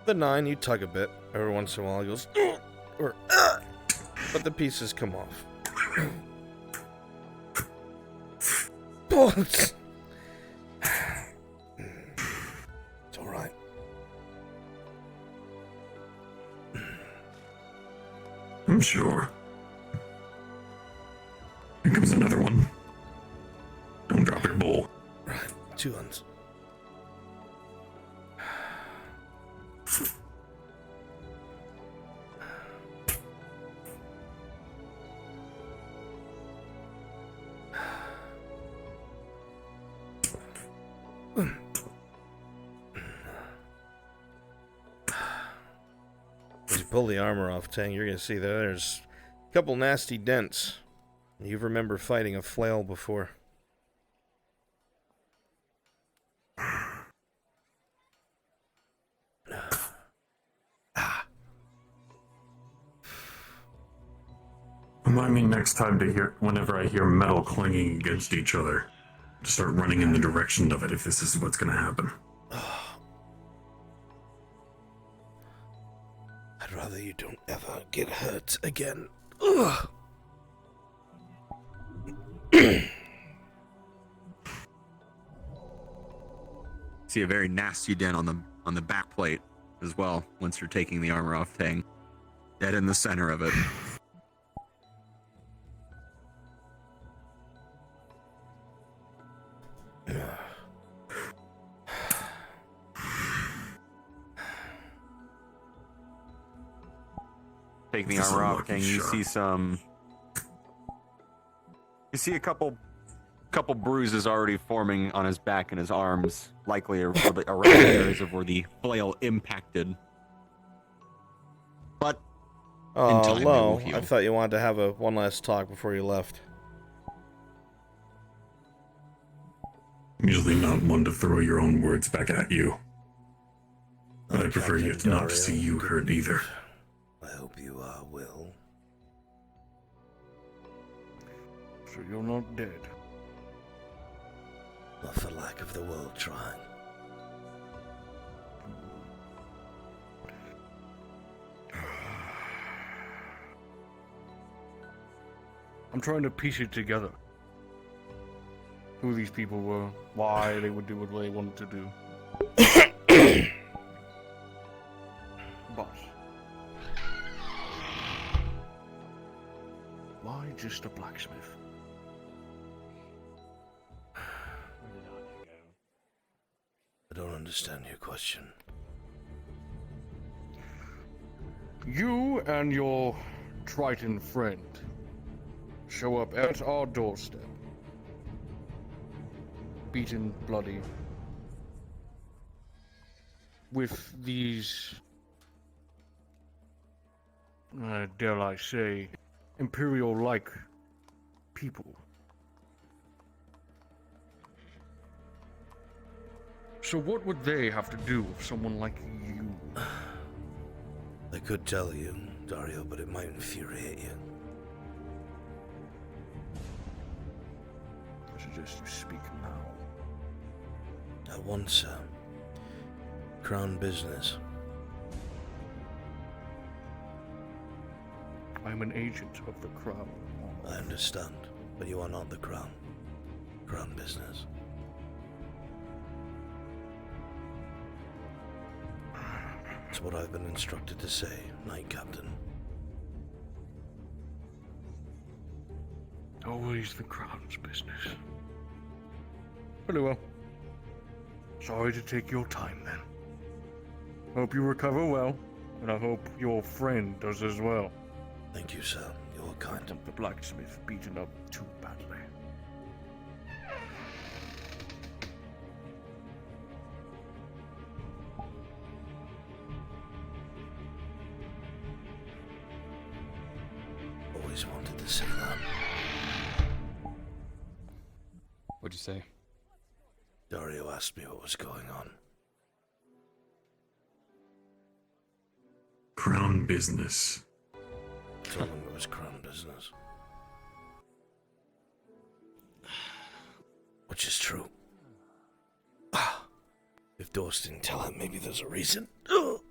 The 9, you tug a bit. Every once in a while, he goes, or, but the pieces come off. It's all right. I'm sure. Here comes another one. Don't drop your bowl. Right, 2 ones. As you pull the armor off, Tang, you're going to see that there's a couple nasty dents. You remember fighting a flail before. Remind me next time to hear, whenever I hear metal clanging against each other, to start running in the direction of it if this is what's going to happen. I'd rather you don't ever get hurt again. Ugh. See a very nasty dent on the back plate as well. Once you're taking the armor off, Tang, dead in the center of it. Taking the armor off, Tang, you see some. You see a couple bruises already forming on his back and his arms, likely around the areas of where the flail impacted. But in time, they will Lo, heal. I thought you wanted to have one last talk before you left. I'm usually not one to throw your own words back at you. But I prefer you not to see you hurt either. I hope you are, Will. So you're not dead. Not for lack of the world trying. I'm trying to piece it together. Who these people were, why they would do what they wanted to do. But why just a blacksmith? I don't understand your question. You and your Triton friend show up at our doorstep. Beaten, bloody. With these, dare I say, Imperial-like people. So what would they have to do with someone like you? I could tell you, Dario, but it might infuriate you. I suggest you speak now. At once, sir. Crown business. I'm an agent of the Crown. I understand, but you are not the Crown. Crown business. That's what I've been instructed to say, Knight Captain. Always the Crown's business. Very well. Sorry to take your time then. Hope you recover well, and I hope your friend does as well. Thank you, sir. You're kind. Don't want the blacksmith beaten up too badly. Always wanted to say that. What'd you say? Dario asked me what was going on. Crown business. Told him it was Crown business. Which is true. If Dorst didn't tell him, maybe there's a reason. So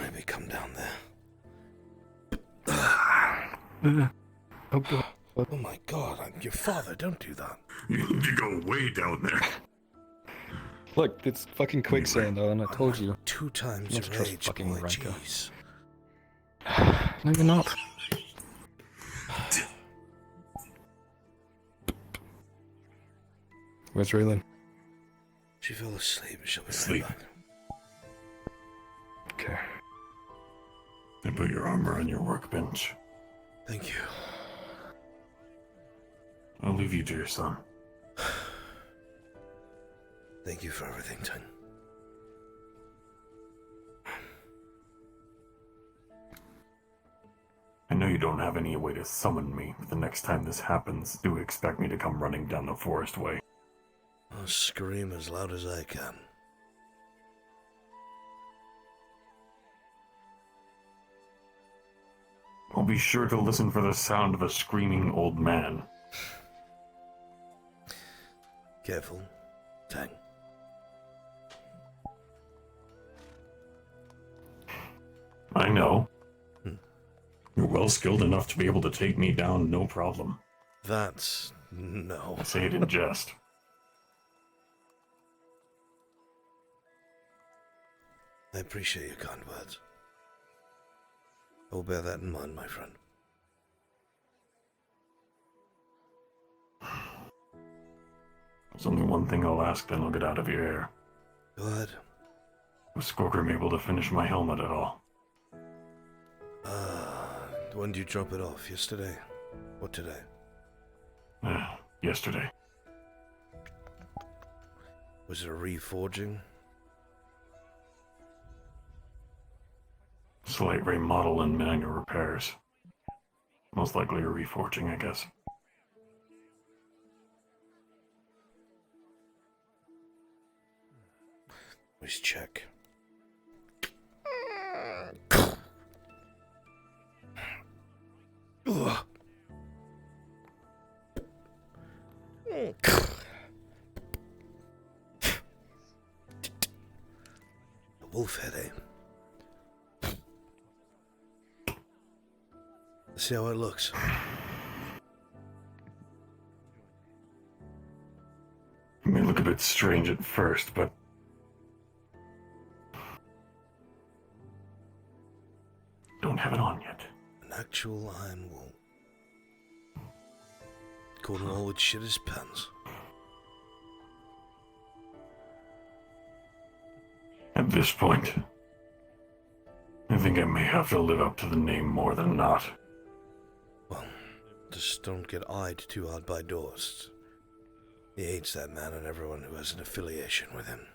maybe come down there. Oh my god, I'm your father, don't do that. You go way down there. Look, it's fucking quicksand, though, and I told you. 2 times Not your trust age, fucking boy, Ranka. jeez. No, you're not. Where's Raylan? She fell asleep. She'll be Sleep. right back. Okay. And put your armor on your workbench. Thank you. I'll leave you to your son. Thank you for everything, Ting. I know you don't have any way to summon me, but the next time this happens, do expect me to come running down the forest way. I'll scream as loud as I can. I'll be sure to listen for the sound of a screaming old man. Careful, Tang. I know. You're well skilled enough to be able to take me down, no problem. That's... no. I say it in jest. I appreciate your kind words. I will bear that in mind, my friend. There's only one thing I'll ask, then I'll get out of your hair. Go ahead. Was Skorgrim able to finish my helmet at all? When did you drop it off? Yesterday? Or today? Yesterday. Was it a reforging? Slight remodel and minor repairs. Most likely a reforging, I guess. Let's check. Ugh. A wolf head, eh? Let's see how it looks. It may look a bit strange at first, but don't have it on yet. An actual iron wool. Cornwall would shit his pants. At this point, I think I may have to live up to the name more than not. Well, just don't get eyed too hard by Dorst. He hates that man and everyone who has an affiliation with him.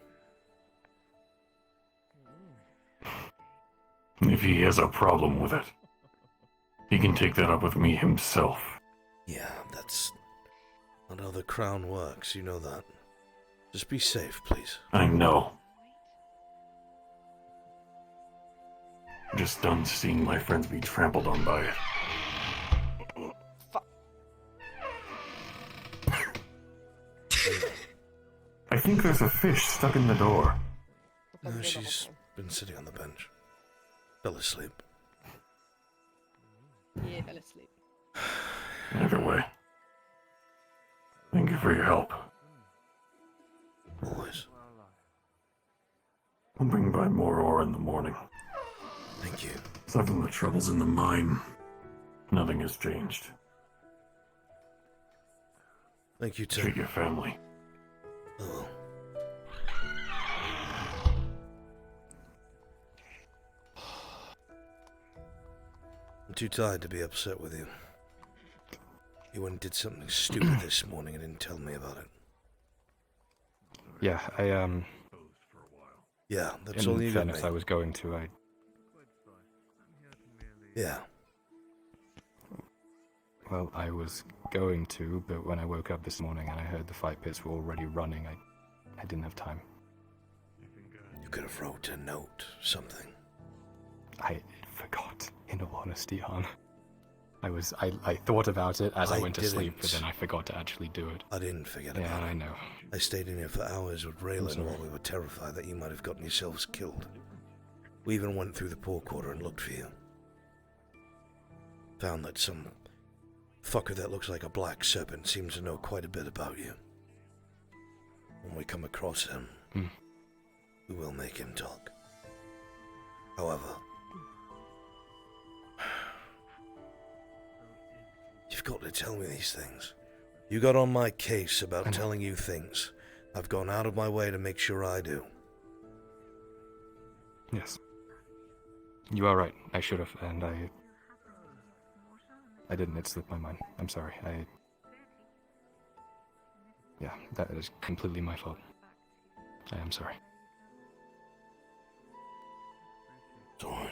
If he has a problem with it, he can take that up with me himself. Yeah, that's not how the crown works, you know that. Just be safe, please. I know. Just done seeing my friends be trampled on by it. think there's a fish stuck in the door. No, she's been sitting on the bench. Fell asleep. Yeah, fell asleep. Either way. Thank you for your help. Always. I'll bring by more ore in the morning. Thank you. Aside from the troubles in the mine, nothing has changed. Thank you, Tim. Treat your family. Oh. I'm too tired to be upset with you. You went and did something stupid this morning and didn't tell me about it. Yeah, Yeah, that's all you got, fairness, mate. I was going to, Yeah. Well, I was going to, but when I woke up this morning and I heard the fight pits were already running, I didn't have time. You could have wrote a note, something. I forgot, in all honesty, hon. I thought about it as I went to sleep, but then I forgot to actually do it. I didn't forget Yeah, about it. I know. I stayed in here for hours with Raylan sorry. while we were terrified that you might have gotten yourselves killed. We even went through the poor quarter and looked for you. Found that some fucker that looks like a black serpent seems to know quite a bit about you. When we come across him, we will make him talk. However, you've got to tell me these things. You got on my case about telling you things. I've gone out of my way to make sure I do. Yes. You are right. I should have, and I didn't. It slipped my mind. I'm sorry. Yeah, that is completely my fault. I am sorry. It's all right.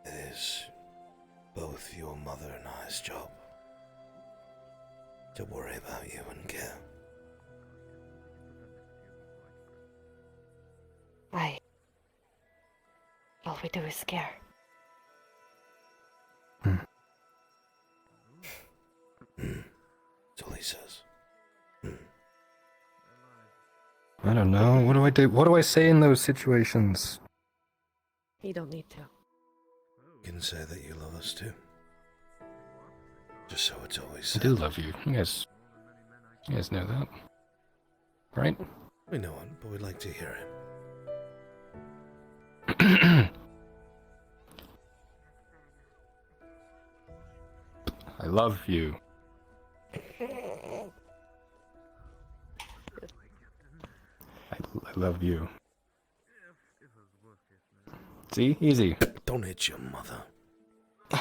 It is both your mother and I's job to worry about you and care. Aye. All we do is scare. That's all he says. I don't know. What do I do? What do I say in those situations? You don't need to. You can say that you love us too. Just so it's always I said. do love you. You guys know that, right? We know it, but we'd like to hear it. I love you. I love you. See? Easy. Don't hit your mother. They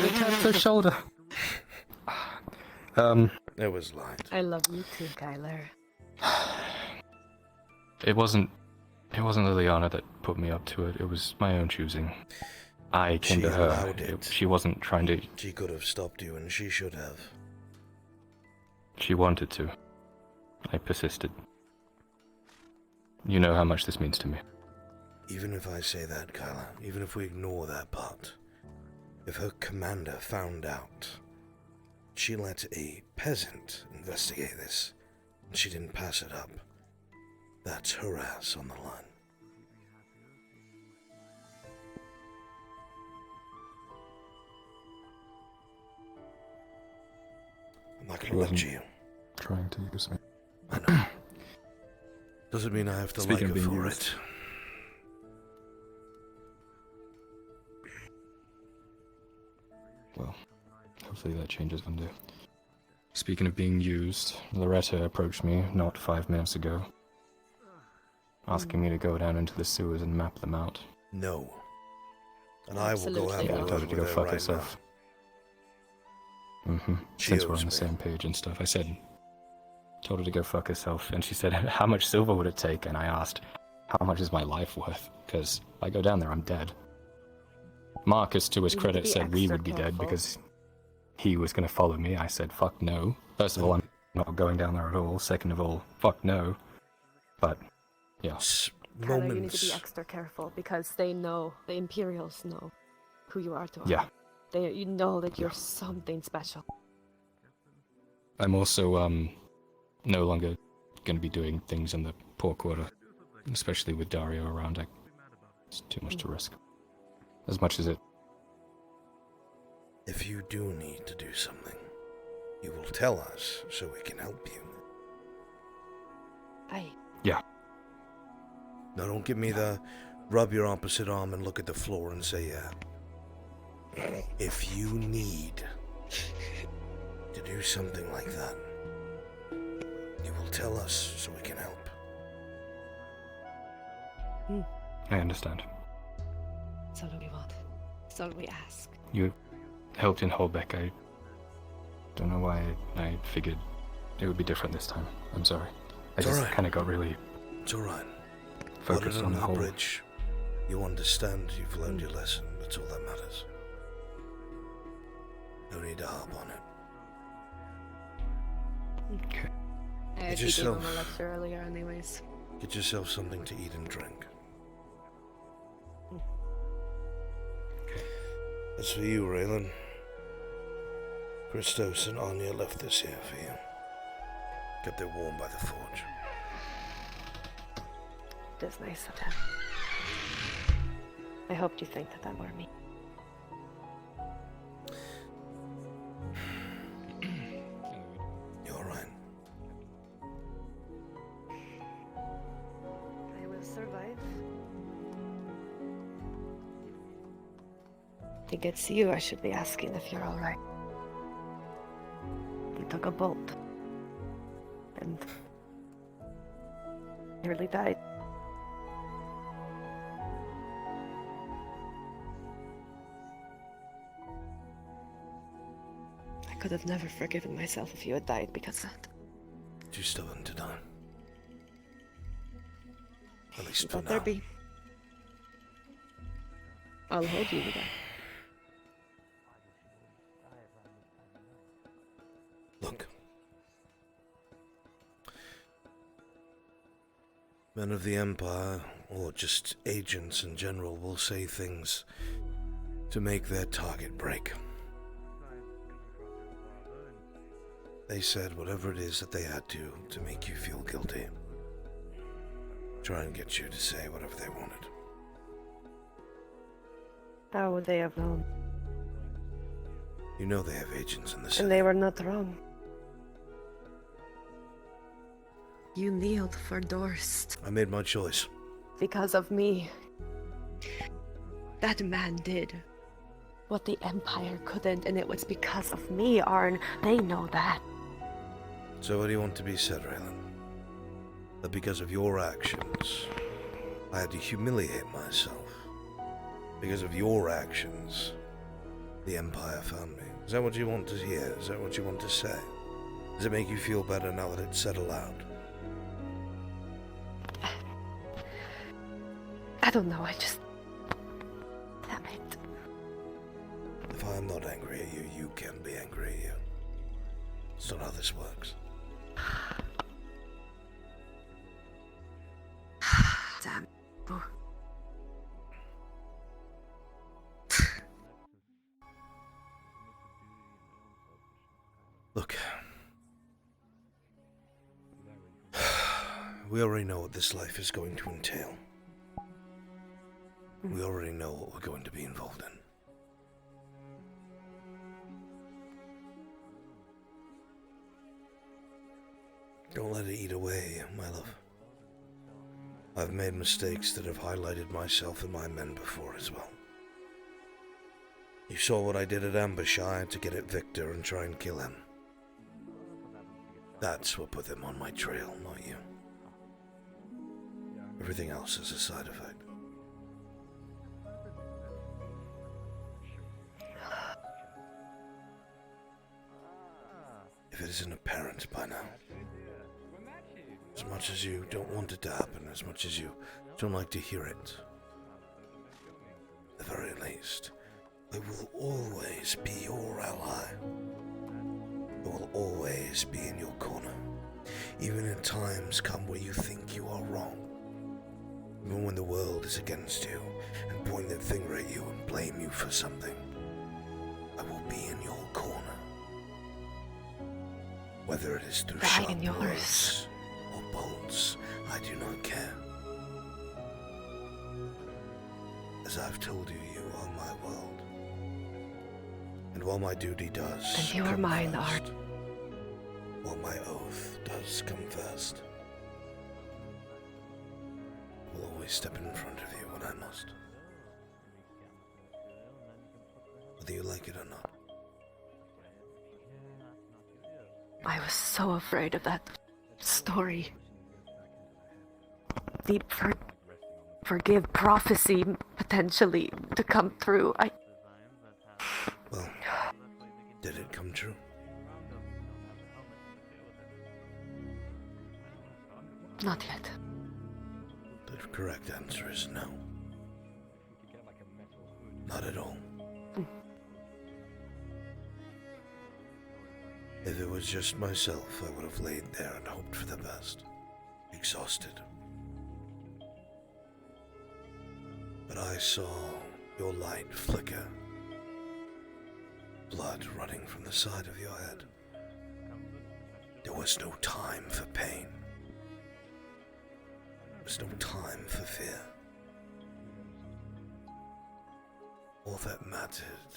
tapped her shoulder. It was light. I love you too, Kyler. It wasn't Liliana that put me up to it. It was my own choosing. I came She to her. allowed it. She wasn't trying to. She could have stopped you, and she should have. She wanted to. I persisted. You know how much this means to me. Even if I say that, Kyla, even if we ignore that part, if her commander found out, she let a peasant investigate this, and she didn't pass it up, that's her ass on the line. I'm not gonna let you. Trying to use me. I know. Doesn't mean I have to Speaking like of her being for used. it. Well, hopefully that changes one day. Speaking of being used, Loretta approached me not 5 minutes ago, asking me to go down into the sewers and map them out. No. And I will go have Yeah, a I word told her to with go her fuck right herself. She Since we're owes on the me. same page and stuff, I said, told her to go fuck herself, and she said, how much silver would it take? And I asked, how much is my life worth? Because if I go down there, I'm dead. Marcus, to his You need to credit, be said we extra would be dead careful. because he was going to follow me. I said, fuck no. First of all, I'm not going down there at all. Second of all, fuck no. But, yeah. Kyler, you need to be extra careful because they know, the Imperials know who you are to us. Yeah. You know that you're something special. I'm also no longer going to be doing things in the poor quarter, especially with Dario around. It's too much to risk. As much as it. If you do need to do something, you will tell us so we can help you. Aye. Yeah. Now don't give me the rub your opposite arm and look at the floor and say yeah. If you need to do something like that, you will tell us so we can help. I understand. That's all we want. That's all we ask. You helped in Holbeck. I don't know why I figured it would be different this time. I'm sorry. I It's just alright. kind of got really It's alright. focused on the whole. bridge. You understand, you've learned your lesson. That's all that matters. No need to harp on it. Okay. I Get actually gave him yourself- a lecture earlier anyways. Get yourself something to eat and drink. As for you, Raylan, Christos and Anya left this here for you. Kept it warm by the forge. That's nice of them. I hoped you think that were me. You're right. I will survive. I think it's you I should be asking if you're alright. You took a bolt. And nearly died. I could have never forgiven myself if you had died because of that. Too stubborn to die. At least for Let now. there be. I'll hold you to that. Look. Men of the Empire, or just agents in general, will say things to make their target break. They said whatever it is that they had to make you feel guilty. Try and get you to say whatever they wanted. How would they have known? You know they have agents in the city. And they were not wrong. You kneeled for Dorst. I made my choice. Because of me. That man did what the Empire couldn't, and it was because of me, Arn. They know that. So what do you want to be said, Raylan? That because of your actions, I had to humiliate myself. Because of your actions, the Empire found me. Is that what you want to hear? Is that what you want to say? Does it make you feel better now that it's said aloud? I don't know, I just... Damn it. If I am not angry at you, you can be angry at you. It's not how this works. Damn. Look. We already know what this life is going to entail. We already know what we're going to be involved in. Don't let it eat away, my love. I've made mistakes that have highlighted myself and my men before as well. You saw what I did at Ambershire to get at Victor and try and kill him. That's what put them on my trail, not you. Everything else is a side effect. If it isn't apparent by now, as much as you don't want it to happen, as much as you don't like to hear it, at the very least, I will always be your ally. I will always be in your corner, even in times come where you think you are wrong. Even when the world is against you and point their finger at you and blame you for something. be in your corner. Whether it is through Right sharp in yours. words or bolts, I do not care. As I've told you, you are my world. And while my duty does And you are come mine, first, while my oath does come first, I will always step in front of you when I must. Whether you like it or not. I was so afraid of that story. The forgive prophecy potentially to come through. Well, did it come true? Not yet. The correct answer is no. Not at all. If it was just myself, I would have laid there and hoped for the best, exhausted. But I saw your light flicker, blood running from the side of your head. There was no time for pain. There was no time for fear. All that mattered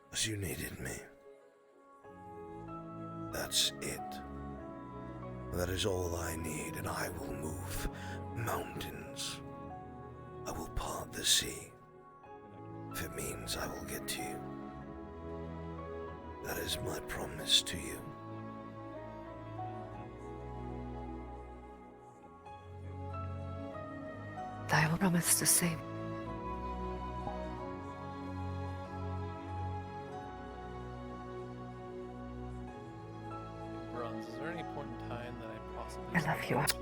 was you needed me. That's it. That is all I need, and I will move mountains. I will part the sea, if it means I will get to you. That is my promise to you. I will promise the same. Bruns, is there any point in time that I possibly I love you. tonight?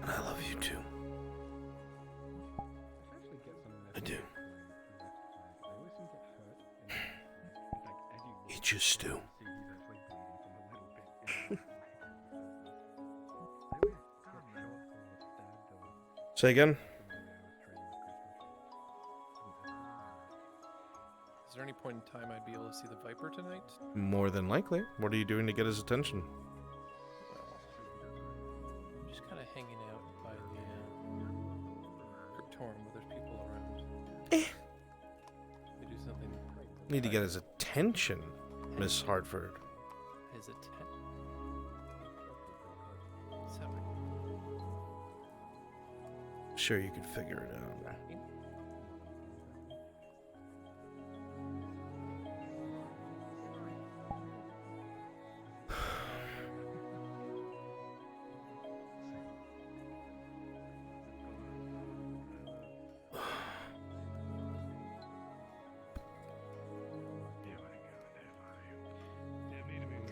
And I love you too. I do. Eat your stew. Say again? Is there any point in time I'd be able to see the Viper tonight? More than likely. What are you doing to get his attention? I'm just kind of hanging out by the cryptorium where there's people around. We do something. Need to get his attention, Miss Hartford. His attention. Sure, you could figure it out.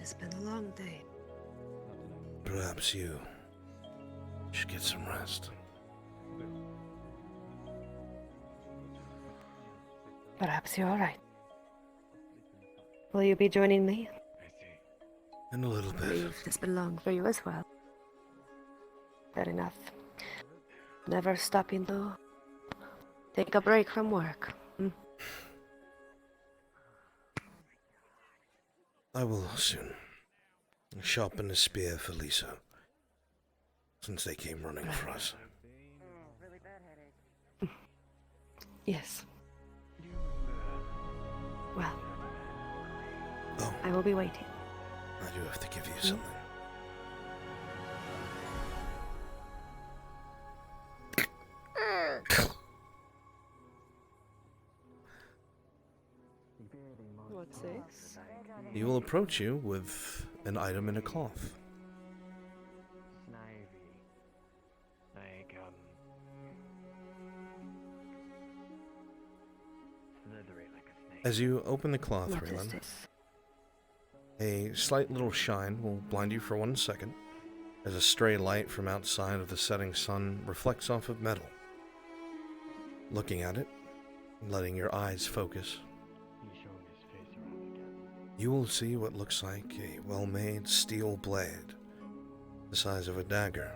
It's been a long day. Perhaps you should get some rest. Perhaps you're right. Will you be joining me? In a little bit. Leave this belong for you as well. Fair enough. Never stopping to take a break from work. I will soon. Sharpen a spear for Lisa, since they came running for us. Yes. Well, I will be waiting. I do have to give you something. What's this? He will approach you with an item in a cloth. As you open the cloth, What is Raylan, this? a slight little shine will blind you for 1 second, as a stray light from outside of the setting sun reflects off of metal. Looking at it, letting your eyes focus, you will see what looks like a well-made steel blade, the size of a dagger.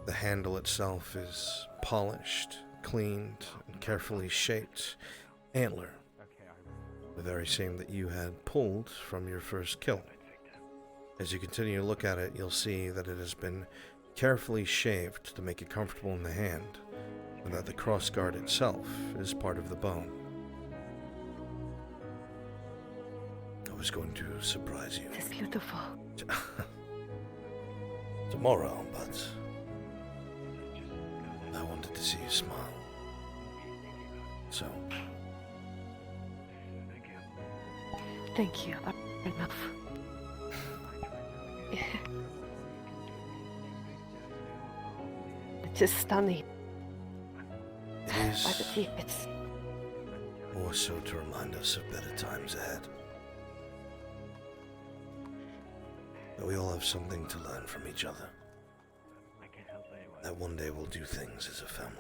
The handle itself is polished, cleaned, and carefully shaped antler The very same that you had pulled from your first kill. As you continue to look at it, you'll see that it has been carefully shaved to make it comfortable in the hand, and that the crossguard itself is part of the bone. I was going to surprise you. It's beautiful. Tomorrow, but I wanted to see you smile. So, Thank you. Enough. It is stunning. it By the is deep, it's more so to remind us of better times ahead. That we all have something to learn from each other. That one day we'll do things as a family.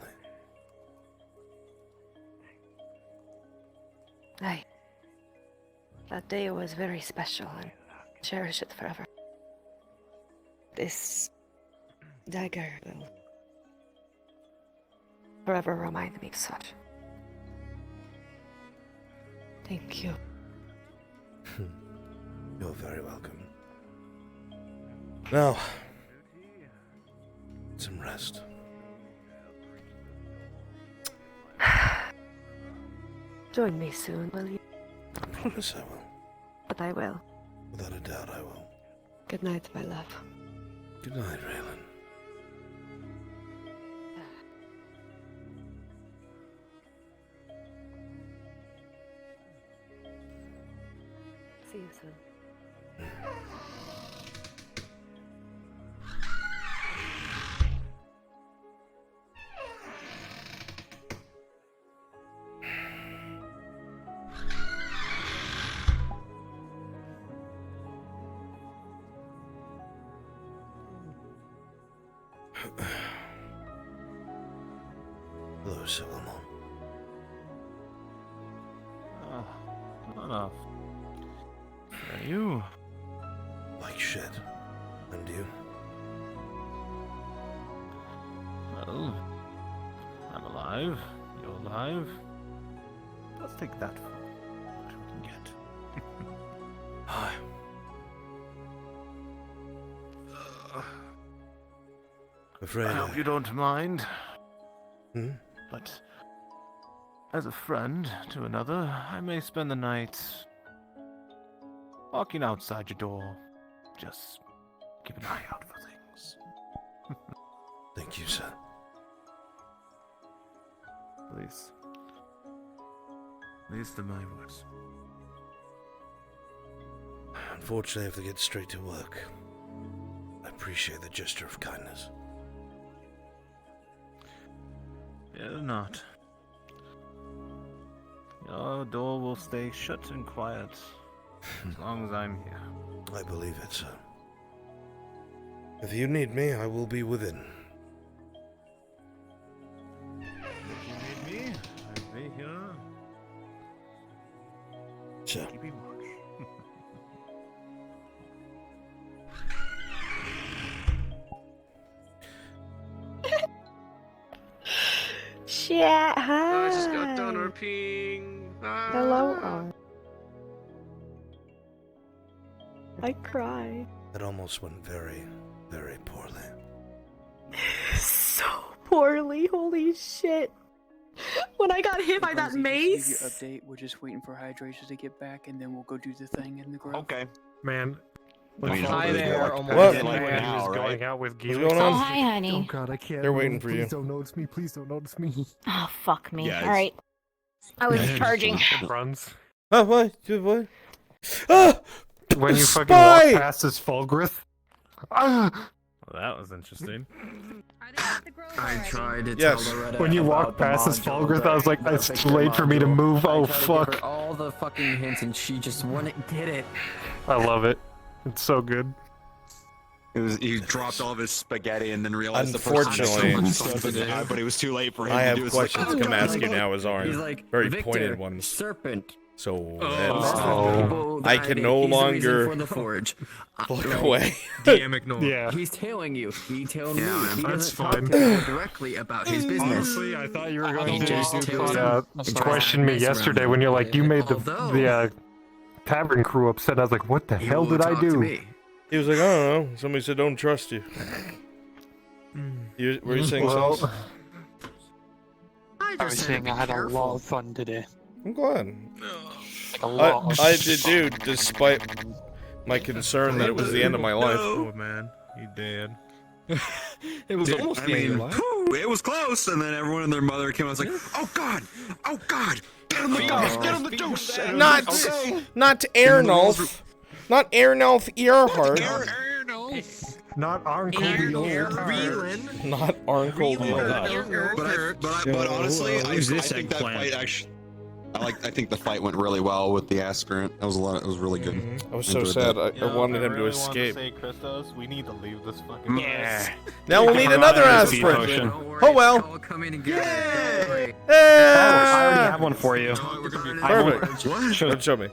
Aye. That day was very special and cherish it forever. This dagger will forever remind me of such. Thank you. You're very welcome. Now, some rest. Join me soon, will you? I promise I will. But I will. Without a doubt I will. Good night, my love. Good night, Raylan. See you soon. Hello, Solomon. Come on off. Are you? Like shit. And you? Well, I'm alive. You're alive. Let's take that for what we can get. Hi. Afraid I hope you don't mind. Hmm? But as a friend to another, I may spend the night walking outside your door. Just keep an eye out for things. Thank you, sir. Least of my words. Unfortunately, I have to get straight to work. I appreciate the gesture of kindness. Fear not. Your door will stay shut and quiet as long as I'm here. I believe it, sir. If you need me, I will be within. If you need me, I'll be here. Sir. Keep in watch. Chat, hi. I just got done repeating. Hello. Oh. I cry. It almost went very, very poorly. So poorly. Holy shit. When I got hit by that mace. Give you update. We're just waiting for Hydration to get back, and then we'll go do the thing in the grove. Okay. Man. I mean, hi hopefully there. What? What? Like Man, now, he was right? going out with Gila. What's going on? Oh, hi, honey. Oh god, I can't. They're waiting for you. Please don't notice me. Please don't notice me. Oh, fuck me. Yeah, Alright. I was charging. Bruns. Oh, what? What? Ah! When you fucking Spy! walk past this Fulgrith. Ah! Well, that was interesting. I tried to Yes. tell Loretta When you about walk the past this module, Fulgrith, I was like, the it's Victor too late for me to module. move. I Oh tried to fuck. give her all the fucking hints, and she just wouldn't get it. I love it. It's so good. It was, he dropped all of his spaghetti and then realized the person had so Unfortunately, much stuff to do, but it was too late for him I to have do. It's questions like, to come ask you now as He's ours. like, Very Victor, pointed ones. serpent, So Oh. I can no He's the reason longer for the forge. look Like, away. DM ignore. Yeah. He's tailing you. He tailed Yeah, me. man, He that's doesn't talk fine. to people directly about his business. Honestly, I thought you were going He to just tails him. and tries question to me mess around yesterday him. when you're like, you made Although, the tavern crew upset. I was like, what the he hell will did I talk to do? me. He was like, I don't know. Somebody said don't trust you. Were you saying something? I was saying I had a lot of fun today. I'm glad. Like a lot. I did too, despite my concern that it was the end of my life. Oh man, he dead. It was almost the end of your life. It was close, and then everyone and their mother came out and was like, "Oh God! Oh God! Get him the deuce! Get him the deuce!" Not Ernolf. Not Ernolf Earhart. Not Arnkel the Old. Not Arnkel the Old. But honestly, I Who's this think that eggplant? fight actually. I think the fight went really well with the aspirant. That was a lot. It was really good. I was so Enjoyed sad. that. I wanted him to escape. Say, Christos, we need to leave this fucking Yeah. Now we'll need another aspirant. Oh well. Yay! I already have one for you. Perfect. Show me.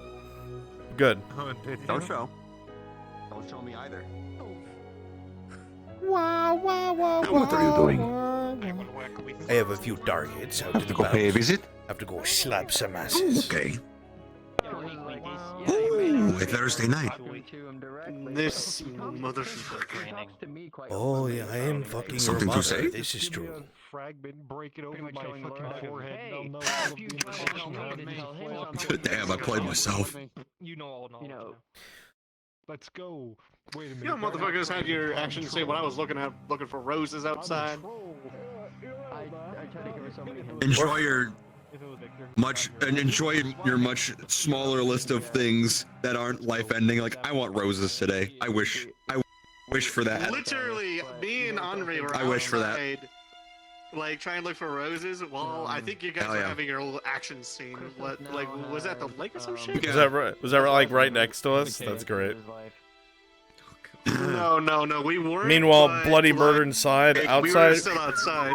Good. Don't show. Don't show me either. What are you doing? I have a few targets out and To go about. pay a visit? Have to go slap some asses. Okay. Ooh, a Thursday night. This motherfucker. Oh yeah, I am fucking Something your to mother. say? This is true. Fragment, break it over my fucking forehead. They'll know all of the information happening. Damn, I played myself. You know all knowledge now. Let's go. Wait a minute. You know, motherfuckers had your actions say when I was looking for roses outside. Enjoy your much smaller list of things that aren't life-ending. Like, I want roses today. I wish for that. Literally, me and Andre were I wish for that. outside, like trying to look for roses. Well, I think you guys Hell were yeah. having your little action scene. What, like, was that the lake or some shit? Was that right? Was that like right next to us? That's great. No, we weren't. Meanwhile, but, bloody murder like, inside, we outside. were still outside.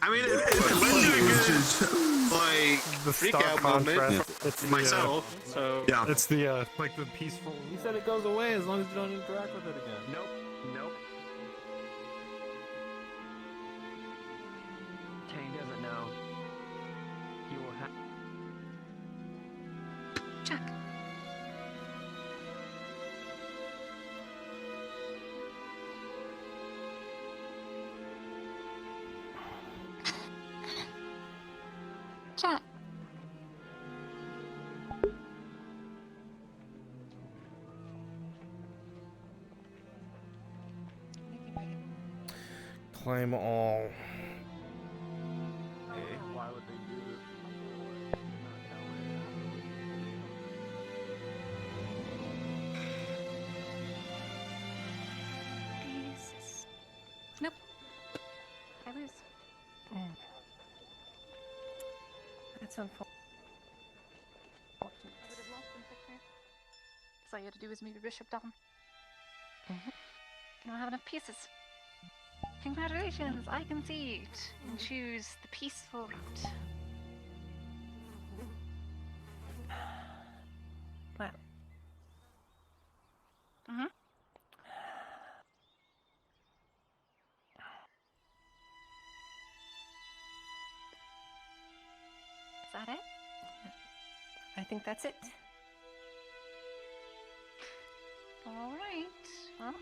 I mean, it led to a good, like, The freak stark out moment contrast. It's for the, myself. So Yeah. It's the like the peaceful. You said it goes away as long as you don't interact with it again. Nope. Tang doesn't know. He will have. Check. Check. Claim all. Why would they do this? Jesus. Nope. I lose. That's unfortunate. I would have lost him quicker. So all you had to do was move your bishop down. You don't have enough pieces. Congratulations, I concede and choose the peaceful route. Well. Is that it? I think that's it. Alright, well,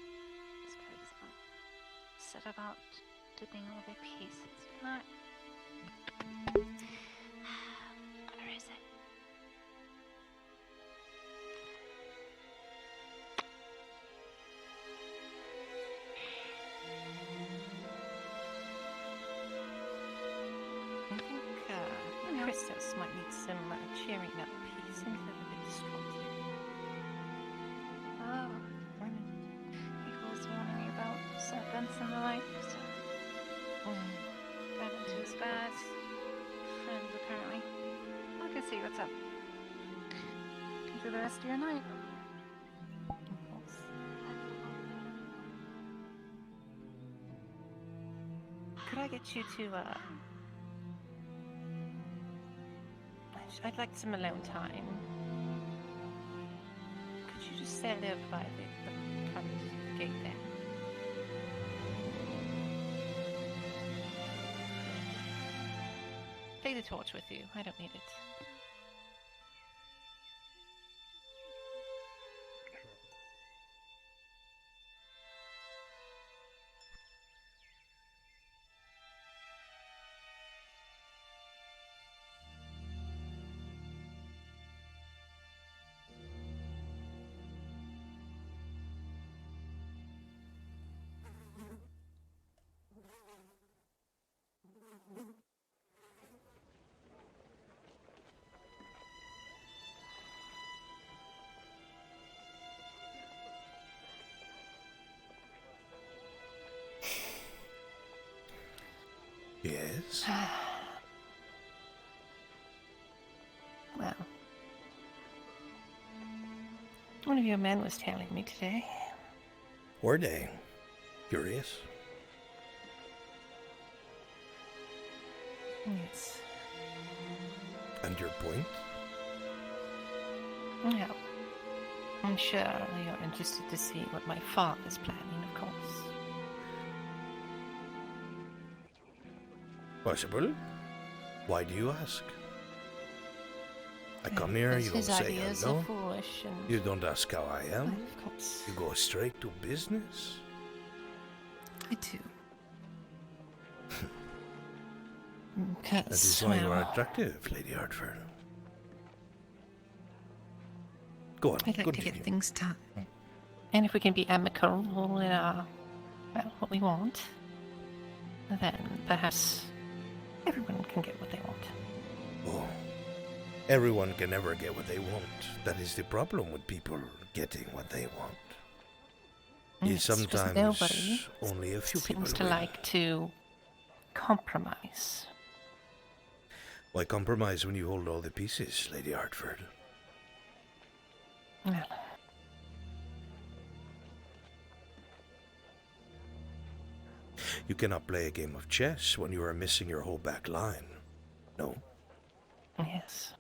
suppose I'll set about dipping all the pieces. Right. Where is it? I think Christos might need some cheering up. He seems a little bit distraught. Oh, equals warning me about serpents and the like, so got into his bad friends apparently. I can see what's up. Enjoy the rest of your night. Could I get you to I'd like some alone time. Could you just stand over by the front gate there? Take the torch with you. I don't need it. Yes? Well, one of your men was telling me today. Were they? Curious? Yes. And your point? Well, I'm sure you're interested to see what my father's planning, of course. Possible. Why do you ask? I come here, you don't His say ideas hello. are foolish and... You don't ask how I am. Well, of course. You go straight to business. I do. That is why you are attractive, Lady Hartford. Go on, I'd like continue. to get things done. And if we can be amicable in our, well, what we want, then perhaps everyone can get what they want. Oh, everyone can never get what they want. That is the problem with people getting what they want. Is Yes, because sometimes nobody only a few people seems to win. like to compromise. Why compromise when you hold all the pieces, Lady Hartford? Well, You cannot play a game of chess when you are missing your whole back line. No? yes.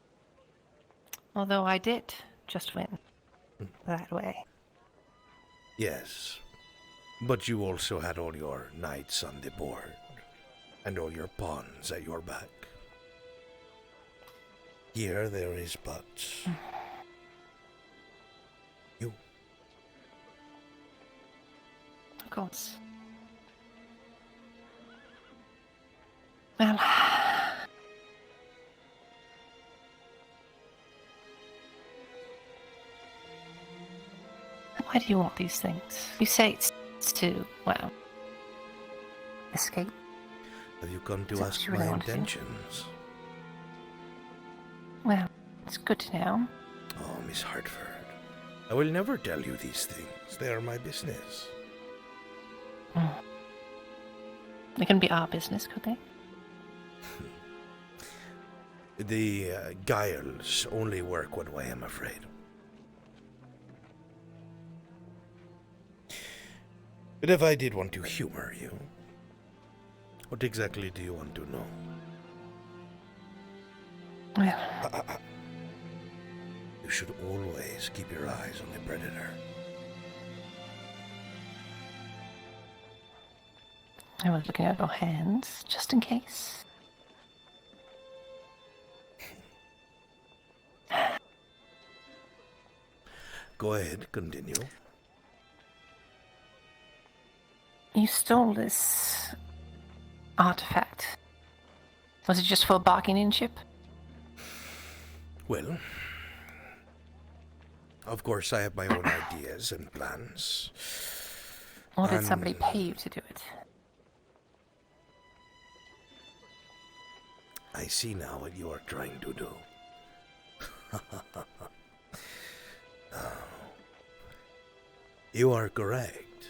Although I did just win that way. Yes. But you also had all your knights on the board, and all your pawns at your back. Here there is but you. Of course. Well, why do you want these things? You say it's to, well, escape. Have you come to Is that ask what you really my want to do? intentions? Well, it's good to know. Oh, Miss Hartford, I will never tell you these things. They are my business. They can be our business, could they? The guiles only work one way, I'm afraid. But if I did want to humor you, what exactly do you want to know? Well, You should always keep your eyes on the predator. I was looking at your hands, just in case. Go ahead, continue. You stole this artifact. Was it just for a bargaining chip? Well, of course I have my own ideas and plans. Or did And somebody pay you to do it? I see now what you are trying to do. You are correct.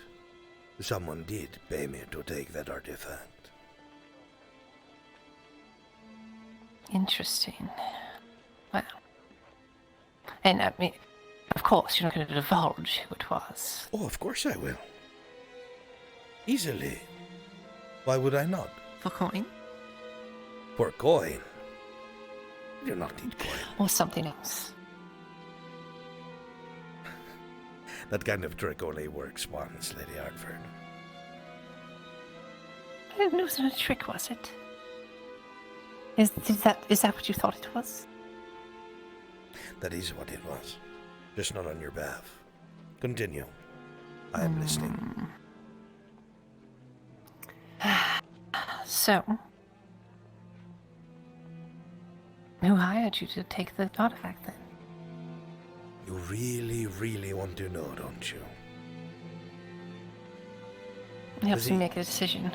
Someone did pay me to take that artifact. Interesting. Well. And I mean, of course, you're not going to divulge who it was. Oh, of course I will. Easily. Why would I not? For coin? For coin. You do not need coin. Or something else. That kind of trick only works once, Lady Hartford. It wasn't a trick, was it? Is that what you thought it was? That is what it was. Just not on your behalf. Continue. I am listening. So, who hired you to take the artifact then? You really, really want to know, don't you? It helps me make a decision.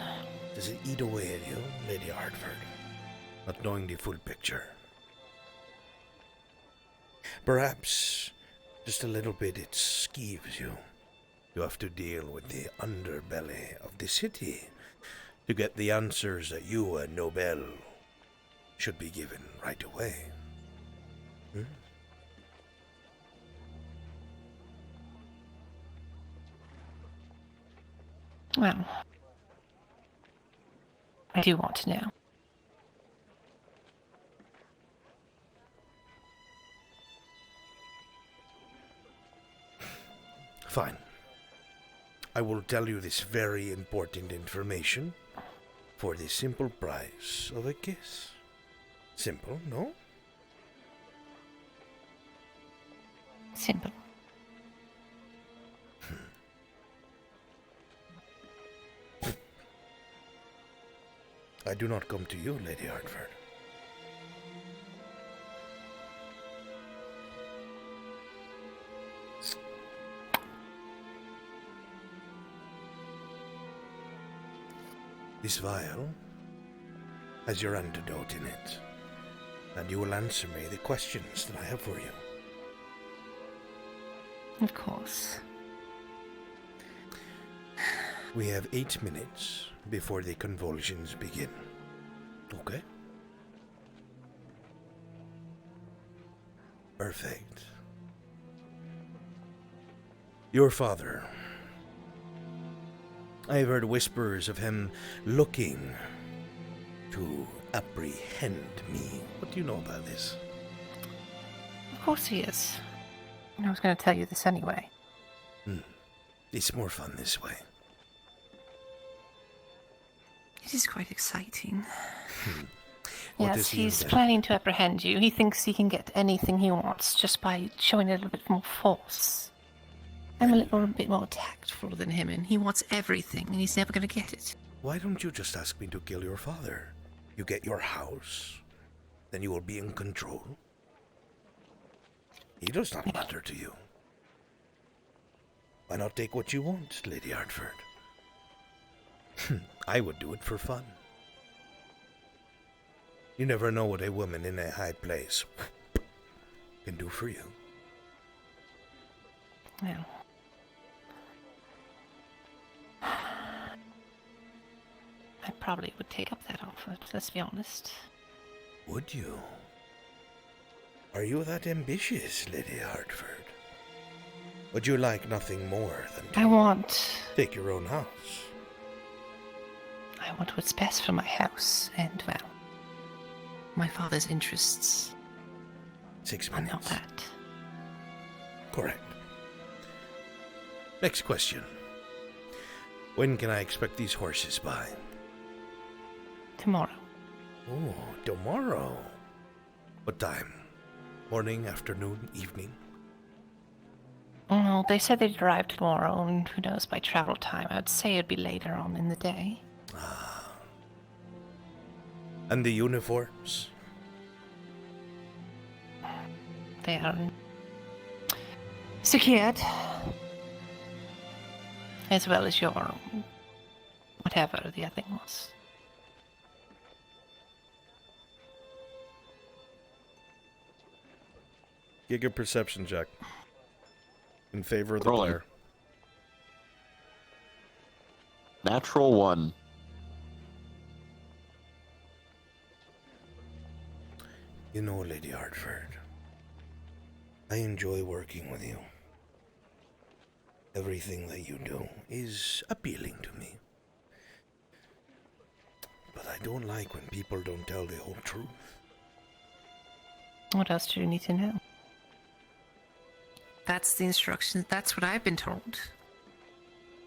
Does it eat away at you, Lady Hartford? Not knowing the full picture. Perhaps just a little bit it skeeves you. You have to deal with the underbelly of the city to get the answers that you, a Nobel, should be given right away. Hmm? Well, I do want to know. Fine. I will tell you this very important information for the simple price of a kiss. Simple, no? Simple. I do not come to you, Lady Hartford. This vial has your antidote in it, and you will answer me the questions that I have for you. Of course. We have 8 minutes before the convulsions begin. Okay? Perfect. Your father. I have heard whispers of him looking to apprehend me. What do you know about this? Of course he is. I was going to tell you this anyway. It's more fun this way. It is quite exciting. What Yes, does he he's intend? planning to apprehend you. He thinks he can get anything he wants just by showing a little bit more force. I'm a little bit more tactful than him, and he wants everything, and he's never going to get it. Why don't you just ask me to kill your father? You get your house, then you will be in control. He does not matter to you. Why not take what you want, Lady Hartford? I would do it for fun. You never know what a woman in a high place can do for you. Well, I probably would take up that offer, let's be honest. Would you? Are you that ambitious, Lady Hartford? Would you like nothing more than to I want take your own house? I want what's best for my house and, well, my father's interests. 6 And minutes. not that. Correct. Next question. When can I expect these horses by? Tomorrow. Oh, tomorrow. What time? Morning, afternoon, evening? Well, they said they'd arrive tomorrow, and who knows by travel time. I would say it'd be later on in the day. And the uniforms? They are secured. As well as your whatever the other thing was. Give a perception check. In favor of the Rolling. player. Natural 1. You know, Lady Hartford, I enjoy working with you. Everything that you do is appealing to me. But I don't like when people don't tell the whole truth. What else do you need to know? That's the instructions. That's what I've been told.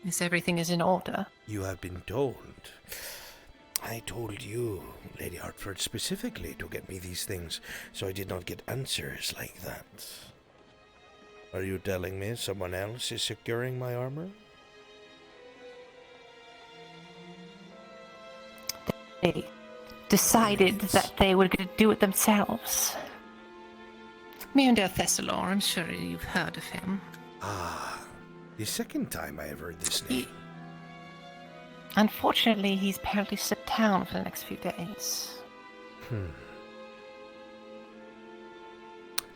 Is everything is in order? You have been told. I told you, Lady Hartford, specifically to get me these things, so I did not get answers like that. Are you telling me someone else is securing my armor? They decided that they were going to do it themselves. Mirandel Thessalor, I'm sure you've heard of him. Ah, the second time I have heard this name. Unfortunately, he's apparently stepped down for the next few days.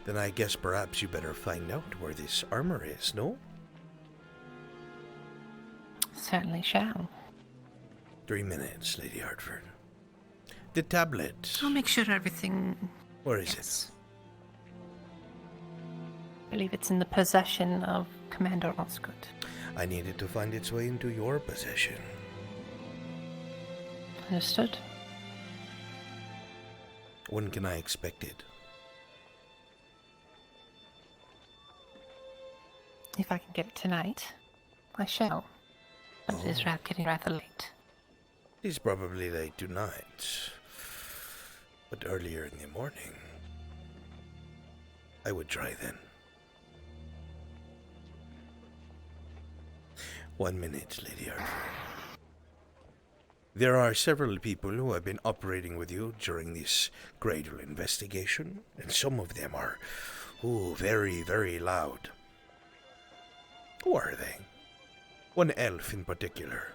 Then I guess perhaps you better find out where this armor is, no? Certainly shall. 3 minutes, Lady Hartford. The tablet. I'll make sure everything... Where is it? I believe it's in the possession of Commander Osgood. I needed to find its way into your possession. Understood. When can I expect it? If I can get it tonight, I shall. But it is getting rather late. It is probably late tonight. But earlier in the morning, I would try then. 1 minute, Lady Hartford. There are several people who have been operating with you during this Cradle investigation, and some of them are, very, very loud. Who are they? One elf in particular.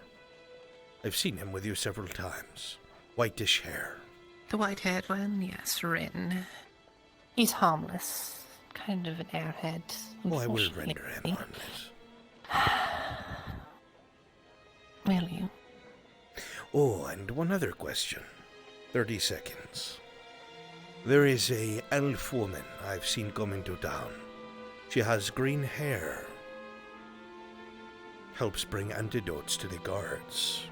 I've seen him with you several times. Whitish hair. The white-haired one, yes, Rin. He's harmless. Kind of an airhead. Oh, I will render him harmless. Will you? Oh, and one other question. 30 seconds. There is a elf woman I've seen come into town. She has green hair. Helps bring antidotes to the guards.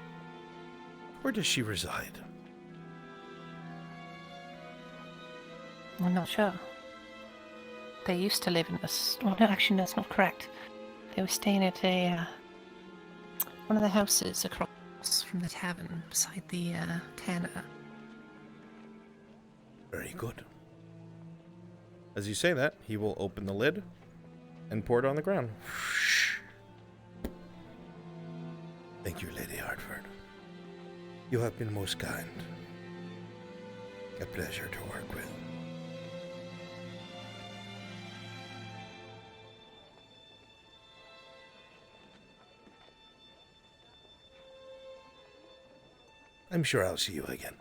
Where does she reside? I'm not sure. They used to live in this... Well, no, actually, that's not correct. They were staying at one of the houses across from the tavern beside the tanner. Very good. As you say that, he will open the lid and pour it on the ground. Thank you, Lady Hartford. You have been most kind. A pleasure to work with. I'm sure I'll see you again.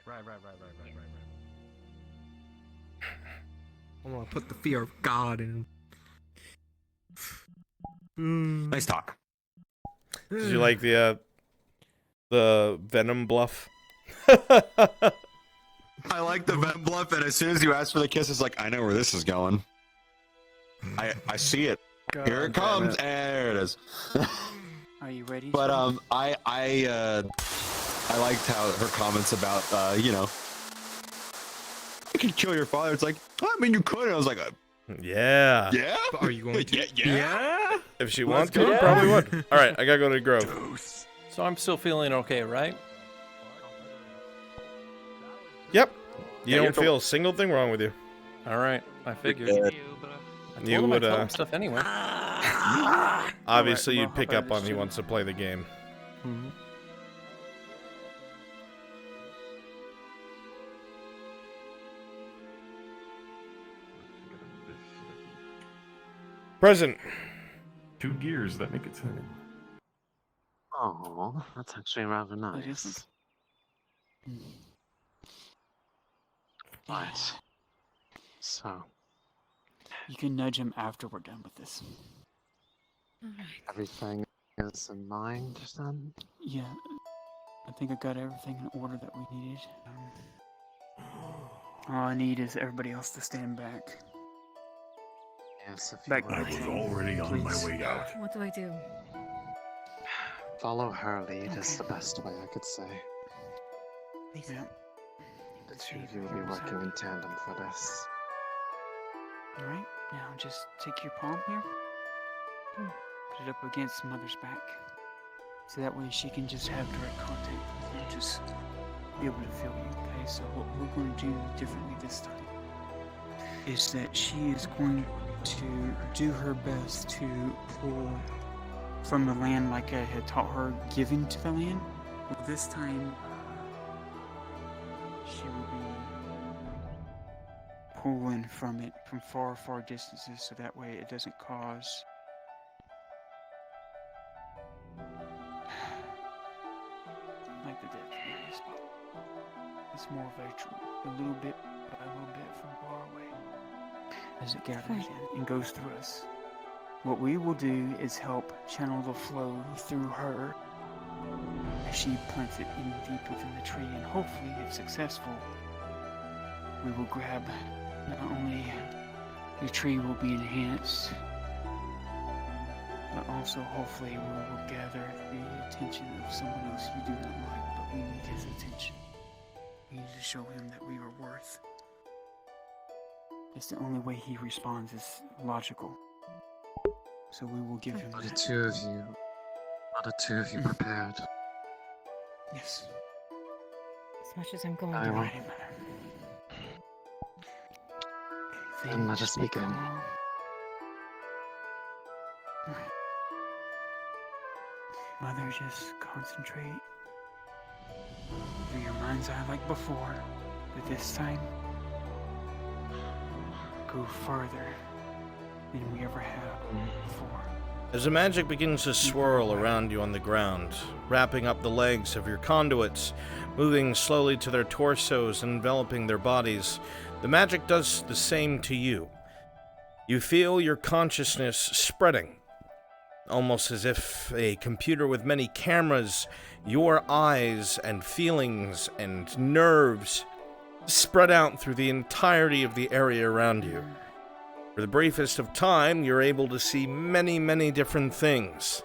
Right. I'm gonna put the fear of God in. Nice talk. Did you like the Venom bluff? I like the Venom bluff, and as soon as you ask for the kiss, it's like, I know where this is going. I see it. God, here it comes. There it is. Are you ready? But I liked how her comments about you could kill your father. It's like, I mean, you could. And I was like, yeah. Yeah. Are you going to? Yeah. If she wants to, you probably would. All right, I gotta go to the Grove. So I'm still feeling okay, right? Yep. You don't feel a single thing wrong with you. All right, I figured. You would tell him stuff anyway. Obviously, Alright, you'd pick up on he wants to play the game. Mm-hmm. Present. 2 gears that make it 10. Oh, that's actually rather nice. Right. So, You can nudge him after we're done with this. everything is in mind then? Yeah, I think I got everything in order that we needed. All I need is everybody else to stand back. Yes, if you Back- would. I was already on my way out. What do I do? Follow her lead is the best way I could say. Yeah. The two of you will be working in tandem for this. Alright, now just take your palm here. Put it up against Mother's back. So that way she can just have direct contact with you, just be able to feel you, okay? So what we're going to do differently this time is that she is going to do her best to pull from the land like I had taught her giving to the land. But this time, she will be pulling from it from far, far distances so that way it doesn't cause like the death area spot. It's more of a little bit by a little bit from far away as it gathers in and goes through us. What we will do is help channel the flow through her as she plants it in deep within the tree, and hopefully, if successful, we will grab not only the tree will be enhanced, but also hopefully we will gather the attention of someone else you do not like, but we need his attention. We need to show him that we are worth. It's the only way he responds is logical. So we will give him Are that. the two of you prepared? Yes. As much as I'm going I to. will. Then let us begin. Mother, just concentrate. Do your mind's eye like before, but this time, go further than we ever have before. As the magic begins to swirl around you on the ground, wrapping up the legs of your conduits, moving slowly to their torsos and enveloping their bodies, the magic does the same to you. You feel your consciousness spreading, almost as if a computer with many cameras, your eyes and feelings and nerves spread out through the entirety of the area around you. For the briefest of time, you're able to see many, many different things.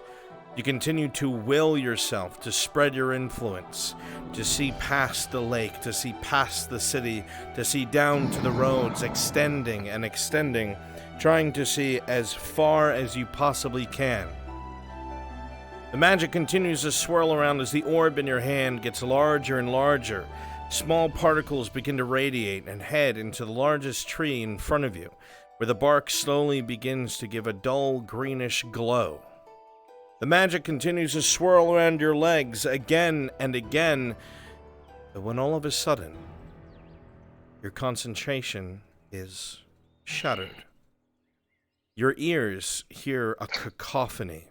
You continue to will yourself to spread your influence, to see past the lake, to see past the city, to see down to the roads, extending and extending, trying to see as far as you possibly can. The magic continues to swirl around as the orb in your hand gets larger and larger. Small particles begin to radiate and head into the largest tree in front of you, where the bark slowly begins to give a dull greenish glow. The magic continues to swirl around your legs again and again, but when all of a sudden, your concentration is shattered. Your ears hear a cacophony.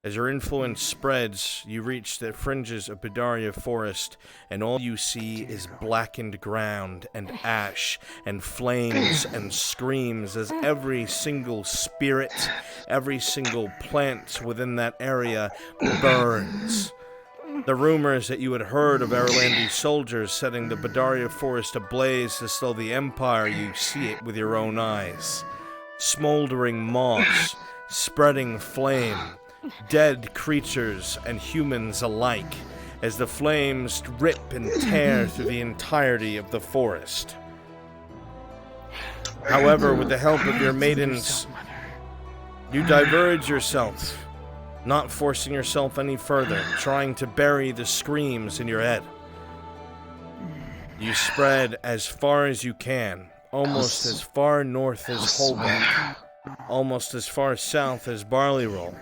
As your influence spreads, you reach the fringes of Bedaria Forest, and all you see is blackened ground and ash and flames and screams as every single spirit, every single plant within that area burns. The rumors that you had heard of Erlandi's soldiers setting the Bedaria Forest ablaze as though the Empire, you see it with your own eyes. Smoldering moss, spreading flame, dead creatures and humans alike, as the flames rip and tear through the entirety of the forest. However, with the help of your maidens, you diverge yourself, not forcing yourself any further, trying to bury the screams in your head. You spread as far as you can, almost as far north as Holbeck, almost as far south as Barley Roll,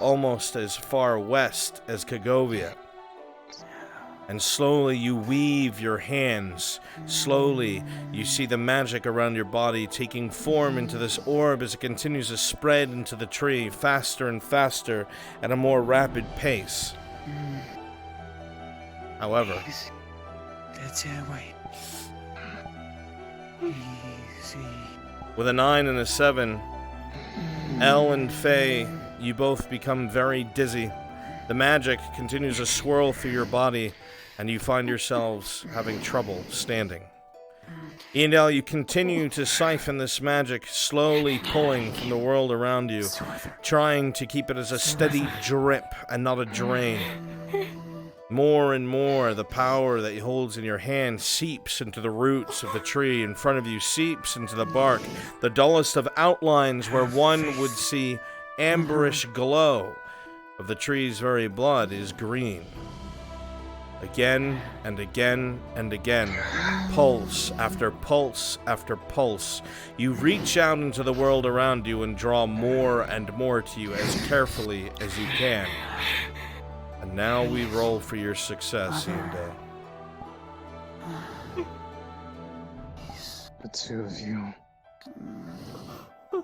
almost as far west as Kagovia. And slowly you weave your hands. Slowly you see the magic around your body taking form into this orb as it continues to spread into the tree faster and faster at a more rapid pace. However, That's it, wait. Easy. with a 9 and a 7, Elle and Faye, you both become very dizzy. The magic continues to swirl through your body, and you find yourselves having trouble standing. Iandel, you continue to siphon this magic, slowly pulling from the world around you, trying to keep it as a steady drip and not a drain. More and more, the power that he holds in your hand seeps into the roots of the tree in front of you, seeps into the bark. The dullest of outlines where one would see amberish glow of the tree's very blood is green. Again and again and again, pulse after pulse after pulse, you reach out into the world around you and draw more and more to you as carefully as you can. And now we roll for your success, Iandel. The two of you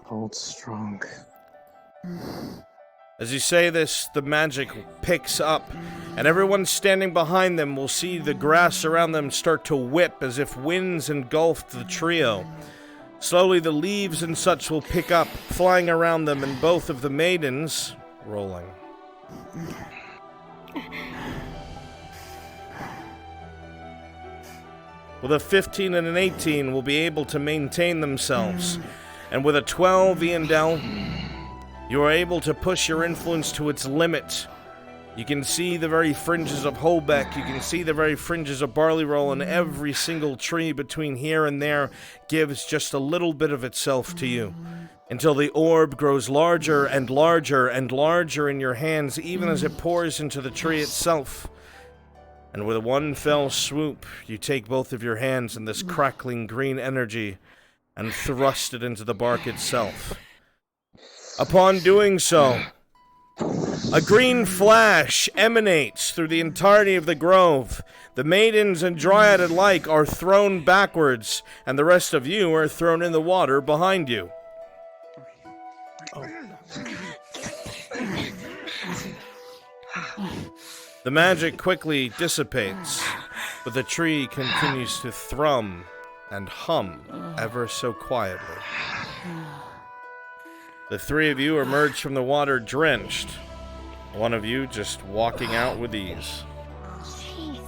hold strong. As you say this, the magic picks up, and everyone standing behind them will see the grass around them start to whip as if winds engulfed the trio. Slowly the leaves and such will pick up, flying around them, and both of the maidens rolling. With a 15 and an 18 will be able to maintain themselves, and with a 12, Iandel, you are able to push your influence to its limit. You can see the very fringes of Holbeck, you can see the very fringes of Barley Roll, and every single tree between here and there gives just a little bit of itself to you, until the orb grows larger and larger and larger in your hands, even as it pours into the tree itself. And with one fell swoop, you take both of your hands in this crackling green energy and thrust it into the bark itself. Upon doing so, a green flash emanates through the entirety of the grove. The maidens and Dryad alike are thrown backwards, and the rest of you are thrown in the water behind you. The magic quickly dissipates, but the tree continues to thrum and hum ever so quietly. The three of you emerge from the water drenched, one of you just walking out with ease. Jeez.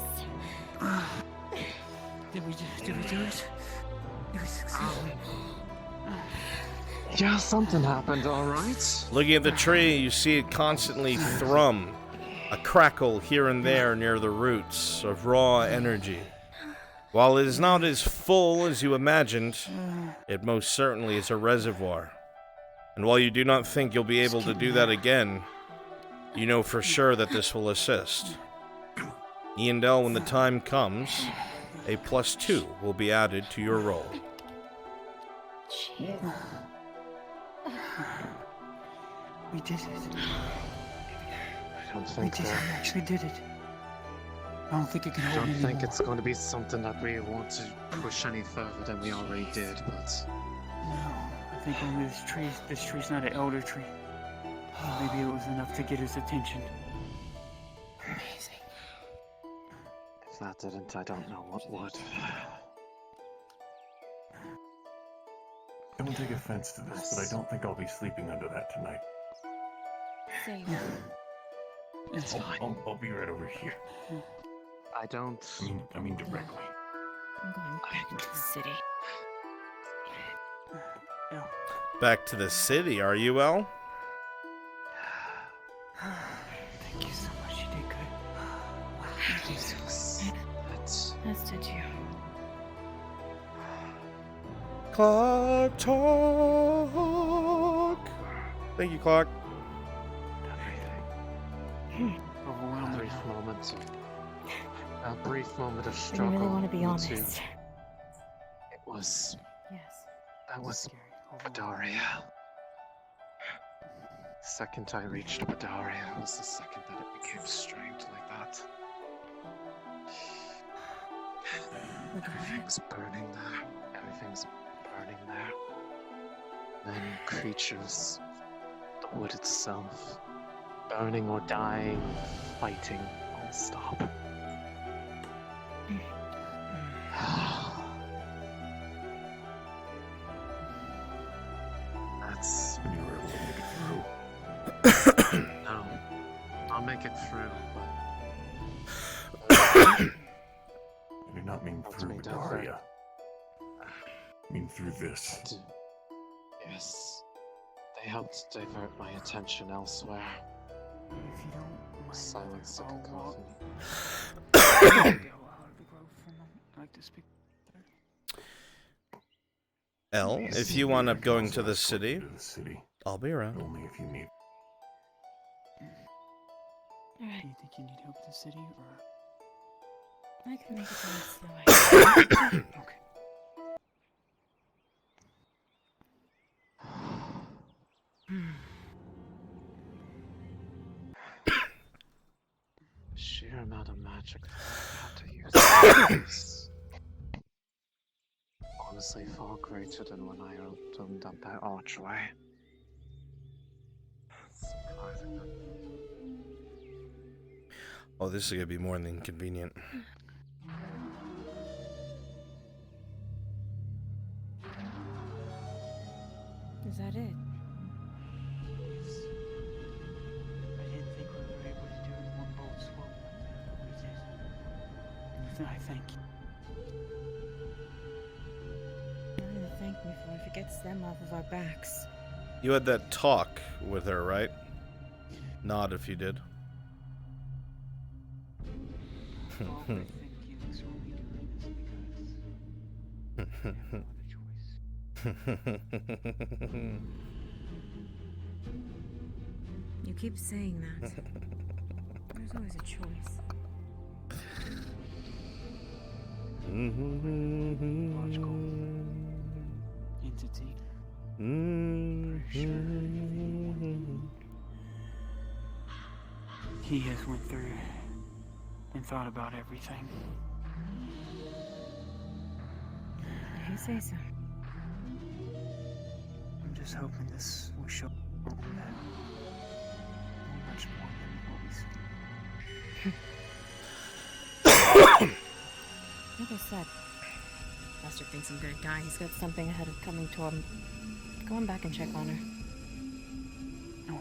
Did we do it? Did we succeed? Yeah, something happened, alright. Looking at the tree, you see it constantly thrum, a crackle here and there near the roots of raw energy. While it is not as full as you imagined, it most certainly is a reservoir. And while you do not think you'll be able to do that again, you know for sure that this will assist. Iandel, when the time comes, a +2 will be added to your roll. Jeez. We did it. I don't think We actually did it. I don't think it can I hold don't anymore. think it's going to be something that we want to push any further than we already did, but... No, I think only this tree's not an elder tree. Maybe it was enough to get his attention. Amazing. If that didn't, I don't know what would. Don't take offense to this, but I don't think I'll be sleeping under that tonight. Same. It's fine. I'll be right over here. I don't... I mean directly. I'm going back into the city. Back to the city, are you, El? Thank you so much. You did good. As did you. Clock talk. Thank you, Clock. A brief moment of I struggle. really want to be me honest. too. It was... Yes. That was Badaria. The second I reached Badaria was the second that it became strained like that. Everything's burning there. Everything's burning there. Then creatures, the wood itself, burning or dying, fighting non-stop. That's... You were able to make it through. No. I'll make it through, but... I do not mean through Badaria. I mean, through this. Yes. They helped divert my attention elsewhere. If you don't mind, Silence took a coffee. Go out of the grove for a moment. I'd like to speak. L, if you wind up going to the city, I'll be around. Only if you need. Alright. Do you think you need help with the city, or? I can make it nice though. Okay. Sheer amount of magic that I had to use. Honestly, far greater than when I opened up that archway. Surprising. Oh, this is gonna be more than convenient. Is that it? I didn't think we were able to do it in one bolt swoop like that, but we did. And I thank you. You're gonna thank me for if it gets them off of our backs. You had that talk with her, right? Nod if you did. Well, I think Felix will be doing this because we have no other choice. You keep saying that. There's always a choice. Logical entity. Pretty sure he has went through and thought about everything. You say so. I'm just hoping this will show that we're much more than what we see. Like I said, Lester thinks I'm gonna die. He's got something ahead of coming to him. Go on back and check on her. No.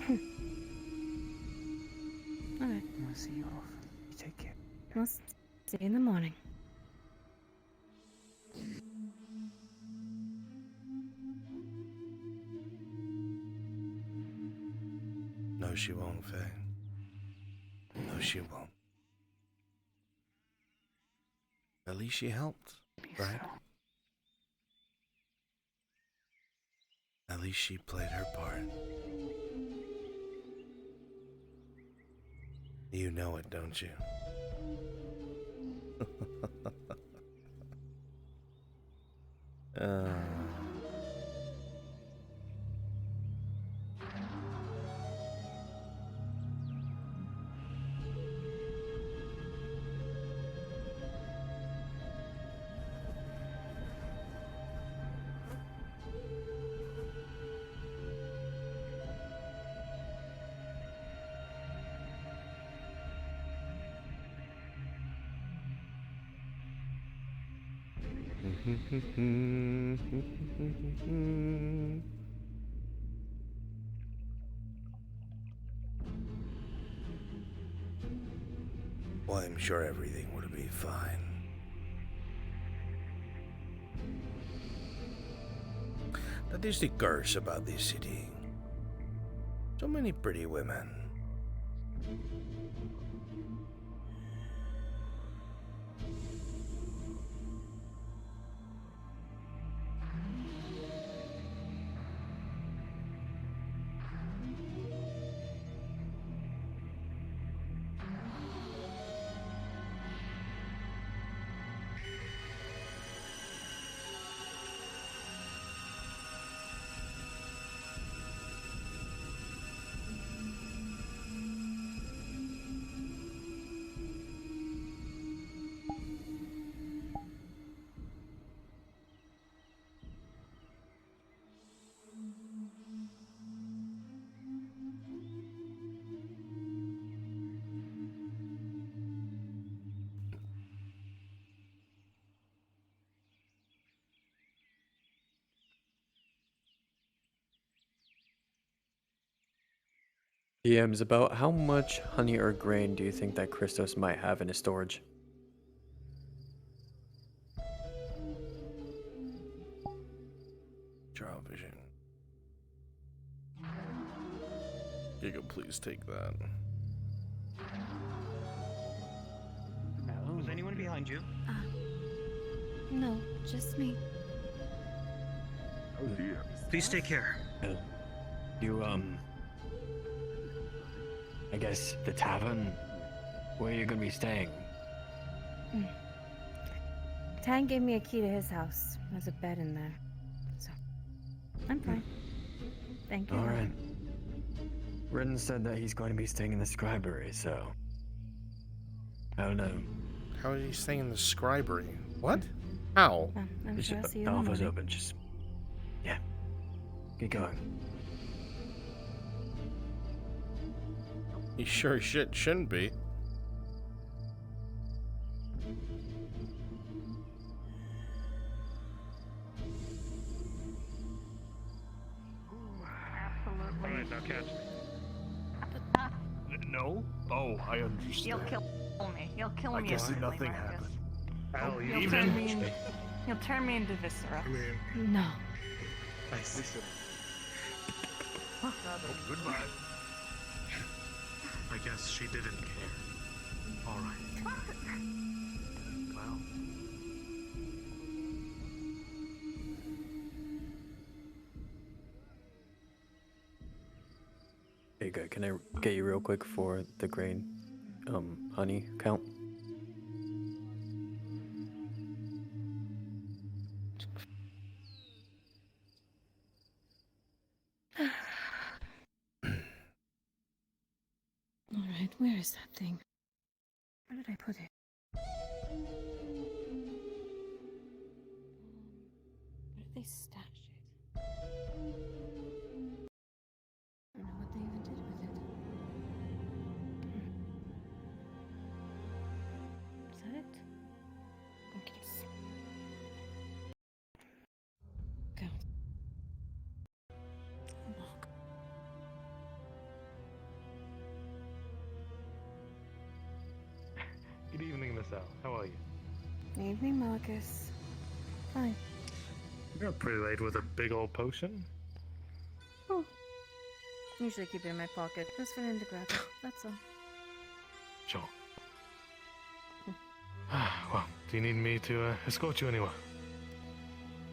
Alright. I want to see you off. You take care. We'll see you in the morning. No, she won't, Faye. No, she won't. At least she helped, right? At least she played her part. You know it, don't you? Well, I'm sure everything will be fine. That is the curse about this city. So many pretty women. DMs, about how much honey or grain do you think that Christos might have in his storage? Trial vision. Giga, please take that. Was anyone behind you? No, just me. Oh dear. Please take care. You, I guess the tavern, where you gonna be staying? Tang gave me a key to his house. There's a bed in there. So, I'm fine. Thank you. Alright. Ren said that he's going to be staying in the scribery, so... I don't know. How is he staying in the scribery? What? How? I'm sure I'll see you The in the offer's morning. open, just... Yeah. Get going. You sure shouldn't be. Alright, now catch me. No? Oh, I understand. You'll kill me. You'll kill me. I guess instantly, nothing Marcus. happened. Hell, you You'll turn me you'll turn me into Viscera. No. Nice. Oh, goodbye. I guess she didn't care. Alright. Well. Hey guy, can I get you real quick for the grain, honey count? Alright, where is that thing? Where did I put it? Where did they stash it? I don't know what they even did with it. Is that it? Okay. Go. Lock. Good evening, Miss Al. How are you? Evening, Marcus. Fine. You're up pretty late with a big old potion. Oh. Usually keep it in my pocket. Just for him to grab it. That's all. Sure. Well, do you need me to escort you anywhere?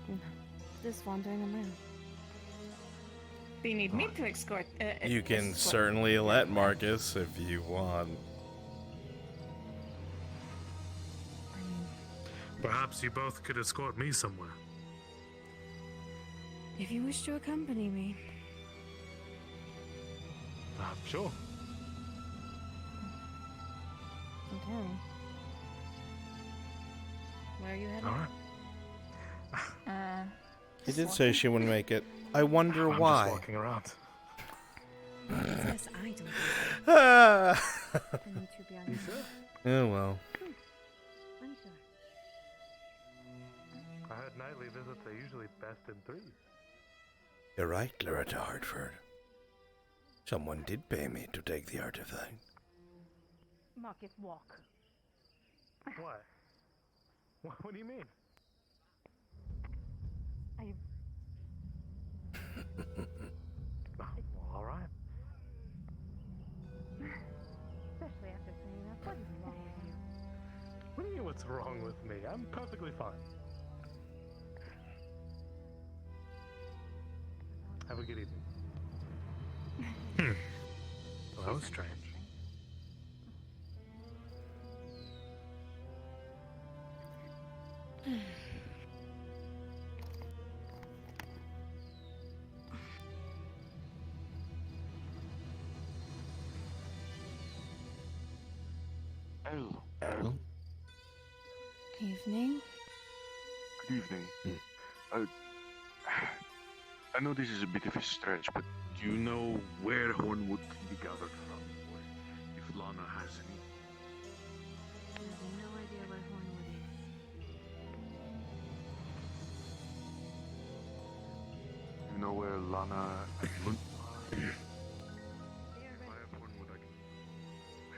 No. Just wandering around. Do you need me to escort? You can escort? certainly let Marcus if you want. Perhaps you both could escort me somewhere. If you wish to accompany me. Sure. Okay. Where are you headed? Alright. He did say she wouldn't make it. I wonder I'm why. just walking around. Yes, I don't. Ah. I need to be honest. Oh well. I'm sure. I heard nightly visits are usually best in threes. You're right, Loretta Hartford. Someone did pay me to take the artifact. Marcus, walk. What? What do you mean? Well, all right. Especially after saying that. What is wrong with you? What do you mean what's wrong with me? I'm perfectly fine. Have a good evening. Well, that was strange. Evening. Good evening. I know this is a bit of a stretch, but do you know where Hornwood can be gathered from? Or if Lana has any? I have no idea where Hornwood is. You know where Lana and Lund are? If I have Hornwood, I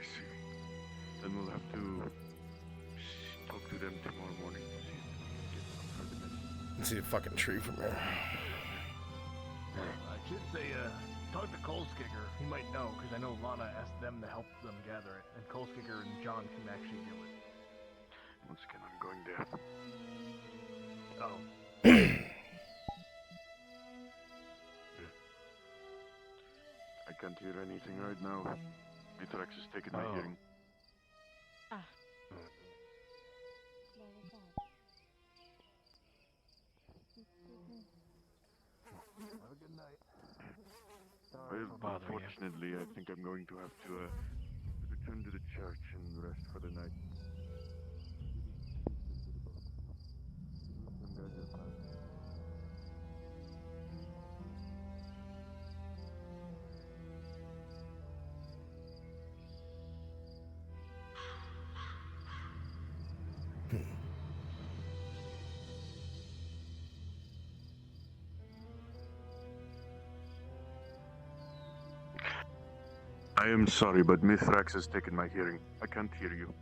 see. Then we'll have to talk to them tomorrow morning to see if we can get some kind of medicine. See a fucking tree from here. I should say, talk to Coleskicker. He might know, because I know Lana asked them to help them gather it, and Coleskicker and John can actually do it. Once again, I'm going there. Oh. I can't hear anything right now. Mithrax is taking my hearing. Ah. Have a good night. Well, unfortunately, I think I'm going to have to return to the church and rest for the night. I am sorry, but Mithrax has taken my hearing. I can't hear you.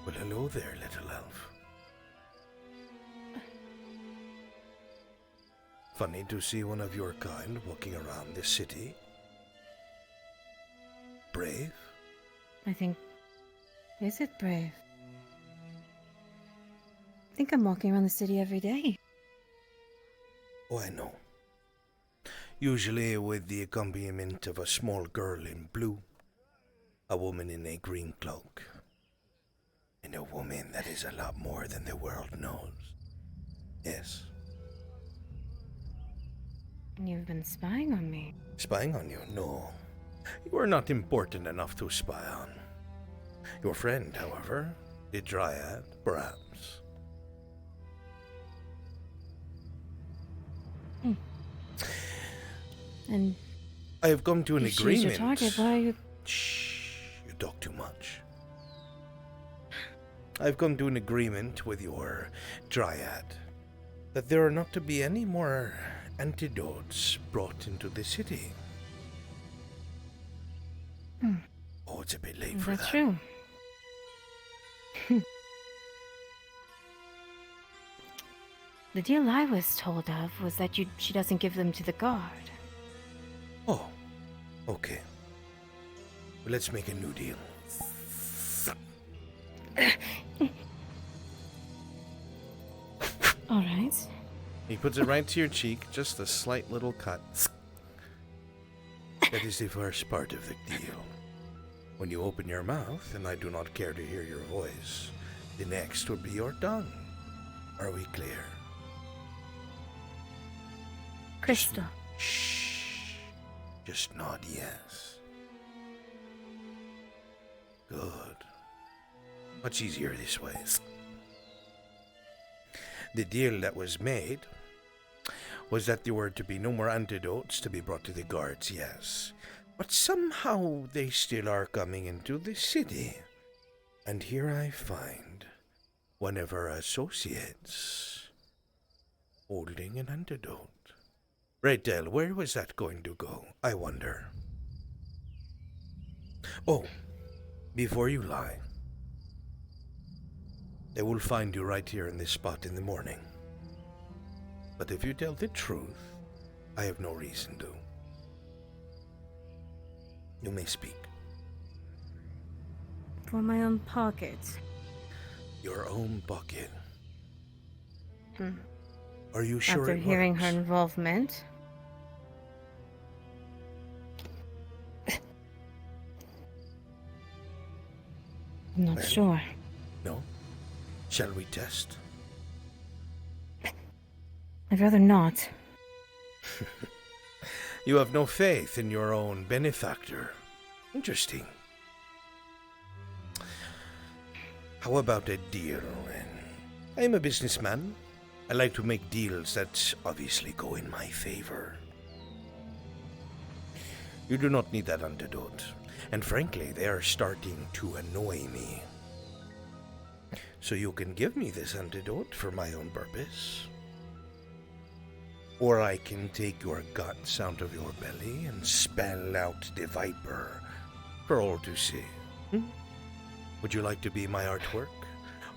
Well, hello there, little elf. Funny to see one of your kind walking around this city. Brave? I think... Is it brave? I think I'm walking around the city every day. Oh, I know. Usually with the accompaniment of a small girl in blue, a woman in a green cloak, and a woman that is a lot more than the world knows. Yes. You've been spying on me. Spying on you? No. You are not important enough to spy on. Your friend, however, the Dryad, perhaps. And I have come to an if she's agreement. your target, why are you... Shh, you talk too much. I've come to an agreement with your Dryad that there are not to be any more antidotes brought into the city. Oh, it's a bit late for that. That's true. The deal I was told of was that she doesn't give them to the guard. Oh, okay. Well, let's make a new deal. All right. He puts it right to your cheek, just a slight little cut. That is the first part of the deal. When you open your mouth, and I do not care to hear your voice, the next will be your tongue. Are we clear? Crystal. Shh. Just nod yes. Good. Much easier this way. The deal that was made was that there were to be no more antidotes to be brought to the guards, yes. But somehow they still are coming into the city. And here I find one of our associates holding an antidote. Raydell, where was that going to go, I wonder? Oh, before you lie, they will find you right here in this spot in the morning. But if you tell the truth, I have no reason to. You may speak. For my own pocket. Your own pocket. Are you sure After it hearing works? her involvement. I'm not Well, sure. No? Shall we test? I'd rather not. You have no faith in your own benefactor. Interesting. How about a deal, then? I'm a businessman. I like to make deals that obviously go in my favor. You do not need that antidote, and frankly, they are starting to annoy me. So you can give me this antidote for my own purpose. Or I can take your guts out of your belly and spell out the viper for all to see. Would you like to be my artwork,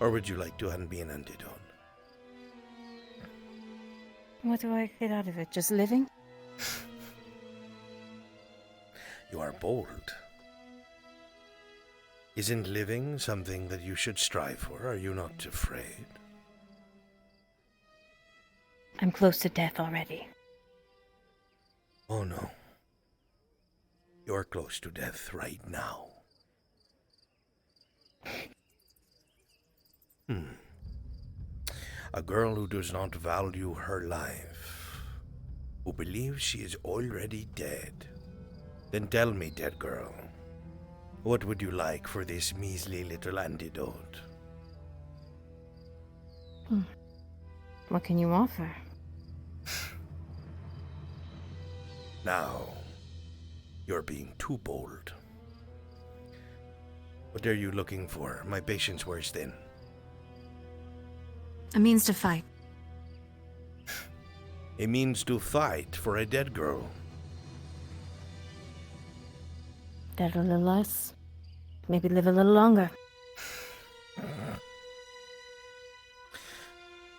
or would you like to hand me an antidote? What do I get out of it? Just living? You are bold. Isn't living something that you should strive for? Are you not afraid? I'm close to death already. Oh no. You're close to death right now. A girl who does not value her life, who believes she is already dead. Then tell me, dead girl, what would you like for this measly little antidote? What can you offer? Now, you're being too bold. What are you looking for? My patience wears thin. A means to fight. A means to fight for a dead girl. Dead a little less. Maybe live a little longer.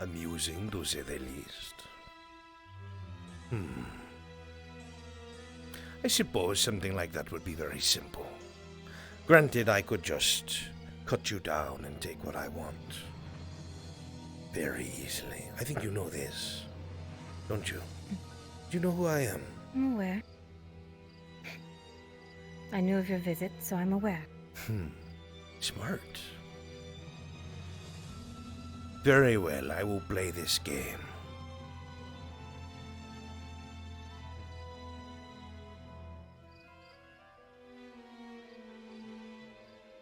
Amusing, to say the least. I suppose something like that would be very simple. Granted, I could just cut you down and take what I want. Very easily. I think you know this, don't you? Do you know who I am? I'm aware. I knew of your visit, so I'm aware. Smart. Very well, I will play this game.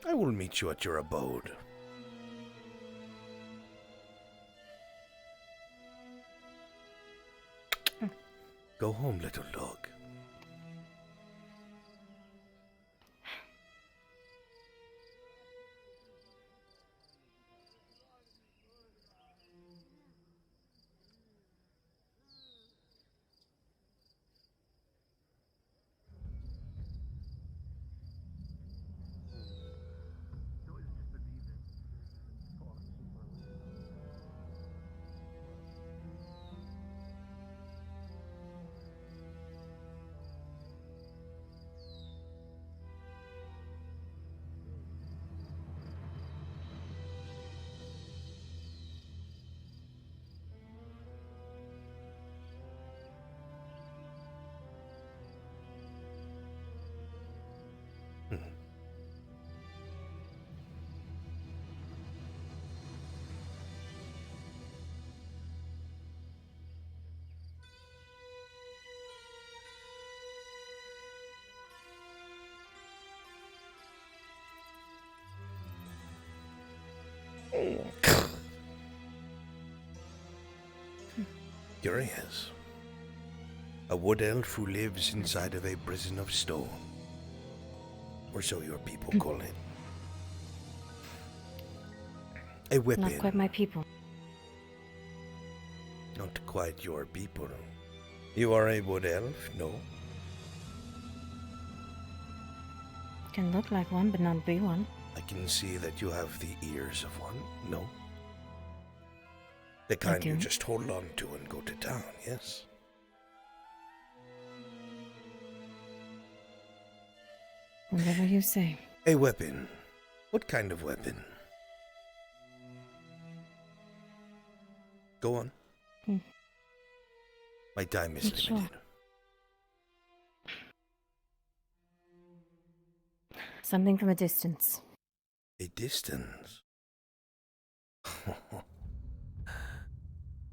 I will meet you at your abode. Go home, little dog. Here he is. A wood elf who lives inside of a prison of stone. Or so your people call it. A weapon. Not quite my people. Not quite your people. You are a wood elf, no? Can look like one, but not be one. I can see that you have the ears of one, no? The kind you just hold on to and go to town, yes? Whatever you say. A weapon. What kind of weapon? Go on. My time is limited. Sure. Something from a distance. A distance?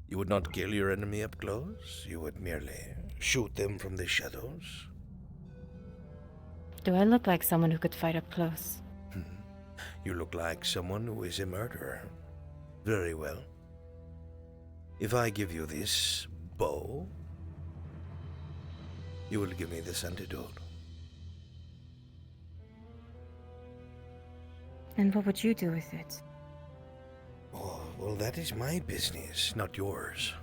You would not kill your enemy up close. You would merely shoot them from the shadows. Do I look like someone who could fight up close? You look like someone who is a murderer. Very well. If I give you this bow, you will give me this antidote. And what would you do with it? Oh, well, that is my business, not yours.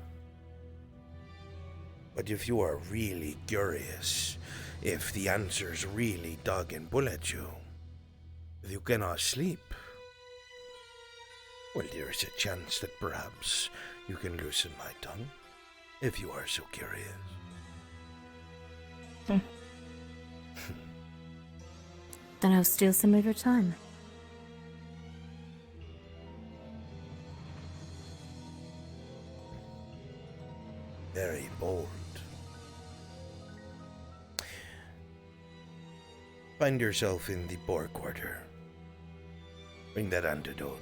But if you are really curious, if the answers really dug and pull at you, if you cannot sleep, well, there is a chance that perhaps you can loosen my tongue, if you are so curious. Then I'll steal some of your time. Very bold. Find yourself in the Boar Quarter. Bring that antidote.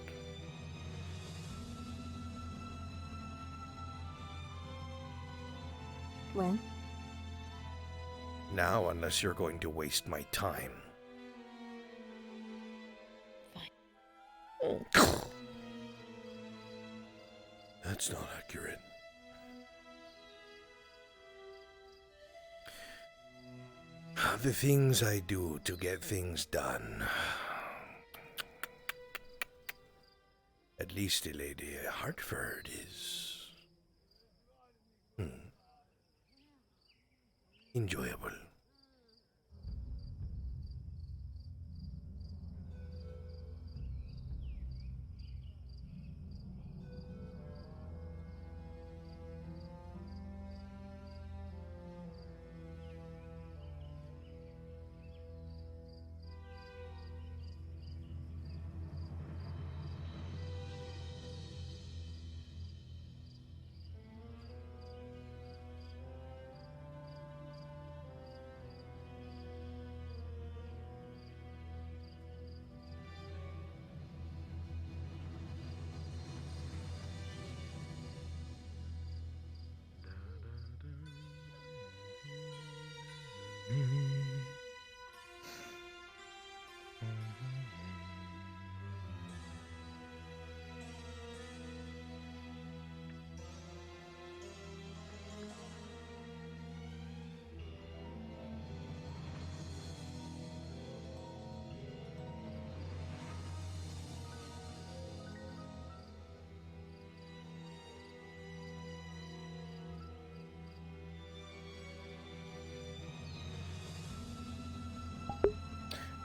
When? Now, unless you're going to waste my time. That's not accurate. The things I do to get things done. At least the Lady Hartford is... enjoyable.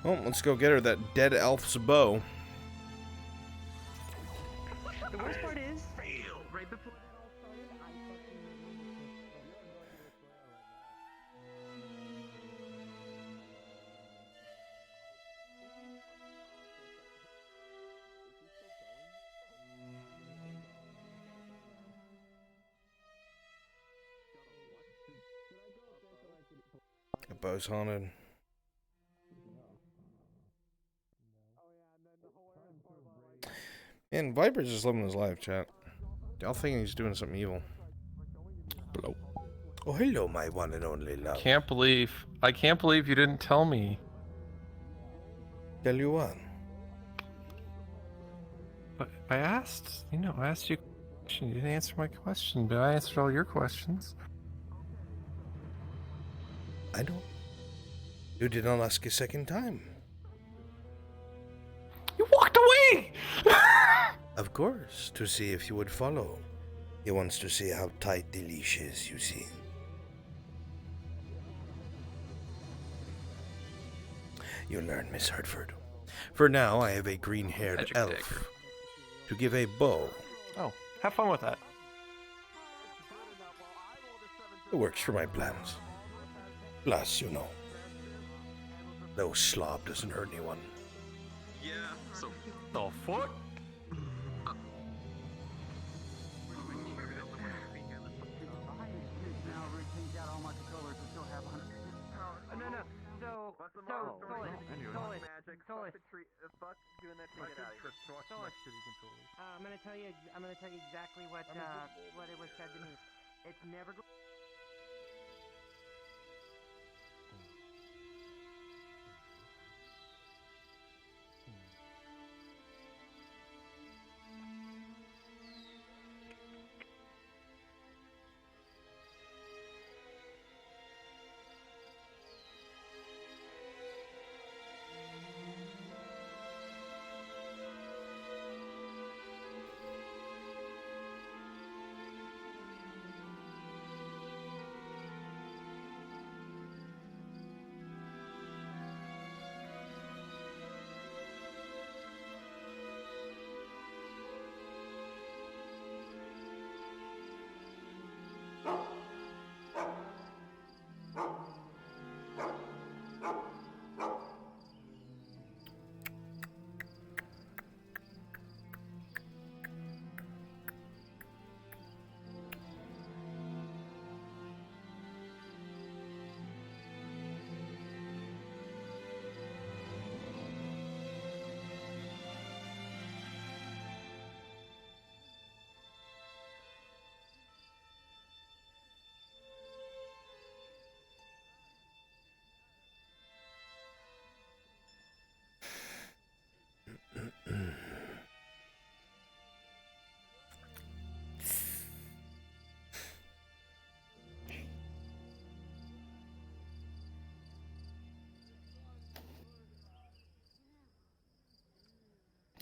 Well, let's go get her that dead elf's bow. The worst part is, right before that all started, I The bow's haunted. And Viper's just living his life, chat. Y'all think he's doing something evil. Hello. Oh, hello, my one and only love. I can't believe you didn't tell me. Tell you what? But I asked you a question. You didn't answer my question, but I answered all your questions. I know. You did not ask a second time. You walked away! Of course, to see if you would follow. He wants to see how tight the leash is, you see. You learn, Miss Hartford. For now, I have a green-haired elf dagger to give a bow. Oh, have fun with that. It works for my plans. Plus, you know, no slob doesn't hurt anyone. Yeah, so the fuck? Fuck doing that to get out of here. I'm gonna tell you. I'm gonna tell you exactly what it was said to me. It's never.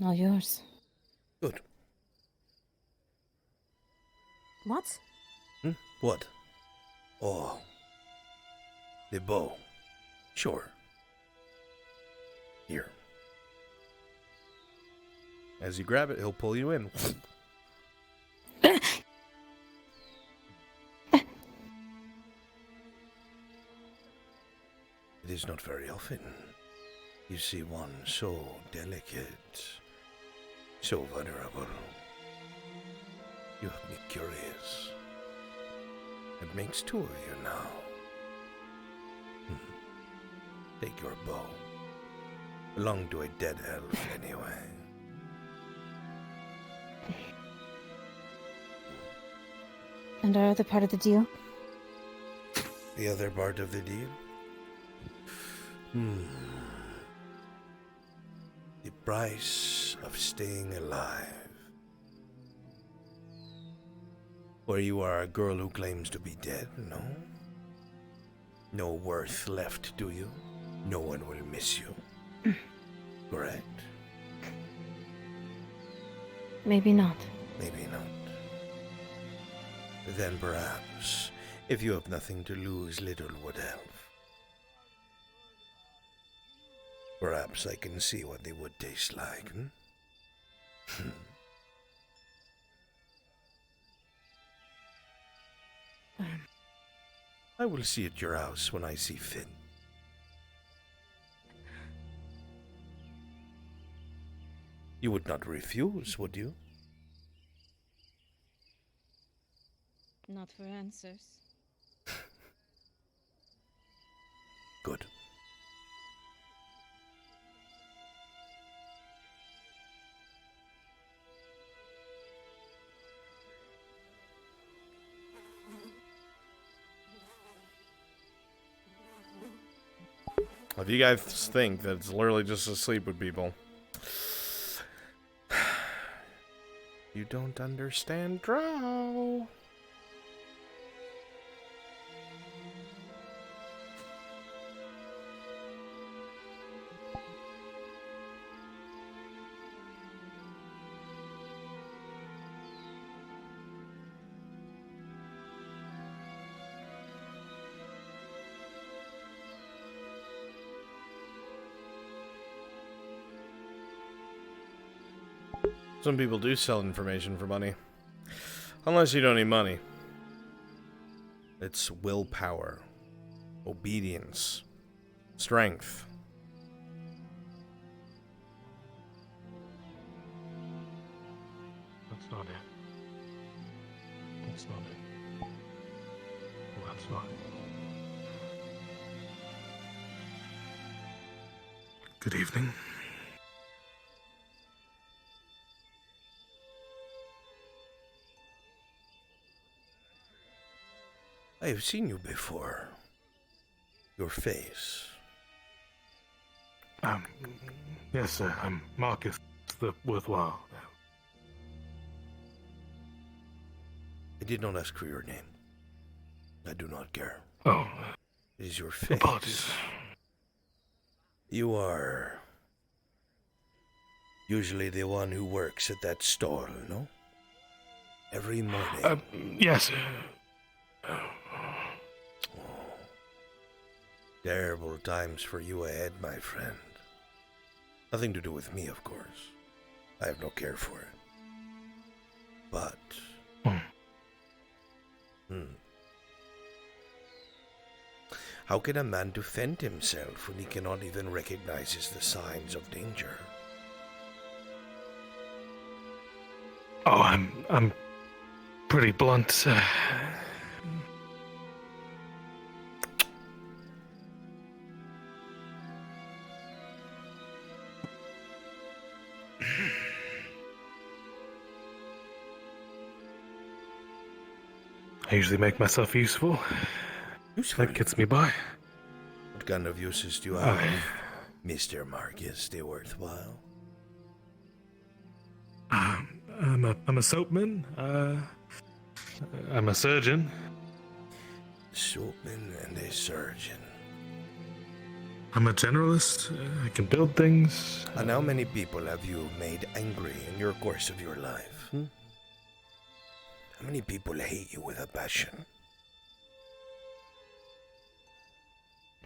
All yours. Good. What? What? Oh. The bow. Sure. Here. As you grab it, he'll pull you in. It is not very often you see one so delicate, so vulnerable. You have me curious. It makes two of you now. Take your bow. Belonged to a dead elf anyway. And our other part of the deal? The other part of the deal? The price of staying alive. Where you are a girl who claims to be dead, no? No worth left, do you? No one will miss you. Correct? Maybe not. Maybe not. Then perhaps, if you have nothing to lose, little wood elf, perhaps I can see what they would taste like, I will see at your house when I see fit. You would not refuse, would you? Not for answers. Good. If you guys think that it's literally just to sleep with people, you don't understand Drow. Some people do sell information for money. Unless you don't need money. It's willpower, obedience, strength. That's not it. That's not it. Well, that's not it. Good evening. I have seen you before. Your face. Yes, sir. I'm Marcus the Worthwhile. I did not ask for your name. I do not care. Oh. It is your face. Apologies. You are usually the one who works at that stall, no? Every morning. Yes. Terrible times for you ahead, my friend. Nothing to do with me, of course. I have no care for it. But... How can a man defend himself when he cannot even recognize the signs of danger? Oh, I'm pretty blunt, sir. I usually make myself useful. Useful? That gets me by. What kind of uses do you have, Mr. Marcus the Worthwhile? I'm a soapman. I'm a surgeon. Soapman and a surgeon. I'm a generalist. I can build things. And how many people have you made angry in your course of your life? How many people hate you with a passion?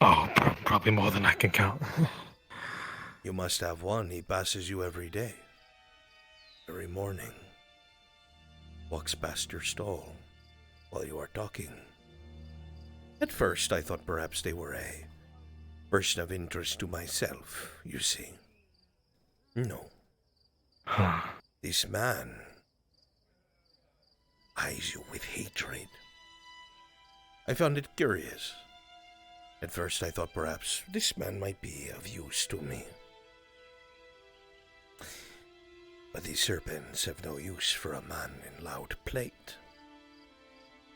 Oh, probably more than I can count. You must have one. He passes you every day. Every morning. Walks past your stall while you are talking. At first, I thought perhaps they were a person of interest to myself, you see. No. This man eyes you with hatred. I found it curious. At first I thought perhaps this man might be of use to me. But these serpents have no use for a man in loud plate.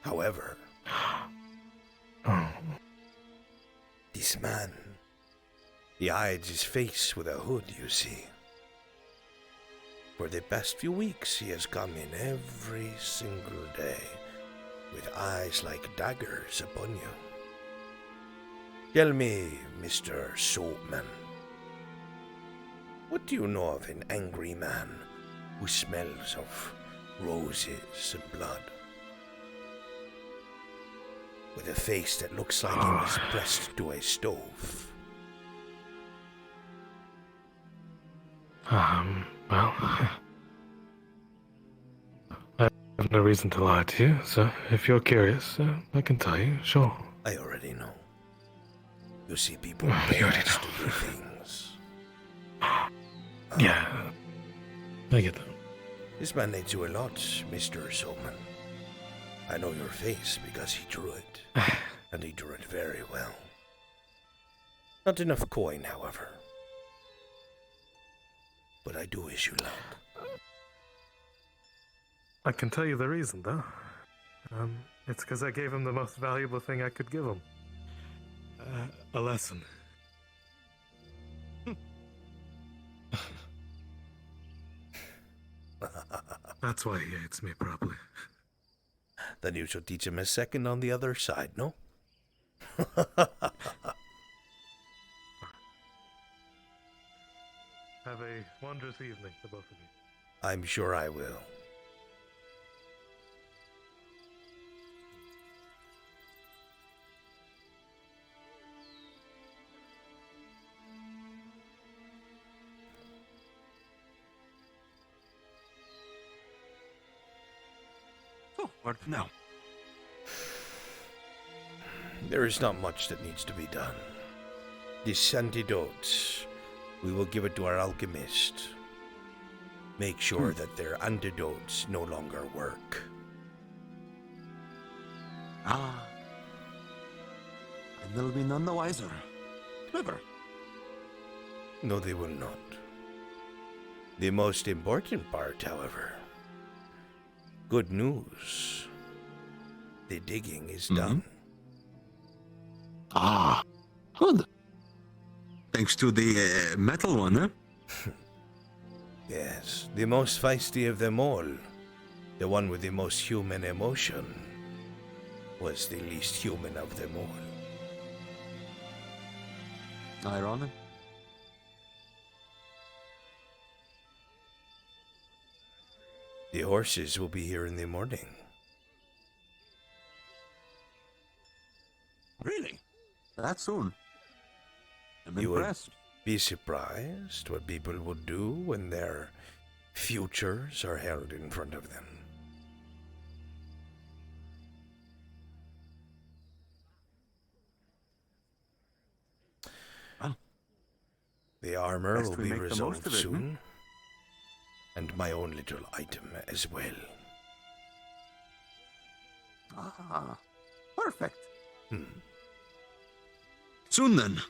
However, this man, he hides his face with a hood, you see. For the past few weeks, he has come in every single day with eyes like daggers upon you. Tell me, Mr. Soapman, what do you know of an angry man who smells of roses and blood? With a face that looks like he was pressed to a stove. Well, I have no reason to lie to you, so if you're curious, I can tell you, sure. I already know. You see people pay us to do things. Yeah, I get that. This man needs you a lot, Mr. Soapman. I know your face because he drew it, and he drew it very well. Not enough coin, however. But I do wish you luck. I can tell you the reason, though. It's because I gave him the most valuable thing I could give him. A lesson. That's why he hates me, probably. Then you should teach him a second on the other side, no? Have a wondrous evening to both of you. I'm sure I will. So, what now? There is not much that needs to be done. This antidote, we will give it to our alchemist. Make sure that their antidotes no longer work. Ah. And they'll be none the wiser. Clever. No, they will not. The most important part, however, good news. The digging is done. Ah, good. Thanks to the metal one, huh? Yes, the most feisty of them all, the one with the most human emotion, was the least human of them all. Ironic. The horses will be here in the morning. Really? That soon? I'm You impressed. would be surprised what people will do when their futures are held in front of them. Well, the armor best will we be make the most resolved of it, soon, and my own little item as well. Ah, perfect. Hmm. Soon then.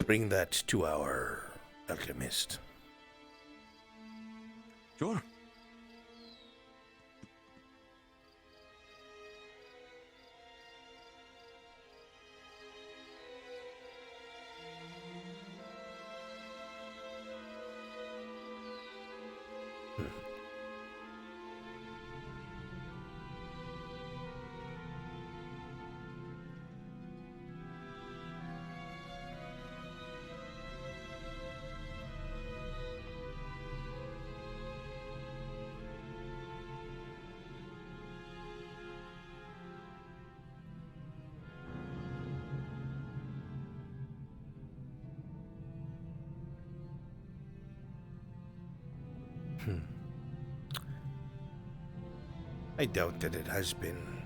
Bring that to our alchemist. Sure. I doubt that it has been.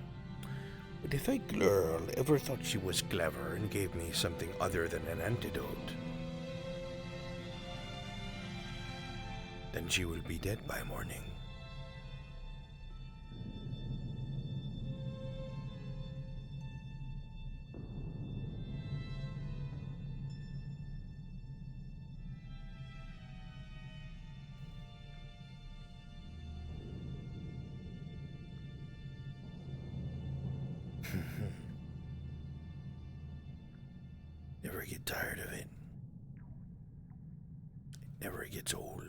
But if a girl ever thought she was clever and gave me something other than an antidote, then she will be dead by morning. Never get tired of it. It never gets old.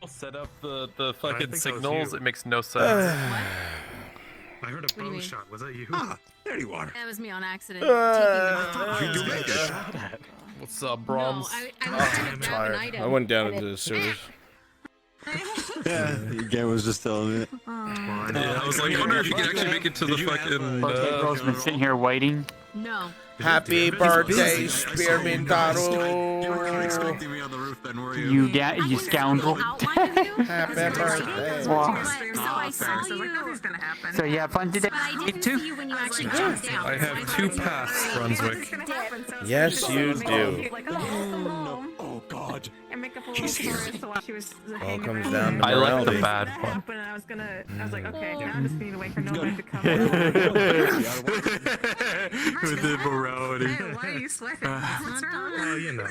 Set up the fucking think that was signals. you. It makes no sense. I heard a do you bow mean? shot. Was that you? Ah, there you are. That was me on accident. You do make a shot at. What's up, Brahms? No, I went to I'm grab an tired. item. I went down and into the sewers. Yeah, your game was just telling it. Yeah, I was like, I wonder if you can actually make it to the fucking. Okay, girl's been sitting here waiting. No. Happy birthday, Spearmint Dotto! You weren't expecting me on the roof then, were you? You scoundrel. Happy birthday! Wow. So I saw you. So you have fun today? But I Me didn't too. see you when you actually jumped down. I have 2 paths, Brunswick. Yes, you do. Oh God. And make up a He's little here. story so while she was All comes around. down to I like the morality. bad That one. happened, and I was like, okay, now I'm just gonna wait for nobody to come. With the morality. Hey, why are you sweating? What's wrong? Oh, you know.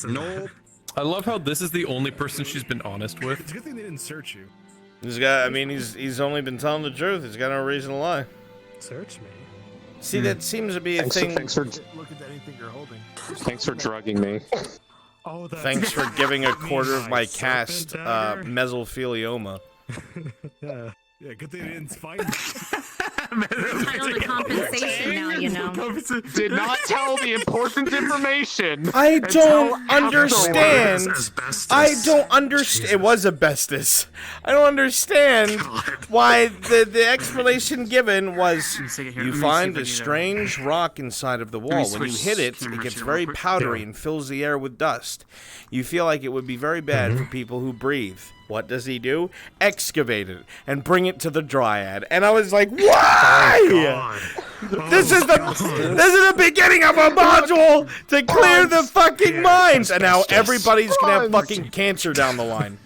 No. I love how this is the only person she's been honest with. It's a good thing they didn't search you. He's got. I mean, he's only been telling the truth. He's got no reason to lie. Search me. See, that seems to be a thing. Thanks for Look at anything you're holding. thanks for drugging me. Oh, that's Thanks for giving a quarter of my serpent cast dagger. mesothelioma. Yeah. Yeah, good thing they didn't find you. Entitled to compensation now, you know. Did not tell the important information. I don't until understand. Asbestos. I don't understand. It was asbestos. I don't understand why the explanation given was you find a strange rock inside of the wall. When you hit it, it gets very powdery and fills the air with dust. You feel like it would be very bad for people who breathe. What does he do? Excavate it and bring it to the Dryad. And I was like, why? This is the beginning of a module to clear the fucking mines. And now everybody's gonna have fucking cancer down the line.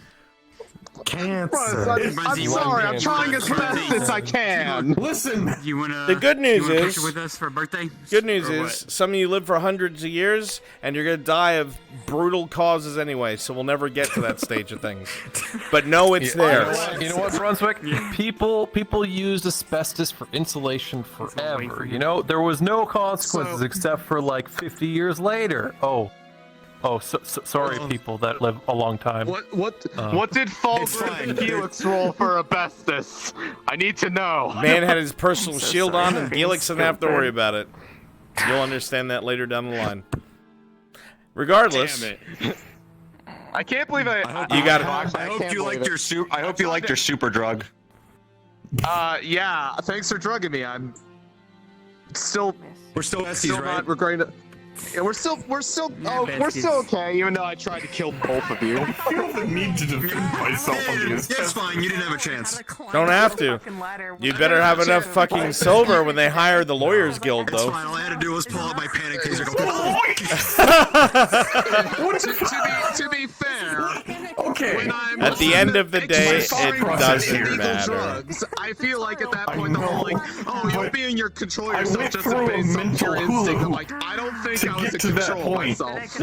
Cancer. I'm sorry, I'm trying as best as I can. Listen. You wanna? The good news you wanna is, picture with us for a birthday? good news Or is, what? some of you live for hundreds of years, and you're gonna die of brutal causes anyway. So we'll never get to that stage of things. But no, it's there. You know what, Brunswick? People used asbestos for insulation forever. You know, there was no consequences except for like 50 years later. Sorry, people that live a long time. What did Falgrim and Helix roll for asbestos? I need to know. Man had his personal shield on, and Helix didn't have to worry about it. You'll understand that later down the line. Regardless, I can't believe I hope you liked your super drug. Yeah. Thanks for drugging me. I'm still. We're still besties, right? Not regretting it. Yeah, we're still okay, even though I tried to kill both of you. I feel the need to defend myself on this. It's fine. You didn't have a chance. don't have to. You better have enough fucking silver when they hire the Lawyers Guild, It's though. fine. All I had to do was pull out my panic taser. To be fair, okay. At the end of the day, it doesn't matter. drugs, I feel like at that point the whole like, oh, you're being your control yourself went just through a based on mental pure instinct. hula I'm like, I don't think to I was get in to that control point. myself.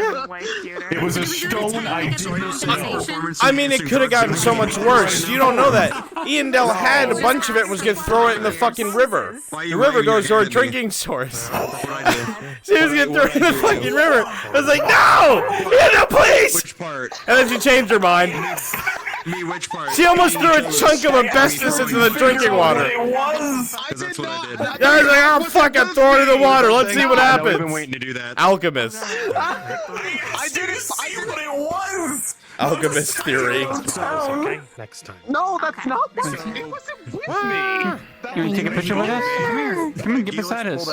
It was a stone I didn't know. I mean, it could have gotten so much worse. You don't know that. Ian Dell had a bunch of it, was gonna throw it in the fucking river. The river goes to our drinking source. She was gonna throw it in the fucking river. I was like, no! Yeah, no, please! Which part? And then she changed her mind. Me, which part? She almost threw a chunk of asbestos into the drinking water. It was. That's what I did. I was like, oh fuck, I'm throwing it in the water. Let's see what I've been happens. waiting to do that. Alchemist. I did it. I knew what it was. Alchemist theory. Okay, next time. No, that's not. It wasn't with me. You want to take a picture with us? Come here. Come on, get beside us.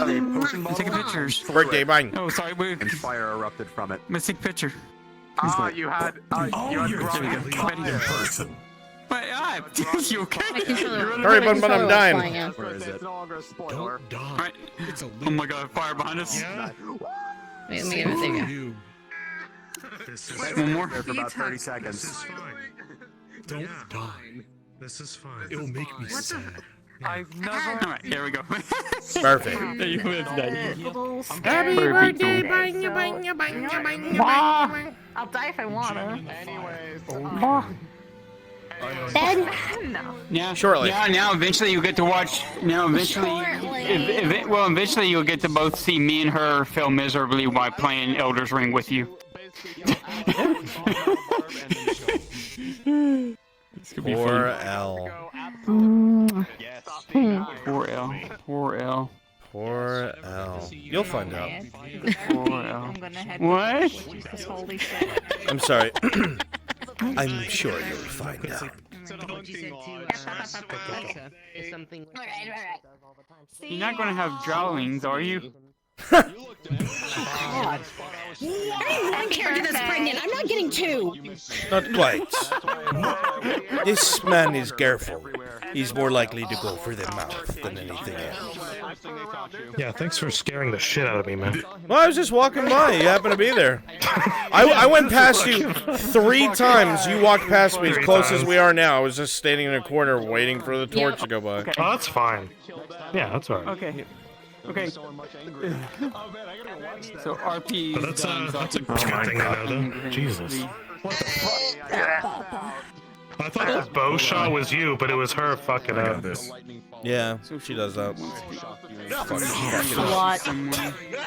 Take a picture. Birthday mine. Oh, sorry. And fire erupted from it. Let's take a picture. You had. You had in person. But, you okay? Hurry, but I'm dying. Where is it? Don't die. Right. Oh my god, fire behind us. Yeah. Wait, let me get it. There you go. One more. There for about 30 This seconds. is fine. Don't die. This is fine. It'll make me sad. I've never. Alright, here we go. Perfect. You live Happy birthday, bang, you bang, you bang, you bang, you bang. I'll die if I wanna. Ben? Yeah. Shortly. Yeah. Now, eventually, you'll get to watch. Now, eventually, eventually, you'll get to both see me and her fail miserably while playing Elder's Ring with you. Poor L. Poor L. Poor L. Poor L. You'll find out. Poor L. What? Holy shit. I'm sorry. I'm sure you'll find out. You're not going to have drawings, are you? God. I am one character that's pregnant. I'm not getting two. Not quite. This man is careful. He's more likely to go for the mouth than anything else. Yeah, thanks for scaring the shit out of me, man. Well, I was just walking by. You happened to be there. I went past you 3 times. You walked past me as close as we are now. I was just standing in a corner waiting for the torch to go by. Oh, that's fine. Yeah, that's alright. Okay. Okay. So RP. But that's a good thing to know, though. Jesus. What the fuck? I thought that bow shot was you, but it was her fucking up. Yeah, she does that. What?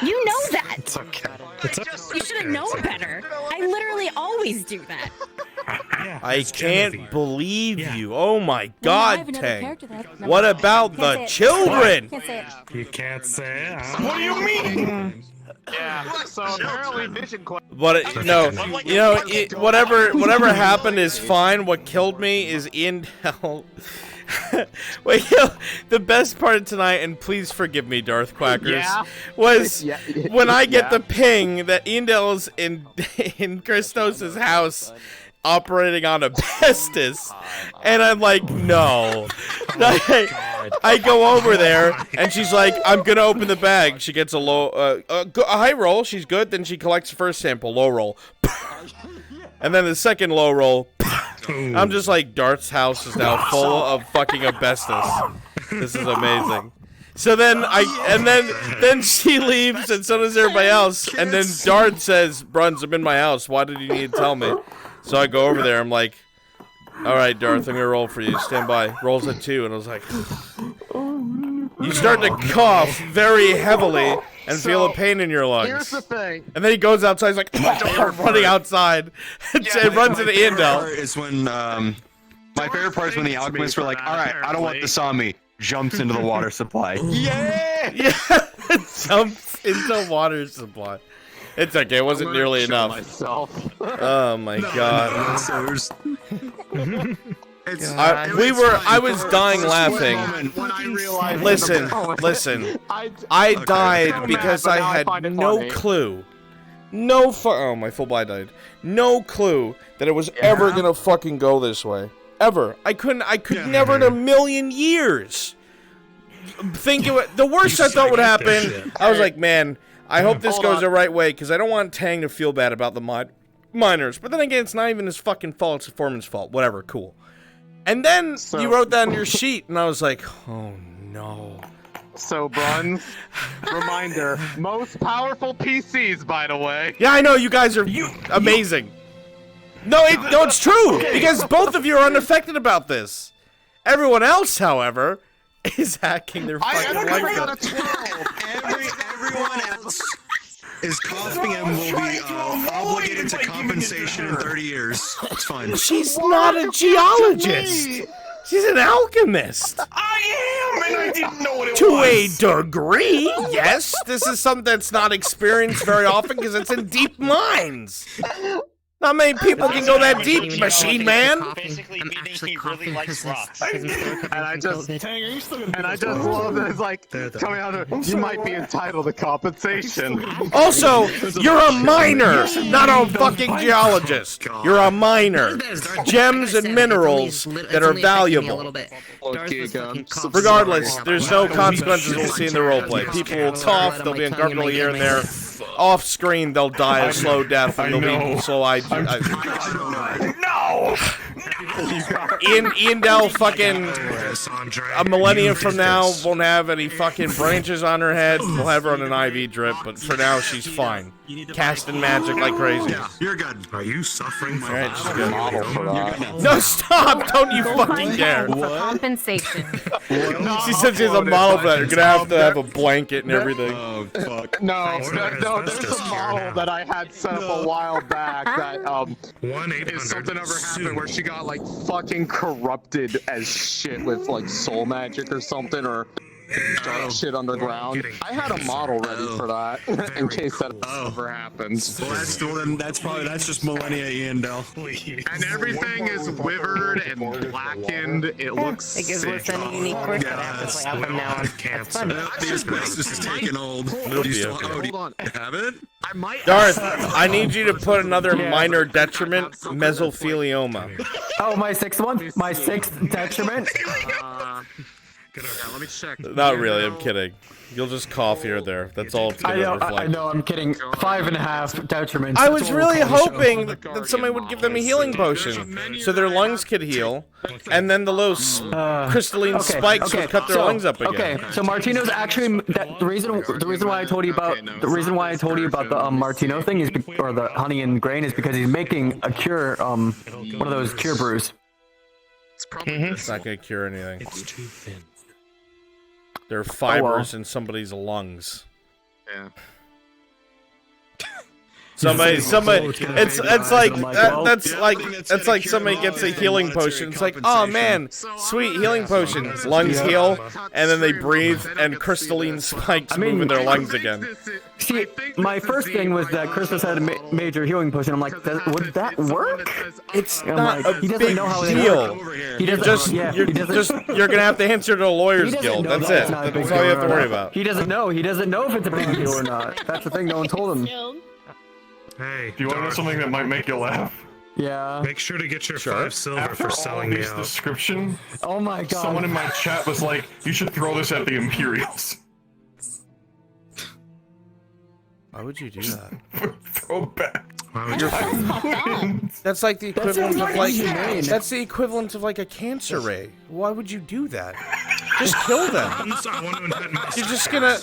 You know that. It's okay. You should have known better. I literally always do that. I can't believe you. Oh my god, Tank. What about the children? You can't say it. What do you mean? Yeah. So apparently Vision Quest. But whatever happened is fine. What killed me is Intel. Wait, the best part of tonight, and please forgive me, Darth Quackers, was when I get the ping that Indel's in Christos' house operating on asbestos, and I'm like, no. I go over there, and she's like, I'm gonna open the bag. She gets a high roll, she's good, then she collects the first sample, low roll. And then the second low roll, I'm just like, Dart's house is now full of fucking asbestos. This is amazing. So then then she leaves, and so does everybody else. And then Dart says, "Bruns, I'm in my house. Why did you need to tell me?" So I go over there. I'm like, "All right, Darth, I'm gonna roll for you. Stand by." Rolls at 2, and I was like, you start to cough very heavily and feel a pain in your lungs. Here's the thing. And then he goes outside. He's like, running outside. It runs into Iandel. Is when my favorite part is when the alchemists were like, "All right, I don't want this on me." Jumps into the water supply. Yeah, jumps into water supply. It's okay. It wasn't nearly enough. Oh my god. I was dying laughing. Listen. I died because I had no clue. Oh, my full body died. No clue that it was ever gonna fucking go this way. Ever. I could never in a million years think it would. The worst I thought would happen, I was like, man, I hope this goes the right way, because I don't want Tang to feel bad about the miners. But then again, it's not even his fucking fault, it's the foreman's fault. Whatever, cool. And then you wrote that on your sheet, and I was like, oh no. So, Bruns, reminder, most powerful PCs, by the way. Yeah, I know, you guys are amazing. No, it's true, because both of you are unaffected about this. Everyone else, however, is hacking their fucking life up. Everyone else is coughing and will be obligated to compensation in 30 years. It's fine. She's not a geologist. She's an alchemist. I am, and I didn't know what it To was. a degree, yes. This is something that's not experienced very often because it's in deep mines. Not many people can go that deep, machine man. Basically meaning he really likes rocks. And I just love that it's like, coming out of, you might be entitled to compensation. Also, you're a miner, not a fucking geologist. You're a miner. Gems and minerals that are valuable. Regardless, there's no consequences we'll see in the roleplay. People will cough, they'll be uncomfortable here and there. Off screen, they'll die a slow death, and they'll be slow eyed. No! Iandel fucking a millennium from now won't have any fucking branches on her head. We'll have her on an IV drip, but for now she's fine. Casting magic like crazy. You're good. Are you suffering from Alright, she's good. No, stop! Don't you fucking dare! Compensation. She said she's a model for that. You're gonna have a blanket and everything. Oh, fuck. No, there's a model that I had set up a while back that, if something ever happened where she got, like, fucking corrupted as shit with, like, soul magic or something, or dark shit underground. I had a model ready for that, in case that ever happens. Well, that's just millennia Iandel. And everything is withered and blackened. It looks It gives us a unique quirk that I have to play out from now on. That's fun. This is taking old. It'll be okay. Hold on. Have it? I might. Darth, I need you to put another minor detriment, mesothelioma. Oh, my sixth one? My sixth detriment? Yeah, let me check. Not really, I'm kidding. You'll just cough here or there. That's all it's gonna reflect. I know, I'm kidding. 5.5 detriments. I was really hoping that somebody would give them a healing potion, so their lungs could heal, and then the little crystalline spikes would cut their lungs up again. Okay, so Martino's actually the reason why I told you about the Martino thing is or the honey and grain is because he's making a cure one of those cure brews. It's not gonna cure anything. It's too thin. There are fibers in somebody's lungs. Yeah. Somebody, it's like somebody gets a healing potion. It's like, oh man, sweet healing potion. Lungs heal, and then they breathe, and crystalline spikes move in their lungs again. See, my first thing was that Christmas had a major healing potion. I'm like, would that work? It's not a big deal. You're gonna have to answer to a lawyer's guild. That's it. That's all you have to worry about. He doesn't know. He doesn't know if it's a big deal or not. That's the thing. No one told him. Hey, do you want to know something that might make you laugh? Yeah. Make sure to get your 5 silver After for selling me all out. this description, oh my god! Someone in my chat was like, "You should throw this at the Imperials." Why would you do that? so bad. That's like the That equivalent sounds of like inhumane. that's the equivalent of like a cancer ray. Why would you do that? Just kill them. You're just gonna.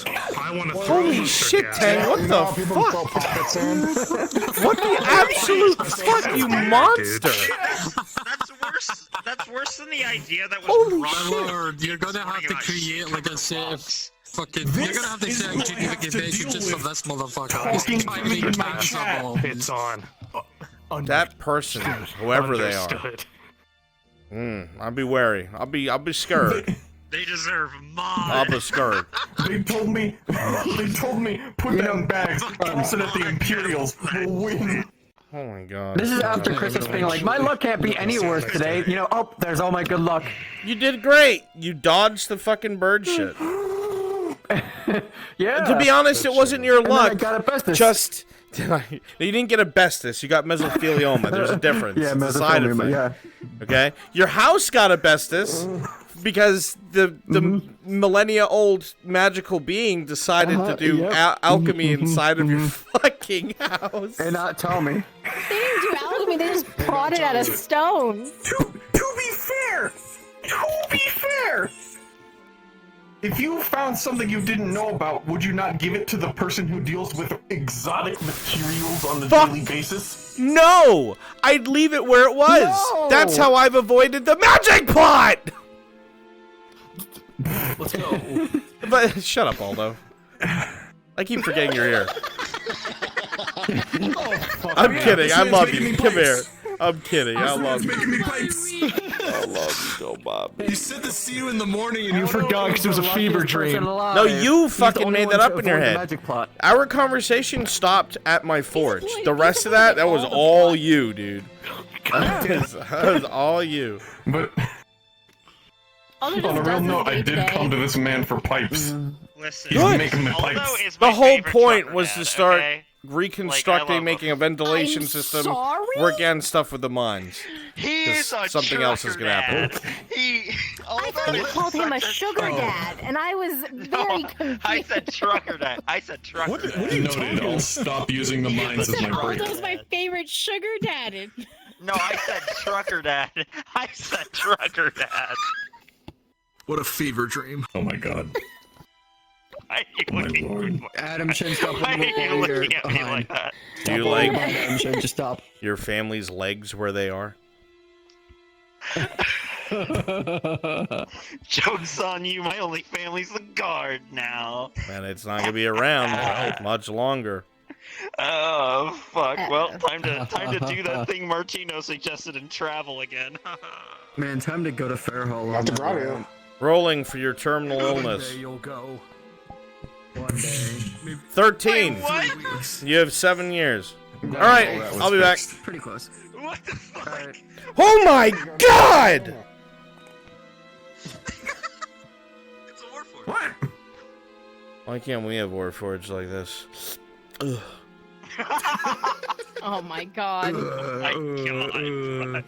Holy shit, Tang! What the fuck? What the absolute fuck, you monster! That's worse. That's worse than the idea that was. Holy brought shit. up. Lord, you're gonna have to create like a safe fucking. You're gonna have to create GPK just for this motherfucker. Talking to me in my chat. It's on. That person, whoever they are. I'll be wary. I'll be scared. They deserve mod. I'll be scared. They told me, put that in bags. So that the Imperials will win. Oh my god. This is after Christmas being like, my luck can't be any worse today. You know, oh, there's all my good luck. You did great. You dodged the fucking bird shit. Yeah. To be honest, it wasn't your And then luck. I got asbestos. Just you didn't get asbestos. You got mesothelioma. There's a difference. Yeah, It's a side mesothelioma, effect. yeah. Okay. Your house got asbestos because the millennia old magical being decided to do alchemy inside of your fucking house. And not tell me. They didn't do alchemy, they just prodded at a stone. To be fair, if you found something you didn't know about, would you not give it to the person who deals with exotic materials on the daily basis? No! I'd leave it where it was. No! That's how I've avoided the magic plot! Let's go. But shut up, Aldo. I keep forgetting you're here. I'm kidding. I love you. Come here. I'm kidding. I love you. I love you so, Bob. You said to see you in the morning and You forgot because it was a fever dream. No, you fucking made that up in your head. Magic plot. Our conversation stopped at my forge. The rest of that was all you, dude. That was all you. But on a real note, I did come to this man for pipes. Listen, He's making me pipes. The whole point was to start reconstructing, making a ventilation I'm system, sorry? work on stuff with the mines. He 'Cause is a something else is gonna happen. I thought you called him a sugar dad, and I was very confused. I said trucker dad. I said trucker dad. Noted. I'll stop using the mines as my break. Aldo's my favorite sugar dad. No, I said trucker dad. I said trucker dad. What a fever dream. Oh my god. Why are you My looking lord. Adam Shin, stop Why are you looking at me like that? Do you like Adam Shin, just stop. your family's legs where they are? Joke's on you. My only family's the guard now. And it's not gonna be around much longer. Oh fuck! Well, time to do that thing Martino suggested and travel again. Man, time to go to Fair Hall. On that Rolling for your terminal illness. Someday you'll go. one day. 13. Wait, what? You have 7 years. All right, I'll be back. Pretty close. What the fuck? Oh my god! It's a Warforged. What? Why can't we have Warforged like this? Ugh. Oh my god. My god.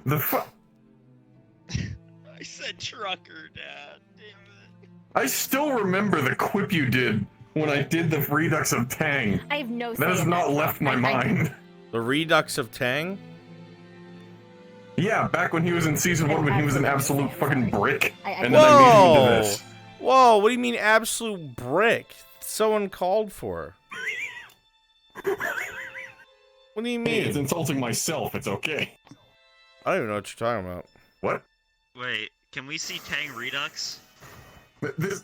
The fuck? I said trucker, Dad. Damn it. I still remember the quip you did when I did the Redux of Tang. I have no That has say in not that. left my mind. The Redux of Tang? Yeah, back when he was in season 1 when he was an absolute fucking brick. And then Whoa! I made him into this. Whoa, what do you mean absolute brick? Someone called for. What do you Hey, mean? it's insulting myself, it's okay. I don't even know what you're talking about. What? Wait, can we see Tang Redux? This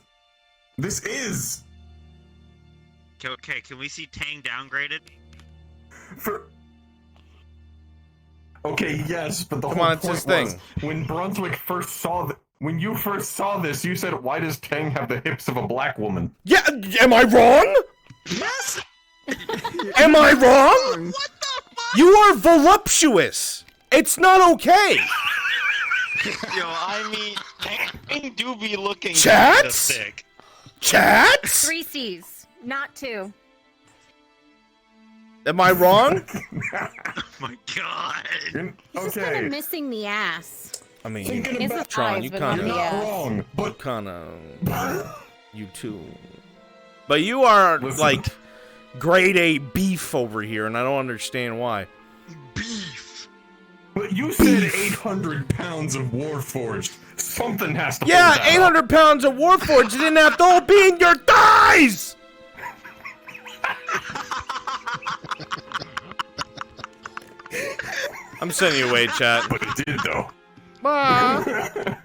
is... Okay, can we see Tang downgraded? Okay, yes, but the Come whole on, it's point his thing. was, when Brunswick first saw when you first saw this, you said, why does Tang have the hips of a black woman? Yeah, am I wrong? Yes! Am I wrong? What the fuck? You are voluptuous. It's not okay. Yo, I mean, Tang do be looking Chats? kinda sick. Chats? 3 C's, not 2. Am I wrong? Oh my god. He's just kind of missing the ass. I mean, Thinking His about Tron, eyes, you but not kind the of, ass. wrong, but you kind of, you too. But you are Listen. like grade A beef over here, and I don't understand why. But you said 800 pounds of Warforged. Something has to. Yeah, hold that 800 pounds of Warforged. You didn't have to all be in your thighs. I'm sending you away, chat. But it did, though. Bye.